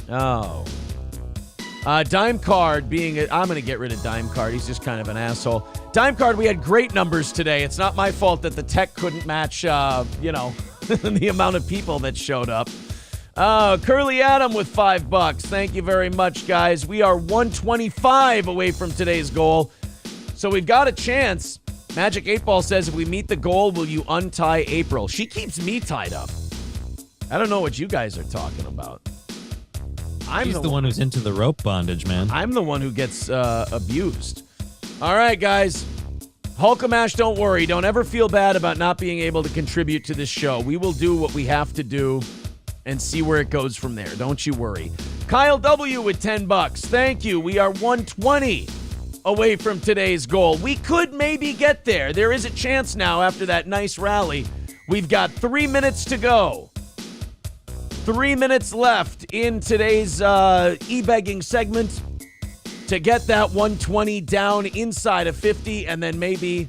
Oh. Dime Card being I'm going to get rid of Dime Card. He's just kind of an asshole. Dime Card, we had great numbers today. It's not my fault that the tech couldn't match, the amount of people that showed up. Curly Adam with $5. Thank you very much, guys. We are 125 away from today's goal. So we've got a chance. Magic 8 Ball says, if we meet the goal, will you untie April? She keeps me tied up. I don't know what you guys are talking about. She's the one who's into the rope bondage, man. I'm the one who gets abused. All right, guys. Hulkamash, don't worry. Don't ever feel bad about not being able to contribute to this show. We will do what we have to do and see where it goes from there. Don't you worry. Kyle W. with $10. Thank you. We are 120 away from today's goal. We could maybe get there. There is a chance now after that nice rally. We've got 3 minutes to go. 3 minutes left in today's e-begging segment to get that 120 down inside of 50 and then maybe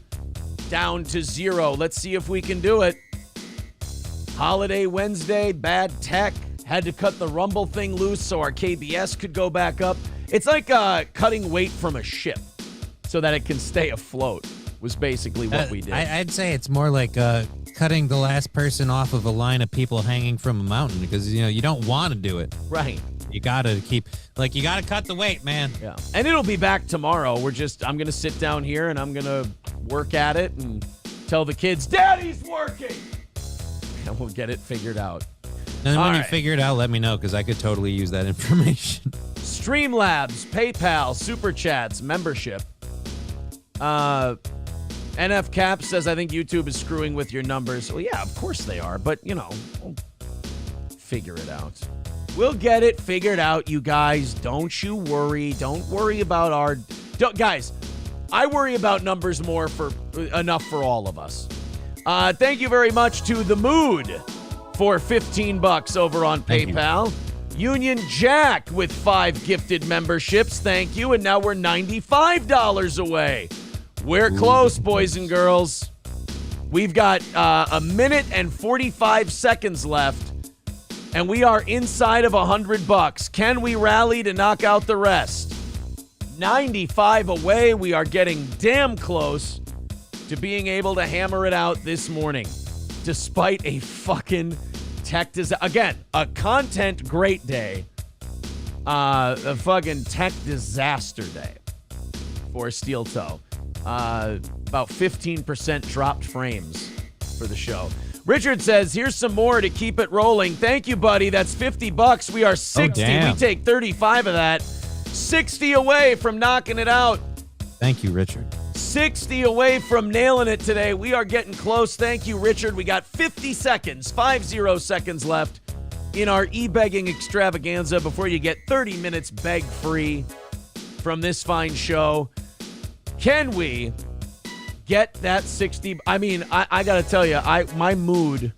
down to 0. Let's see if we can do it. Holiday Wednesday, bad tech. Had to cut the Rumble thing loose so our KBS could go back up. It's like cutting weight from a ship so that it can stay afloat was basically what we did. I'd say it's more like cutting the last person off of a line of people hanging from a mountain because, you don't want to do it. Right. You got to you got to cut the weight, man. Yeah. And it'll be back tomorrow. I'm going to sit down here and I'm going to work at it and tell the kids, Daddy's working. And we'll get it figured out. And when you figure it out, let me know because I could totally use that information. Streamlabs, PayPal, Super Chats, membership. NF Cap says, I think YouTube is screwing with your numbers. Well, yeah, of course they are. But, we'll figure it out. We'll get it figured out, you guys. Don't you worry. Don't worry about guys, I worry about numbers more enough for all of us. Thank you very much to The Mood for $15 over on PayPal. Union Jack with 5 gifted memberships. Thank you. And now we're $95 away. We're close, boys and girls. We've got a minute and 45 seconds left. And we are inside of $100. Can we rally to knock out the rest? 95 away. We are getting damn close to being able to hammer it out this morning. Despite a fucking tech disaster. Again, a content great day. A fucking tech disaster day for Steel Toe. About 15% dropped frames for the show. Richard says, here's some more to keep it rolling. Thank you, buddy. That's $50. We are 60. We take 35 of that. 60 away from knocking it out. Thank you, Richard. 60 away from nailing it today. We are getting close. Thank you, Richard. We got 50 seconds left in our e-begging extravaganza before you get 30 minutes beg-free from this fine show. Can we get that 60? I mean, I got to tell you, my mood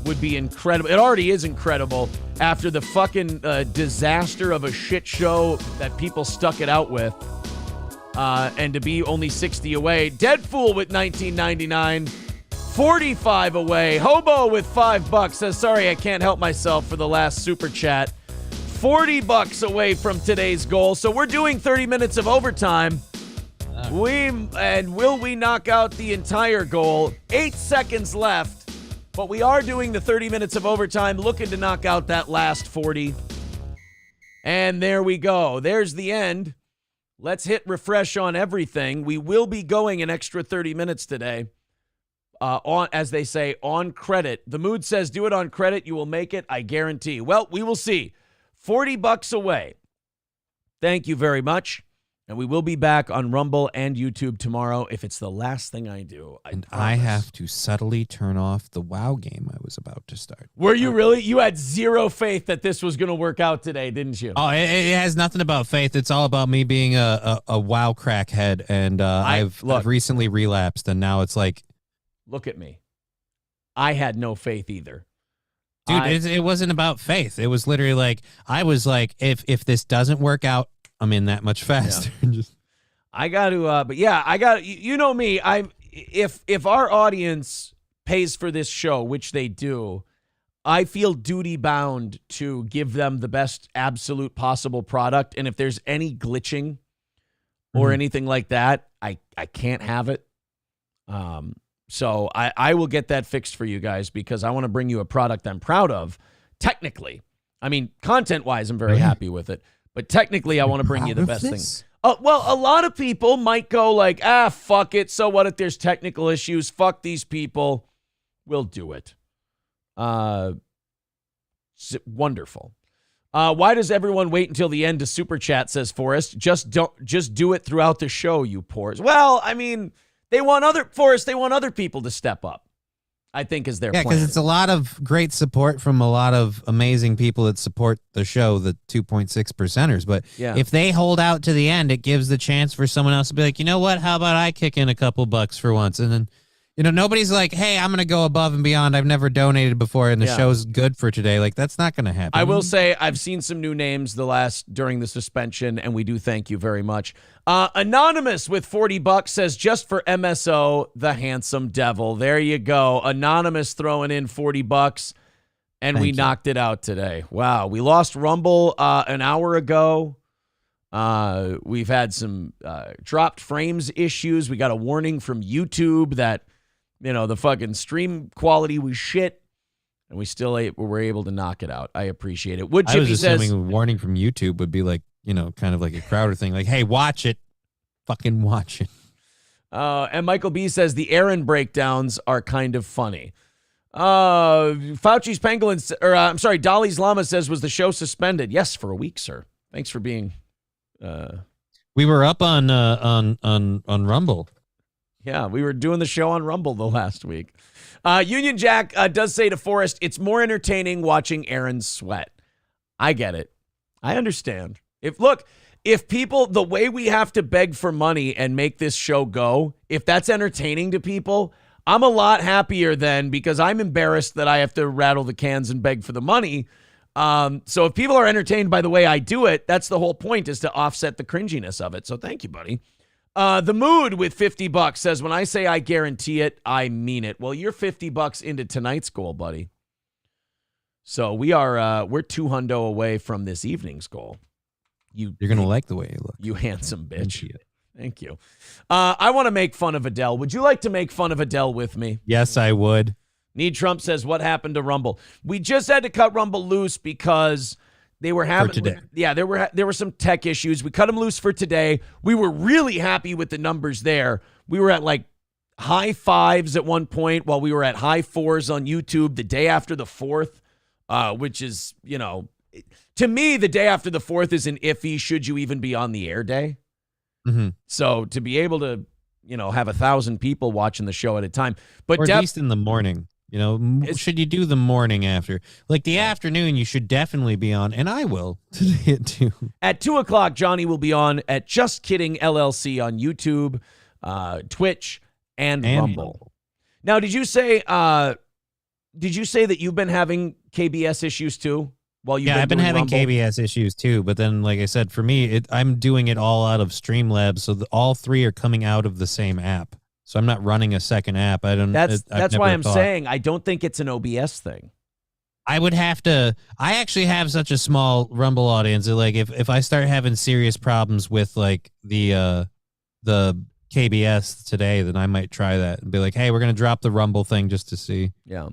would be incredible. It already is incredible after the fucking disaster of a shit show that people stuck it out with. And to be only 60 away. Deadfool with $19.99. 45 away. Hobo with $5 says, sorry, I can't help myself for the last super chat. $40 away from today's goal. So we're doing 30 minutes of overtime. Will we knock out the entire goal? 8 seconds left. But we are doing the 30 minutes of overtime, looking to knock out that last 40. And there we go. There's the end. let's hit refresh on everything. We will be going an extra 30 minutes today. On, as they say, on credit. The mood says, do it on credit. You will make it. I guarantee. Well, we will see. $40 away. Thank you very much. And we will be back on Rumble and YouTube tomorrow if it's the last thing I do. I have to subtly turn off the WoW game I was about to start. Were you really? You had zero faith that this was going to work out today, didn't you? Oh, it has nothing about faith. It's all about me being a WoW crackhead. And I've recently relapsed. And now it's like, look at me. I had no faith either. Dude, it wasn't about faith. It was literally like, I was like, if this doesn't work out, I'm in that much faster. Yeah. I got to, but yeah, I got, you know me, if our audience pays for this show, which they do, I feel duty bound to give them the best absolute possible product. And if there's any glitching or anything like that, I can't have it. So I will get that fixed for you guys because I want to bring you a product I'm proud of. Technically, I mean, content-wise, I'm very happy with it. But technically, I want to bring you the best thing. Well, a lot of people might go like, fuck it. So what if there's technical issues? Fuck these people. We'll do it. Wonderful. Why does everyone wait until the end to super chat, says Forrest? Just do it throughout the show, you pores. Well, I mean, they want other people to step up, I think, is their plan. Yeah, because it's a lot of great support from a lot of amazing people that support the show, the 2.6 percenters. But if they hold out to the end, it gives the chance for someone else to be like, you know what? How about I kick in a couple bucks for once? And then, nobody's like, hey, I'm going to go above and beyond. I've never donated before, and the show's good for today. Like, that's not going to happen. I will say I've seen some new names during the suspension, and we do thank you very much. Anonymous with $40 says, just for MSO, the handsome devil. There you go. Anonymous throwing in $40, and we knocked it out today. Wow. We lost Rumble an hour ago. We've had some dropped frames issues. We got a warning from YouTube that, the fucking stream quality was shit, and we still were able to knock it out. I appreciate it. I was assuming a warning from YouTube would be like, kind of like a Crowder thing. Like, hey, watch it. Fucking watch it. And Michael B says the Aaron breakdowns are kind of funny. Fauci's Pangolin, Dolly's Llama says, was the show suspended? Yes, for a week, sir. Thanks for being. We were up on Rumble. Yeah, we were doing the show on Rumble the last week. Union Jack does say to Forrest, it's more entertaining watching Aaron sweat. I get it. I understand. If people, the way we have to beg for money and make this show go, if that's entertaining to people, I'm a lot happier then because I'm embarrassed that I have to rattle the cans and beg for the money. So if people are entertained by the way I do it, that's the whole point, is to offset the cringiness of it. So thank you, buddy. The Mood with $50 says, when I say I guarantee it, I mean it. Well, you're $50 into tonight's goal, buddy. So we're $200 away from this evening's goal. You're going to like the way you look. You handsome bitch. Thank you. I want to make fun of Adele. Would you like to make fun of Adele with me? Yes, I would. Need Trump says, what happened to Rumble? We just had to cut Rumble loose because they were having, for today. Yeah, there were some tech issues. We cut them loose for today. We were really happy with the numbers there. We were at like high 5s at one point while we were at high 4s on YouTube the day after the 4th, which is, to me, the day after the 4th is an iffy, should you even be on the air day? Mm-hmm. So to be able to, have 1,000 people watching the show at a time, but or at least in the morning. Should you do the morning after? Like the afternoon, you should definitely be on, and I will today at 2. At 2 o'clock, Johnny will be on at Just Kidding LLC on YouTube, Twitch, and Rumble. Now, did you say that you've been having KBS issues too? I've been having Rumble? KBS issues too, but then, like I said, for me, I'm doing it all out of Streamlabs, so all 3 are coming out of the same app. So I'm not running a second app. That's why I'm saying I don't think it's an OBS thing. I would have to. I actually have such a small Rumble audience that, like, if I start having serious problems with like the KBS today, then I might try that and be like, hey, we're gonna drop the Rumble thing just to see. Yeah.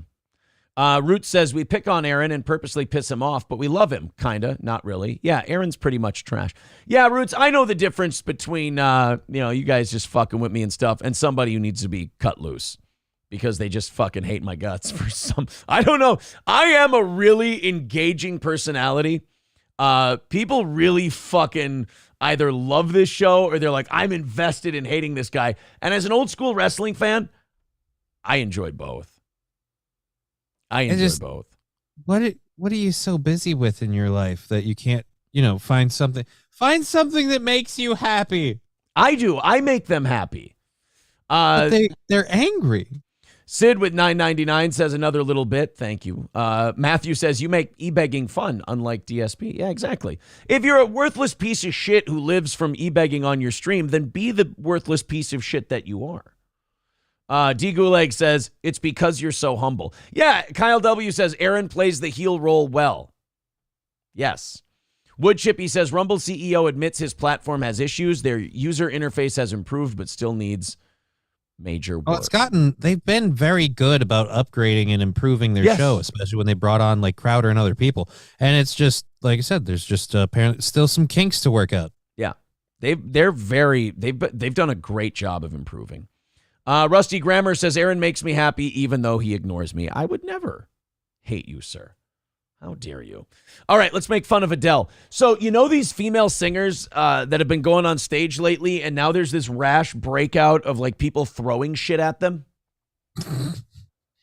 Root says, we pick on Aaron and purposely piss him off, but we love him. Kinda, not really. Yeah, Aaron's pretty much trash. Yeah, Roots, I know the difference between, you guys just fucking with me and stuff and somebody who needs to be cut loose because they just fucking hate my guts for some, I don't know. I am a really engaging personality. People really fucking either love this show or they're like, I'm invested in hating this guy. And as an old school wrestling fan, I enjoy both. I enjoy both. What are you so busy with in your life that you can't, find something that makes you happy? I do. I make them happy. But they're angry. Sid with $9.99 says another little bit. Thank you. Matthew says you make e-begging fun, unlike DSP. Yeah, exactly. If you're a worthless piece of shit who lives from e-begging on your stream, then be the worthless piece of shit that you are. D. Gulag says, it's because you're so humble. Yeah, Kyle W. says, Aaron plays the heel role well. Yes. Wood Chippy says, Rumble CEO admits his platform has issues. Their user interface has improved, but still needs major work. Well, they've been very good about upgrading and improving their show, especially when they brought on like Crowder and other people. And it's just, like I said, there's just apparently still some kinks to work out. Yeah. They've done a great job of improving. Rusty Grammer says, Aaron makes me happy even though he ignores me. I would never hate you, sir. How dare you? All right, let's make fun of Adele. So, these female singers that have been going on stage lately, and now there's this rash breakout of like people throwing shit at them?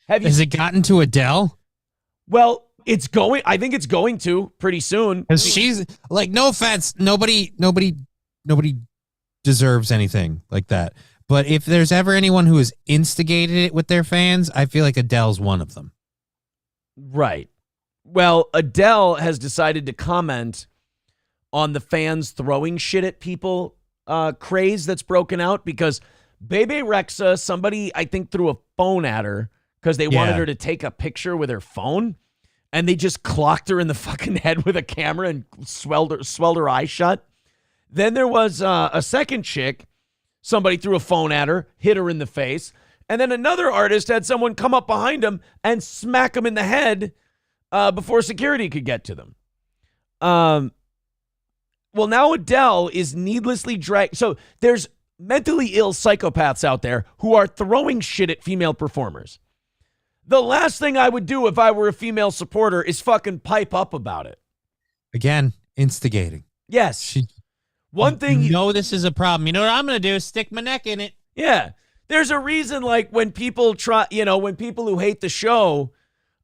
Has it gotten to Adele? Well, I think it's going to pretty soon. Because she's like, no offense, nobody deserves anything like that. But if there's ever anyone who has instigated it with their fans, I feel like Adele's one of them. Right. Well, Adele has decided to comment on the fans throwing shit at people craze that's broken out because Bebe Rexha, somebody I think threw a phone at her because they wanted her to take a picture with her phone, and they just clocked her in the fucking head with a camera and swelled her eye shut. Then there was a second chick. Somebody threw a phone at her, hit her in the face. And then another artist had someone come up behind him and smack him in the head before security could get to them. Well, now Adele is needlessly dragged. So there's mentally ill psychopaths out there who are throwing shit at female performers. The last thing I would do if I were a female supporter is fucking pipe up about it. Again, instigating. Yes. One thing this is a problem. You know what I'm going to do? Stick my neck in it. Yeah. There's a reason, like, when people when people who hate the show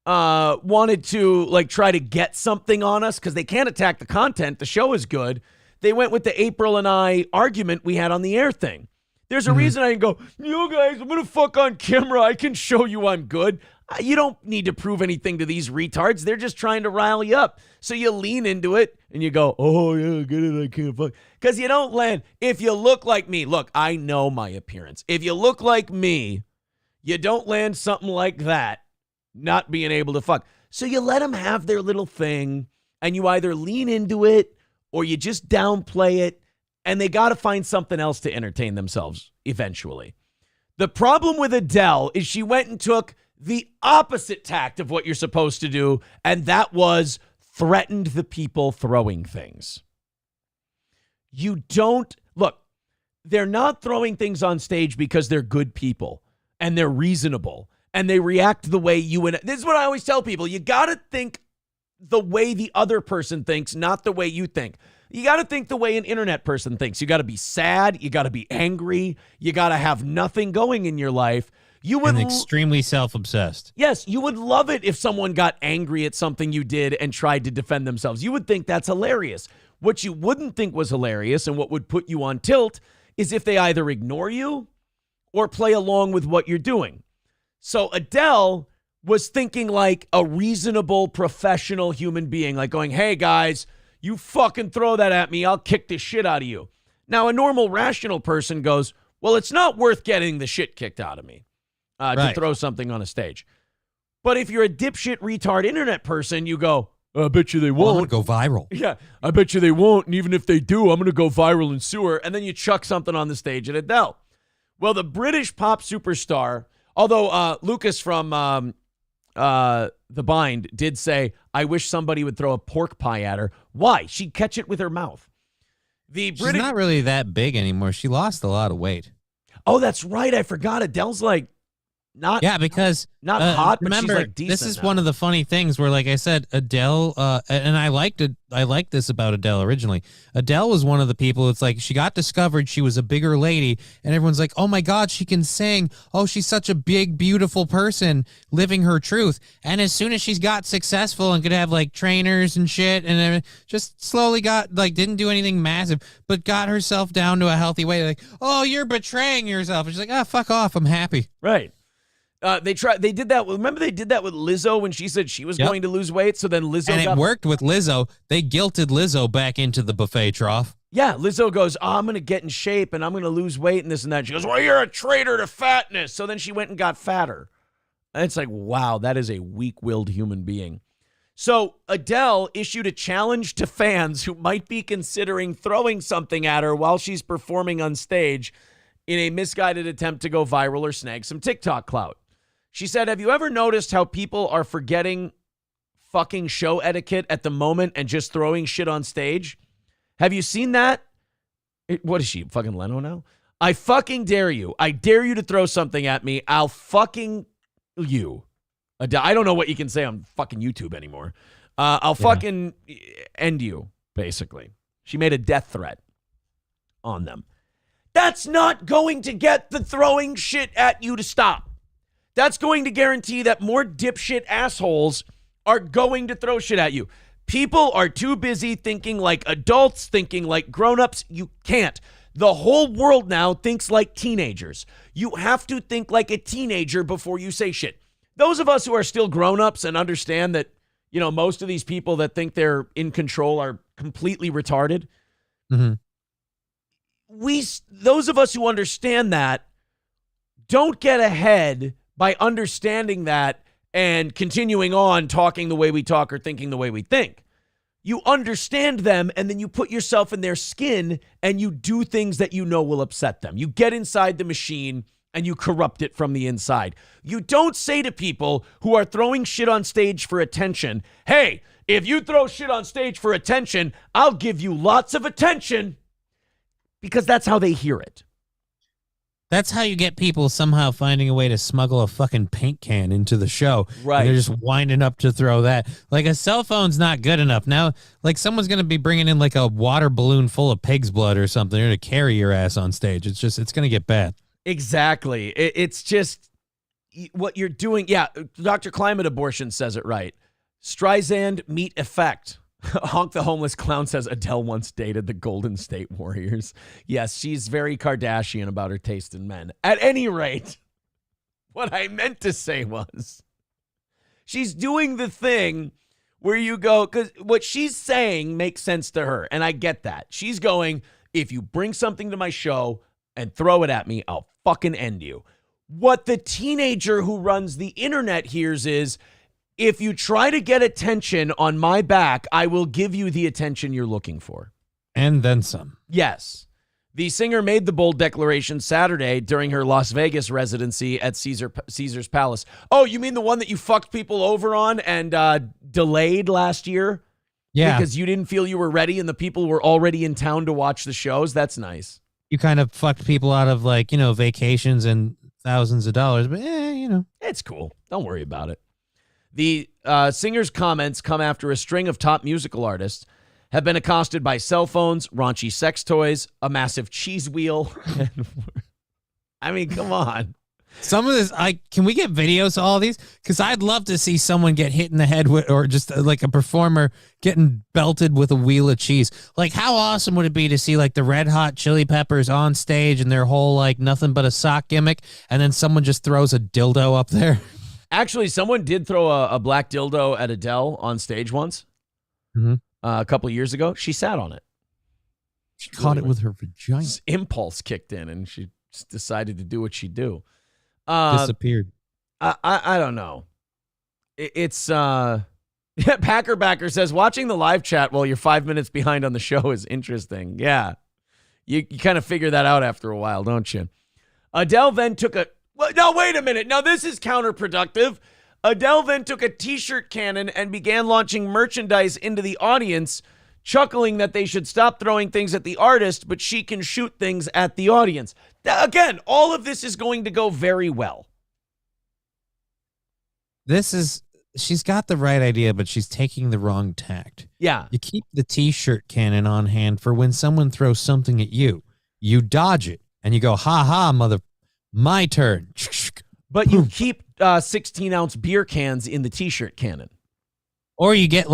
wanted to, like, try to get something on us because they can't attack the content. The show is good. They went with the April and I argument we had on the air thing. There's a reason I can go, guys, I'm going to fuck on camera. I can show you I'm good. You don't need to prove anything to these retards. They're just trying to rile you up. So you lean into it and you go, oh, yeah, get it. I can't fuck. Because you don't land. If you look like me, look, I know my appearance. If you look like me, you don't land something like that, not being able to fuck. So you let them have their little thing and you either lean into it or you just downplay it, and they got to find something else to entertain themselves eventually. The problem with Adele is she went and took the opposite tact of what you're supposed to do, and that was threatened the people throwing things. You don't, look, they're not throwing things on stage because they're good people, and they're reasonable, and they react the way you and, this is what I always tell people, you got to think the way the other person thinks, not the way you think. You got to think the way an internet person thinks. You got to be sad. You got to be angry. You got to have nothing going in your life. You would extremely self-obsessed. Yes, you would love it if someone got angry at something you did and tried to defend themselves. You would think that's hilarious. What you wouldn't think was hilarious and what would put you on tilt is if they either ignore you or play along with what you're doing. So Adele was thinking like a reasonable, professional human being, like going, hey, guys, you fucking throw that at me, I'll kick the shit out of you. Now, a normal, rational person goes, well, it's not worth getting the shit kicked out of me to throw something on a stage. But if you're a dipshit, retard internet person, you go, I bet you they won't. I'm going to go viral. Yeah, I bet you they won't. And even if they do, I'm going to go viral and sue her. And then you chuck something on the stage at Adele. Well, the British pop superstar, although Lucas from the Bind did say, I wish somebody would throw a pork pie at her. Why? She'd catch it with her mouth. She's not really that big anymore. She lost a lot of weight. Oh, that's right. I forgot. Adele's like not. Yeah, because not hot. Remember, but she's like decent this is now. one of the funny things where, like I said, Adele, and I liked this about Adele originally. Adele was one of the people. It's like she got discovered. She was a bigger lady, and everyone's like, "Oh my God, she can sing! Oh, she's such a big, beautiful person living her truth." And as soon as she's got successful and could have like trainers and shit, and just slowly got like didn't do anything massive, but got herself down to a healthy way. Like, "Oh, you're betraying yourself." And she's like, "Ah, fuck off! I'm happy." Right. They did that. Remember they did that with Lizzo when she said she was going to lose weight. So then Lizzo and it worked with Lizzo. They guilted Lizzo back into the buffet trough. Yeah, Lizzo goes, I'm going to get in shape and I'm going to lose weight and this and that. She goes, well, you're a traitor to fatness. So then she went and got fatter. And it's like, wow, that is a weak-willed human being. So Adele issued a challenge to fans who might be considering throwing something at her while she's performing on stage in a misguided attempt to go viral or snag some TikTok clout. She said, have you ever noticed how people are forgetting fucking show etiquette at the moment and just throwing shit on stage? Have you seen that? What is she, fucking Leno now? I fucking dare you. I dare you to throw something at me. I'll fucking you. I don't know what you can say on fucking YouTube anymore. I'll fucking end you, basically. She made a death threat on them. That's not going to get the throwing shit at you to stop. That's going to guarantee that more dipshit assholes are going to throw shit at you. People are too busy thinking like adults, thinking like grown-ups. You can't. The whole world now thinks like teenagers. You have to think like a teenager before you say shit. Those of us who are still grown-ups and understand that, you know, most of these people that think they're in control are completely retarded. Mm-hmm. Those of us who understand that don't get ahead by understanding that and continuing on talking the way we talk or thinking the way we think. You understand them, and then you put yourself in their skin, and you do things that you know will upset them. You get inside the machine, and you corrupt it from the inside. You don't say to people who are throwing shit on stage for attention, hey, if you throw shit on stage for attention, I'll give you lots of attention, because that's how they hear it. That's how you get people somehow finding a way to smuggle a fucking paint can into the show. Right. And they're just winding up to throw that. Like, a cell phone's not good enough. Now, like, someone's going to be bringing in, like, a water balloon full of pig's blood or something to carry your ass on stage. It's going to get bad. Exactly. It's just what you're doing. Yeah, Dr. Climate Abortion says it right. Streisand meet effect. Honk the Homeless Clown says Adele once dated the Golden State Warriors. Yes, she's very Kardashian about her taste in men. At any rate, what I meant to say was she's doing the thing where you go, because what she's saying makes sense to her, and I get that. She's going, if you bring something to my show and throw it at me, I'll fucking end you. What the teenager who runs the internet hears is, if you try to get attention on my back, I will give you the attention you're looking for. And then some. Yes. The singer made the bold declaration Saturday during her Las Vegas residency at Caesar's Palace. Oh, you mean the one that you fucked people over on and delayed last year? Yeah. Because you didn't feel you were ready and the people were already in town to watch the shows? That's nice. You kind of fucked people out of, like, you know, vacations and thousands of dollars, but you know. It's cool. Don't worry about it. The singer's comments come after a string of top musical artists have been accosted by cell phones, raunchy sex toys, a massive cheese wheel. I mean, come on. Some of this, can we get videos of all of these? Because I'd love to see someone get hit in the head with, or just like a performer getting belted with a wheel of cheese. Like, how awesome would it be to see like the Red Hot Chili Peppers on stage and their whole like nothing but a sock gimmick, and then someone just throws a dildo up there? Actually, someone did throw a black dildo at Adele on stage once. Mm-hmm. A couple of years ago. She sat on it. She caught it with her vagina. Impulse kicked in, and she just decided to do what she'd do. Disappeared. I don't know. It's Packer Backer says, watching the live chat while you're 5 minutes behind on the show is interesting. Yeah. You kind of figure that out after a while, don't you? Adele then took no, wait a minute. Now, this is counterproductive. Adele then took a t-shirt cannon and began launching merchandise into the audience, chuckling that they should stop throwing things at the artist, but she can shoot things at the audience. Again, all of this is going to go very well. She's got the right idea, but she's taking the wrong tact. Yeah. You keep the t-shirt cannon on hand for when someone throws something at you. You dodge it, and you go, ha ha, mother, my turn. But you keep 16-ounce beer cans in the t-shirt cannon. Or you get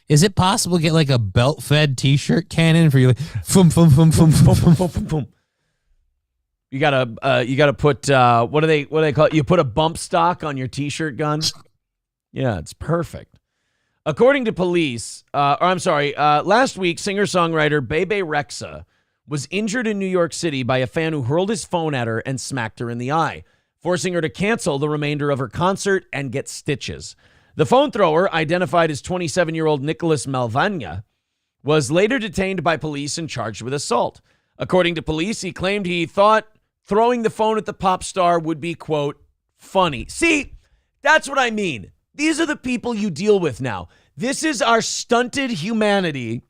is it possible to get a belt-fed t-shirt cannon for you? Fum, fum, fum, fum, fum, fum, fum, fum, fum. You gotta put what do they call it? You put a bump stock on your t-shirt gun. Yeah, it's perfect. According to police, last week, singer-songwriter Bebe Rexha was injured in New York City by a fan who hurled his phone at her and smacked her in the eye, forcing her to cancel the remainder of her concert and get stitches. The phone thrower, identified as 27-year-old Nicholas Malvagna, was later detained by police and charged with assault. According to police, he claimed he thought throwing the phone at the pop star would be, quote, funny. See, that's what I mean. These are the people you deal with now. This is our stunted humanity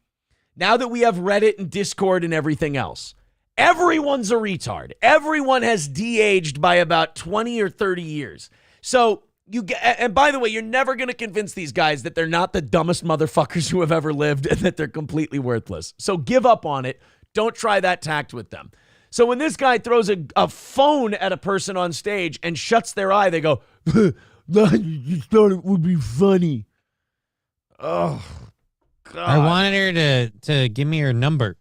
now that we have Reddit and Discord and everything else. Everyone's a retard. Everyone has de-aged by about 20 or 30 years. So and by the way, you're never going to convince these guys that they're not the dumbest motherfuckers who have ever lived and that they're completely worthless. So give up on it. Don't try that tact with them. So when this guy throws a phone at a person on stage and shuts their eye, they go, you just thought it would be funny. Oh, God. I wanted her to give me her number.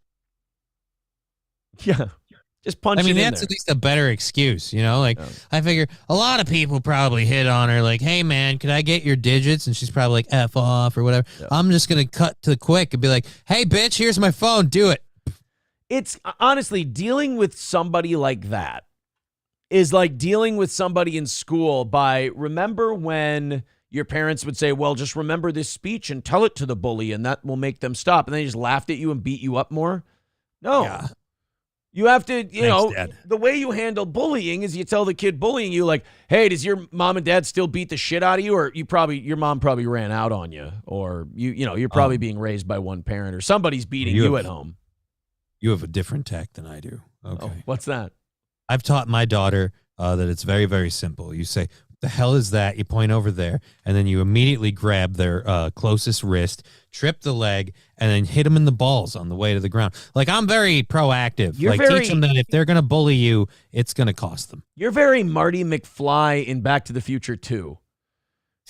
Yeah. Just punch it in that's there. at least a better excuse, I figure a lot of people probably hit on her hey, man, could I get your digits? And she's probably like, F off or whatever. Yeah. I'm just going to cut to the quick and be like, hey, bitch, here's my phone. Do it. It's honestly, dealing with somebody like that is like dealing with somebody in school remember when your parents would say, well, just remember this speech and tell it to the bully and that will make them stop. And they just laughed at you and beat you up more. No. Yeah. You have to, Dad. The way you handle bullying is you tell the kid bullying you hey, does your mom and dad still beat the shit out of you? Or your mom probably ran out on you, or you're probably being raised by one parent, or somebody's beating you at home. You have a different tact than I do. Okay. Oh, what's that? I've taught my daughter that it's very, very simple. You say, what the hell is that? You point over there, and then you immediately grab their closest wrist, trip the leg, and then hit them in the balls on the way to the ground. I'm very proactive. Teach them that if they're going to bully you, it's going to cost them. You're very Marty McFly in Back to the Future 2.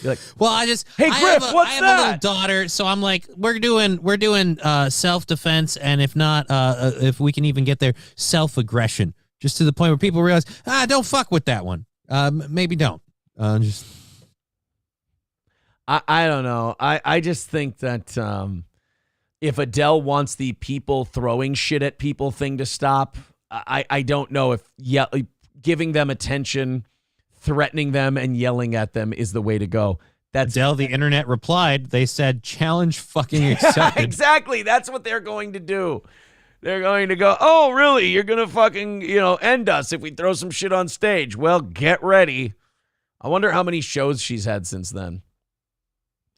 You're like, well, hey, Griff, I have a little daughter, so I'm like, we're doing self-defense, and if not, if we can even get there, self-aggression, just to the point where people realize, don't fuck with that one. Maybe don't. I don't know. I just think that if Adele wants the people throwing shit at people thing to stop, I don't know if giving them attention, threatening them, and yelling at them is the way to go. That's Adele, the internet replied. They said, challenge fucking accepted. Exactly. That's what they're going to do. They're going to go, oh, really? You're going to fucking, end us if we throw some shit on stage. Well, get ready. I wonder how many shows she's had since then.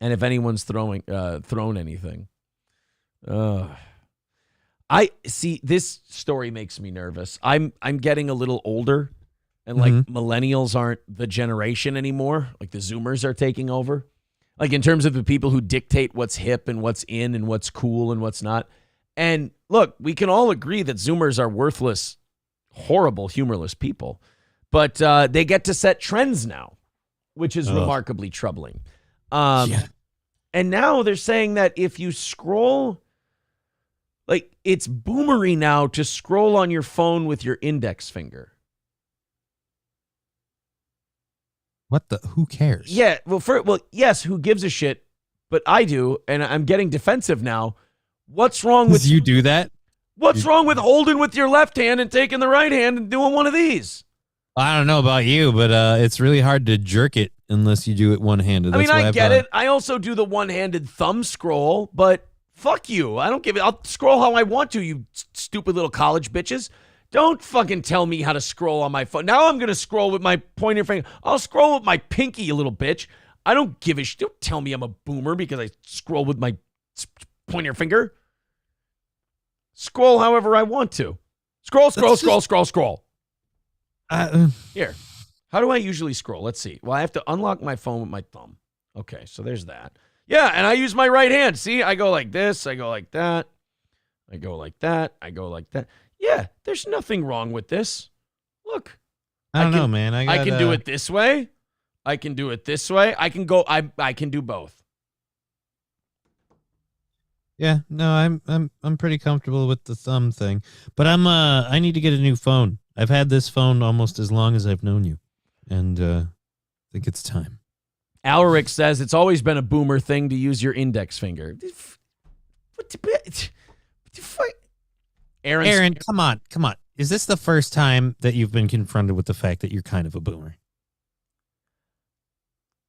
And if anyone's thrown anything. I see, this story makes me nervous. I'm getting a little older, and millennials aren't the generation anymore. The Zoomers are taking over. In terms of the people who dictate what's hip and what's in and what's cool and what's not. And look, we can all agree that Zoomers are worthless, horrible, humorless people. But they get to set trends now, which is remarkably troubling. And now they're saying that if you scroll, it's boomery now to scroll on your phone with your index finger. Who cares? Yeah, yes, who gives a shit? But I do, and I'm getting defensive now. What's wrong with you do that? What's wrong with holding with your left hand and taking the right hand and doing one of these? I don't know about you, but it's really hard to jerk it unless you do it one-handed. I get it. I also do the one-handed thumb scroll, but fuck you. I don't give it. I'll scroll how I want to, you stupid little college bitches. Don't fucking tell me how to scroll on my phone. Now I'm going to scroll with my pointer finger. I'll scroll with my pinky, you little bitch. I don't give a shit. Don't tell me I'm a boomer because I scroll with my pointer finger. Scroll however I want to. Scroll. Here. How do I usually scroll? Let's see. Well, I have to unlock my phone with my thumb. Okay, so there's that. Yeah, and I use my right hand. See, I go like this. I go like that. I go like that. I go like that. Yeah, there's nothing wrong with this. Look. I don't know, man. I can do it this way. I can do it this way. I can do both. Yeah, no, I'm pretty comfortable with the thumb thing. But I need to get a new phone. I've had this phone almost as long as I've known you. And I think it's time. Alaric says it's always been a boomer thing to use your index finger. Aaron, come on. Is this the first time that you've been confronted with the fact that you're kind of a boomer?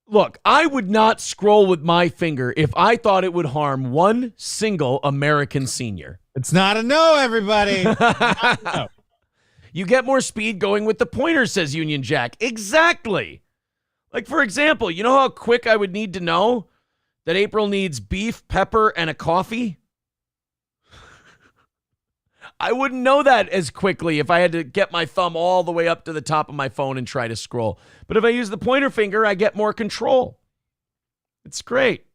Look, I would not scroll with my finger if I thought it would harm one single American senior. It's not a no, everybody. No. You get more speed going with the pointer, says Union Jack. Exactly. Like, for example, you know how quick I would need to know that April needs beef, pepper, and a coffee? I wouldn't know that as quickly if I had to get my thumb all the way up to the top of my phone and try to scroll. But if I use the pointer finger, I get more control. It's great.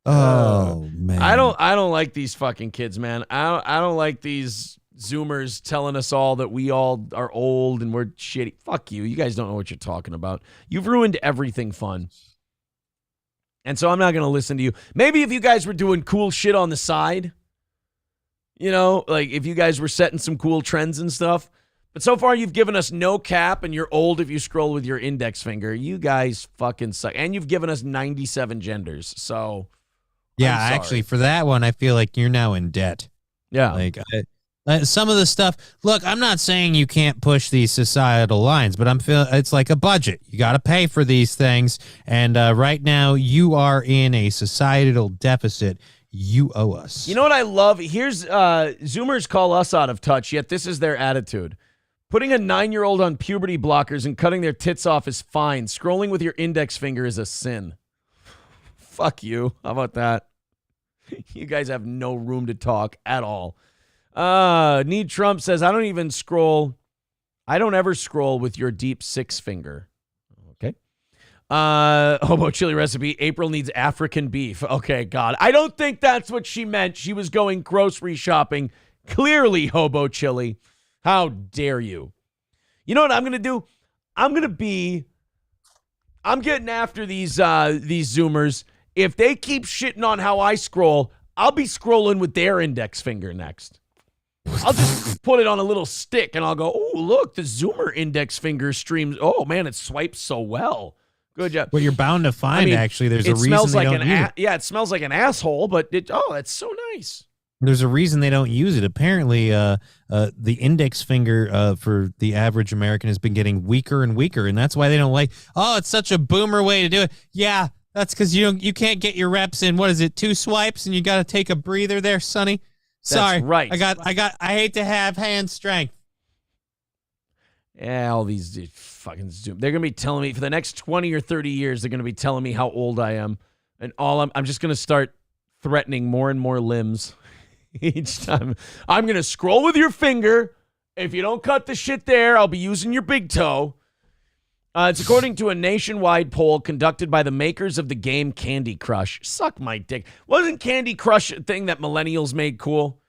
Oh, man. I don't like these fucking kids, man. I don't like these Zoomers telling us all that we all are old and we're shitty. Fuck you. You guys don't know what you're talking about. You've ruined everything fun. And so I'm not going to listen to you. Maybe if you guys were doing cool shit on the side, you know, like if you guys were setting some cool trends and stuff. But so far you've given us no cap and you're old if you scroll with your index finger. You guys fucking suck. And you've given us 97 genders. So yeah, actually for that one, I feel like you're now in debt. Yeah. Like some of the stuff, look, I'm not saying you can't push these societal lines, but it's like a budget. You got to pay for these things. And right now you are in a societal deficit. You owe us. You know what I love? Here's Zoomers call us out of touch, yet this is their attitude. Putting a 9-year-old on puberty blockers and cutting their tits off is fine. Scrolling with your index finger is a sin. Fuck you. How about that? You guys have no room to talk at all. Need Trump says, I don't ever scroll with your deep 6 finger. Okay. Hobo chili recipe. April needs African beef. Okay, God. I don't think that's what she meant. She was going grocery shopping. Clearly, hobo chili. How dare you? You know what I'm going to do? I'm getting after these Zoomers. If they keep shitting on how I scroll, I'll be scrolling with their index finger next. I'll just put it on a little stick and I'll go, oh, look, the Zoomer index finger streams. Oh, man, it swipes so well. Good job. Well, you're bound to find, actually, there's a reason they don't use it. Yeah, it smells like an asshole, but that's so nice. There's a reason they don't use it. Apparently, the index finger for the average American has been getting weaker and weaker, and that's why they don't like, oh, it's such a boomer way to do it. Yeah, that's because you can't get your reps in. What is it, 2 swipes, and you got to take a breather there, Sonny? Sorry, that's right. I hate to have hand strength. Yeah, all these fucking Zoom. They're going to be telling me for the next 20 or 30 years, they're going to be telling me how old I am. And I'm just going to start threatening more and more limbs each time. I'm going to scroll with your finger. If you don't cut the shit there, I'll be using your big toe. It's according to a nationwide poll conducted by the makers of the game Candy Crush. Suck my dick. Wasn't Candy Crush a thing that millennials made cool?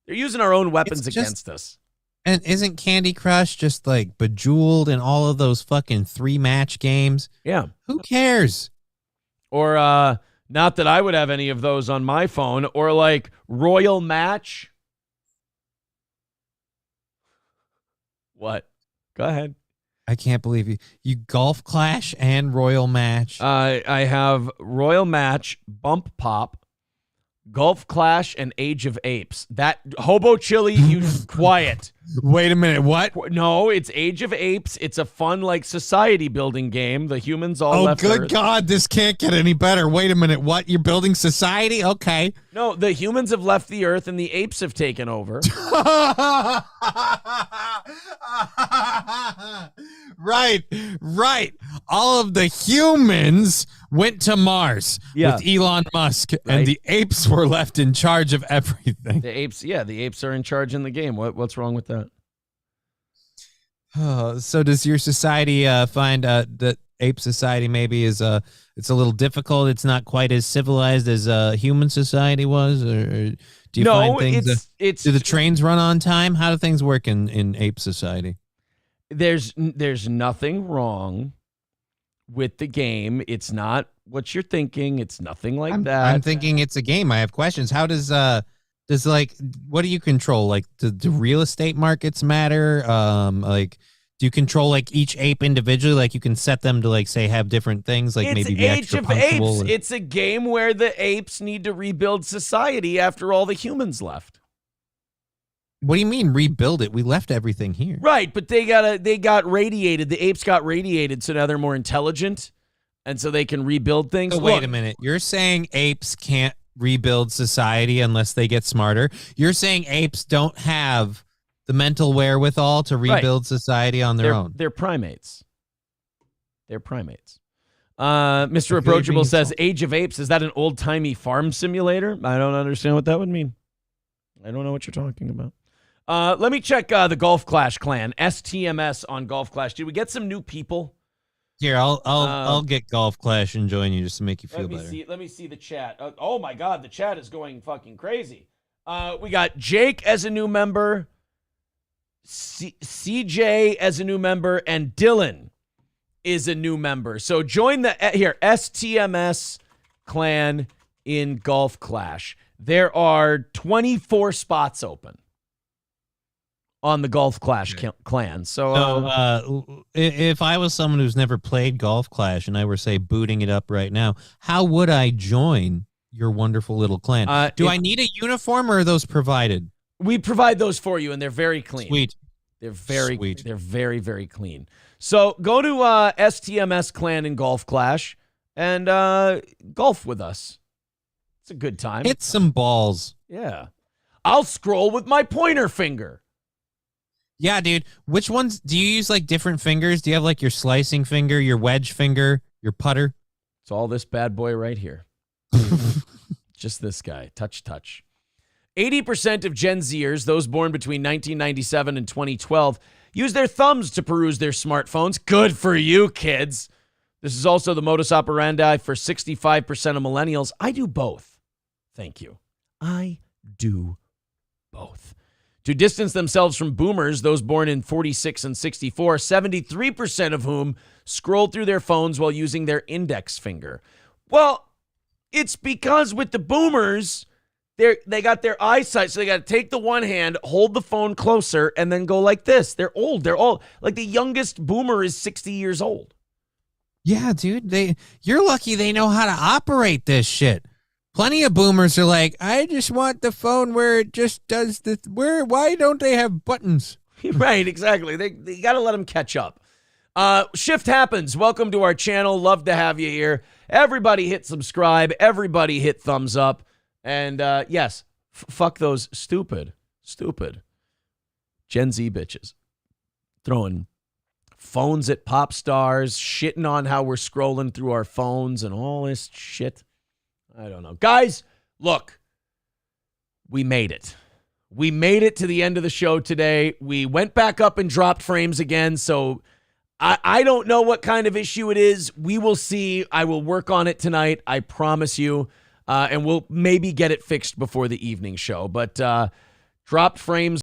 They're using our own weapons against us. And isn't Candy Crush just like Bejeweled and all of those fucking 3-match games? Yeah. Who cares? Or not that I would have any of those on my phone. Or like Royal Match. What? Go ahead. I can't believe you Golf Clash and Royal Match. I have Royal Match, Bump Pop, Golf Clash, and Age of Apes. That hobo chili, you quiet. Wait a minute, what? No, it's Age of Apes. It's a fun like society building game. The humans all left good Earth. God, this can't get any better. Wait a minute, what? You're building society? Okay. No, the humans have left the Earth and the apes have taken over. Right. All of the humans went to Mars with Elon Musk, and the apes were left in charge of everything. The apes are in charge in the game. What's wrong with that? So does your society find that ape society maybe is it's a little difficult? It's not quite as civilized as human society was, or do you find things? Do the trains run on time? How do things work in ape society? There's nothing wrong with the game. It's not what you're thinking. It's nothing like that. I'm thinking it's a game. I have questions. How does like, what do you control? Like, do real estate markets matter? Like, do you control like each ape individually? Like, you can set them to like say have different things, like maybe be extra punctual. It's a game where the apes need to rebuild society after all the humans left. What do you mean rebuild it? We left everything here. Right, but they got radiated. The apes got radiated, so now they're more intelligent, and so they can rebuild things. So wait a minute. You're saying apes can't rebuild society unless they get smarter? You're saying apes don't have the mental wherewithal to rebuild society on their own? They're primates. Mr. Approachable says, Age of Apes, is that an old-timey farm simulator? I don't understand what that would mean. I don't know what you're talking about. Let me check the Golf Clash clan, STMS on Golf Clash. Did we get some new people? Here, I'll get Golf Clash and join you just to make you feel better. Let me see the chat. Oh my God, the chat is going fucking crazy. We got Jake as a new member, CJ as a new member, and Dylan is a new member. So join the STMS clan in Golf Clash. There are 24 spots open on the Golf Clash clan. So if I was someone who's never played Golf Clash and I were, say, booting it up right now, how would I join your wonderful little clan? Do I need a uniform, or are those provided? We provide those for you, and they're very clean. Sweet. They're very, very clean. So go to STMS clan in Golf Clash and golf with us. It's a good time. Hit some balls. Yeah. I'll scroll with my pointer finger. Yeah, dude. Which ones do you use? Like different fingers? Do you have like your slicing finger, your wedge finger, your putter? It's all this bad boy right here. Just this guy. Touch. 80% of Gen Zers, those born between 1997 and 2012, use their thumbs to peruse their smartphones. Good for you, kids. This is also the modus operandi for 65% of millennials. I do both. Thank you. I do both. To distance themselves from boomers, those born in 46 and 64, 73% of whom scrolled through their phones while using their index finger. Well, it's because with the boomers, they got their eyesight, so they got to take the one hand, hold the phone closer, and then go like this. They're old. They're all like the youngest boomer is 60 years old. Yeah, dude. You're lucky they know how to operate this shit. Plenty of boomers are like, I just want the phone where it just does this. Why don't they have buttons? Right, exactly. They got to let them catch up. Shift happens. Welcome to our channel. Love to have you here. Everybody hit subscribe. Everybody hit thumbs up. And yes, fuck those stupid Gen Z bitches throwing phones at pop stars, shitting on how we're scrolling through our phones and all this shit. I don't know. Guys, look, we made it. We made it to the end of the show today. We went back up and dropped frames again, so I don't know what kind of issue it is. We will see. I will work on it tonight. I promise you. And we'll maybe get it fixed before the evening show. But dropped frames